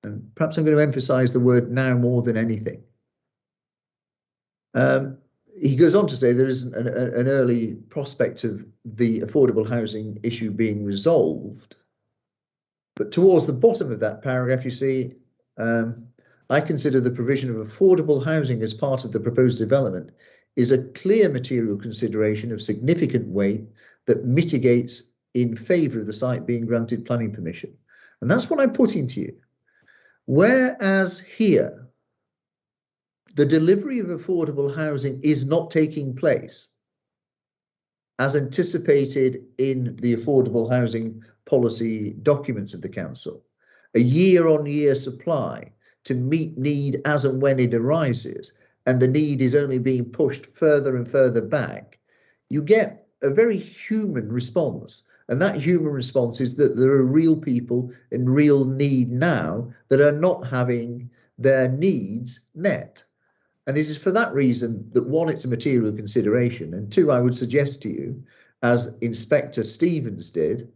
And perhaps I'm going to emphasize the word now more than anything. He goes on to say there is an early prospect of the affordable housing issue being resolved. But towards the bottom of that paragraph, you see, I consider the provision of affordable housing as part of the proposed development is a clear material consideration of significant weight that mitigates in favour of the site being granted planning permission. And that's what I'm putting to you. Whereas here, the delivery of affordable housing is not taking place as anticipated in the affordable housing policy documents of the council, a year-on-year supply to meet need as and when it arises, and the need is only being pushed further and further back, you get a very human response. And that human response is that there are real people in real need now that are not having their needs met. And it is for that reason that, one, it's a material consideration, and two, I would suggest to you, as Inspector Stevens did,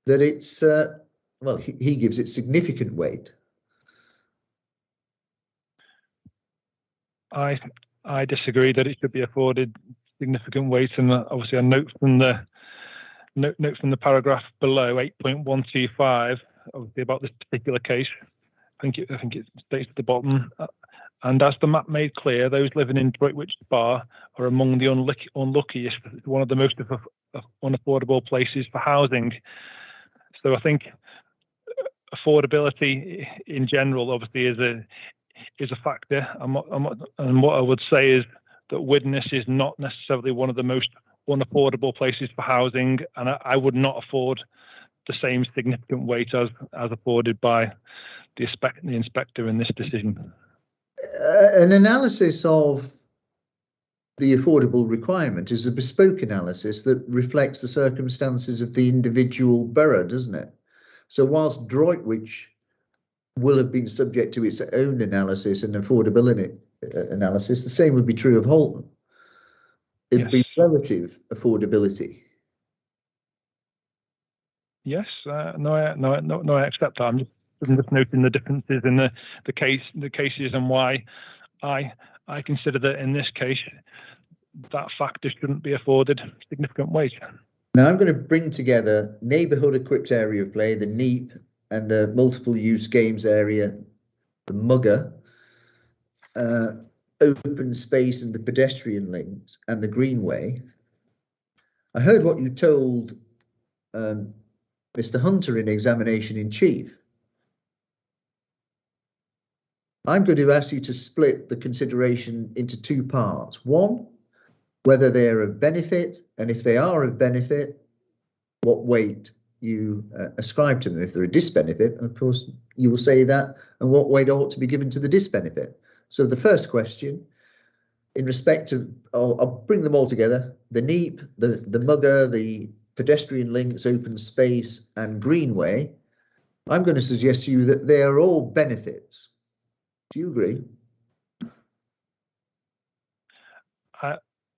that it's, well, he gives it significant weight. I disagree that it should be afforded significant weight, and obviously a note from the paragraph below, 8.125, obviously about this particular case. I think it states at the bottom. And as the map made clear, those living in Droitwich Spa are among the unluckiest, one of the most unaffordable places for housing. So I think affordability in general obviously is a factor. And what I would say is that Widnes is not necessarily one of the most unaffordable places for housing, and I would not afford the same significant weight as afforded by the inspector in this decision. An analysis of the affordable requirement is a bespoke analysis that reflects the circumstances of the individual borough, doesn't it? So whilst Droitwich will have been subject to its own analysis and affordability analysis, the same would be true of Holton. It'd be relative affordability. Yes, no, I accept that. I'm just noting the differences in the cases, and why I consider that in this case that factor shouldn't be afforded significant weight. Now I'm going to bring together neighbourhood equipped area of play, the NEEP, and the multiple use games area, the MUGA, open space and the pedestrian links and the greenway. I heard what you told Mr. Hunter in examination in chief. I'm going to ask you to split the consideration into two parts. One, whether they are of benefit, and if they are of benefit, what weight you ascribe to them. If they're a disbenefit, of course, you will say that, and what weight ought to be given to the disbenefit. So the first question, in respect of, I'll bring them all together, the NEEP, the MUGA, the pedestrian links, open space and greenway, I'm going to suggest to you that they are all benefits. Do you agree?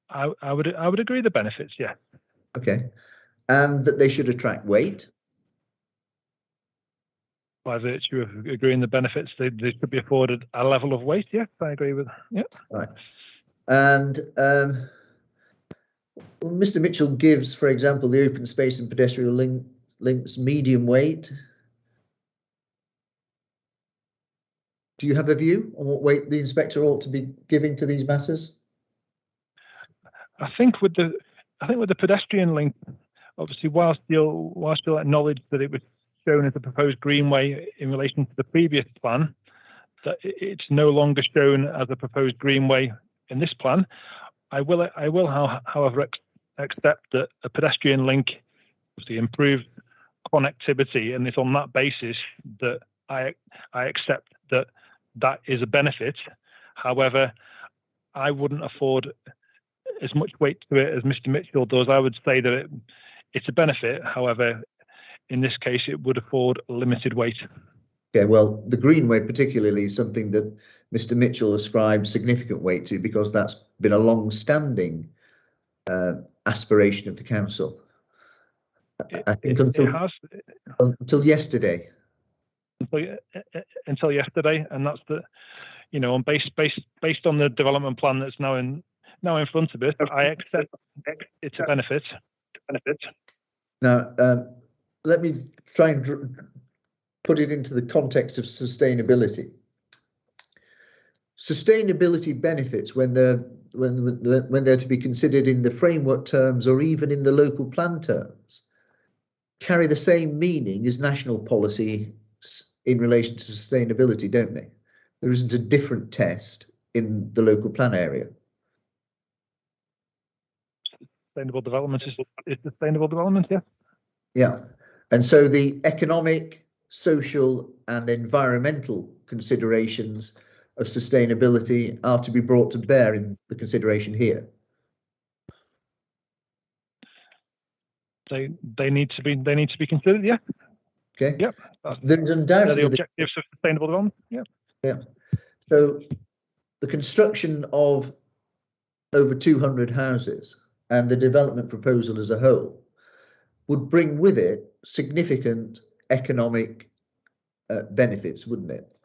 I would agree the benefits, yeah. Okay, and that they should attract weight. By virtue of agreeing the benefits, they should be afforded a level of weight. Yes, I agree with. Yeah. Right, and well, Mr. Mitchell gives, for example, the open space and pedestrian links medium weight. Do you have a view on what weight the inspector ought to be giving to these matters? I think with the pedestrian link, obviously, whilst you'll acknowledge that it was shown as a proposed greenway in relation to the previous plan, that it's no longer shown as a proposed greenway in this plan, I will, however, accept that a pedestrian link obviously improves connectivity, and it's on that basis that I accept that that is a benefit. However, I wouldn't afford as much weight to it as Mr. Mitchell does. I would say that it's a benefit. However, in this case, it would afford limited weight. Okay, well, the greenway particularly is something that Mr. Mitchell ascribed significant weight to, because that's been a long-standing aspiration of the council. I think until yesterday. Until yesterday, and that's the, you know, on based on the development plan that's now in front of us, I accept it's a benefit. Now, let me try and put it into the context of sustainability. Sustainability benefits, when they're to be considered in the framework terms or even in the local plan terms, carry the same meaning as national policy in relation to sustainability, don't they? There isn't a different test in the local plan area. Sustainable development is sustainable development, yeah. Yeah, and so the economic, social and environmental considerations of sustainability are to be brought to bear in the consideration here. They need to be considered, yeah. Okay. Yep. There's undoubtedly the objectives of sustainable development. Yeah. Yeah. So the construction of over 200 houses and the development proposal as a whole would bring with it significant economic benefits, wouldn't it?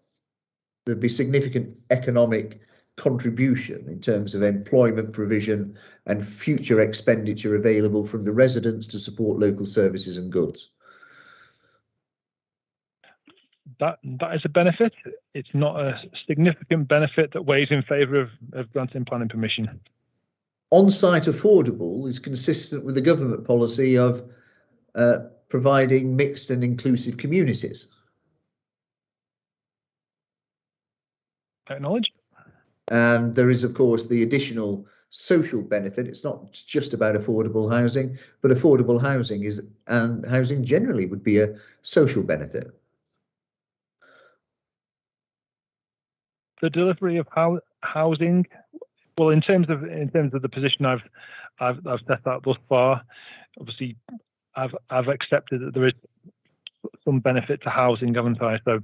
There'd be significant economic contribution in terms of employment provision and future expenditure available from the residents to support local services and goods. That is a benefit. It's not a significant benefit that weighs in favour of granting planning permission. On-site affordable is consistent with the government policy of providing mixed and inclusive communities. Acknowledge. And there is, of course, the additional social benefit. It's not just about affordable housing, but affordable housing and housing generally would be a social benefit. The delivery of housing, well, in terms of the position I've set out thus far, obviously I've accepted that there is some benefit to housing, haven't I? So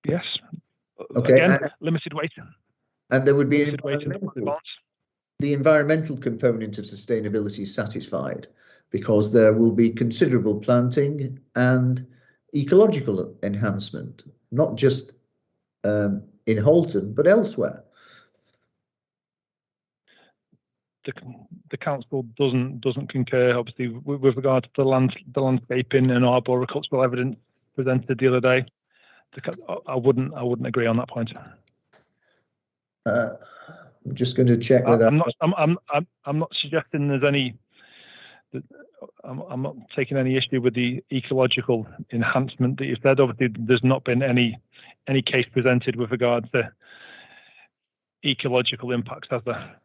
yes. Okay. Again, limited weight. And there would be the environmental component of sustainability is satisfied, because there will be considerable planting and ecological enhancement, not just in Halton, but elsewhere. The council doesn't concur, obviously, with regard to the landscaping and arboricultural evidence presented the other day. I wouldn't agree on that point. I'm just going to check whether I'm not suggesting there's any. I'm not taking any issue with the ecological enhancement that you said. Obviously, there's not been any case presented with regard to ecological impacts, has there?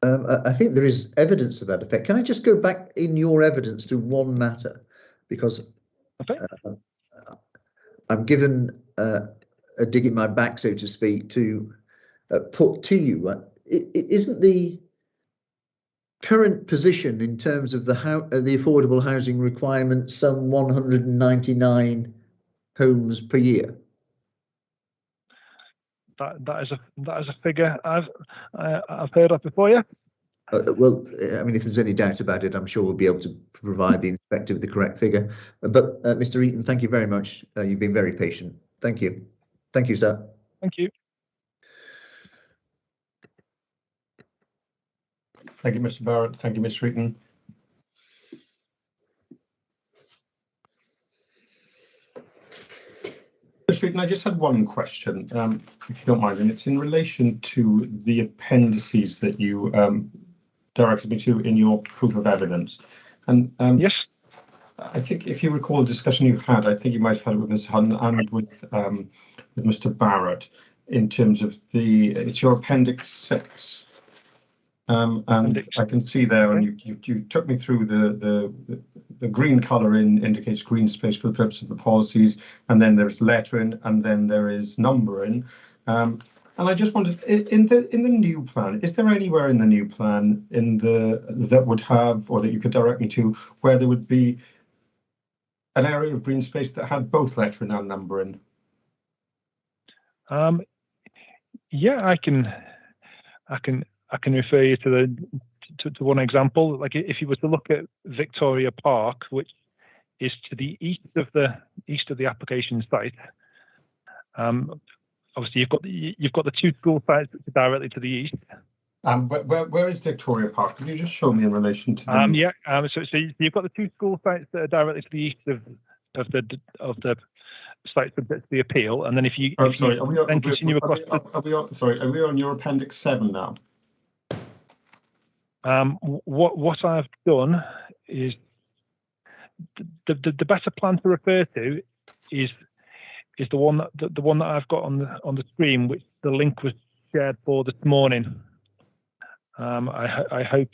I think there is evidence to that effect. Can I just go back in your evidence to one matter, because okay. I'm given a dig in my back, so to speak, to put to you. Isn't the current position in terms of the affordable housing requirement some 199 homes per year? That is a figure I've heard of before, yeah. Well, I mean, if there's any doubt about it, I'm sure we'll be able to provide the inspector with the correct figure. But Mr. Eaton, thank you very much. You've been very patient. Thank you. Thank you, sir. Thank you. Thank you, Mr. Barrett. Thank you, Mr. Eaton. Mr. Eaton, I just had one question, if you don't mind, and it's in relation to the appendices that you directed me to in your proof of evidence. And yes, I think if you recall the discussion you had, I think you might have had it with Ms. Hunn and with Mr. Barrett in terms of it's your appendix 6. And Appendix. I can see there, Okay. and you took me through the green colour indicates green space for the purpose of the policies, and then there's lettering, and then there is numbering. And I just wondered, in the new plan, is there anywhere in the new plan that would have, or that you could direct me to, where there would be an area of green space that had both lettering and numbering? Yeah, I can refer you to one example. Like if you were to look at Victoria Park, which is to the east of the application site. Obviously, you've got the two school sites directly to the east. Where is Victoria Park? Can you just show me in relation to So you've got the two school sites that are directly to the east of the site subject to the appeal, and then if you continue across. Are we on your appendix 7 now? What I've done is the better plan to refer to is the one that I've got on the screen, which the link was shared for this morning. I hope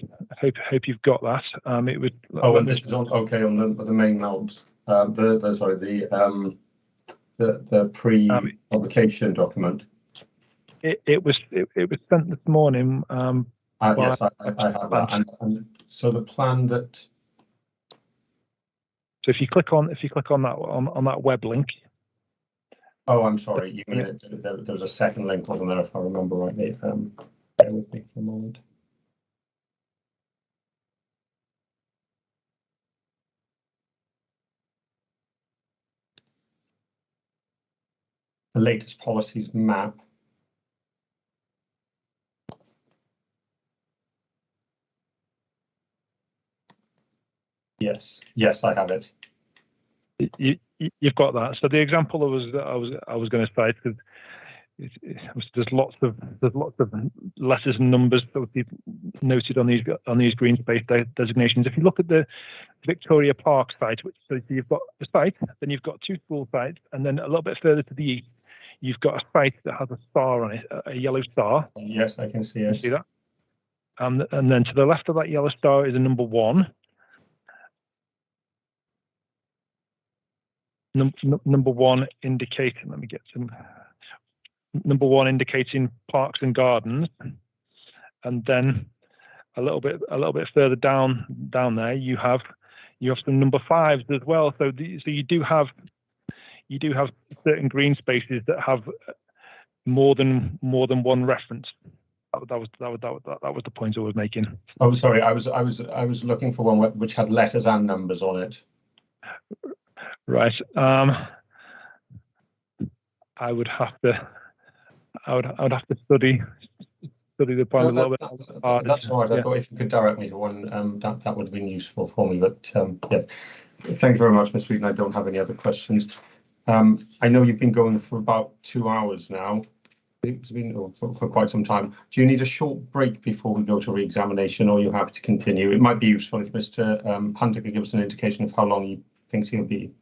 you've got that. It was. And this was on the main notes. The pre-publication document. It was sent this morning. Yes, I have that. And so the plan that. So if you click on that web link. Oh, I'm sorry. You mean there was a second link, wasn't there? If I remember rightly. Bear with me for a moment. The latest policies map. Yes, I have it. You've got that. So the example I was going to cite, because there's lots of letters and numbers that would be noted on these green space designations. If you look at the Victoria Park site, so you've got a site, then you've got two school sites, and then a little bit further to the east, you've got a site that has a star on it, a yellow star. Yes, I can see it. You see that? And then to the left of that yellow star is a number 1. Number 1 indicating. Let me get some. Number 1 indicating parks and gardens, and then a little bit further down there you have some number 5s as well. So you do have certain green spaces that have more than one reference. That was the point I was making. Oh, sorry, I was looking for one which had letters and numbers on it. Right. I would have to study the plan a little bit harder. That's all right. I thought if you could direct me to one, that would have been useful for me. But yeah, thank you very much, Mr. Eaton. I don't have any other questions. I know you've been going for about 2 hours now. It's been for quite some time. Do you need a short break before we go to re-examination, or are you happy to continue? It might be useful if Mr. Hunter could give us an indication of how long he thinks he'll be.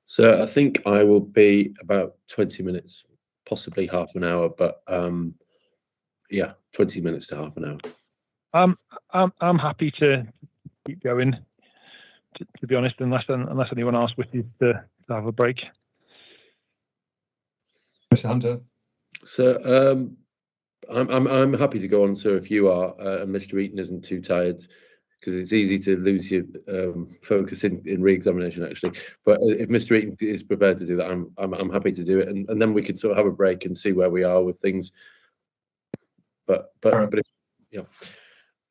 So I think I will be about 20 minutes, possibly half an hour, but yeah, 20 minutes to half an hour. I'm happy to keep going. To be honest, unless anyone else wishes to have a break. Mr. Hunter. So I'm happy to go on, sir, if you are, and Mr. Eaton isn't too tired, because it's easy to lose your focus in re-examination, actually. But if Mr. Eaton is prepared to do that, I'm happy to do it, and then we can sort of have a break and see where we are with things. But yeah.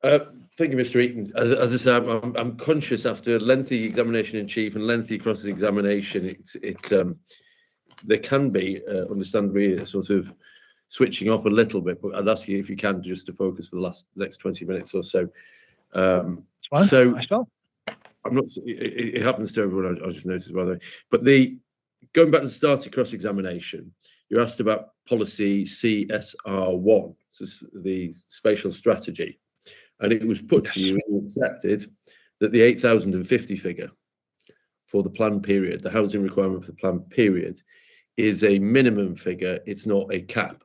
Thank you, Mr. Eaton. As I said, I'm conscious after lengthy examination in chief and lengthy cross-examination, there can be, understandably, a sort of switching off a little bit. But I'd ask you if you can just to focus for the next 20 minutes or so. So I'm not. It happens to everyone. I just noticed, by the way. But going back to the start of cross-examination, you asked about policy CSR1, so the spatial strategy, and it was put to you and you accepted that the 8,050 figure for the planned period, the housing requirement for the planned period, is a minimum figure. It's not a cap.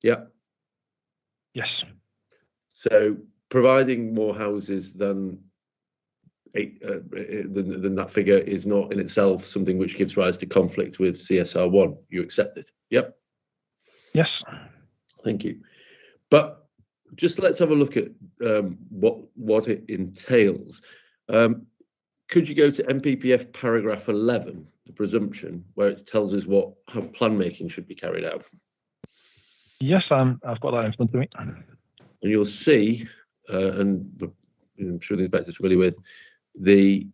Yeah. Yes. So providing more houses than that figure is not in itself something which gives rise to conflict with CSR1. You accept it? Yep. Yes. Thank you. But just let's have a look at what it entails. Could you go to MPPF paragraph 11, the presumption, where it tells us how plan making should be carried out? Yes, I've got that in front of me. And you'll see, and I'm sure the inspector is familiar with, the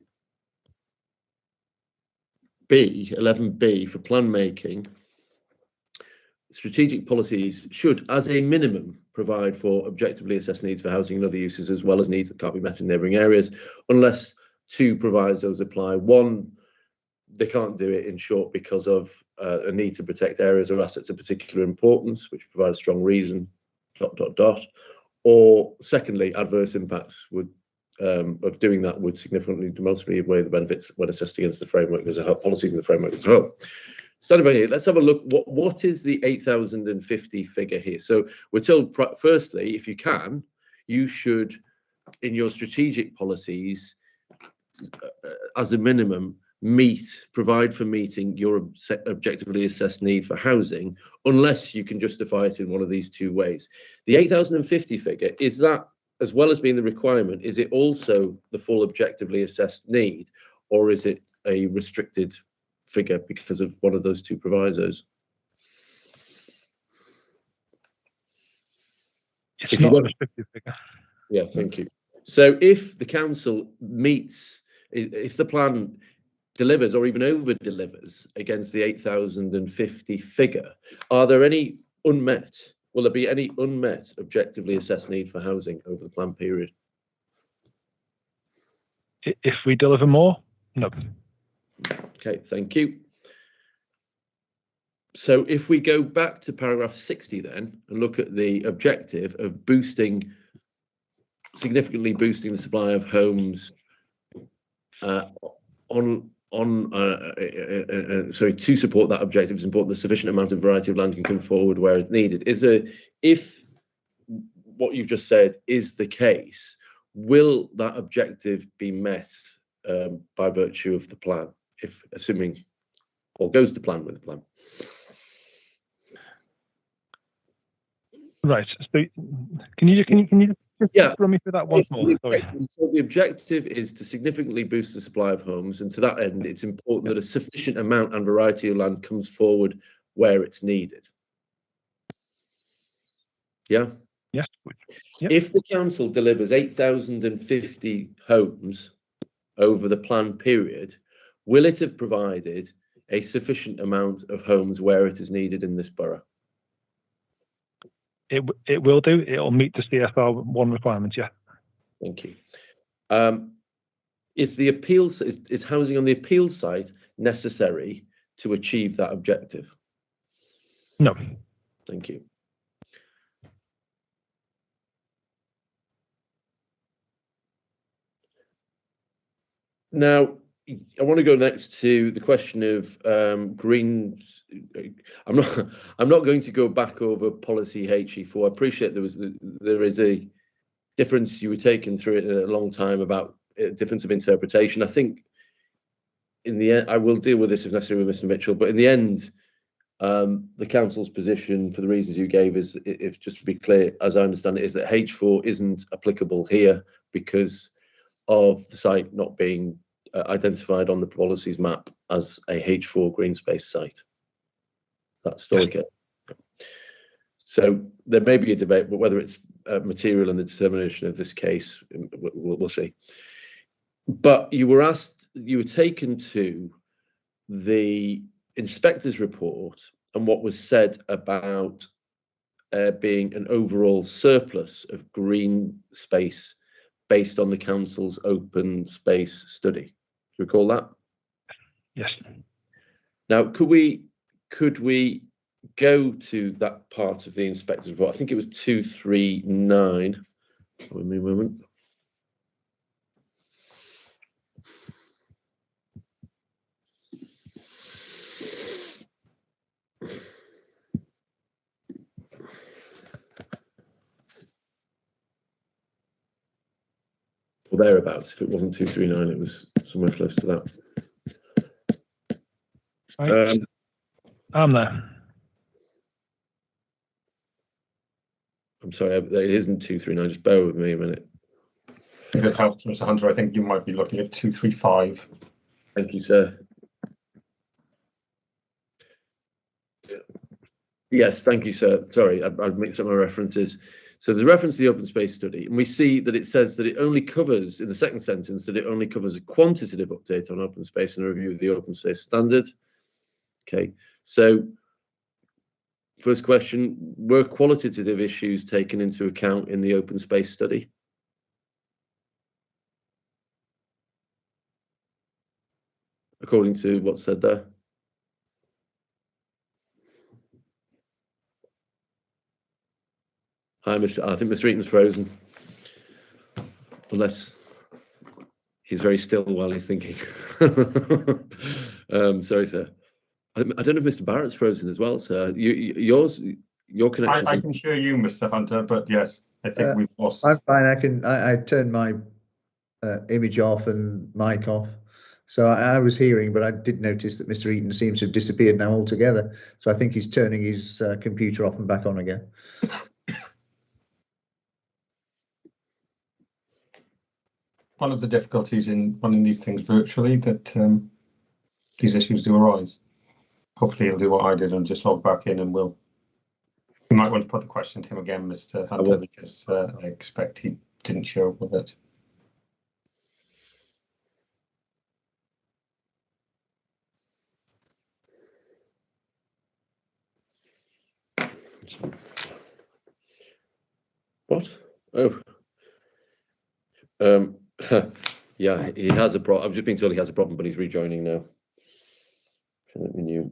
11B for plan making. Strategic policies should, as a minimum, provide for objectively assessed needs for housing and other uses, as well as needs that can't be met in neighbouring areas, unless two provisos apply. One, they can't do it, in short, because of a need to protect areas or assets of particular importance, which provide a strong reason, ... Or secondly, adverse impacts of doing that would significantly demonstrably outweigh the benefits when assessed against the framework as a whole, policies in the framework as a whole. Standing by here, let's have a look. What is the 8,050 figure here? So we're told, firstly, if you can, you should, in your strategic policies, as a minimum, provide for meeting your objectively assessed need for housing, unless you can justify it in one of these two ways. The 8,050 figure, is that, as well as being the requirement, is it also the full objectively assessed need, or is it a restricted figure because of one of those two provisos? It's not a restricted figure. Yeah, thank you. So if the council meets, if the plan delivers or even over delivers against the 8,050 figure, are there any unmet, will there be any unmet objectively assessed need for housing over the plan period? If we deliver more, no. Okay, thank you. So if we go back to paragraph 60 then and look at the objective of significantly boosting the supply of homes to support that objective, it's important that sufficient amount of variety of land can come forward where it's needed. If what you've just said is the case, will that objective be met by virtue of the plan, if assuming all goes to plan with the plan? Right. So can you just run me through that once more? Sorry. So the objective is to significantly boost the supply of homes, and to that end, it's important that a sufficient amount and variety of land comes forward where it's needed. Yeah? Yes. Yep. If the council delivers 8,050 homes over the plan period, will it have provided a sufficient amount of homes where it is needed in this borough? It will do. It will meet the CSR1 requirements. Yeah. Thank you. Is housing on the appeal site necessary to achieve that objective? No. Thank you. Now, I want to go next to the question of greens. I'm not going to go back over policy HE4. I appreciate there is a difference. You were taken through it in a long time about a difference of interpretation. I think in the end, I will deal with this if necessary with Mr. Mitchell, but in the end, the council's position, for the reasons you gave, is, if just to be clear, as I understand it, is that H4 isn't applicable here because of the site not being identified on the policies map as a H4 green space site. That's still okay. So there may be a debate, but whether it's material in the determination of this case, we'll see. But you were taken to the inspector's report and what was said about being an overall surplus of green space based on the council's open space study. Do you recall that? Yes. Now, could we go to that part of the inspector's report? I think it was 239. Give me a moment. or thereabouts. If it wasn't 239, it was somewhere close to that. Right. I'm there. I'm sorry, it isn't 239. Just bear with me a minute. If it helps, Mr. Hunter, I think you might be looking at 235. Thank you, sir. Yes, thank you, sir. Sorry, I've mixed up my references. So there's a reference to the open space study, and we see that it says that it only covers, in the second sentence, that it only covers a quantitative update on open space and a review of the open space standard. Okay, so first question, were qualitative issues taken into account in the open space study? According to what's said there? Hi, I think Mr. Eaton's frozen. Unless he's very still while he's thinking. Sorry, sir. I don't know if Mr. Barrett's frozen as well, sir. Your connection. I can hear you, Mr. Hunter, but yes, I think we've lost. I'm fine. I turned my image off and mic off. So I was hearing, but I did notice that Mr. Eaton seems to have disappeared now altogether. So I think he's turning his computer off and back on again. One of the difficulties in running these things virtually that these issues do arise. Hopefully he'll do what I did and just log back in, and you might want to put the question to him again, Mr. Hunter, because I expect he didn't show up with it. What? Oh. Yeah, he has a problem. I've just been told he has a problem, but he's rejoining now. Let me know.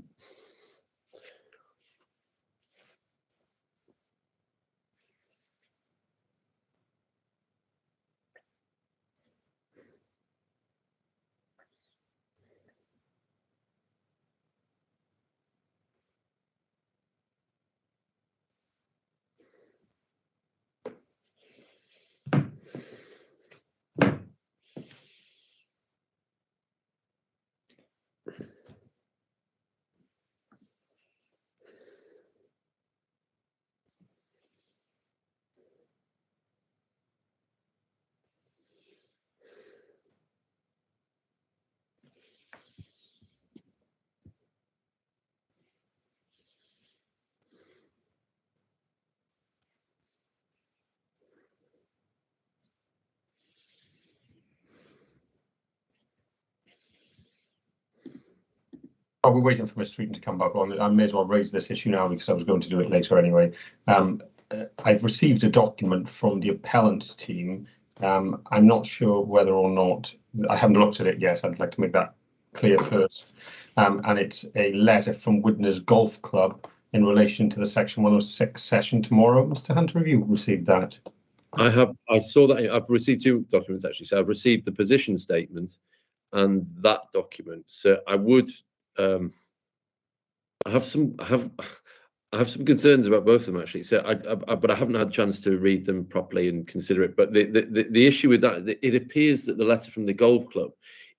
While we're waiting for Mr. Eaton to come back on, I may as well raise this issue now because I was going to do it later anyway. I've received a document from the appellant's team. I'm not sure whether or not, I haven't looked at it yet. I'd like to make that clear first. And it's a letter from Widnes Golf Club in relation to the Section 106 session tomorrow. Mr. Hunter, have you received that? I saw that. I've received two documents actually. So I've received the position statement and that document. So I would. I have some concerns about both of them actually. So but I haven't had a chance to read them properly and consider it. But the issue with that, it appears that the letter from the golf club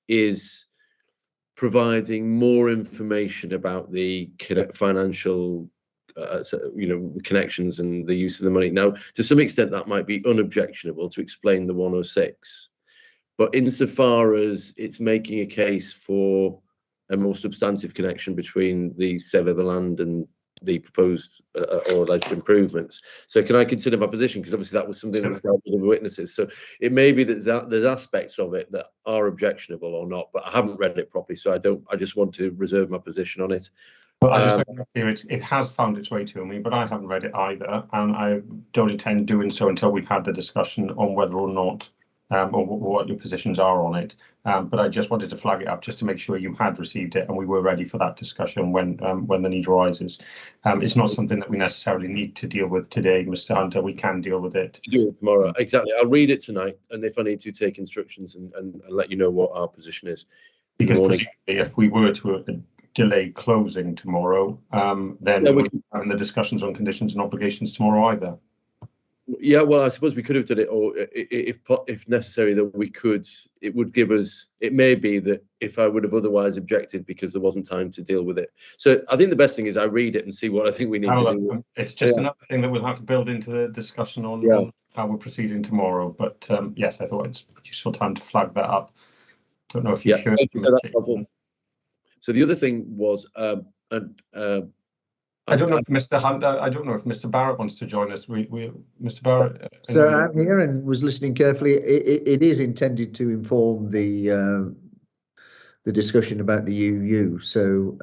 is providing more information about the financial, connections and the use of the money. Now, to some extent, that might be unobjectionable to explain the 106, but insofar as it's making a case for a more substantive connection between the sale of the land and the proposed or alleged improvements. So can I consider my position? Because obviously that was something that was dealt with the witnesses. So it may be that there's aspects of it that are objectionable or not, but I haven't read it properly. So I just want to reserve my position on it. Well, I just like to hear it has found its way to me, but I haven't read it either. And I don't intend doing so until we've had the discussion on whether or not or what your positions are on it. But I just wanted to flag it up just to make sure you had received it and we were ready for that discussion when the need arises. It's not something that we necessarily need to deal with today, Mr. Hunter. We can deal with it. Do it tomorrow. Exactly. I'll read it tonight, and if I need to, take instructions and let you know what our position is. Because presumably if we were to delay closing tomorrow, then we wouldn't be having the discussions on conditions and obligations tomorrow either. Yeah, well, I suppose we could have done it, or if necessary, that we could. It would give us. It may be that if I would have otherwise objected because there wasn't time to deal with it. So I think the best thing is I read it and see what I think we need to do. It's just another thing that we'll have to build into the discussion on how we're proceeding tomorrow. But yes, I thought it's useful time to flag that up. Don't know if you've heard. So that's helpful. So the other thing was, I don't know if Mr. Hunt, I don't know if Mr. Barrett wants to join us. Mr. Barrett. So I'm here and was listening carefully. It is intended to inform the discussion about the UU. So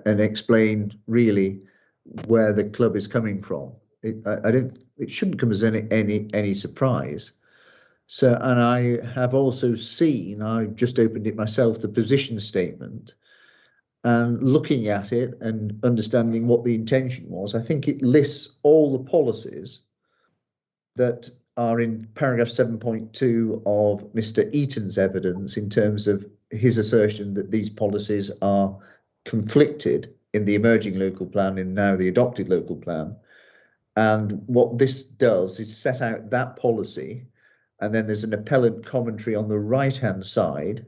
and explain really where the club is coming from. It shouldn't come as any surprise. So, and I have also seen, I've just opened it myself, the position statement. And looking at it and understanding what the intention was, I think it lists all the policies that are in paragraph 7.2 of Mr. Eaton's evidence in terms of his assertion that these policies are conflicted in the emerging local plan and now the adopted local plan. And what this does is set out that policy, and then there's an appellant commentary on the right-hand side.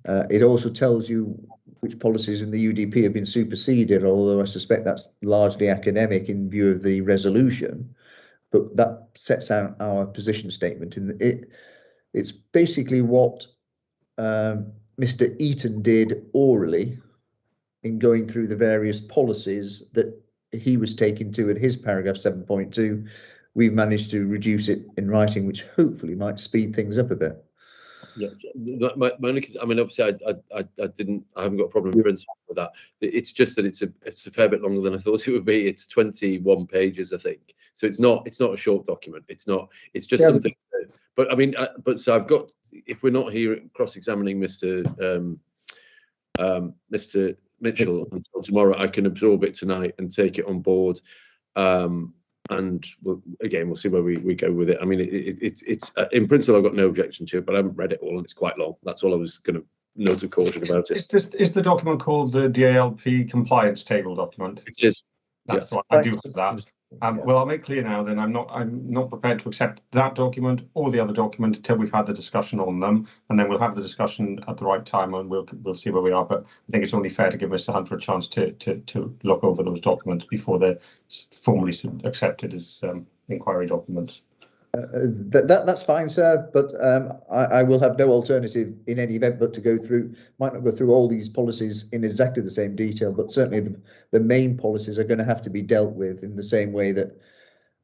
It also tells you which policies in the UDP have been superseded, although I suspect that's largely academic in view of the resolution. But that sets out our position statement. And it's basically what Mr. Eaton did orally in going through the various policies that he was taken to at his paragraph 7.2. We've managed to reduce it in writing, which hopefully might speed things up a bit. Yeah, my only, I mean, obviously, I haven't got a problem in principle with that. It's just that it's a fair bit longer than I thought it would be. It's 21 pages, I think. So it's not a short document. It's just something. But I mean, so I've got. If we're not here cross-examining Mr. Mitchell until tomorrow, I can absorb it tonight and take it on board. And we'll see where we go with it. I mean, it's in principle, I've got no objection to it, but I haven't read it all, and it's quite long. That's all I was going to note of caution about it. Is the document called the DALP compliance table document? It is. That's what I do have that. Well, I'll make clear now. Then I'm not prepared to accept that document or the other document until we've had the discussion on them, and then we'll have the discussion at the right time, and we'll see where we are. But I think it's only fair to give Mr. Hunter a chance to look over those documents before they're formally accepted as inquiry documents. That's fine, sir, but I will have no alternative in any event but to go through, might not go through all these policies in exactly the same detail, but certainly the main policies are going to have to be dealt with in the same way that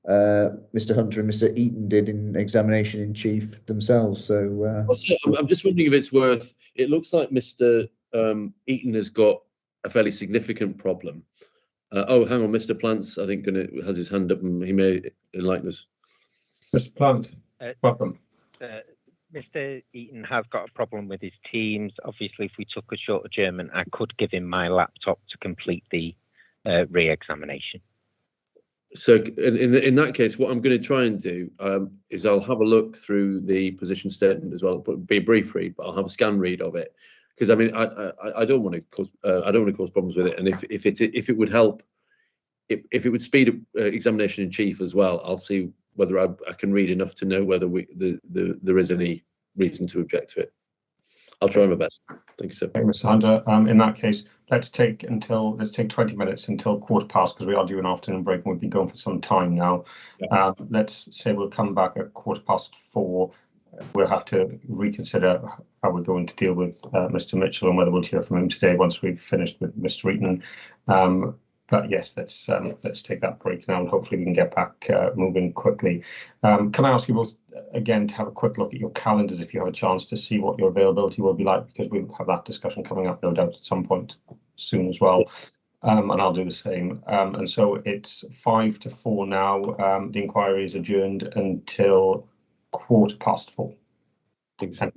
Mr. Hunter and Mr. Eaton did in examination in chief themselves. So I'm just wondering if it's worth, it looks like Mr. Eaton has got a fairly significant problem. Oh, hang on, Mr. Plants, I think, has his hand up and he may enlighten us. Mr. Plant, welcome. Mr. Eaton has got a problem with his Teams. Obviously, if we took a short adjournment, I could give him my laptop to complete the re-examination. So in that case, what I'm going to try and do is I'll have a look through the position statement as well. It'll be a brief read, but I'll have a scan read of it, because I mean I don't want to cause problems with it. And if it would help, if it would speed up examination in chief as well, I'll see whether I can read enough to know whether there is any reason to object to it. I'll try my best. Thank you, sir. Thank you, Mr. Hunter. In that case, let's take 20 minutes until 15:15, because we are doing an afternoon break and we've been going for some time now. Yeah. Let's say we'll come back at 4:15. We'll have to reconsider how we're going to deal with Mr. Mitchell and whether we'll hear from him today once we've finished with Mr. Eaton. But yes, let's take that break now, and hopefully we can get back moving quickly. Can I ask you both again to have a quick look at your calendars if you have a chance to see what your availability will be like, because we'll have that discussion coming up no doubt at some point soon as well. And I'll do the same. And so it's 4:05 now. The inquiry is adjourned until 4:15. Thank you.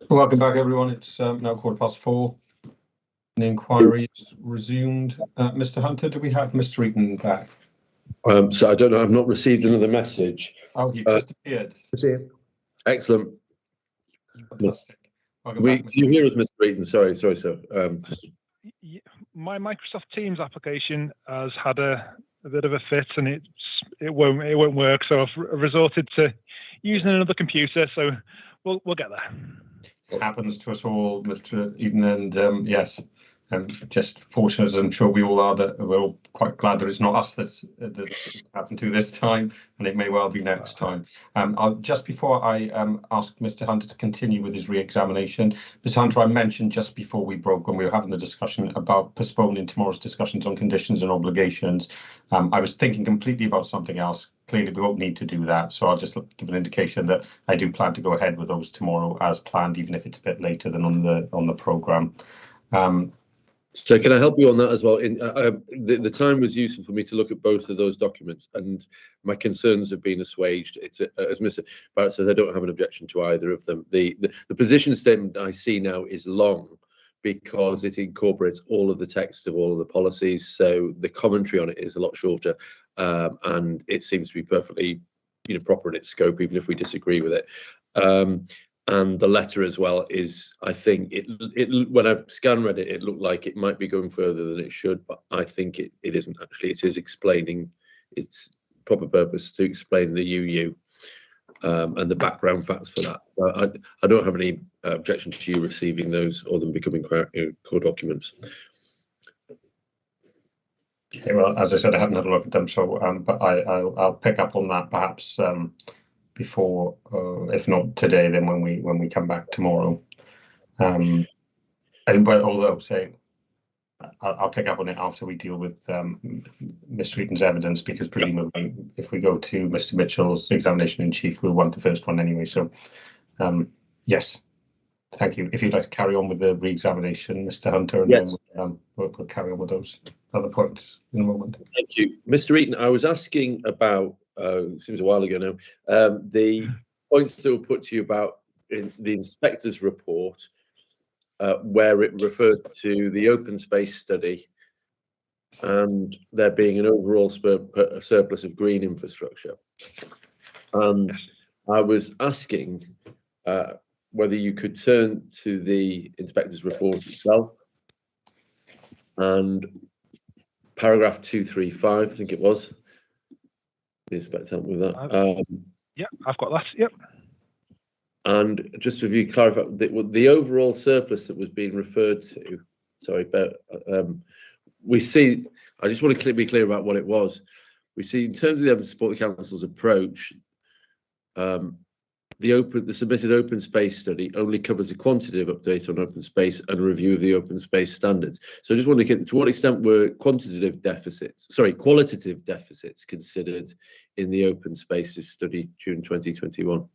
Welcome back, everyone. It's now 4:15. The inquiry is resumed. Mr. Hunter, do we have Mr. Eaton back? So I don't know. I've not received another message. Oh, he just appeared. Excellent. Fantastic. Welcome Do back, Mr. you hear us, Mr. Eaton? Sorry, sir. My Microsoft Teams application has had a bit of a fit, and it won't work. So I've resorted to using another computer. So we'll get there. It happens to us all, Mr. Eaton, and yes, just fortunate, as I'm sure we all are, that we're all quite glad that it's not us that's happened to this time, and it may well be next time. Just before I ask Mr. Hunter to continue with his re-examination, Mr. Hunter, I mentioned just before we broke, when we were having the discussion about postponing tomorrow's discussions on conditions and obligations, I was thinking completely about something else. Clearly, we won't need to do that, so I'll just give an indication that I do plan to go ahead with those tomorrow as planned, even if it's a bit later than on the programme. So can I help you on that as well? The time was useful for me to look at both of those documents, and my concerns have been assuaged. It's as Mr. Barrett says, I don't have an objection to either of them. The position statement I see now is long because it incorporates all of the text of all of the policies. So the commentary on it is a lot shorter, and it seems to be perfectly, proper in its scope, even if we disagree with it. And the letter as well is, I think it when I scan read it, it looked like it might be going further than it should, but I think it isn't actually. It is explaining its proper purpose to explain the UU and the background facts for that. I don't have any objection to you receiving those or them becoming core documents. Okay, well, as I said, I haven't had a look at them, so but I'll pick up on that perhaps before, if not today, then when we come back tomorrow. But although say I'll pick up on it after we deal with Mr. Eaton's evidence, because presumably if we go to Mr. Mitchell's examination in chief, we'll want the first one anyway. So yes, thank you. If you'd like to carry on with the re-examination, Mr. Hunter, and yes, then we'll carry on with those other points in a moment. Thank you, Mr. Eaton. I was asking about. Seems a while ago now. The points that were put to you about in the inspector's report, where it referred to the open space study and there being an overall surplus of green infrastructure. And I was asking whether you could turn to the inspector's report itself and paragraph 235, I think it was. The inspector help me with that. Yeah, I've got that. Yep. And just to review, clarify the overall surplus that was being referred to. Sorry, but we see. I just want to be clear about what it was. We see in terms of the evidence to support the council's approach. The submitted open space study only covers a quantitative update on open space and a review of the open space standards. So I just want to get to what extent were qualitative deficits considered in the open spaces study June 2021?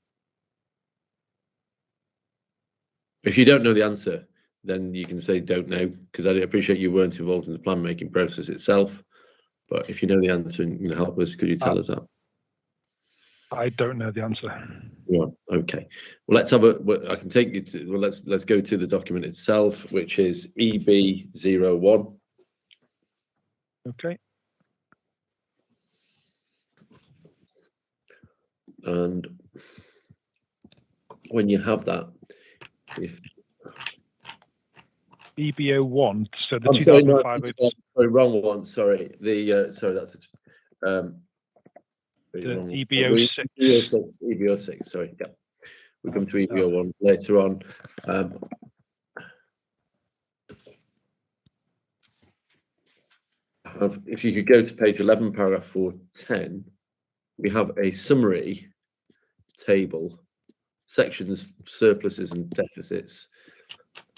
If you don't know the answer, then you can say don't know, because I appreciate you weren't involved in the plan making process itself. But if you know the answer and help us, could you tell us that? I don't know the answer. Yeah. Okay. Well, let's have a. I can take you to. Well, let's go to the document itself, which is EB01. Okay. And when you have that, if EB01, so the I'm sorry, no, 2005. sorry, wrong one. Sorry, sorry, that's The EB06. EB06, sorry, yeah. We'll come to EB01 later on. If you could go to page 11, paragraph 410, we have a summary table, sections, surpluses and deficits.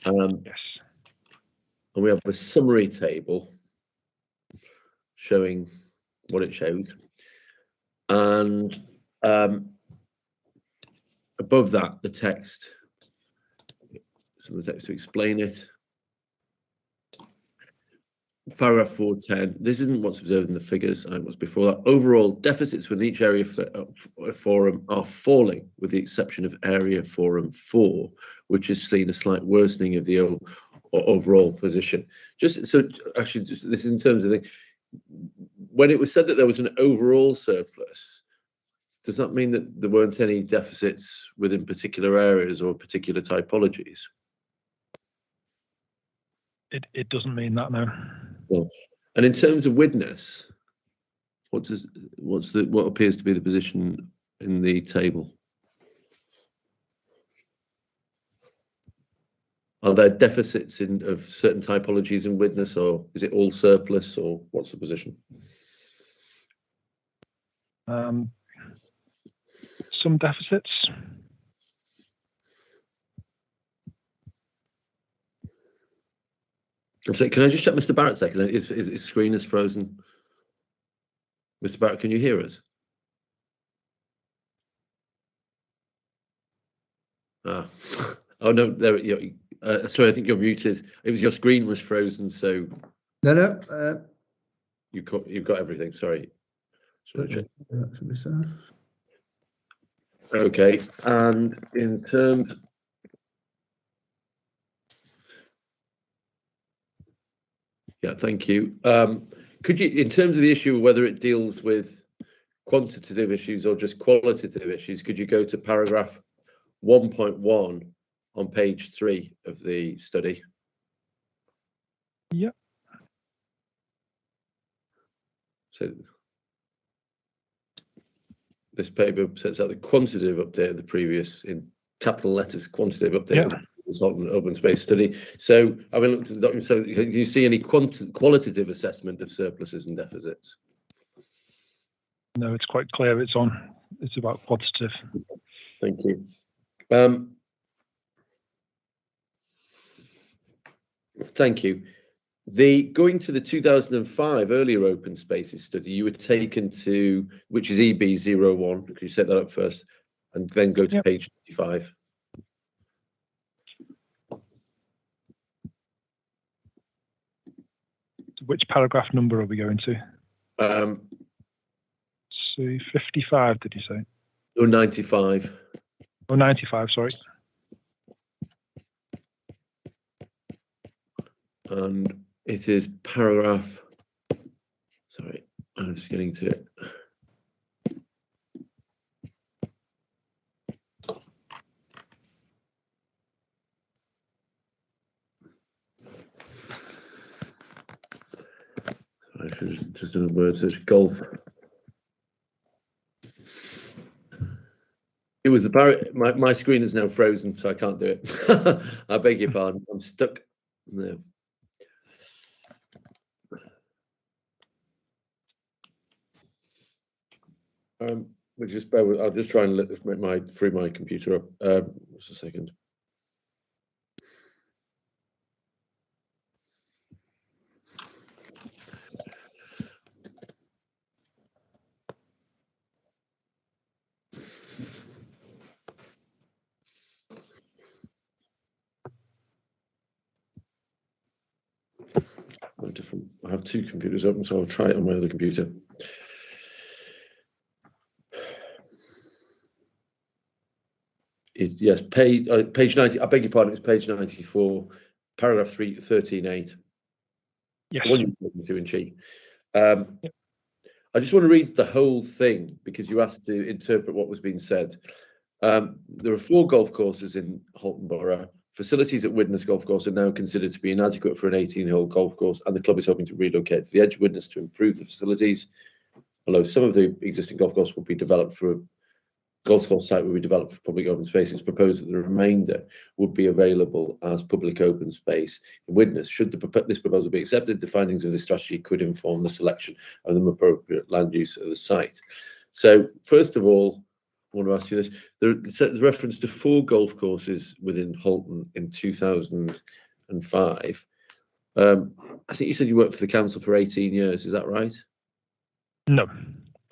Yes. And we have a summary table showing what it shows. And above that, the text, some of the text to explain it. paragraph 410. This isn't what's observed in the figures. I was before that. Overall, deficits within each area forum are falling, with the exception of area forum 4, which has seen a slight worsening of the overall position. Just so, actually, just this in terms of the, when it was said that there was an overall surplus, does that mean that there weren't any deficits within particular areas or particular typologies? It doesn't mean that, no. Well, and in terms of Widnes, what appears to be the position in the table? Are there deficits of certain typologies in Widnes, or is it all surplus, or what's the position? Some deficits. I'm sorry, can I just check Mr. Barrett a second? His screen is frozen. Mr. Barrett, can you hear us? Oh no, there. Sorry, I think you're muted. It was your screen was frozen, so. No. You've got everything. Sorry. Check. Okay, and in terms. Yeah, thank you. Could you, in terms of the issue of whether it deals with quantitative issues or just qualitative issues, could you go to paragraph 1.1 on page 3 of the study? Yep. So this paper sets out the quantitative update of the previous, in capital letters, quantitative update of the open space study. So I mean, looked at the document. So can you see any qualitative assessment of surpluses and deficits? No, it's quite clear. It's about quantitative. Thank you. Thank you. Going to the 2005 earlier open spaces study, you were taken to, which is EB01. Could you set that up first, and then go to page 55? Which paragraph number are we going to? So 55, did you say? Or 95. Oh, 95, sorry. And it is paragraph, sorry, I'm just getting to it. I should just do a word search. Golf. It was my screen is now frozen, so I can't do it. I beg your pardon. I'm stuck. No. Just bear with, I'll just try and free my computer up. Just a second. I have two computers open, so I'll try it on my other computer. Yes, page 90. I beg your pardon. It's page 94, paragraph 13.8. Yes. The one you're talking to in cheek. I just want to read the whole thing because you asked to interpret what was being said. There are 4 golf courses in Halton Borough. Facilities at Widnes Golf Course are now considered to be inadequate for an 18-hole golf course, and the club is hoping to relocate to the edge of Widnes to improve the facilities. Although some of the existing golf course will be developed for a golf course site will be developed for public open space, it's proposed that the remainder would be available as public open space in Widnes. Should this proposal be accepted, the findings of this strategy could inform the selection of the appropriate land use of the site. So, first of all, I want to ask you this. There's reference to 4 golf courses within Halton in 2005. I think you said you worked for the council for 18 years. Is that right? No.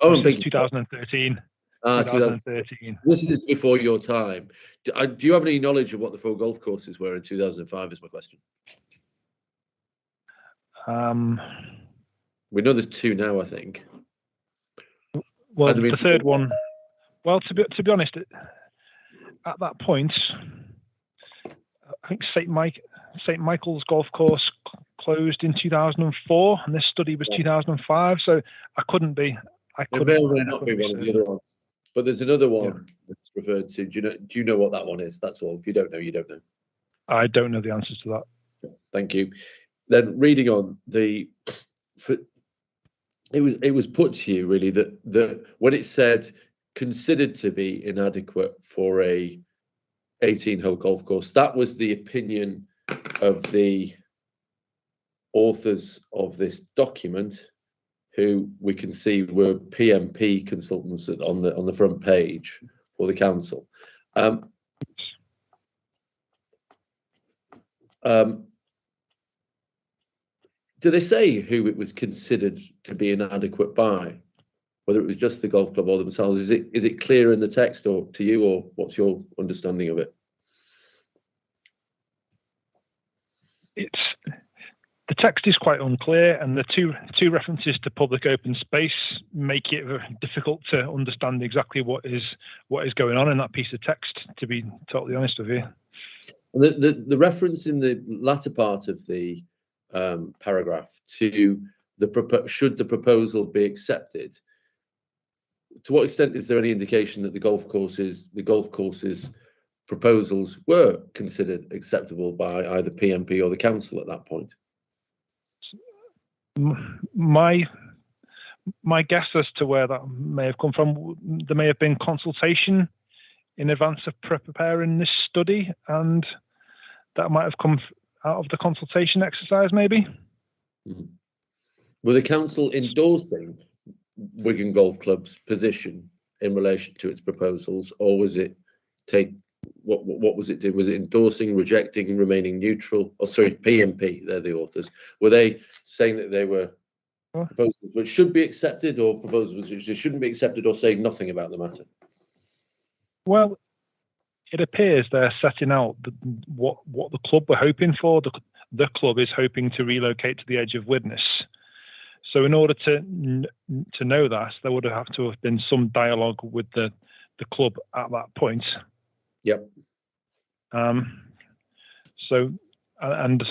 Oh, I'm thinking 2013. 2013. This is before your time. Do you have any knowledge of what the 4 golf courses were in 2005? Is my question. We know there's two now, I think. Well, And I mean- the third one. Well, to be honest, at that point, I think St Michael's Golf Course closed in 2004, and this study was 2005. So I couldn't be. It may or may not be one of the other ones, but there's another one that's referred to. Do you know what that one is? That's all. If you don't know, you don't know. I don't know the answers to that. Thank you. Then reading on it was put to you really that when it said considered to be inadequate for a 18-hole golf course, that was the opinion of the authors of this document, who we can see were PMP consultants on the front page for the council. Do they say who it was considered to be inadequate by? Whether it was just the golf club or themselves? Is it clear in the text or to you, or what's your understanding of it? The text is quite unclear, and the two references to public open space make it very difficult to understand exactly what is going on in that piece of text, to be totally honest with you. The reference in the latter part of the paragraph to should the proposal be accepted, to what extent is there any indication that the golf course's proposals were considered acceptable by either PMP or the council at that point? My guess as to where that may have come from, there may have been consultation in advance of preparing this study, and that might have come out of the consultation exercise, maybe. Mm-hmm. Were the council endorsing Wigan Golf Club's position in relation to its proposals, or was it what was it doing? Was it endorsing, rejecting, remaining neutral? Or sorry, PMP, they're the authors. Were they saying that they were proposals which should be accepted, or proposals which shouldn't be accepted, or saying nothing about the matter? Well, it appears they're setting out what the club were hoping for. The club is hoping to relocate to the edge of Widnes. So in order to know that, there would have to have been some dialogue with the club at that point. Yep. So, and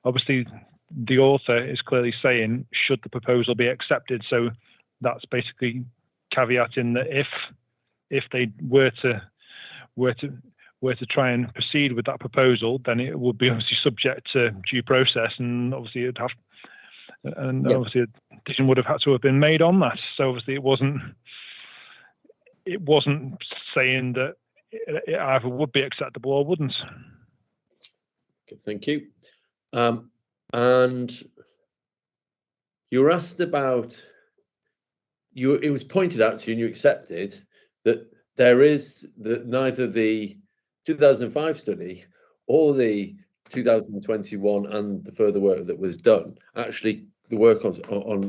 obviously the author is clearly saying, should the proposal be accepted? So that's basically caveating that if they were to try and proceed with that proposal, then it would be obviously subject to due process, and obviously obviously a decision would have had to have been made on that. So obviously it wasn't saying that it either would be acceptable or wouldn't. Okay, thank you. And you were asked about it was pointed out to you, and you accepted that neither the 2005 study or the 2021 and the further work that was done, actually the work on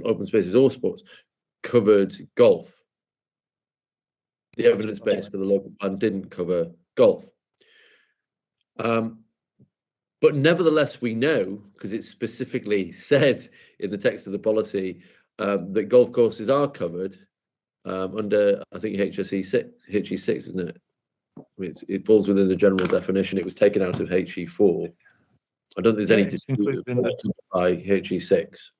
open spaces or sports, covered golf. The evidence base for the local plan didn't cover golf. But nevertheless, we know, because it's specifically said in the text of the policy, that golf courses are covered under, I think, HE 6, isn't it? I mean, it falls within the general definition. It was taken out of HE 4. I don't think there's any dispute by HE 6.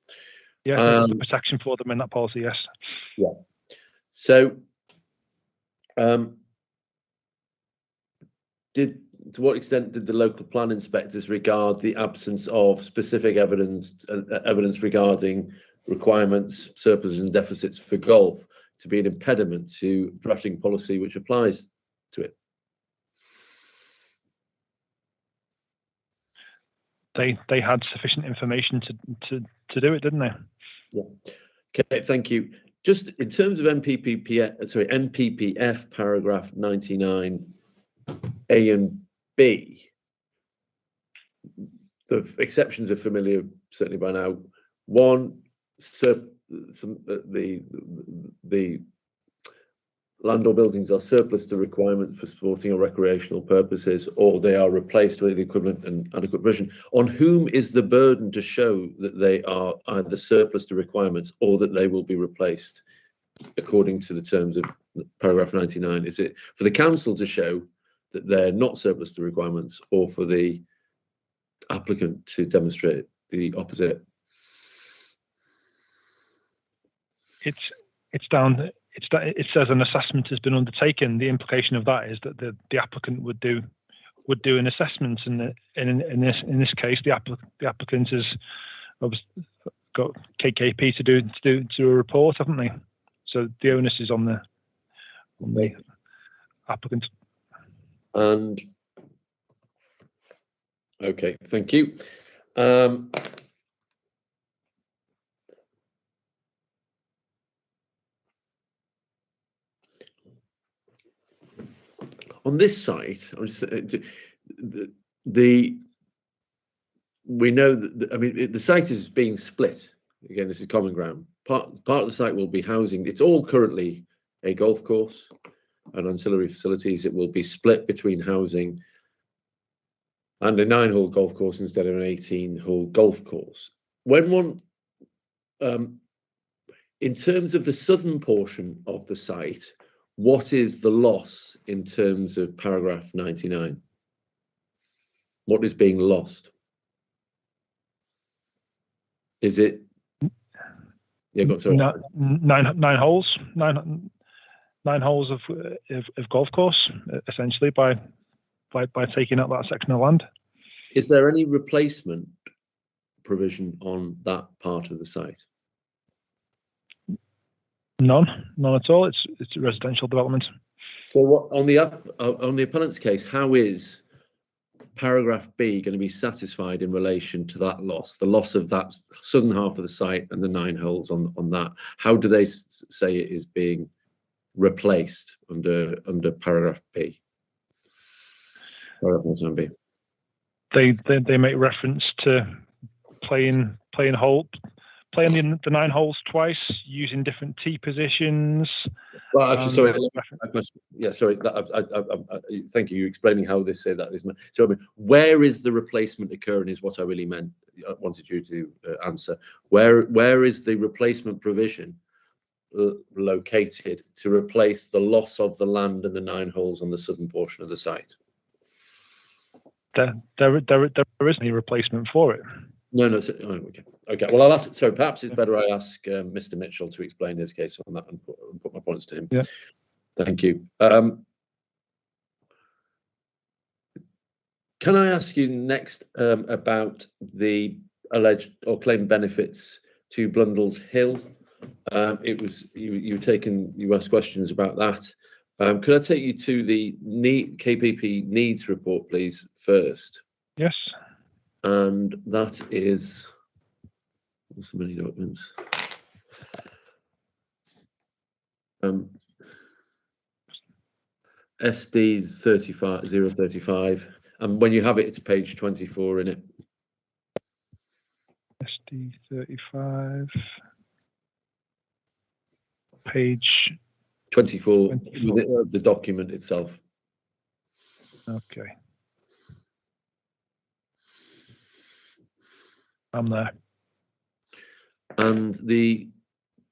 Yeah, there's a protection for them in that policy, yes. Yeah. So, to what extent did the local plan inspectors regard the absence of specific evidence regarding requirements, surpluses and deficits for golf to be an impediment to drafting policy which applies to it? They had sufficient information to do it, didn't they? Yeah. Okay, thank you. Just in terms of NPPF paragraph 99 A and B, the exceptions are familiar certainly by now. One, the land or buildings are surplus to requirements for sporting or recreational purposes, or they are replaced with the equivalent and adequate provision, on whom is the burden to show that they are either surplus to requirements or that they will be replaced according to the terms of paragraph 99? Is it for the council to show that they're not surplus to requirements, or for the applicant to demonstrate the opposite? It's down. It says an assessment has been undertaken. The implication of that is that the applicant would do an assessment, and in this case, the applicant has got KKP to do a report, haven't they? So the onus is on the applicant. And okay, thank you. On this site, we know that, I mean, the site is being split. Again, this is common ground. Part of the site will be housing. It's all currently a golf course and ancillary facilities. It will be split between housing and a 9-hole golf course instead of an 18-hole golf course. When one, in terms of the southern portion of the site, what is the loss in terms of paragraph 99? What is being lost? Is it? Yeah, go on, sorry. Nine holes. Nine holes of golf course, essentially, by taking out that section of land. Is there any replacement provision on that part of the site? None at all. It's a residential development. So, what on the appellant's case, how is paragraph B going to be satisfied in relation to that loss, the loss of that southern half of the site and the 9 holes on that? How do they say it is being replaced under paragraph B? Paragraph B. They make reference to playing the 9 holes twice, using different tee positions. Well, actually, sorry. Yeah, sorry. Thank you. You're explaining how they say that is. So, I mean, where is the replacement occurring? Is what I really meant. I wanted you to answer. Where is the replacement provision located to replace the loss of the land and the 9 holes on the southern portion of the site? There isn't any replacement for it. No. Okay. Well, I'll ask. So perhaps it's better I ask Mr. Mitchell to explain his case on that and put my points to him. Yeah. Thank you. Can I ask you next about the alleged or claimed benefits to Blundell's Hill? It was you asked questions about that. Could I take you to the KPP needs report, please, first? Yes. And that is, so many documents. SD 035, and when you have it, it's page 24 in it. SD 35, page 24 of the document itself. Okay. I'm there. And the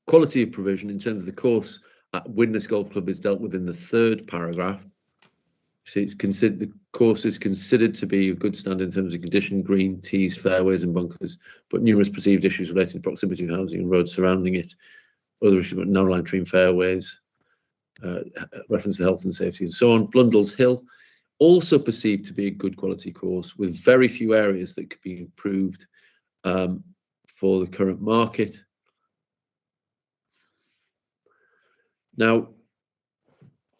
quality of provision in terms of the course at Widnes Golf Club is dealt with in the 3rd paragraph. So it's considered, the course is considered to be of good standard in terms of condition, green, tees, fairways and bunkers, but numerous perceived issues relating to proximity of housing and roads surrounding it, other issues about narrow line tree and fairways, reference to health and safety and so on. Blundell's Hill, also perceived to be a good quality course with very few areas that could be improved for the current market. Now,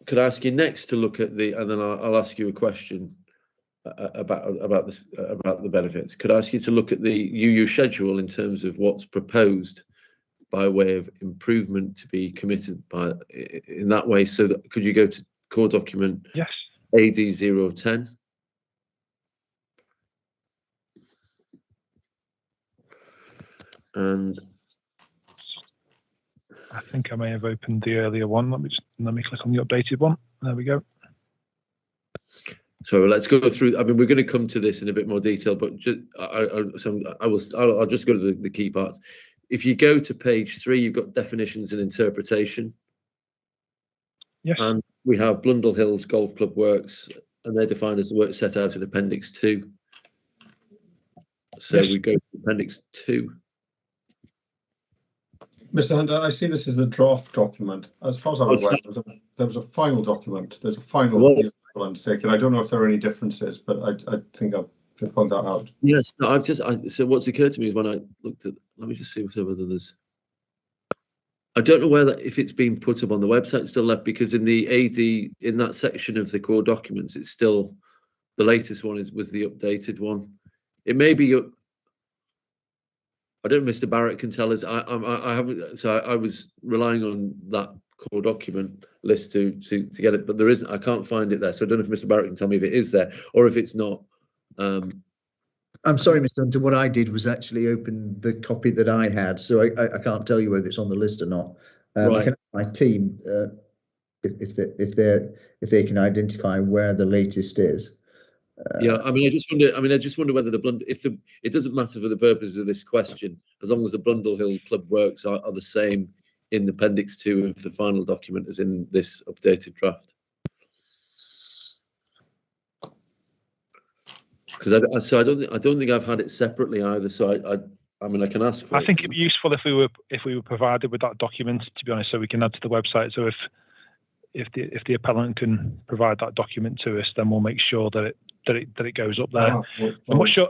could I ask you next to look at the, and then I'll ask you a question about the benefits. Could I ask you to look at the UU schedule in terms of what's proposed by way of improvement to be committed by in that way? So that, could you go to core document? Yes. AD 010. And I think I may have opened the earlier one. Let me click on the updated one. There we go. So let's go through. I mean, we're going to come to this in a bit more detail, but just, I'll just go to the key parts. If you go to page 3, you've got definitions and interpretation. Yes. And we have Blundell Hills Golf Club works, and they're defined as the work set out in Appendix 2. So yes. we go to Appendix 2. Mr. Hunter, I see this as the draft document. As far as I'm aware, there was a final document. There's a final undertaken. I don't know if there are any differences, but I think I'll just point that out. Yes, no, so what's occurred to me is when I looked at, let me just see whether there's, I don't know whether if it's been put up on the website still left, because in the AD, in that section of the core documents, it's still, the latest one was the updated one. It may be, I don't know, Mr. Barrett can tell us. I haven't, so I was relying on that core document list to get it, but there isn't, I can't find it there. So I don't know if Mr. Barrett can tell me if it is there or if it's not. I'm sorry, Mr. Hunter, what I did was actually open the copy that I had, so I can't tell you whether it's on the list or not. Right. I can ask my team if they can identify where the latest is. Yeah, I mean, I just wonder whether it doesn't matter for the purposes of this question, as long as the Blundell Hill Club works are the same in the Appendix 2 of the final document as in this updated draft. Because I don't think I've had it separately either. So I mean, I can ask for it. I think it'd be useful if we were provided with that document, to be honest, so we can add to the website. So if the appellant can provide that document to us, then we'll make sure that it goes up there. I'm not sure.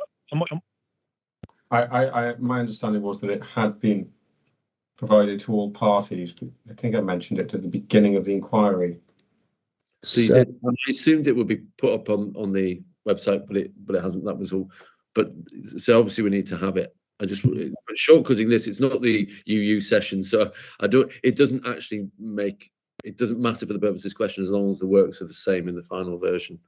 My understanding was that it had been provided to all parties. I think I mentioned it at the beginning of the inquiry. So I assumed it would be put up on the website, but it hasn't. That was all. But so obviously we need to have it. But shortcutting this, it's not the UU session, so it doesn't matter for the purpose of this question as long as the works are the same in the final version.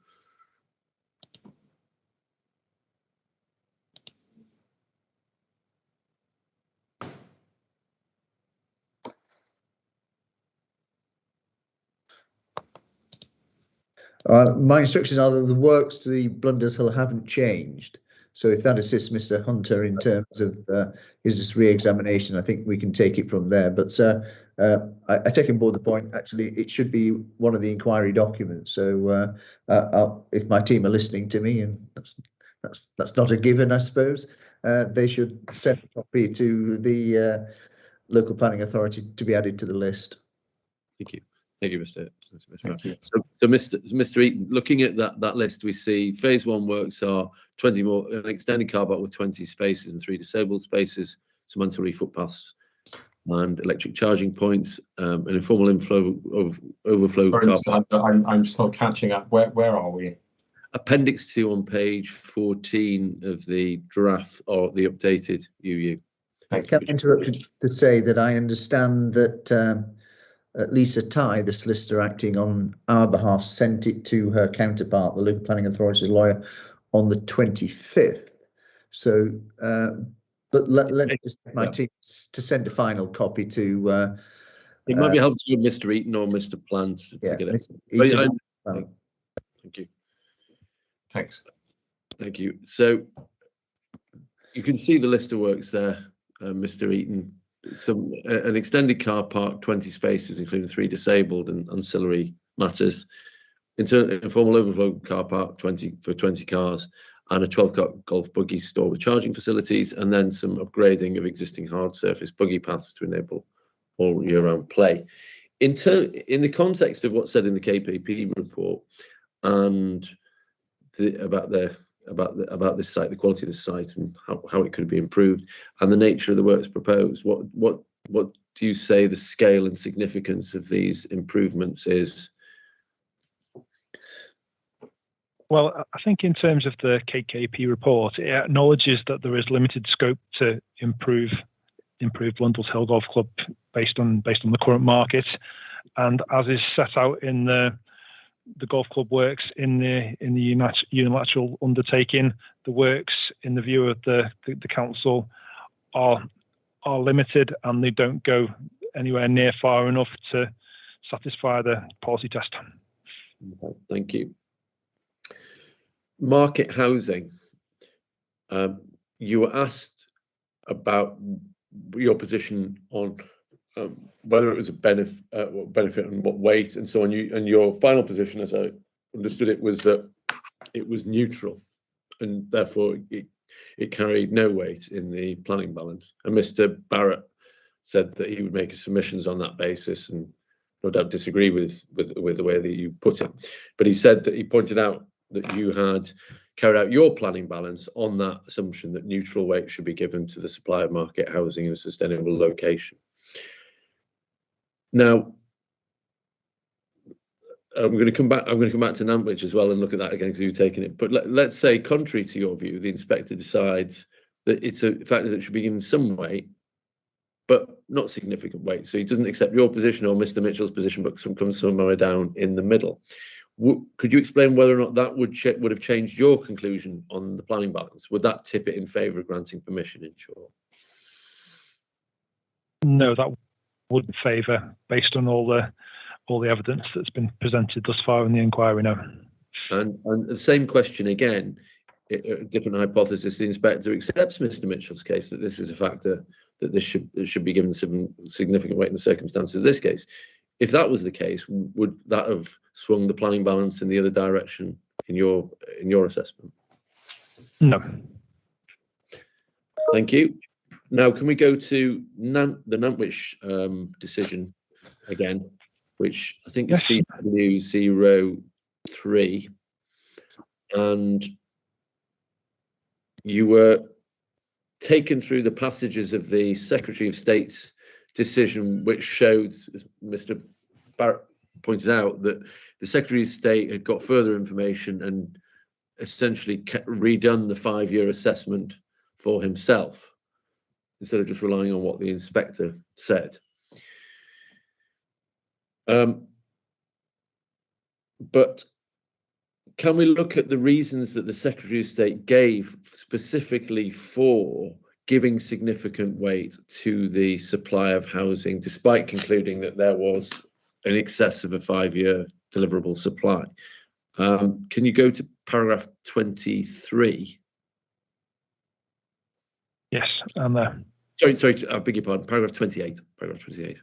My instructions are that the works to the Blundell Hill haven't changed. So if that assists Mr. Hunter in terms of his re-examination, I think we can take it from there. But I take on board the point. Actually, it should be one of the inquiry documents. So if my team are listening to me, and that's not a given, I suppose, they should send a copy to the local planning authority to be added to the list. Thank you. Thank you, Mr. So Mr. Eaton, looking at that list, we see phase 1 works are an extended car park with 20 spaces and 3 disabled spaces, some ancillary footpaths and electric charging points, an informal overflow Sorry, car Mr. Hunter, I'm still catching up. Where are we? Appendix 2 on page 14 of the draft or the updated UU. Can I interrupt you to say that I understand that Lisa Ty, the solicitor acting on our behalf, sent it to her counterpart, the local planning authority's lawyer, on the 25th. So, but let me just ask my team to send a final copy to. It might be helpful with Mr. Eaton or Mr. Plants to get it. Thank you. Thanks. Thank you. So you can see the list of works there, Mr. Eaton. An extended car park, 20 spaces, including 3 disabled and ancillary matters. Informal overflow car park, 20 cars, and a 12-car golf buggy store with charging facilities, and then some upgrading of existing hard surface buggy paths to enable all year-round play. In the context of what's said in the KPP report and about this site, the quality of the site, and how it could be improved, and the nature of the works proposed, what do you say the scale and significance of these improvements is? Well, I think in terms of the KKP report, it acknowledges that there is limited scope to improve Blundell Hill Golf Club based on the current market, and as is set out in the golf club works in the unilateral undertaking, the works in the view of the council are limited, and they don't go anywhere near far enough to satisfy the policy test. Okay, thank you. Market housing. You were asked about your position on whether it was a benefit and what weight and so on. And your final position, as I understood it, was that it was neutral, and therefore it carried no weight in the planning balance. And Mr. Barrett said that he would make submissions on that basis, and no doubt disagree with the way that you put it. But he said that he pointed out that you had carried out your planning balance on that assumption that neutral weight should be given to the supply of market housing in a sustainable location. Now, I'm going to come back to Nantwich as well and look at that again because you've taken it. But let's say, contrary to your view, the inspector decides that it's a factor that should be given some weight, but not significant weight. So he doesn't accept your position or Mr. Mitchell's position, but comes somewhere down in the middle. Could you explain whether or not that would have changed your conclusion on the planning balance? Would that tip it in favour of granting permission, in short? No, that wouldn't favour, based on all the evidence that's been presented thus far in the inquiry. No. And the same question again, a different hypothesis. The inspector accepts Mr. Mitchell's case that this is a factor that this should be given significant weight in the circumstances of this case. If that was the case, would that have swung the planning balance in the other direction in your assessment? No. Thank you. Now, can we go to the Nantwich decision again, which I think is CW03, and you were taken through the passages of the Secretary of State's decision, which showed, as Mr. Barrett pointed out, that the Secretary of State had got further information and essentially redone the 5-year assessment for himself, instead of just relying on what the inspector said. But can we look at the reasons that the Secretary of State gave specifically for giving significant weight to the supply of housing, despite concluding that there was in excess of a 5-year deliverable supply? Can you go to paragraph 23? Yes, I'm there. Sorry, I beg your pardon. Paragraph 28. Paragraph 28.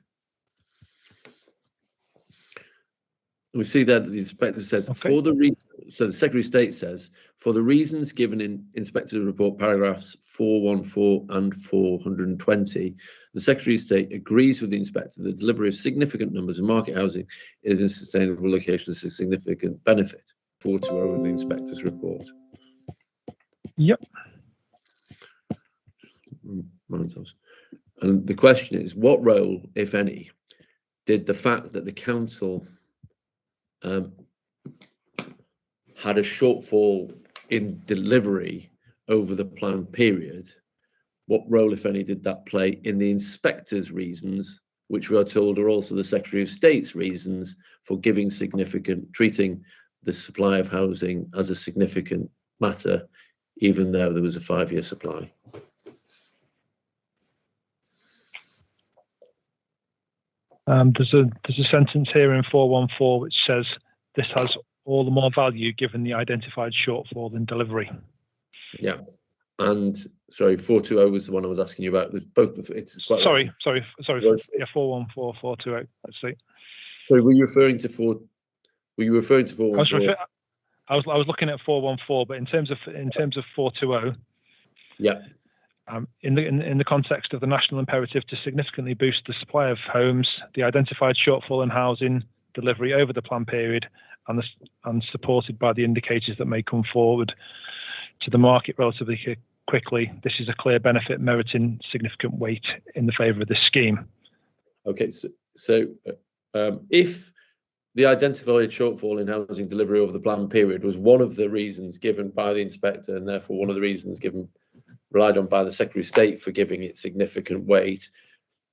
We see there that the inspector says, okay, for the reason, so the Secretary of State says, for the reasons given in Inspector's Report paragraphs 414 and 420, the Secretary of State agrees with the inspector that the delivery of significant numbers of market housing is in sustainable locations a significant benefit. 420 of the inspector's report. Yep. And the question is, what role, if any, did the fact that the council had a shortfall in delivery over the planned period, what role, if any, did that play in the inspector's reasons, which we are told are also the Secretary of State's reasons for treating the supply of housing as a significant matter, even though there was a 5-year supply? There's a sentence here in 414 which says this has all the more value given the identified shortfall in delivery. Yeah, and sorry, 420 was the one I was asking you about. There's both. It's quite sorry. Yeah, 414, 428. Let's see. So were you referring to 414? I was looking at 414, but in terms of 420. Yeah. In the context of the national imperative to significantly boost the supply of homes, the identified shortfall in housing delivery over the planned period, and supported by the indicators that may come forward to the market relatively quickly, this is a clear benefit meriting significant weight in the favour of this scheme. Okay, so if the identified shortfall in housing delivery over the planned period was one of the reasons given by the inspector, and therefore one of the reasons relied on by the Secretary of State for giving it significant weight,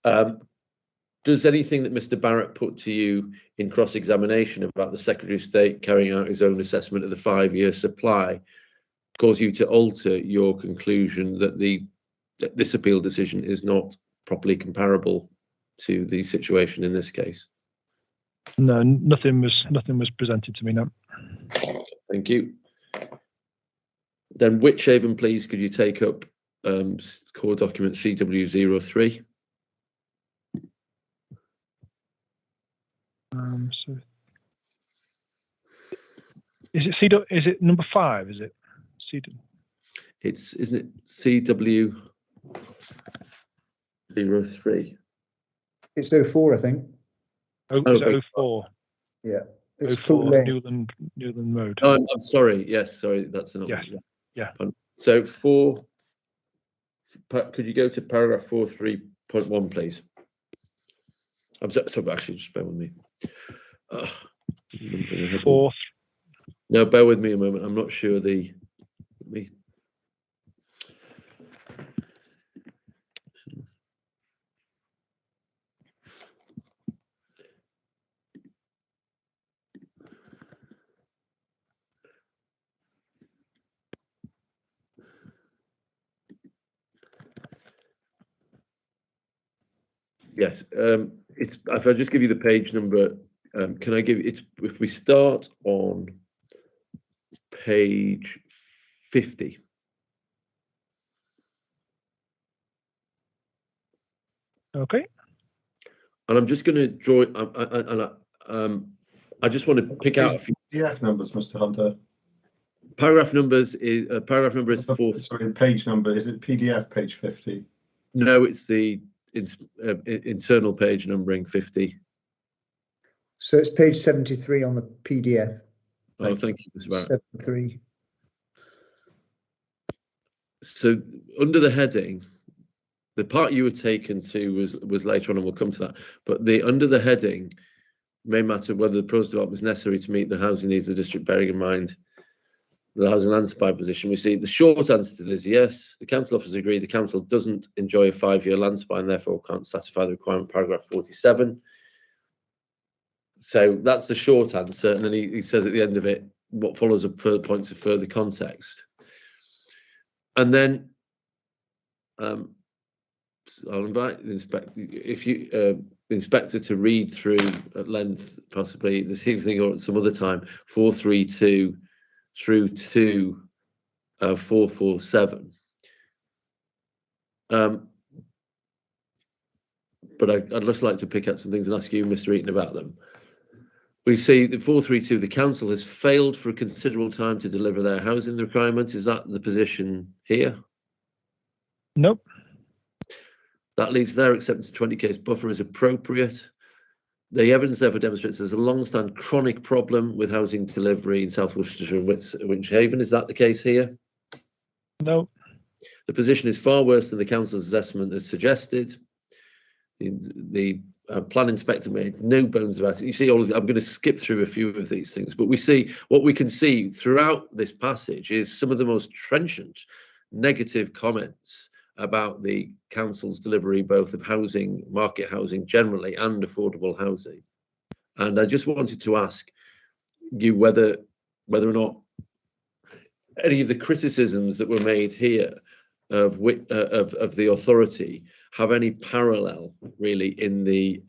does anything that Mr. Barrett put to you in cross-examination about the Secretary of State carrying out his own assessment of the 5-year supply cause you to alter your conclusion that this appeal decision is not properly comparable to the situation in this case? No, nothing was presented to me. No. Thank you. Then Whitshaven, please, could you take up core document CW03? So is it CW? Is it number 5? Is it CW? Isn't it CW03? It's 04, I think. Oh, is it 04? Yeah. It's 04 Lane. Newland Road. Oh, I'm sorry. Yes, sorry, that's another. Yes. Yeah. So could you go to paragraph 4.3.1, please? I'm sorry, actually, just bear with me. Fourth. No, bear with me a moment. I'm not sure yes, it's if I just give you the page number, can I give it? If we start on page 50. Okay. And I'm just going to draw. I just want to pick out a few PDF numbers, Mr. Hunter. paragraph numbers. Paragraph number is 4. Sorry, page number. Is it PDF page 50? No, it's the internal page numbering 50. So it's page 73 on the PDF. Oh, thank you, Mr. Barrett. 73. So under the heading, the part you were taken to was later on, and we'll come to that. But under the heading, may matter whether the proposed development is necessary to meet the housing needs of the district, bearing in mind the housing land supply position. We see the short answer to this is yes. The council officers agree the council doesn't enjoy a 5-year land supply and therefore can't satisfy the requirement, paragraph 47. So that's the short answer, and then he says at the end of it what follows are further points of further context. And then I'll invite the inspector to read through at length, possibly this evening or at some other time, 432 through to 447. But I'd just like to pick out some things and ask you, Mr. Eaton, about them. We see the 432, the council has failed for a considerable time to deliver their housing requirements. Is that the position here? Nope. That leaves their acceptance of 20 case buffer is appropriate. The evidence therefore demonstrates there's a long-standing chronic problem with housing delivery in South Worcestershire and Wynshaven. Is that the case here? No. The position is far worse than the council's assessment has suggested. The plan inspector made no bones about it. You see all of I'm going to skip through a few of these things, but what we can see throughout this passage is some of the most trenchant negative comments about the council's delivery both of housing, market housing generally, and affordable housing. And I just wanted to ask you whether or not any of the criticisms that were made here of the authority have any parallel really in the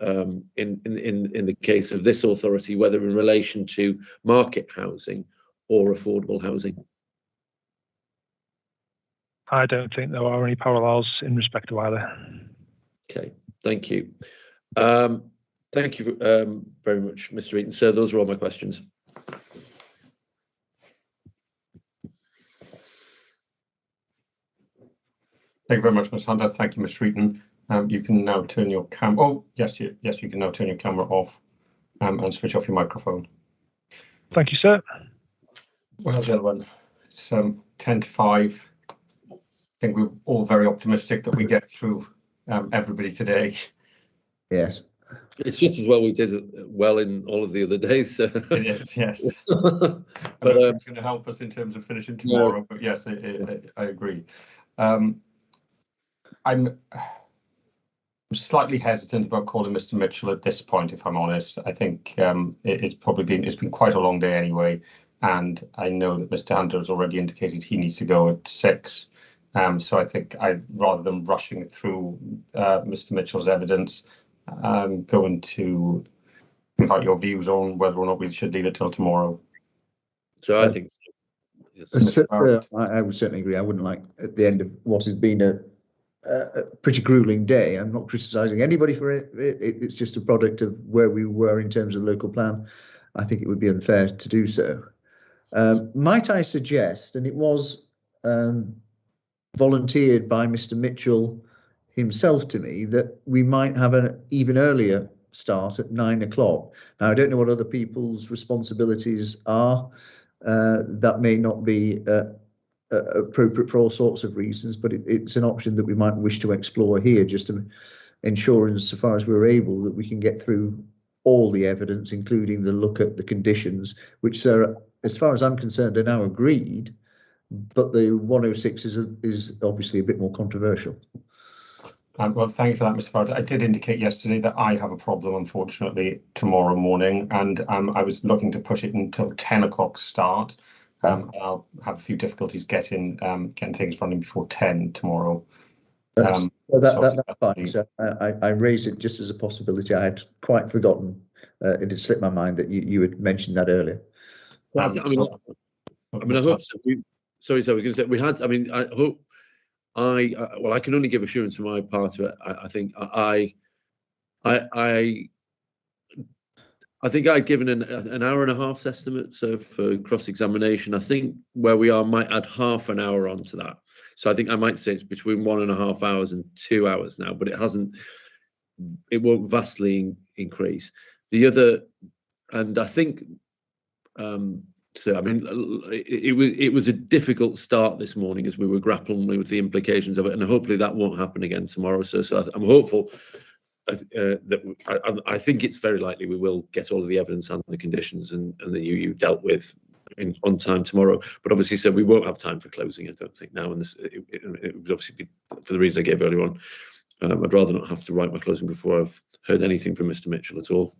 in the case of this authority, whether in relation to market housing or affordable housing. I don't think there are any parallels in respect to either. Okay, thank you. Thank you very much, Mr. Eaton. So those are all my questions. Thank you very much, Ms. Hunter. Thank you, Mr. Eaton. You can now turn your camera. Oh, yes, you can now turn your camera off and switch off your microphone. Thank you, sir. Well done, one. It's 10 to 5. I think we're all very optimistic that we get through everybody today. Yes. It's just as well we did well in all of the other days. So. It is, yes. But it's going to help us in terms of finishing tomorrow. Yeah. But yes, I agree. I'm slightly hesitant about calling Mr. Mitchell at this point, if I'm honest. I think it's been quite a long day anyway, and I know that Mr. Hunter has already indicated he needs to go at 6. So I think rather than rushing through Mr. Mitchell's evidence, going to invite your views on whether or not we should leave it till tomorrow. So I think so. Yes. I would certainly agree. I wouldn't like at the end of what has been a pretty grueling day. I'm not criticising anybody for it. It's just a product of where we were in terms of the local plan. I think it would be unfair to do so. Might I suggest, and it was volunteered by Mr. Mitchell himself to me, that we might have an even earlier start at 9 o'clock. Now, I don't know what other people's responsibilities are. That may not be appropriate for all sorts of reasons, but it's an option that we might wish to explore here, just to ensure, insofar as we're able, that we can get through all the evidence, including the look at the conditions, which are, as far as I'm concerned, are now agreed, but the 106 is obviously a bit more controversial. Well, thank you for that, Mr. Barrett. I did indicate yesterday that I have a problem, unfortunately, tomorrow morning, and I was looking to push it until 10 o'clock start. I'll have a few difficulties getting things running before 10 tomorrow. That's fine. So I raised it just as a possibility. I had quite forgotten. It had slipped my mind that you had mentioned that earlier. I hope so. Sorry, so I was going to say we had. I mean, I hope. Well, I can only give assurance for my part of it. I think I'd given an hour and a half estimate, so for cross-examination. I think where we are might add half an hour onto that. So I think I might say it's between 1.5 hours and 2 hours now, but it won't vastly increase. The other, and I think, so I mean, it was a difficult start this morning as we were grappling with the implications of it, and hopefully that won't happen again tomorrow. So I'm hopeful that I think it's very likely we will get all of the evidence and the conditions and that you dealt with on time tomorrow. But obviously, so we won't have time for closing, I don't think now. And it would obviously be for the reasons I gave earlier on. I'd rather not have to write my closing before I've heard anything from Mr. Mitchell at all.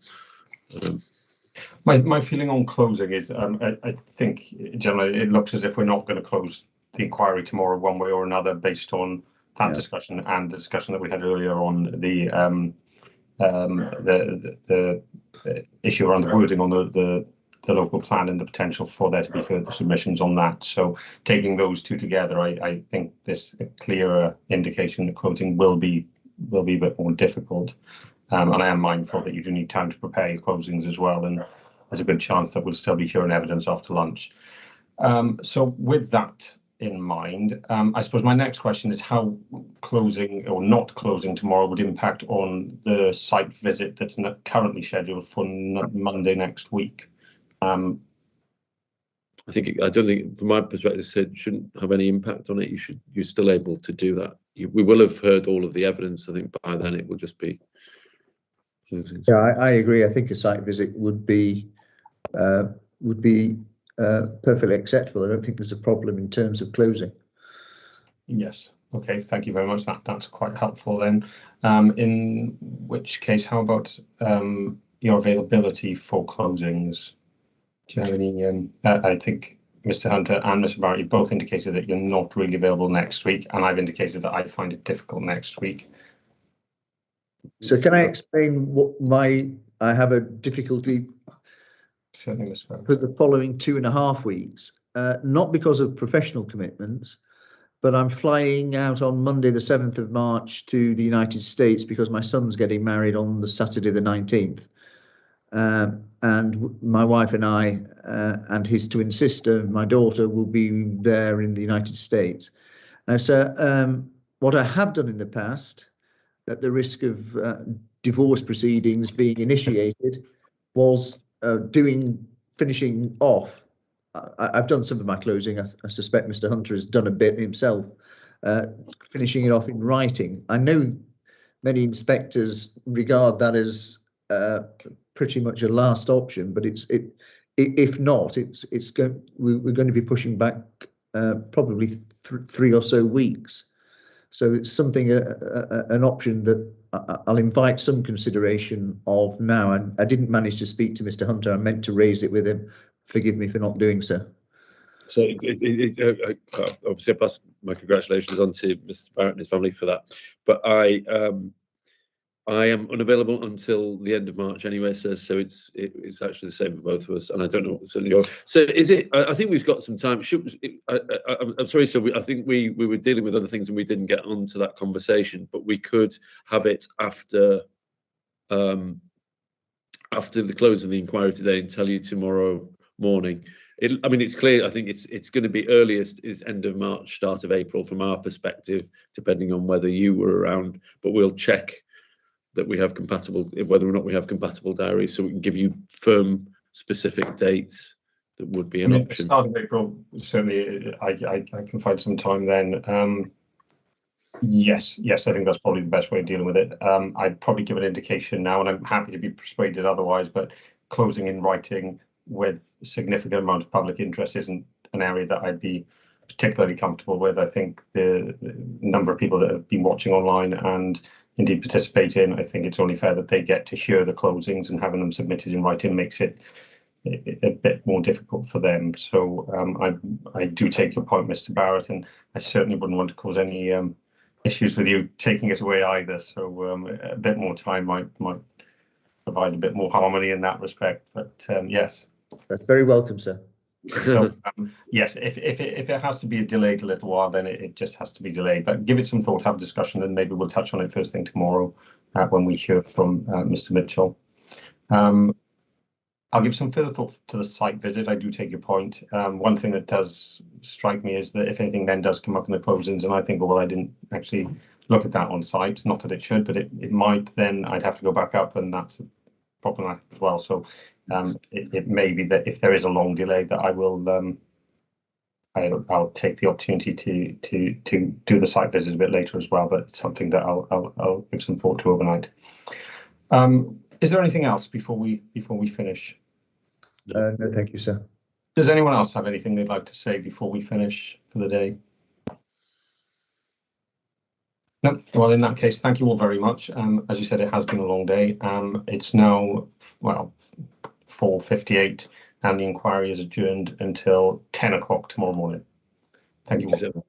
My feeling on closing is I think generally it looks as if we're not going to close the inquiry tomorrow one way or another based on that discussion and the discussion that we had earlier on the issue around the wording on the local plan and the potential for there to be further submissions on that. So taking those two together, I think this a clearer indication that closing will be a bit more difficult. And I am mindful that you do need time to prepare your closings as well, and there's a good chance that we'll still be hearing evidence after lunch. So with that in mind, I suppose my next question is how closing or not closing tomorrow would impact on the site visit that's not currently scheduled for Monday next week. I don't think, from my perspective, it shouldn't have any impact on it. You're still able to do that. We will have heard all of the evidence. I think by then it will just be. Yeah, I agree. I think a site visit would be perfectly acceptable. I don't think there's a problem in terms of closing. Yes. Okay. Thank you very much. That's quite helpful then. In which case, how about your availability for closings? Do you have any? I think Mr. Hunter and Mr. Barrett, you both indicated that you're not really available next week, and I've indicated that I find it difficult next week. So can I explain what I have a difficulty Certainly, Mr. Barrett. for the following 2.5 weeks, not because of professional commitments, but I'm flying out on Monday, the 7th of March to the United States because my son's getting married on the Saturday, the 19th. And my wife and I and his twin sister, my daughter, will be there in the United States. Now, sir, what I have done in the past, at the risk of divorce proceedings being initiated, was finishing off. I've done some of my closing. I suspect Mr. Hunter has done a bit himself, finishing it off in writing. I know many inspectors regard that as pretty much a last option, but if not, we're going to be pushing back probably 3 or so weeks. So it's something, an option that I'll invite some consideration of now. And I didn't manage to speak to Mr. Hunter. I meant to raise it with him. Forgive me for not doing so. So obviously I pass my congratulations on to Mr. Barrett and his family for that. But I am unavailable until the end of March anyway, sir. So it's actually the same for both of us. And I don't know. So is it? I think we've got some time. I'm sorry, sir. I think we were dealing with other things and we didn't get onto that conversation. But we could have it after the close of the inquiry today and tell you tomorrow morning. I mean, it's clear. I think it's going to be earliest is end of March, start of April from our perspective, depending on whether you were around. But we'll check that we have whether or not we have compatible diaries, so we can give you firm, specific dates that would be an option. Start of April, certainly, I can find some time then. Yes, I think that's probably the best way of dealing with it. I'd probably give an indication now, and I'm happy to be persuaded otherwise, but closing in writing with a significant amount of public interest isn't an area that I'd be particularly comfortable with. I think the number of people that have been watching online and indeed participate in, I think it's only fair that they get to hear the closings, and having them submitted in writing makes it a bit more difficult for them. So I do take your point, Mr. Barrett, and I certainly wouldn't want to cause any issues with you taking it away either. So a bit more time might provide a bit more harmony in that respect. But yes, that's very welcome, sir. So yes, if it has to be delayed a little while, then it just has to be delayed. But give it some thought, have a discussion, and maybe we'll touch on it first thing tomorrow when we hear from Mr. Mitchell. I'll give some further thought to the site visit. I do take your point. One thing that does strike me is that if anything then does come up in the closings, and I think, well, I didn't actually look at that on site. Not that it should, but it might. Then I'd have to go back up, and that's problematic as well. So it may be that if there is a long delay, that I will I'll take the opportunity to do the site visit a bit later as well. But it's something that I'll give some thought to overnight. Is there anything else before we finish? No, thank you, sir. Does anyone else have anything they'd like to say before we finish for the day? No. Well, in that case, thank you all very much. As you said, it has been a long day. It's now, well, 4:58, and the inquiry is adjourned until 10 o'clock tomorrow morning. Thank you all.